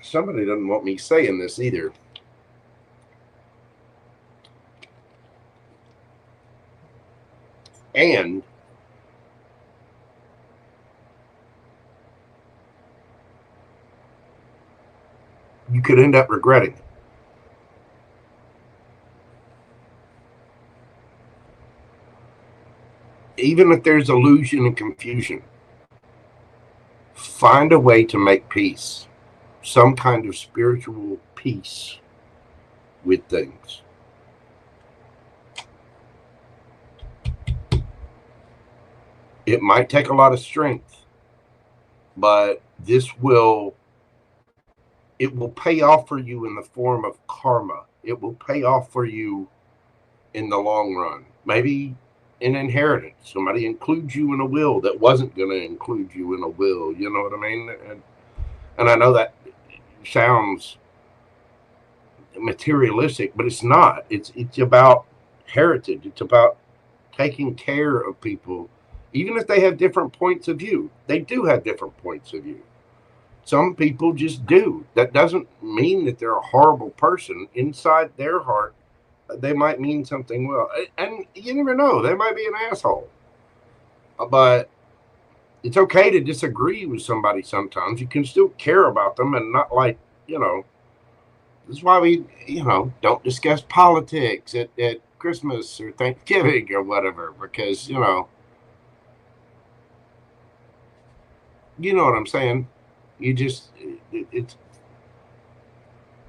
Somebody doesn't want me saying this either. And you could end up regretting it. Even if there's illusion and confusion, find a way to make peace, some kind of spiritual peace with things. It might take a lot of strength, but it will pay off for you in the form of karma. It will pay off for you in the long run. Maybe an inheritance. Somebody includes you in a will that wasn't going to include you in a will. You know what I mean? And I know that sounds materialistic, but it's not. It's about heritage. It's about taking care of people. Even if they have different points of view, they do have different points of view. Some people just do. That doesn't mean that they're a horrible person. Inside their heart, they might mean something well. And you never know. They might be an asshole. But it's okay to disagree with somebody sometimes. You can still care about them and not like, this is why we, don't discuss politics at Christmas or Thanksgiving or whatever, because, you know what I'm saying? You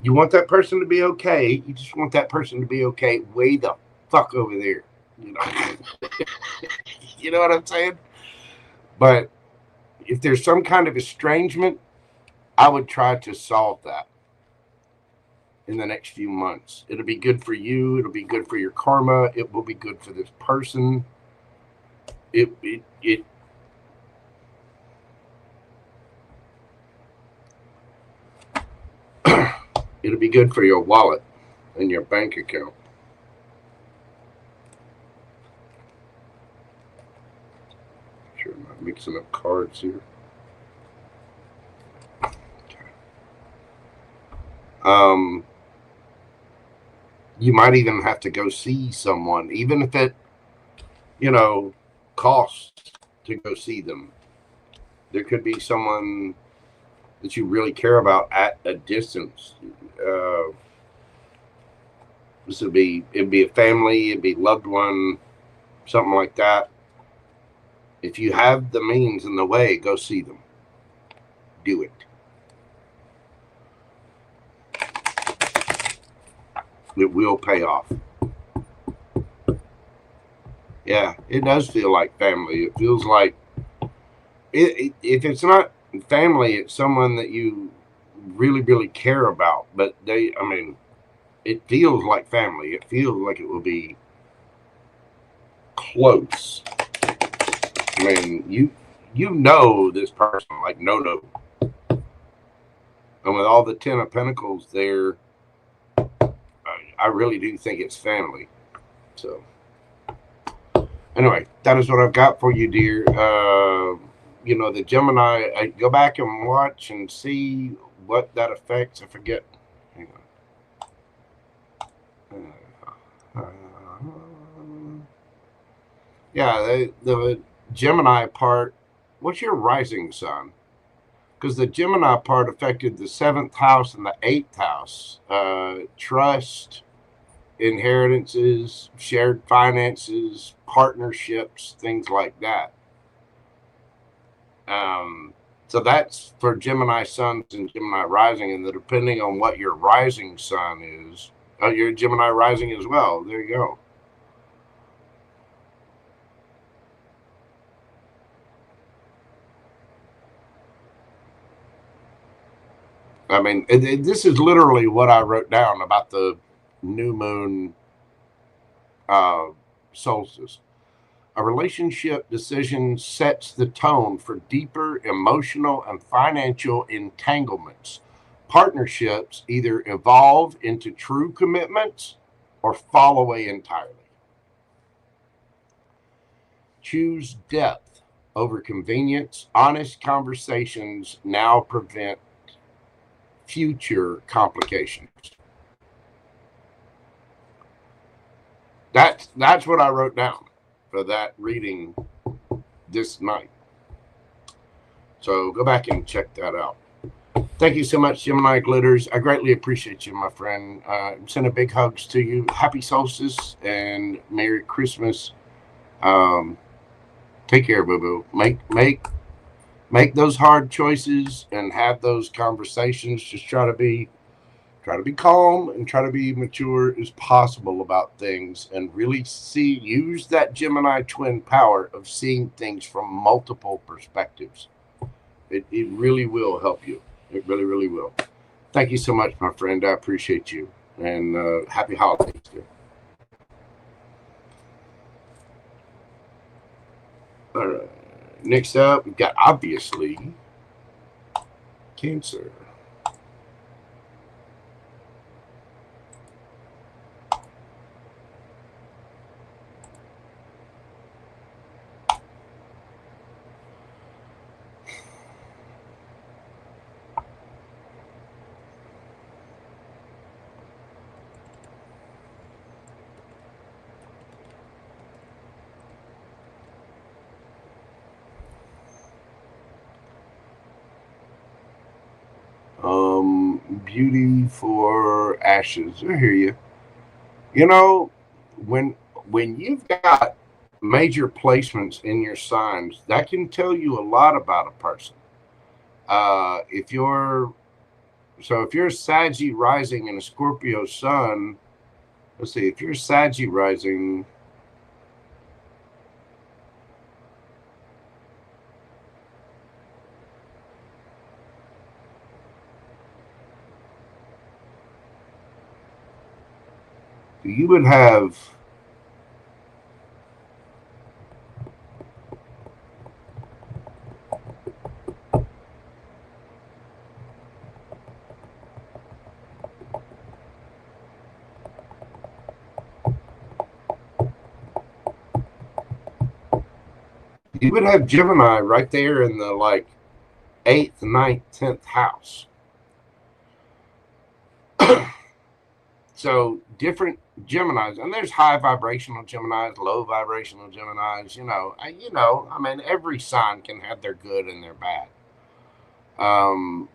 want that person to be okay. You just want that person to be okay way the fuck over there. You know what I'm saying? But if there's some kind of estrangement, I would try to solve that in the next few months. It'll be good for you. It'll be good for your karma. It will be good for this person. It'll be good for your wallet and your bank account. Sure, I'm not mixing up cards here. Okay. You might even have to go see someone, even if it, costs to go see them. There could be someone that you really care about at a distance. It'd be a family, it'd be loved one, something like that. If you have the means and the way, go see them. Do it. It will pay off. Yeah, it does feel like family. It feels like if it's not family, it's someone that you really, really care about. But it feels like family. It feels like it will be close. You know this person, like no. And with all the 10 of Pentacles there, I really do think it's family. So anyway, that is what I've got for you, dear. The Gemini, I go back and watch and see what that affects. I forget. Hang on. Yeah, the Gemini part. What's your rising sign? Because the Gemini part affected the 7th house and the 8th house. Trust, inheritances, shared finances, partnerships, things like that. So that's for Gemini suns and Gemini rising, and depending on what your rising sun is, your Gemini rising as well. There you go. I mean, this is literally what I wrote down about the new moon solstice. A relationship decision sets the tone for deeper emotional and financial entanglements. Partnerships either evolve into true commitments or fall away entirely. Choose depth over convenience. Honest conversations now prevent future complications. That's what I wrote down for that reading this night. So go back and check that out. Thank you so much, Gemini Glitters. I greatly appreciate you, my friend. Send a big hugs to you. Happy solstice and Merry Christmas. Take care, boo-boo. Make those hard choices and have those conversations. Just try to be calm and try to be mature as possible about things, and really use that Gemini twin power of seeing things from multiple perspectives. It really will help you. It really, really will. Thank you so much, my friend. I appreciate you, and happy holidays, dear. All right. Next up, we've got obviously Cancer. Beauty for ashes. I hear you. You know, when you've got major placements in your signs, that can tell you a lot about a person. If you're Saggy rising and a Scorpio sun, let's see, if you're Saggy rising, you would have Gemini right there in the 8th, 9th, 10th house. So different Geminis, and there's high vibrational Geminis, low vibrational Geminis. I mean, every sign can have their good and their bad.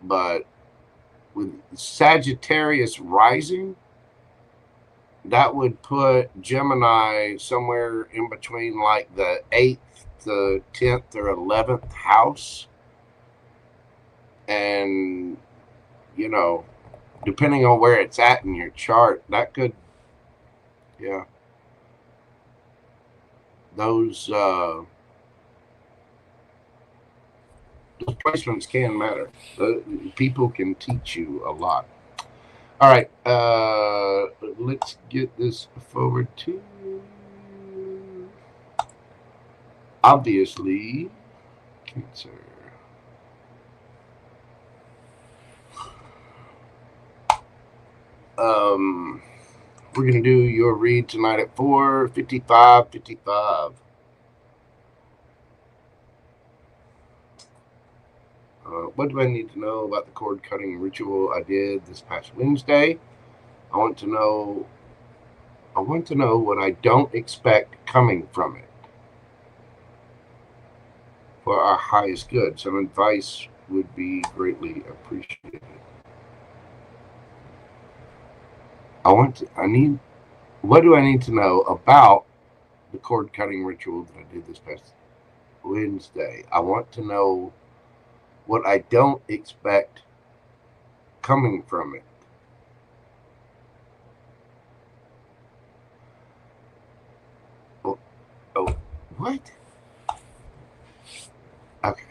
But with Sagittarius rising, that would put Gemini somewhere in between the 8th, the 10th, or 11th house. And, depending on where it's at in your chart, that could, those placements can matter. People can teach you a lot. All right, let's get this forward to obviously Cancer. We're going to do your read tonight at 4:55. What do I need to know about the cord cutting ritual I did this past Wednesday? I want to know what I don't expect coming from it for our highest good. Some advice would be greatly appreciated. I need What do I need to know about the cord cutting ritual that I did this past Wednesday? I want to know what I don't expect coming from it. Oh, what? Okay.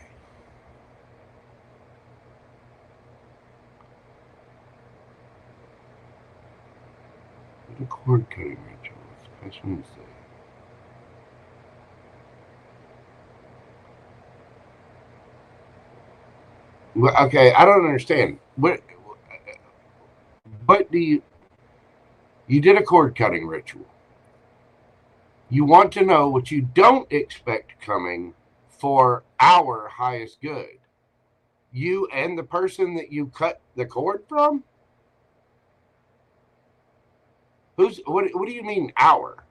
The cord cutting ritual this past Wednesday. Well, okay, I don't understand. What do you did a cord cutting ritual. You want to know what you don't expect coming for our highest good. You and the person that you cut the cord from? What do you mean our?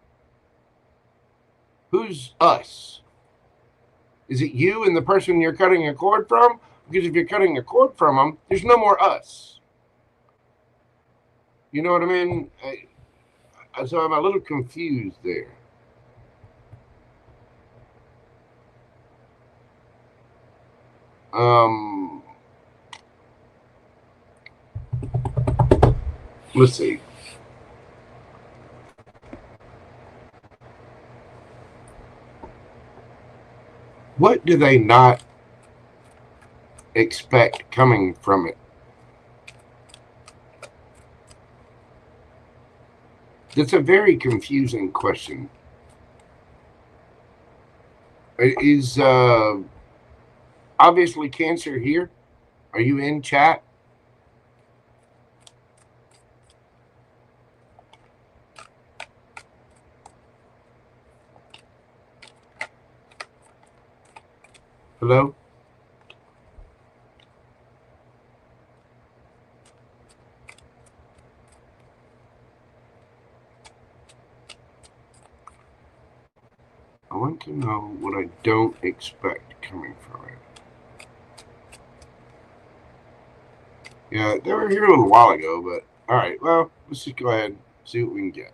Who's us? Is it you and the person you're cutting a cord from? Because if you're cutting a cord from them, there's no more us. You know what I mean? So I'm a little confused there. Let's see. What do they not expect coming from it? That's a very confusing question. Is obviously Cancer here? Are you in chat? Hello? I want to know what I don't expect coming from it. Yeah, they were here a little while ago, but all right. Well, let's just go ahead and see what we can get.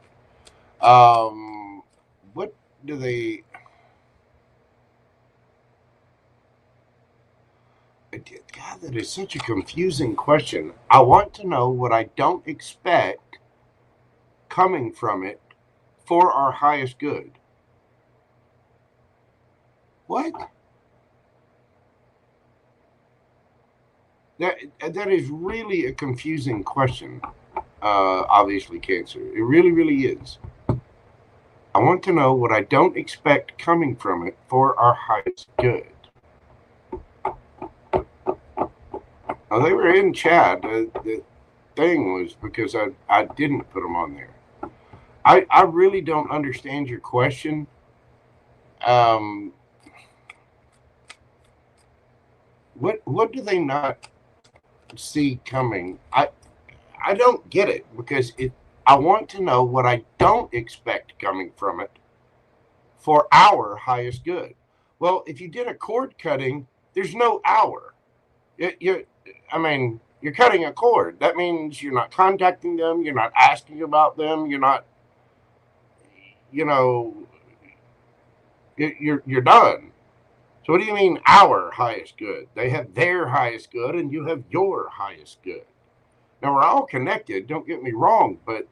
What do they? God, that is such a confusing question. I want to know what I don't expect coming from it for our highest good. What? That is really a confusing question. Obviously, Cancer. It really, really is. I want to know what I don't expect coming from it for our highest good. Oh, they were in chat. The thing was because I didn't put them on there. I really don't understand your question. What do they not see coming? I don't get it because I want to know what I don't expect coming from it for our highest good. Well, if you did a cord cutting, there's no our. I mean, you're cutting a cord. That means you're not contacting them. You're not asking about them. You're not, you're done. So what do you mean our highest good? They have their highest good and you have your highest good. Now we're all connected, don't get me wrong, but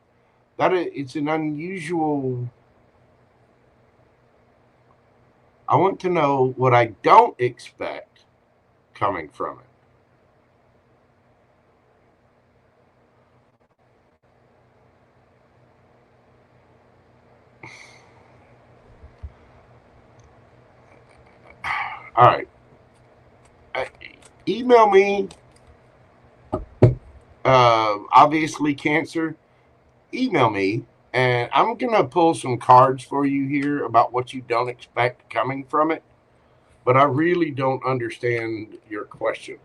it's an unusual. I want to know what I don't expect coming from it. All right. Email me. Obviously, Cancer. Email me, and I'm gonna pull some cards for you here about what you don't expect coming from it. But I really don't understand your question.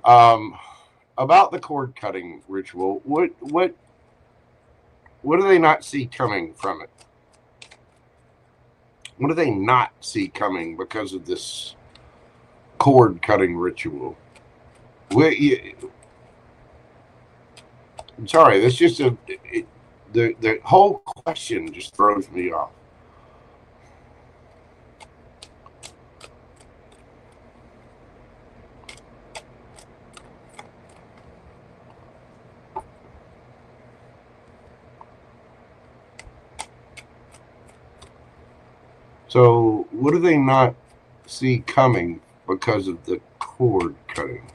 About the cord cutting ritual. What do they not see coming from it? What do they not see coming because of this cord cutting ritual? I'm sorry, that's just the whole question just throws me off. So what do they not see coming because of the cord cutting?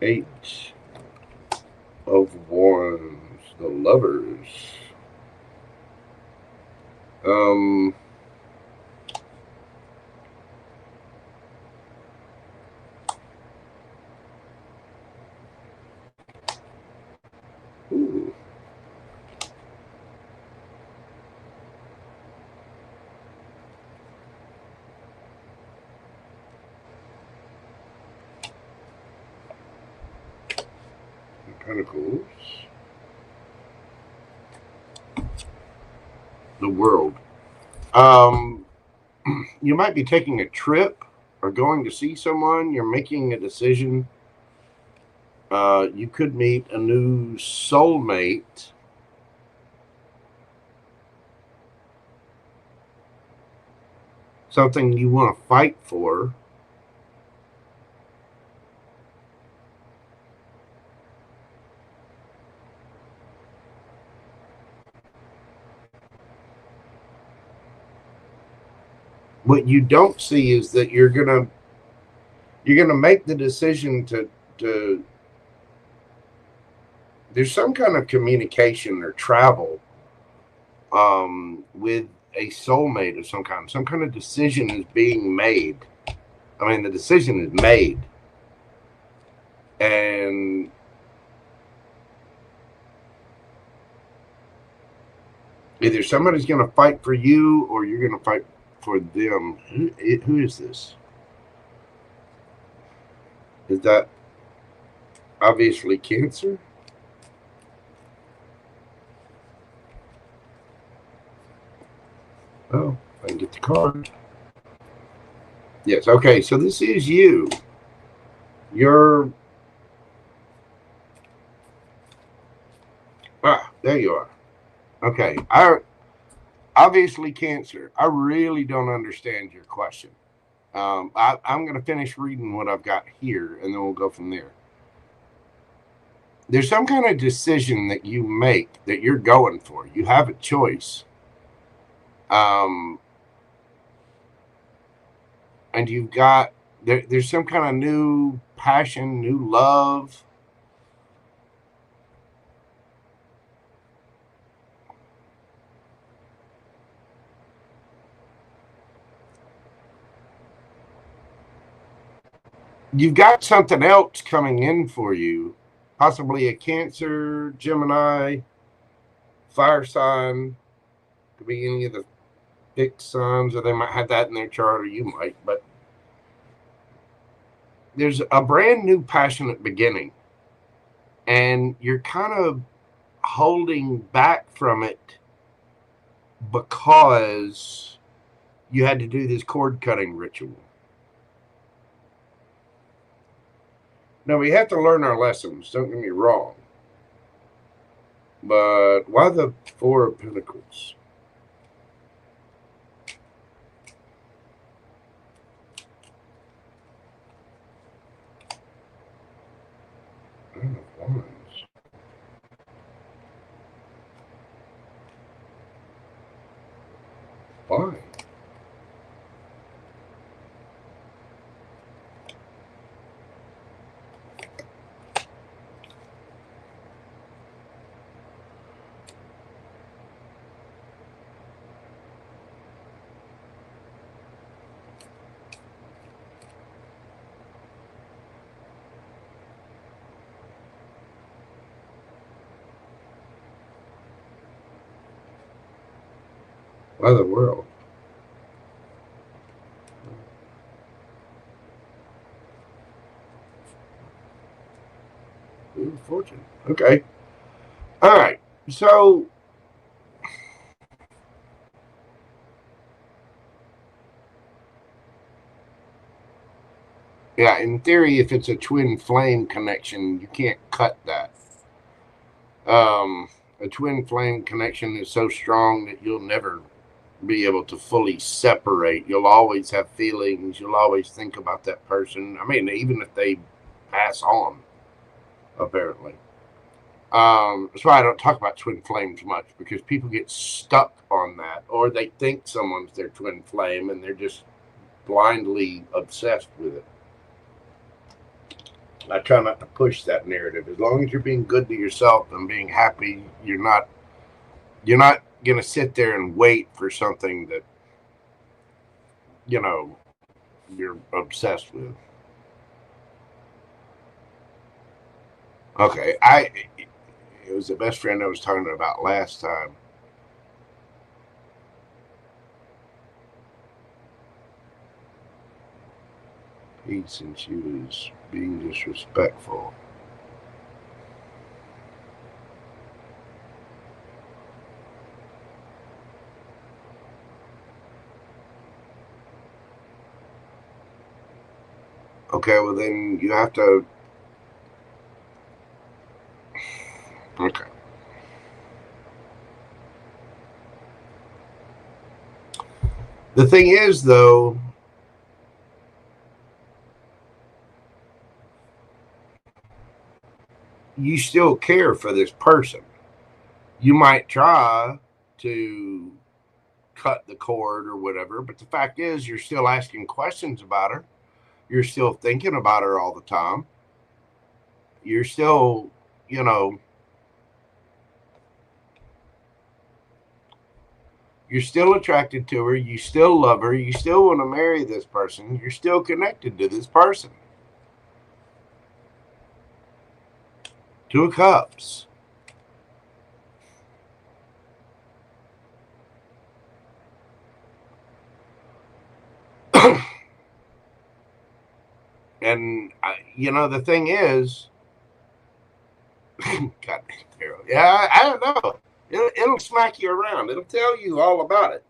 Eight of Wands, the Lovers. Ooh. Pentacles. The World. You might be taking a trip or going to see someone. You're making a decision. You could meet a new soulmate. Something you want to fight for. What you don't see is that you're gonna make the decision to there's some kind of communication or travel with a soulmate of some kind of decision is being made. I mean, the decision is made, and either somebody's going to fight for you or you're going to fight for them. Who is this? Is that obviously Cancer? Oh, I can get the card. Yes, okay, so this is you. You're... there you are. Okay, obviously Cancer. I really don't understand your question. I'm going to finish reading what I've got here, and then we'll go from there. There's some kind of decision that you make that you're going for. You have a choice. And you've got, there's some kind of new passion, new love. You've got something else coming in for you, possibly a Cancer, Gemini, fire sign. Could be any of the fixed signs, or they might have that in their chart, or you might. But there's a brand new passionate beginning, and you're kind of holding back from it because you had to do this cord cutting ritual. Now, we have to learn our lessons, don't get me wrong. But why the Four of Pentacles? Nine of Wands. Why? Why the World? Wheel of Fortune. Okay. All right. So Yeah, in theory, if it's a twin flame connection, you can't cut that. A twin flame connection is so strong that you'll never be able to fully separate. You'll always have feelings. You'll always think about that person. I mean, even if they pass on, apparently. That's why I don't talk about twin flames much, because people get stuck on that, or they think someone's their twin flame and they're just blindly obsessed with it. I try not to push that narrative. As long as you're being good to yourself and being happy, you're not going to sit there and wait for something that, you know, you're obsessed with. Okay, it was the best friend I was talking about last time. Peace, and she was being disrespectful. Okay, well then you have to. Okay. The thing is, though, you still care for this person. You might try to cut the cord or whatever, but the fact is, you're still asking questions about her. You're still thinking about her all the time. You're still, you know, you're still attracted to her. You still love her. You still want to marry this person. You're still connected to this person. Two of Cups. And, you know, the thing is, God, yeah, I don't know. It'll smack you around. It'll tell you all about it.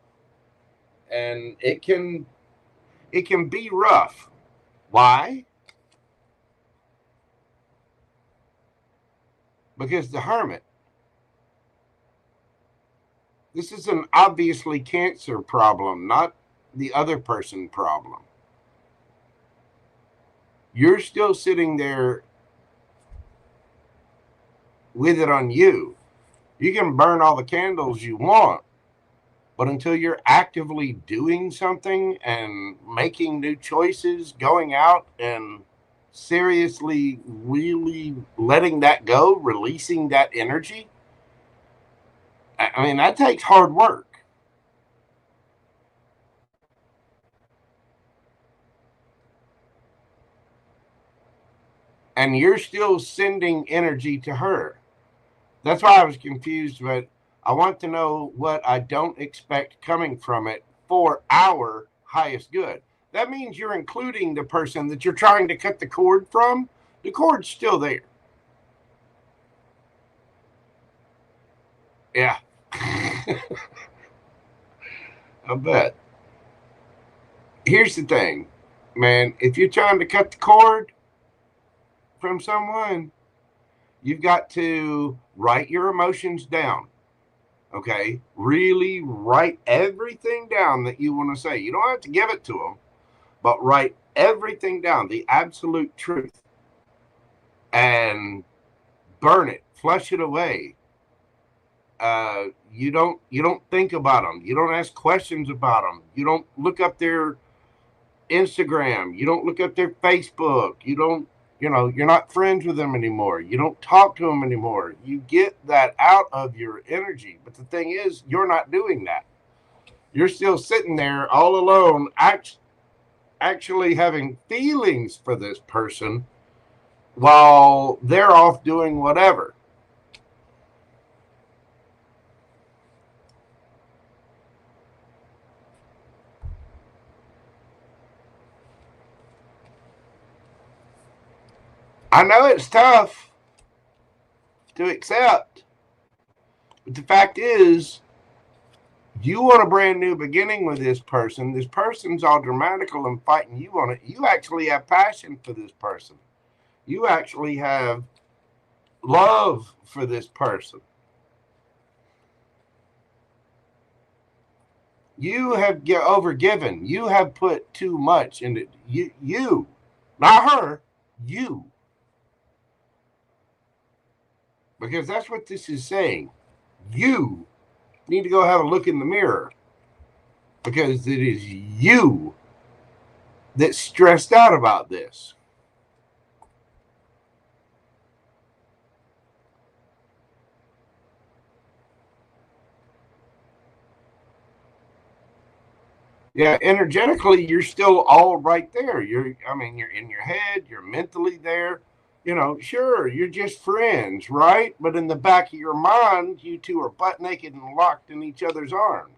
And it can be rough. Why? Because the Hermit. This is an obviously Cancer problem, not the other person problem. You're still sitting there with it on you. You can burn all the candles you want, but until you're actively doing something and making new choices, going out and seriously really letting that go, releasing that energy, I mean, that takes hard work. And you're still sending energy to her. That's why I was confused, but I want to know what I don't expect coming from it for our highest good. That means you're including the person that you're trying to cut the cord from. The cord's still there. Yeah. I bet. Here's the thing, man. If you're trying to cut the cord from someone, you've got to write your emotions down. Okay? Really write everything down that you want to say. You don't have to give it to them, but write everything down, the absolute truth, and burn it, flush it away. You don't think about them. You don't ask questions about them. You don't look up their Instagram. You don't look up their Facebook. You don't, you're not friends with them anymore. You don't talk to them anymore. You get that out of your energy. But the thing is, you're not doing that. You're still sitting there all alone, actually having feelings for this person while they're off doing whatever. I know it's tough to accept, but the fact is, You want a brand new beginning with this person. This person's all dramatical and fighting you on it. You actually have passion for this person. You actually have love for this person. You have overgiven. You have put too much in it. You, not her, you. Because that's what this is saying. You need to go have a look in the mirror. Because it is you that's stressed out about this. Yeah, energetically, you're still all right there. You're in your head, you're mentally there. You know, sure, you're just friends, right? But in the back of your mind, you two are butt naked and locked in each other's arms.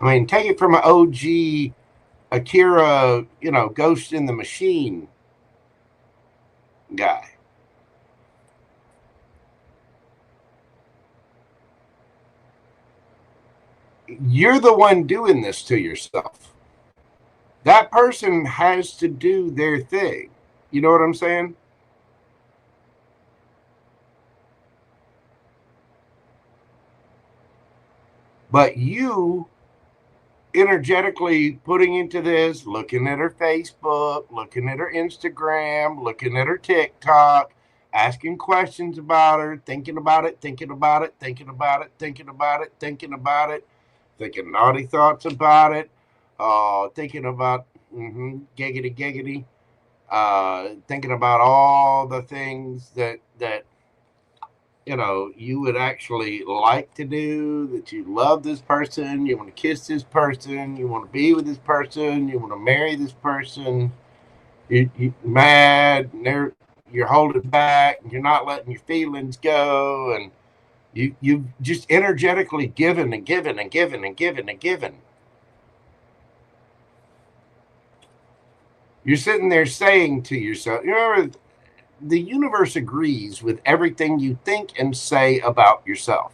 I mean, take it from an OG Akira, you know, Ghost in the Machine guy. You're the one doing this to yourself. That person has to do their thing. You know what I'm saying? But you energetically putting into this, looking at her Facebook, looking at her Instagram, looking at her TikTok, asking questions about her, thinking about it, thinking about it, thinking about it, thinking about it, thinking about it, thinking naughty thoughts about it, thinking about giggity giggity, thinking about all the things that you know, you would actually like to do, that you love this person, you want to kiss this person, you want to be with this person, you want to marry this person, you're mad, and you're holding back, and you're not letting your feelings go, and you've just energetically given and given and given and given and given. You're sitting there saying to yourself, you remember, the universe agrees with everything you think and say about yourself.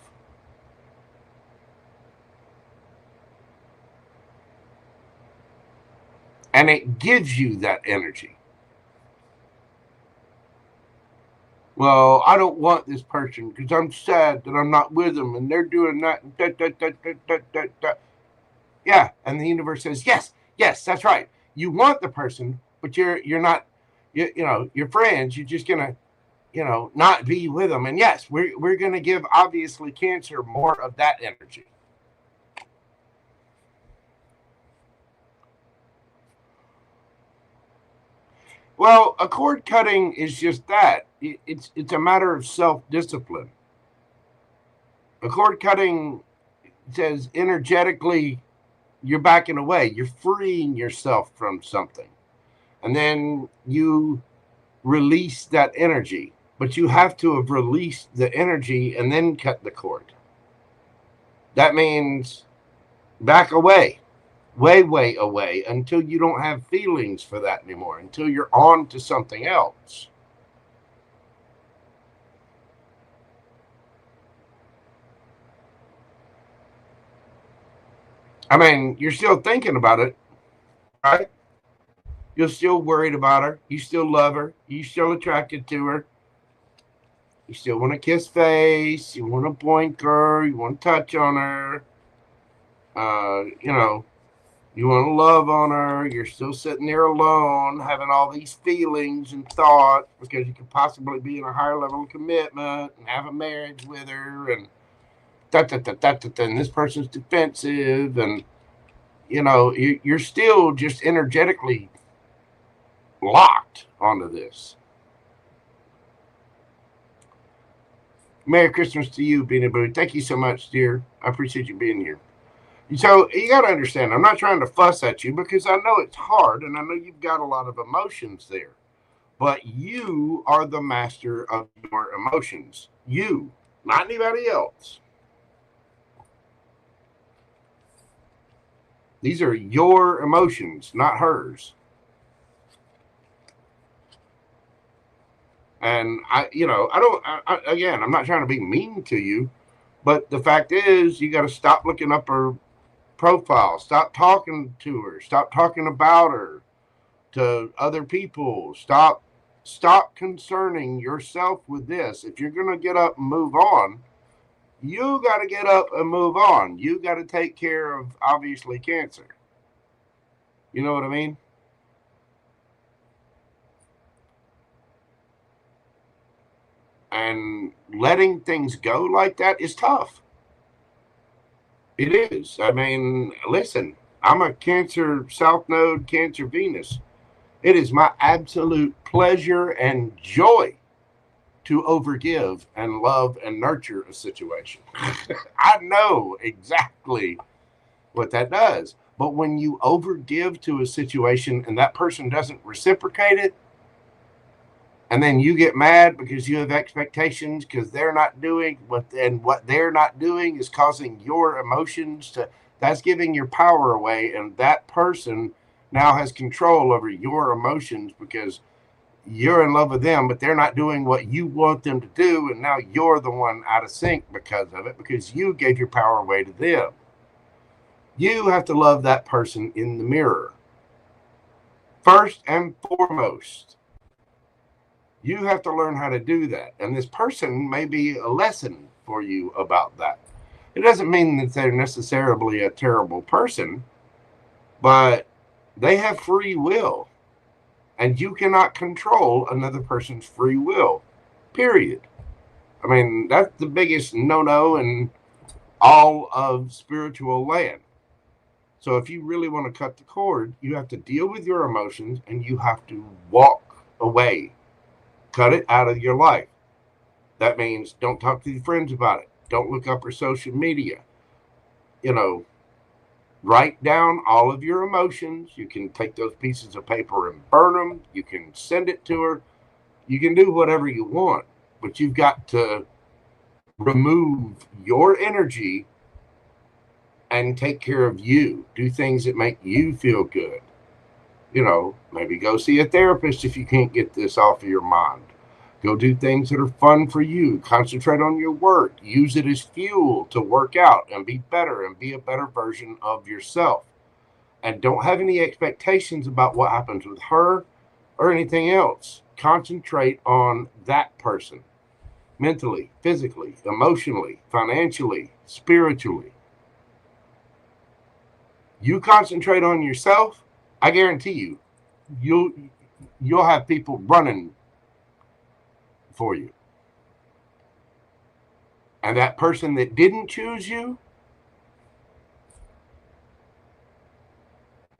And it gives you that energy. Well, I don't want this person because I'm sad that I'm not with them and they're doing that. Yeah, and the universe says, yes, that's right. You want the person, but you're not. You know, your friends, you're just gonna, you know, not be with them. And yes, we're gonna give ObviouslyCancer more of that energy. Well, a cord cutting is just that. It's a matter of self-discipline. A cord cutting says energetically you're backing away. You're freeing yourself from something. And then you release that energy. But you have to have released the energy and then cut the cord. That means back away. Way away until you don't have feelings for that anymore. Until you're on to something else. I mean, you're still thinking about it, right? You're still worried about her. You still love her. You're still attracted to her. You still want to kiss face. You want to boink her. You want to touch on her. You know, you want to love on her. You're still sitting there alone, having all these feelings and thoughts because you could possibly be in a higher level of commitment and have a marriage with her. And and this person's defensive. And, you know, you're still just energetically locked onto this. Merry Christmas to you, Beanie Boo. Thank you so much, dear. I appreciate you being here. So you got to understand, I'm not trying to fuss at you because I know it's hard and I know you've got a lot of emotions there. But you are the master of your emotions. You, not anybody else. These are your emotions, not hers. And again, I'm not trying to be mean to you, but the fact is, you got to stop looking up her profile, stop talking to her, stop talking about her to other people, stop concerning yourself with this. If you're going to get up and move on, you got to get up and move on. You got to take care of, obviously, Cancer. You know what I mean? And letting things go like that is tough. It is. I mean, listen, I'm a Cancer South Node, Cancer Venus. It is my absolute pleasure and joy to overgive and love and nurture a situation. I know exactly what that does. But when you overgive to a situation and that person doesn't reciprocate it, and then you get mad because you have expectations because they're not doing what they're not doing is causing your emotions to, that's giving your power away. And that person now has control over your emotions because you're in love with them, but they're not doing what you want them to do. And now you're the one out of sync because of it, because you gave your power away to them. You have to love that person in the mirror. First and foremost, you have to learn how to do that. And this person may be a lesson for you about that. It doesn't mean that they're necessarily a terrible person, but they have free will. And you cannot control another person's free will, period. I mean, that's the biggest no-no in all of spiritual land. So if you really want to cut the cord, you have to deal with your emotions and you have to walk away. Cut it out of your life. That means don't talk to your friends about it. Don't look up her social media. Write down all of your emotions. You can take those pieces of paper and burn them. You can send it to her. You can do whatever you want, but you've got to remove your energy and take care of you. Do things that make you feel good. Maybe go see a therapist if you can't get this off of your mind. Go do things that are fun for you. Concentrate on your work. Use it as fuel to work out and be better and be a better version of yourself. And don't have any expectations about what happens with her or anything else. Concentrate on that person. Mentally, physically, emotionally, financially, spiritually. You concentrate on yourself, I guarantee you'll have people running for you. And that person that didn't choose you,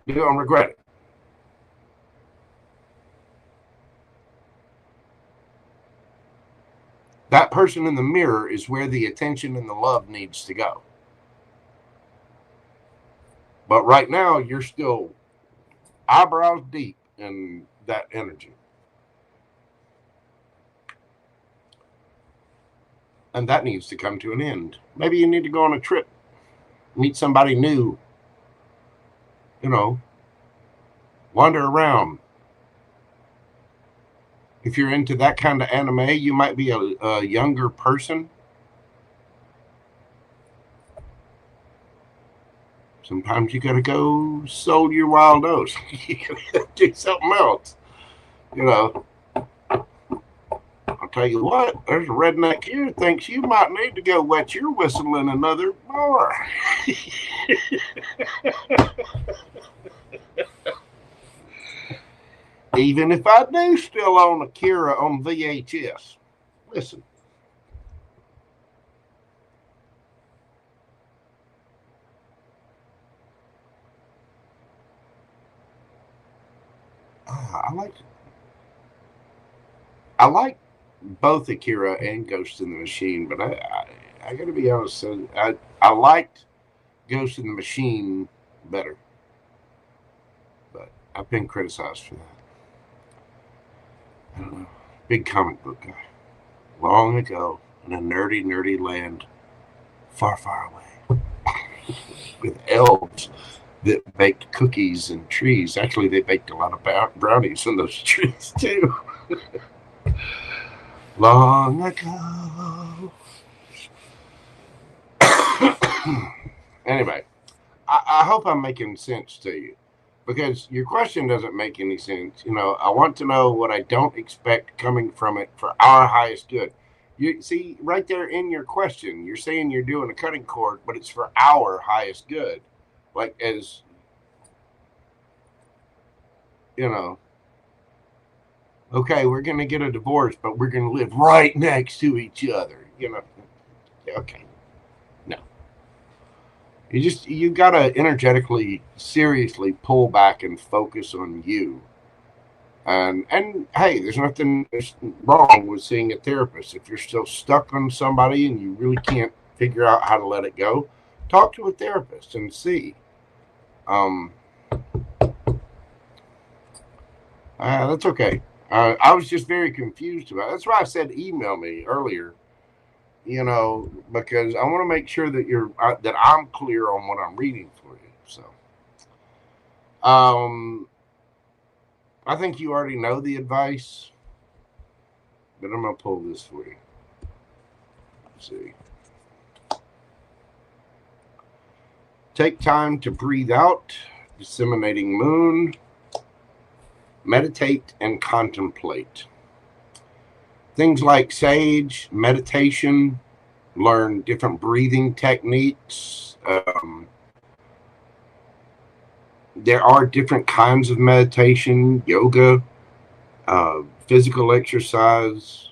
you're going to regret it. That person in the mirror is where the attention and the love needs to go. But right now, you're still eyebrows deep in that energy. And that needs to come to an end. Maybe you need to go on a trip, meet somebody new, wander around. If you're into that kind of anime, you might be a younger person. Sometimes you got to go soul your wild oats. You got to do something else. I'll tell you what, there's a redneck here who thinks you might need to go wet your whistle in another bar. Even if I do still own Akira on VHS. Listen. I like both Akira and Ghost in the Machine, but I got to be honest. I liked Ghost in the Machine better, but I've been criticized for that. I don't know, big comic book guy. Long ago, in a nerdy, nerdy land, far, far away, with elves that baked cookies and trees. Actually, they baked a lot of brownies in those trees, too. Long ago. Anyway, I hope I'm making sense to you, because your question doesn't make any sense. You know, I want to know what I don't expect coming from it for our highest good. You see, right there in your question, you're saying you're doing a cutting cord, but it's for our highest good. Like, as, you know, okay, we're going to get a divorce, but we're going to live right next to each other. You know, okay. No. You got to energetically, seriously pull back and focus on you. And hey, there's nothing wrong with seeing a therapist. If you're still stuck on somebody and you really can't figure out how to let it go, talk to a therapist and see. That's okay. I was just very confused about it. That's why I said email me earlier. You know, because I want to make sure that that I'm clear on what I'm reading for you. So, I think you already know the advice, but I'm gonna pull this for you. Let's see. Take time to breathe out, disseminating moon. Meditate and contemplate. Things like sage, meditation, learn different breathing techniques. There are different kinds of meditation, yoga, physical exercise.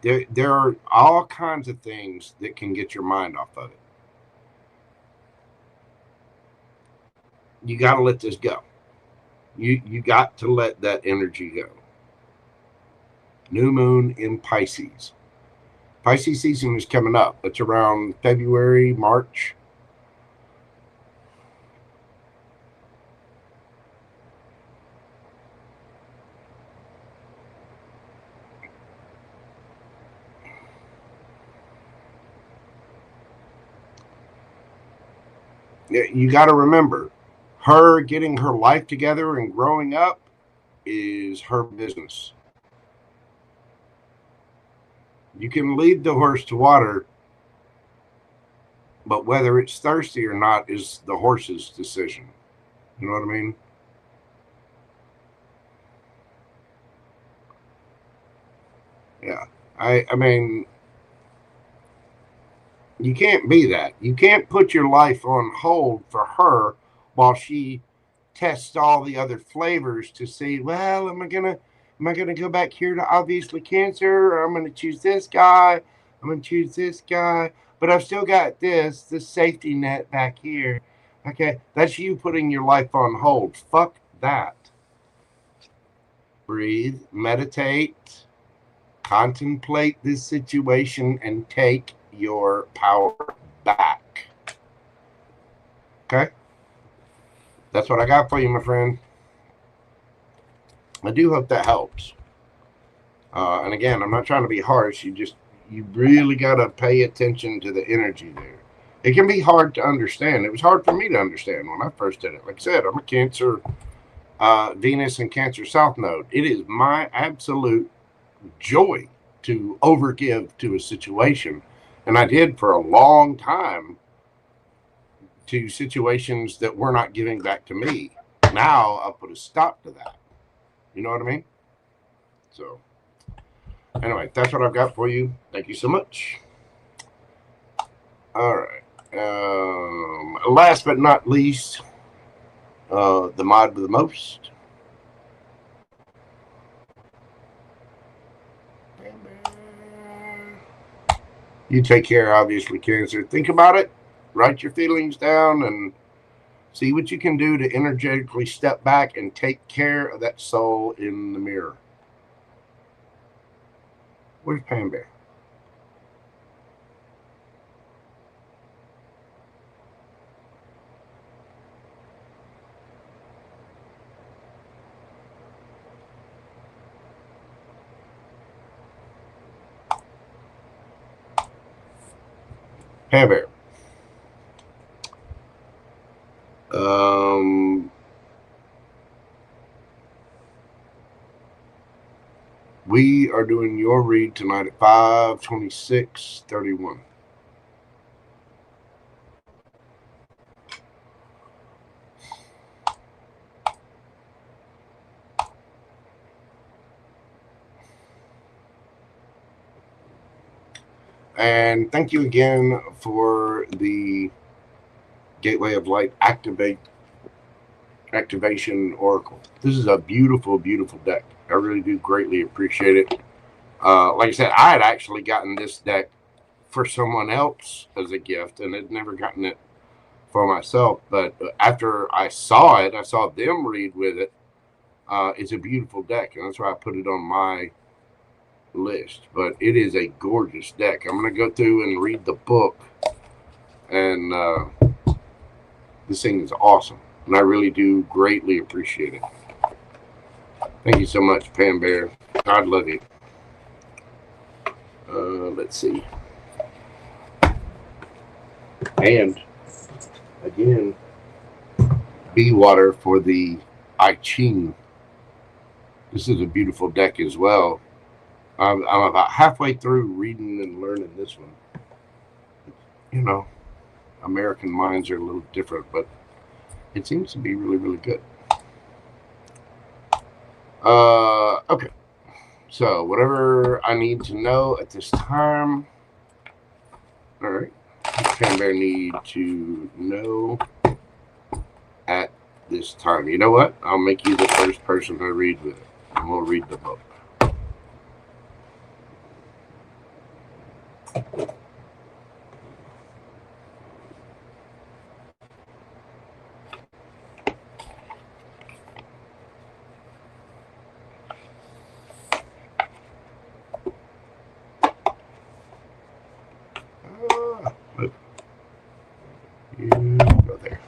There are all kinds of things that can get your mind off of it. You got to let this go. You got to let that energy go. New moon in Pisces. Pisces season is coming up. It's around February, March. You got to remember, her getting her life together and growing up is her business. You can lead the horse to water, but whether it's thirsty or not is the horse's decision. You know what I mean? Yeah. I mean, you can't be that. You can't put your life on hold for her while she tests all the other flavors to see, well, am I gonna go back here to ObviouslyCancer, or I'm gonna choose this guy, I'm gonna choose this guy, but I've still got this safety net back here. Okay, that's you putting your life on hold. Fuck that. Breathe, meditate, contemplate this situation, and take your power back. Okay? That's what I got for you, my friend. I do hope that helps. And again, I'm not trying to be harsh. You really got to pay attention to the energy there. It can be hard to understand. It was hard for me to understand when I first did it. Like I said, I'm a Cancer, Venus and Cancer South Node. It is my absolute joy to overgive to a situation. And I did for a long time to situations that were not giving back to me. Now I'll put a stop to that. You know what I mean? So, anyway, that's what I've got for you. Thank you so much. All right. Last but not least, the mod with the most. You take care, obviously, Cancer. Think about it. Write your feelings down and see what you can do to energetically step back and take care of that soul in the mirror. Where's PamBear? PamBear. We are doing your read tonight at 5/26/31. And thank you again for the Gateway of Light Activation Oracle. This is a beautiful, beautiful deck. I really do greatly appreciate it. Like I said, I had actually gotten this deck for someone else as a gift and had never gotten it for myself. But after I saw it, I saw them read with it. It's a beautiful deck, and that's why I put it on my list. But it is a gorgeous deck. I'm going to go through and read the book, and this thing is awesome, and I really do greatly appreciate it. Thank you so much, PamBear. God love you. Let's see. And again, bee water for the I Ching. This is a beautiful deck as well. I'm about halfway through reading and learning this one. You know, American minds are a little different, but it seems to be really, really good. Okay. So whatever I need to know at this time. All right. PamBear need to know at this time. You know what? I'll make you the first person to read with it, and we'll read the book. You go there.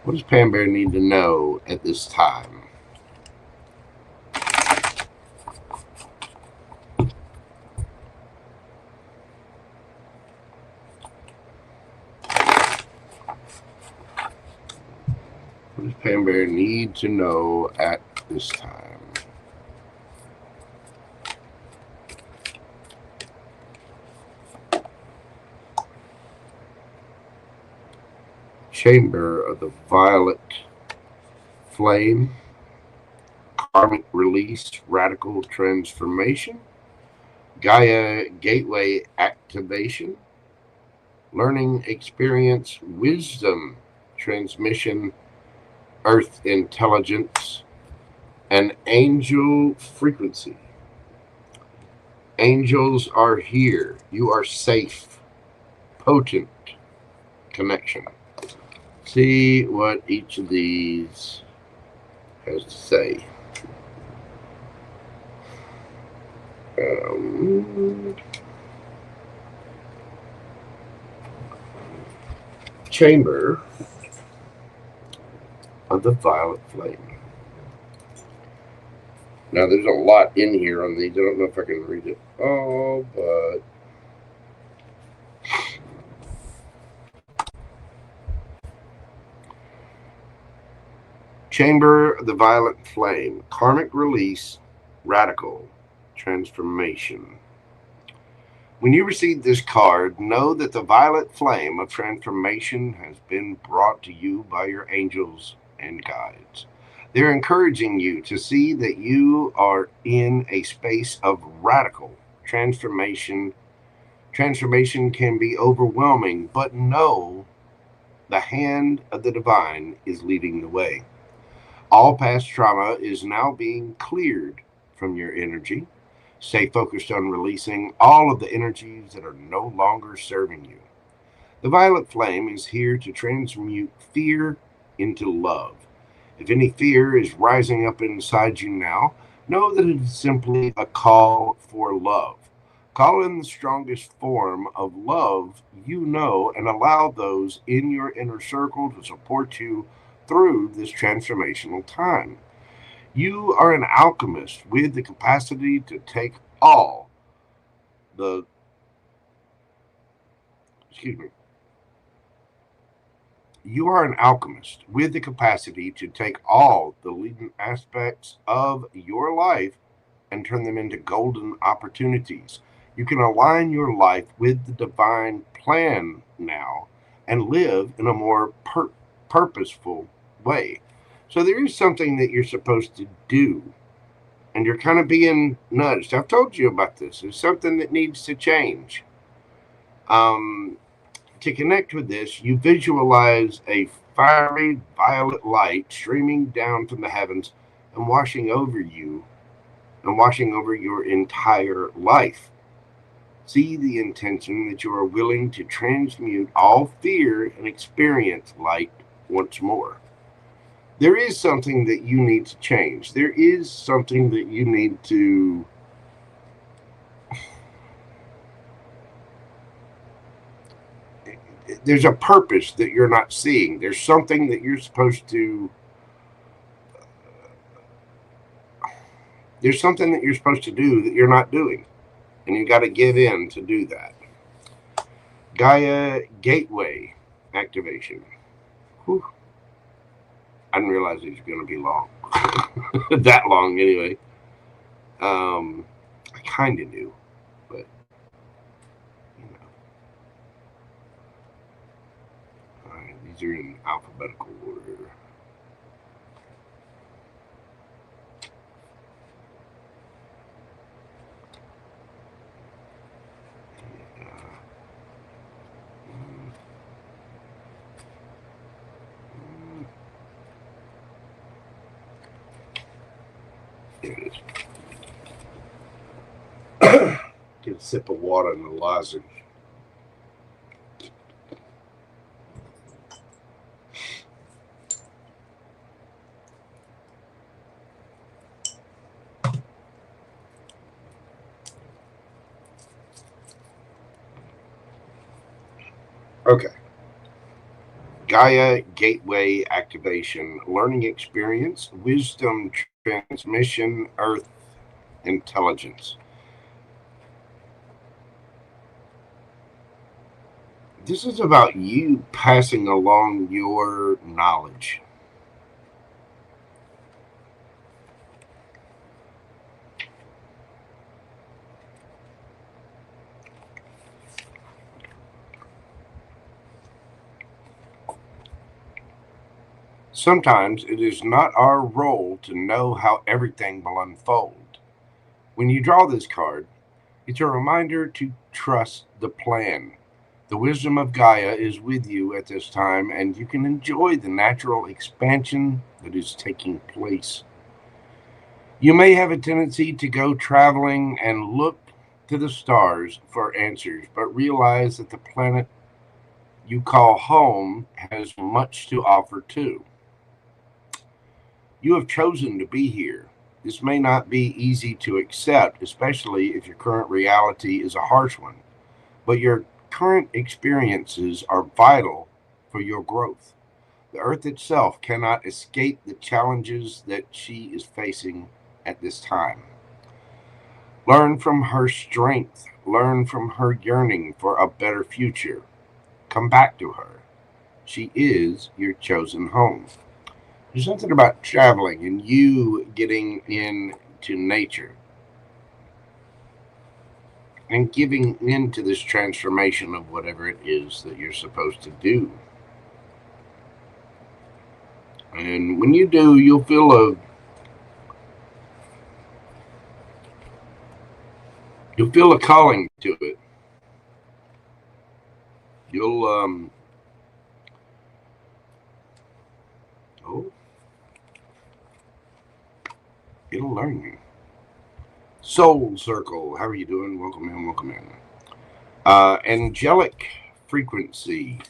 What does PamBear need to know at this time? What does PamBear need to know at this time? Chamber of the Violet Flame, Karmic Release, Radical Transformation, Gaia Gateway Activation, Learning Experience, Wisdom Transmission, Earth Intelligence, and Angel Frequency. Angels are here. You are safe. Potent connection. See what each of these has to say. Chamber of the Violet Flame. Now, there's a lot in here on these. I don't know if I can read it all, but Chamber of the Violet Flame, Karmic Release, Radical Transformation. When you receive this card, know that the violet flame of transformation has been brought to you by your angels and guides. They're encouraging you to see that you are in a space of radical transformation. Transformation can be overwhelming, but know the hand of the divine is leading the way. All past trauma is now being cleared from your energy. Stay focused on releasing all of the energies that are no longer serving you. The violet flame is here to transmute fear into love. If any fear is rising up inside you now, know that it is simply a call for love. Call in the strongest form of love you know and allow those in your inner circle to support you through this transformational time. You are an alchemist with the capacity to take all excuse me, you are an alchemist with the capacity to take all the leading aspects of your life and turn them into golden opportunities. You can align your life with the divine plan now and live in a more purposeful way. So there is something that you're supposed to do, and you're kind of being nudged. I've told you about this. There's something that needs to change. To connect with this, you visualize a fiery violet light streaming down from the heavens and washing over you and washing over your entire life. See the intention that you are willing to transmute all fear and experience light once more. There is something that you need to change. There is something that you need to there's a purpose that you're not seeing. There's something that you're supposed to there's something that you're supposed to do that you're not doing, and you got to give in to do that. Gaia Gateway activation. Whew. I didn't realize it was going to be long. That long anyway. I kind of knew, but you know. All right, these are in alphabetical order. There it is. Get a sip of water in the lozenge. Okay. Gaia Gateway activation, learning experience, wisdom transmission, earth intelligence. This is about you passing along your knowledge. Sometimes it is not our role to know how everything will unfold. When you draw this card, it's a reminder to trust the plan. The wisdom of Gaia is with you at this time, and you can enjoy the natural expansion that is taking place. You may have a tendency to go traveling and look to the stars for answers, but realize that the planet you call home has much to offer too. You have chosen to be here. This may not be easy to accept, especially if your current reality is a harsh one, but your current experiences are vital for your growth. The earth itself cannot escape the challenges that she is facing at this time. Learn from her strength. Learn from her yearning for a better future. Come back to her. She is your chosen home. There's something about traveling and you getting into nature and giving into this transformation of whatever it is that you're supposed to do. And when you do, you'll feel a calling to it. You'll it'll learn you. Soul Circle, how are you doing? Welcome in, welcome in. Angelic frequency.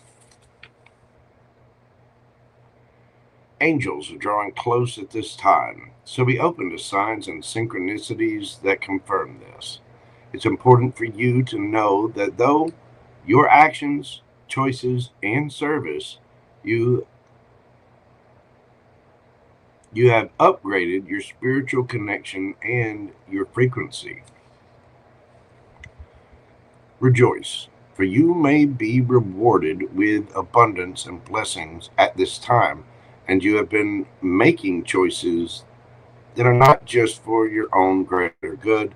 Angels are drawing close at this time, so be open to signs and synchronicities that confirm this. It's important for you to know that though your actions, choices, and service, you have upgraded your spiritual connection and your frequency. Rejoice, for you may be rewarded with abundance and blessings at this time, and you have been making choices that are not just for your own greater good,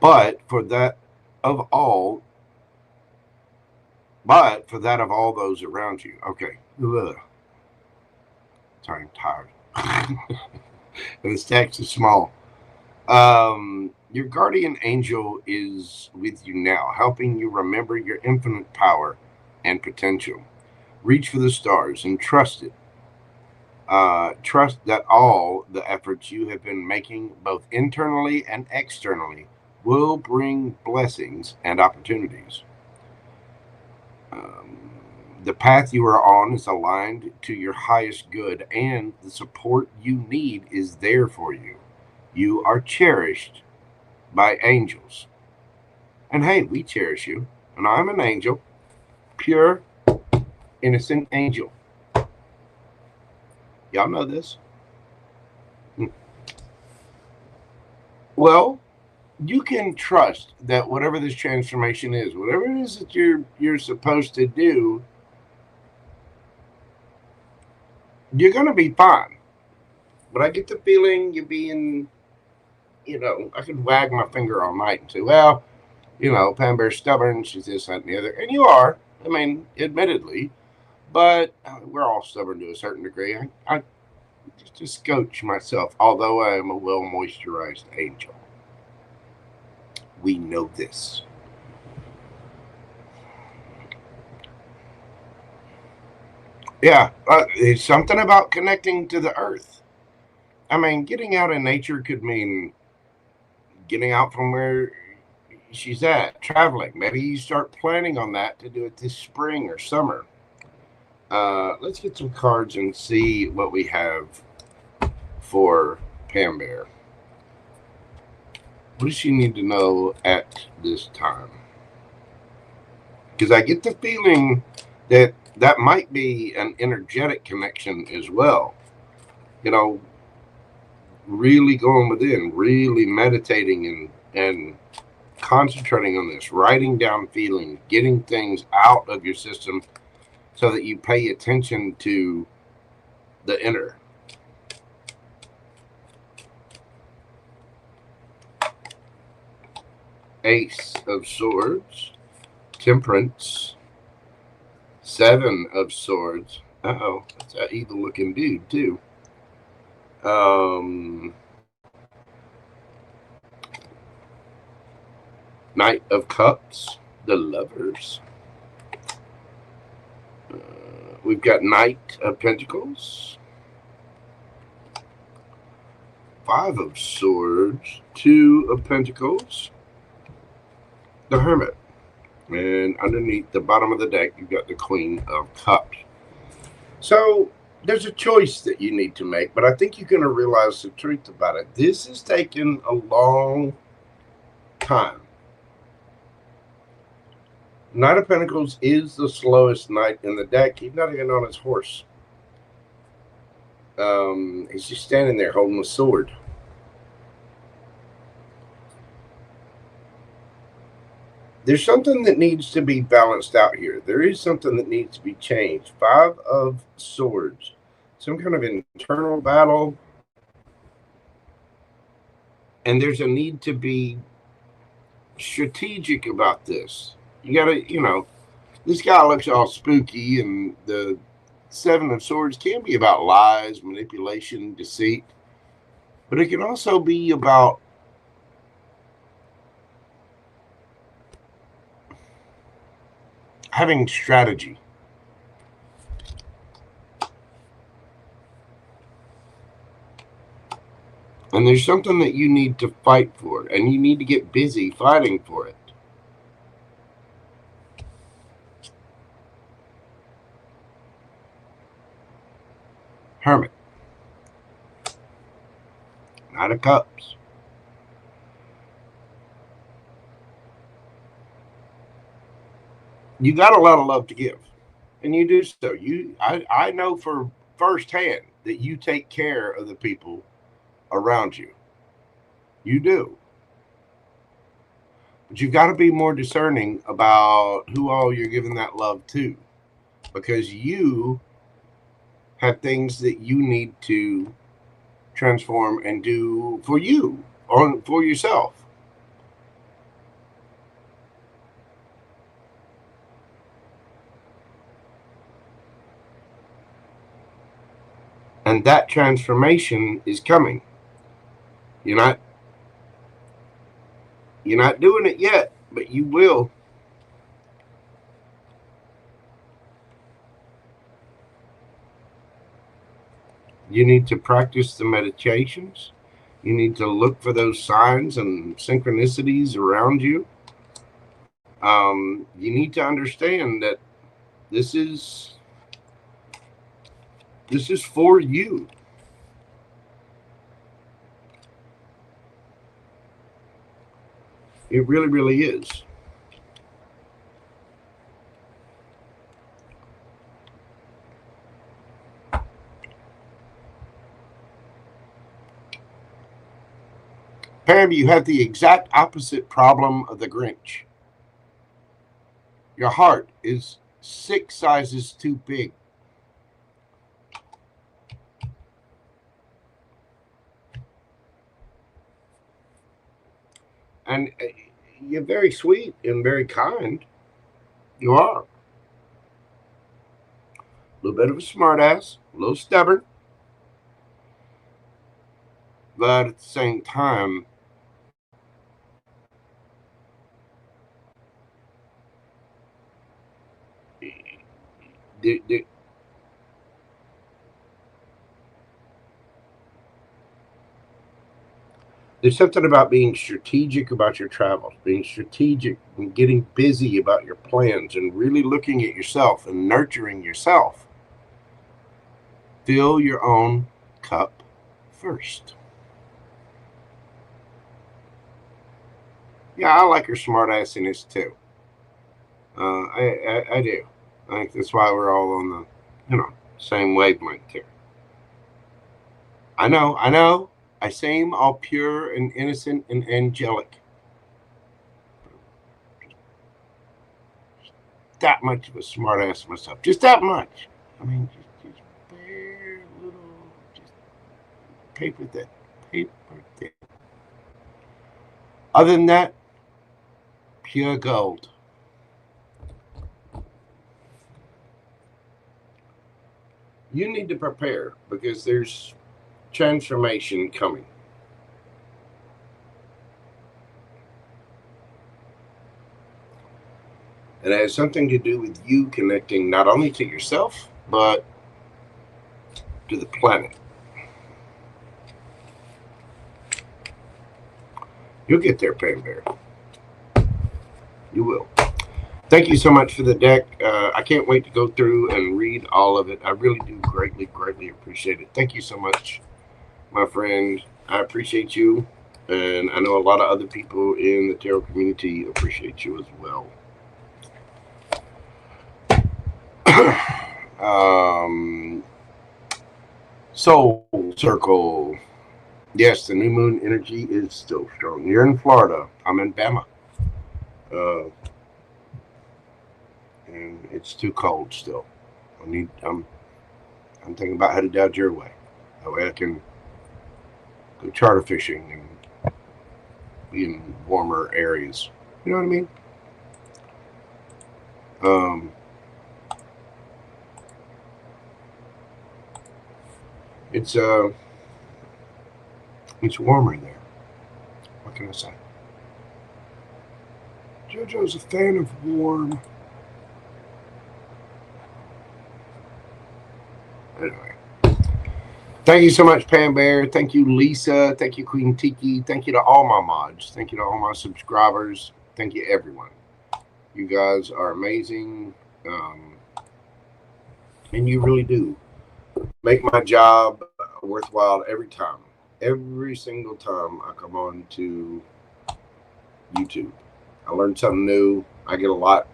but for that of all those around you. Okay. Ugh. Sorry, I'm tired. And this text is small. Your guardian angel is with you now, helping you remember your infinite power and potential. Reach for the stars and trust it. Trust that all the efforts you have been making, both internally and externally, will bring blessings and opportunities. The path you are on is aligned to your highest good, and the support you need is there for you. You are cherished by angels. And hey, we cherish you. And I'm an angel, pure, innocent angel. Y'all know this. Well, you can trust that whatever this transformation is, whatever it is that you're supposed to do, you're going to be fine. But I get the feeling you're being, I could wag my finger all night and say, well, PamBear's stubborn, she's this, that, and the other. And you are, I mean, admittedly, but we're all stubborn to a certain degree. I just coach myself, although I am a well-moisturized angel. We know this. Yeah, it's something about connecting to the earth. I mean, getting out in nature could mean getting out from where she's at, traveling. Maybe you start planning on that to do it this spring or summer. Let's get some cards and see what we have for PamBear. What does she need to know at this time? Because I get the feeling that might be an energetic connection as well. Really going within, really meditating and concentrating on this, writing down feelings, getting things out of your system so that you pay attention to the inner. Ace of Swords, Temperance, Seven of Swords. Uh-oh, that's an evil looking dude too. Knight of Cups, the Lovers. We've got Knight of Pentacles, Five of Swords, Two of Pentacles, the Hermit. And underneath the bottom of the deck, you've got the Queen of Cups. So there's a choice that you need to make, but I think you're going to realize the truth about it. This has taken a long time. Knight of Pentacles is the slowest knight in the deck. He's not even on his horse. He's just standing there holding a sword. There's something that needs to be balanced out here. There is something that needs to be changed. Five of Swords. Some kind of internal battle. And there's a need to be strategic about this. You gotta, this guy looks all spooky, and the Seven of Swords can be about lies, manipulation, deceit. But it can also be about having strategy. And there's something that you need to fight for, and you need to get busy fighting for it. Hermit. Knight of Cups. You got a lot of love to give, and you do so. I know for firsthand that you take care of the people around you. You do. But you've got to be more discerning about who all you're giving that love to, because you have things that you need to transform and do for you or for yourself. And that transformation is coming. You're not doing it yet, but you will. You need to practice the meditations. You need to look for those signs and synchronicities around you. You need to understand that this is for you. It really, really is. Pam, you have the exact opposite problem of the Grinch. Your heart is 6 sizes too big. And you're very sweet and very kind. You are. A little bit of a smartass, a little stubborn. But at the same time, there's something about being strategic about your travels, being strategic and getting busy about your plans and really looking at yourself and nurturing yourself. Fill your own cup first. Yeah, I like her smartassiness too. I do. I think that's why we're all on the, same wavelength here. I know. I seem all pure and innocent and angelic. That much of a smartass myself. Just that much. I mean, just bare little, just paper thin. Other than that, pure gold. You need to prepare because there's transformation coming. And it has something to do with you connecting not only to yourself, but to the planet. You'll get there, PamBear. You will. Thank you so much for the deck. I can't wait to go through and read all of it. I really do greatly appreciate it. Thank you so much, my friend. I appreciate you. And I know a lot of other people in the tarot community appreciate you as well. Soul Circle. Yes, the new moon energy is still strong. You're in Florida. I'm in Bama. And it's too cold still. I'm thinking about headed down your way. That way I can go charter fishing and be in warmer areas. You know what I mean? It's warmer there. What can I say? JoJo's a fan of warm. Anyway. Thank you so much, PamBear. Thank you, Lisa. Thank you, Queen Tiki. Thank you to all my mods. Thank you to all my subscribers. Thank you, everyone. You guys are amazing. And you really do make my job worthwhile every time. Every single time I come on to YouTube. I learn something new. I get a lot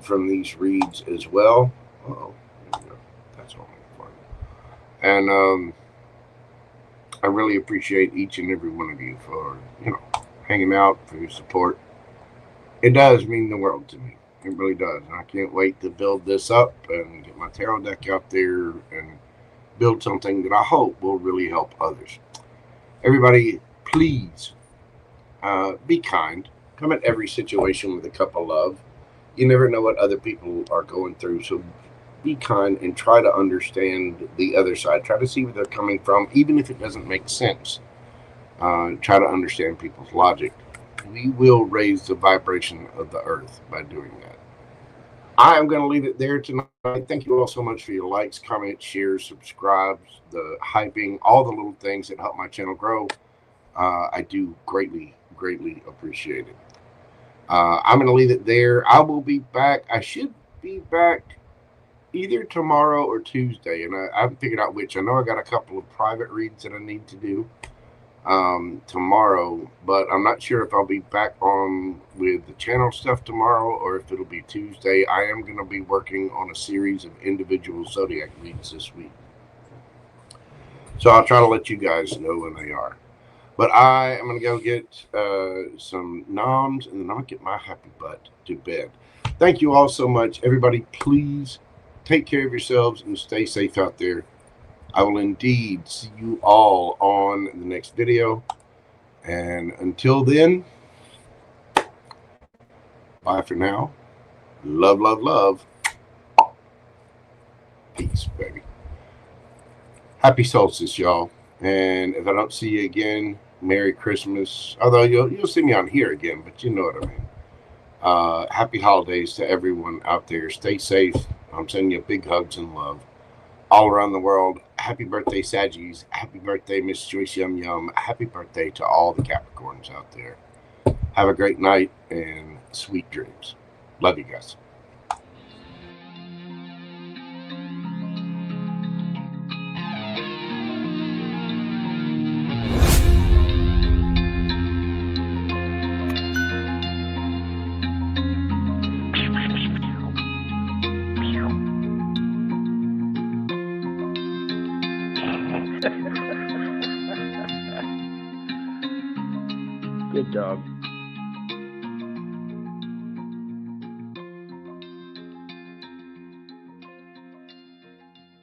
from these reads as well. Uh-oh. That's all fun. And I really appreciate each and every one of you for, hanging out, for your support. It does mean the world to me. It really does. And I can't wait to build this up and get my tarot deck out there and build something that I hope will really help others. Everybody, please be kind. Come at every situation with a cup of love. You never know what other people are going through, so be kind and try to understand the other side. Try to see where they're coming from, even if it doesn't make sense. Try to understand people's logic. We will raise the vibration of the earth by doing that. I am going to leave it there tonight. Thank you all so much for your likes, comments, shares, subscribes, the hyping, all the little things that help my channel grow. I do greatly appreciate it. I'm going to leave it there. I will be back. I should be back either tomorrow or Tuesday, and I haven't figured out which. I know I got a couple of private reads that I need to do tomorrow, but I'm not sure if I'll be back on with the channel stuff tomorrow or if it'll be Tuesday. I am going to be working on a series of individual zodiac reads this week, so I'll try to let you guys know when they are. But I am going to go get some noms, and then I'm going to get my happy butt to bed. Thank you all so much. Everybody, please take care of yourselves and stay safe out there. I will indeed see you all on the next video. And until then, bye for now. Love, love, love. Peace, baby. Happy solstice, y'all. And if I don't see you again, Merry Christmas. Although you'll see me on here again, but you know what I mean. Happy holidays to everyone out there. Stay safe. I'm sending you big hugs and love all around the world. Happy birthday, Saggies. Happy birthday, Miss Joyce Yum Yum. Happy birthday to all the Capricorns out there. Have a great night and sweet dreams. Love you guys. Good dog.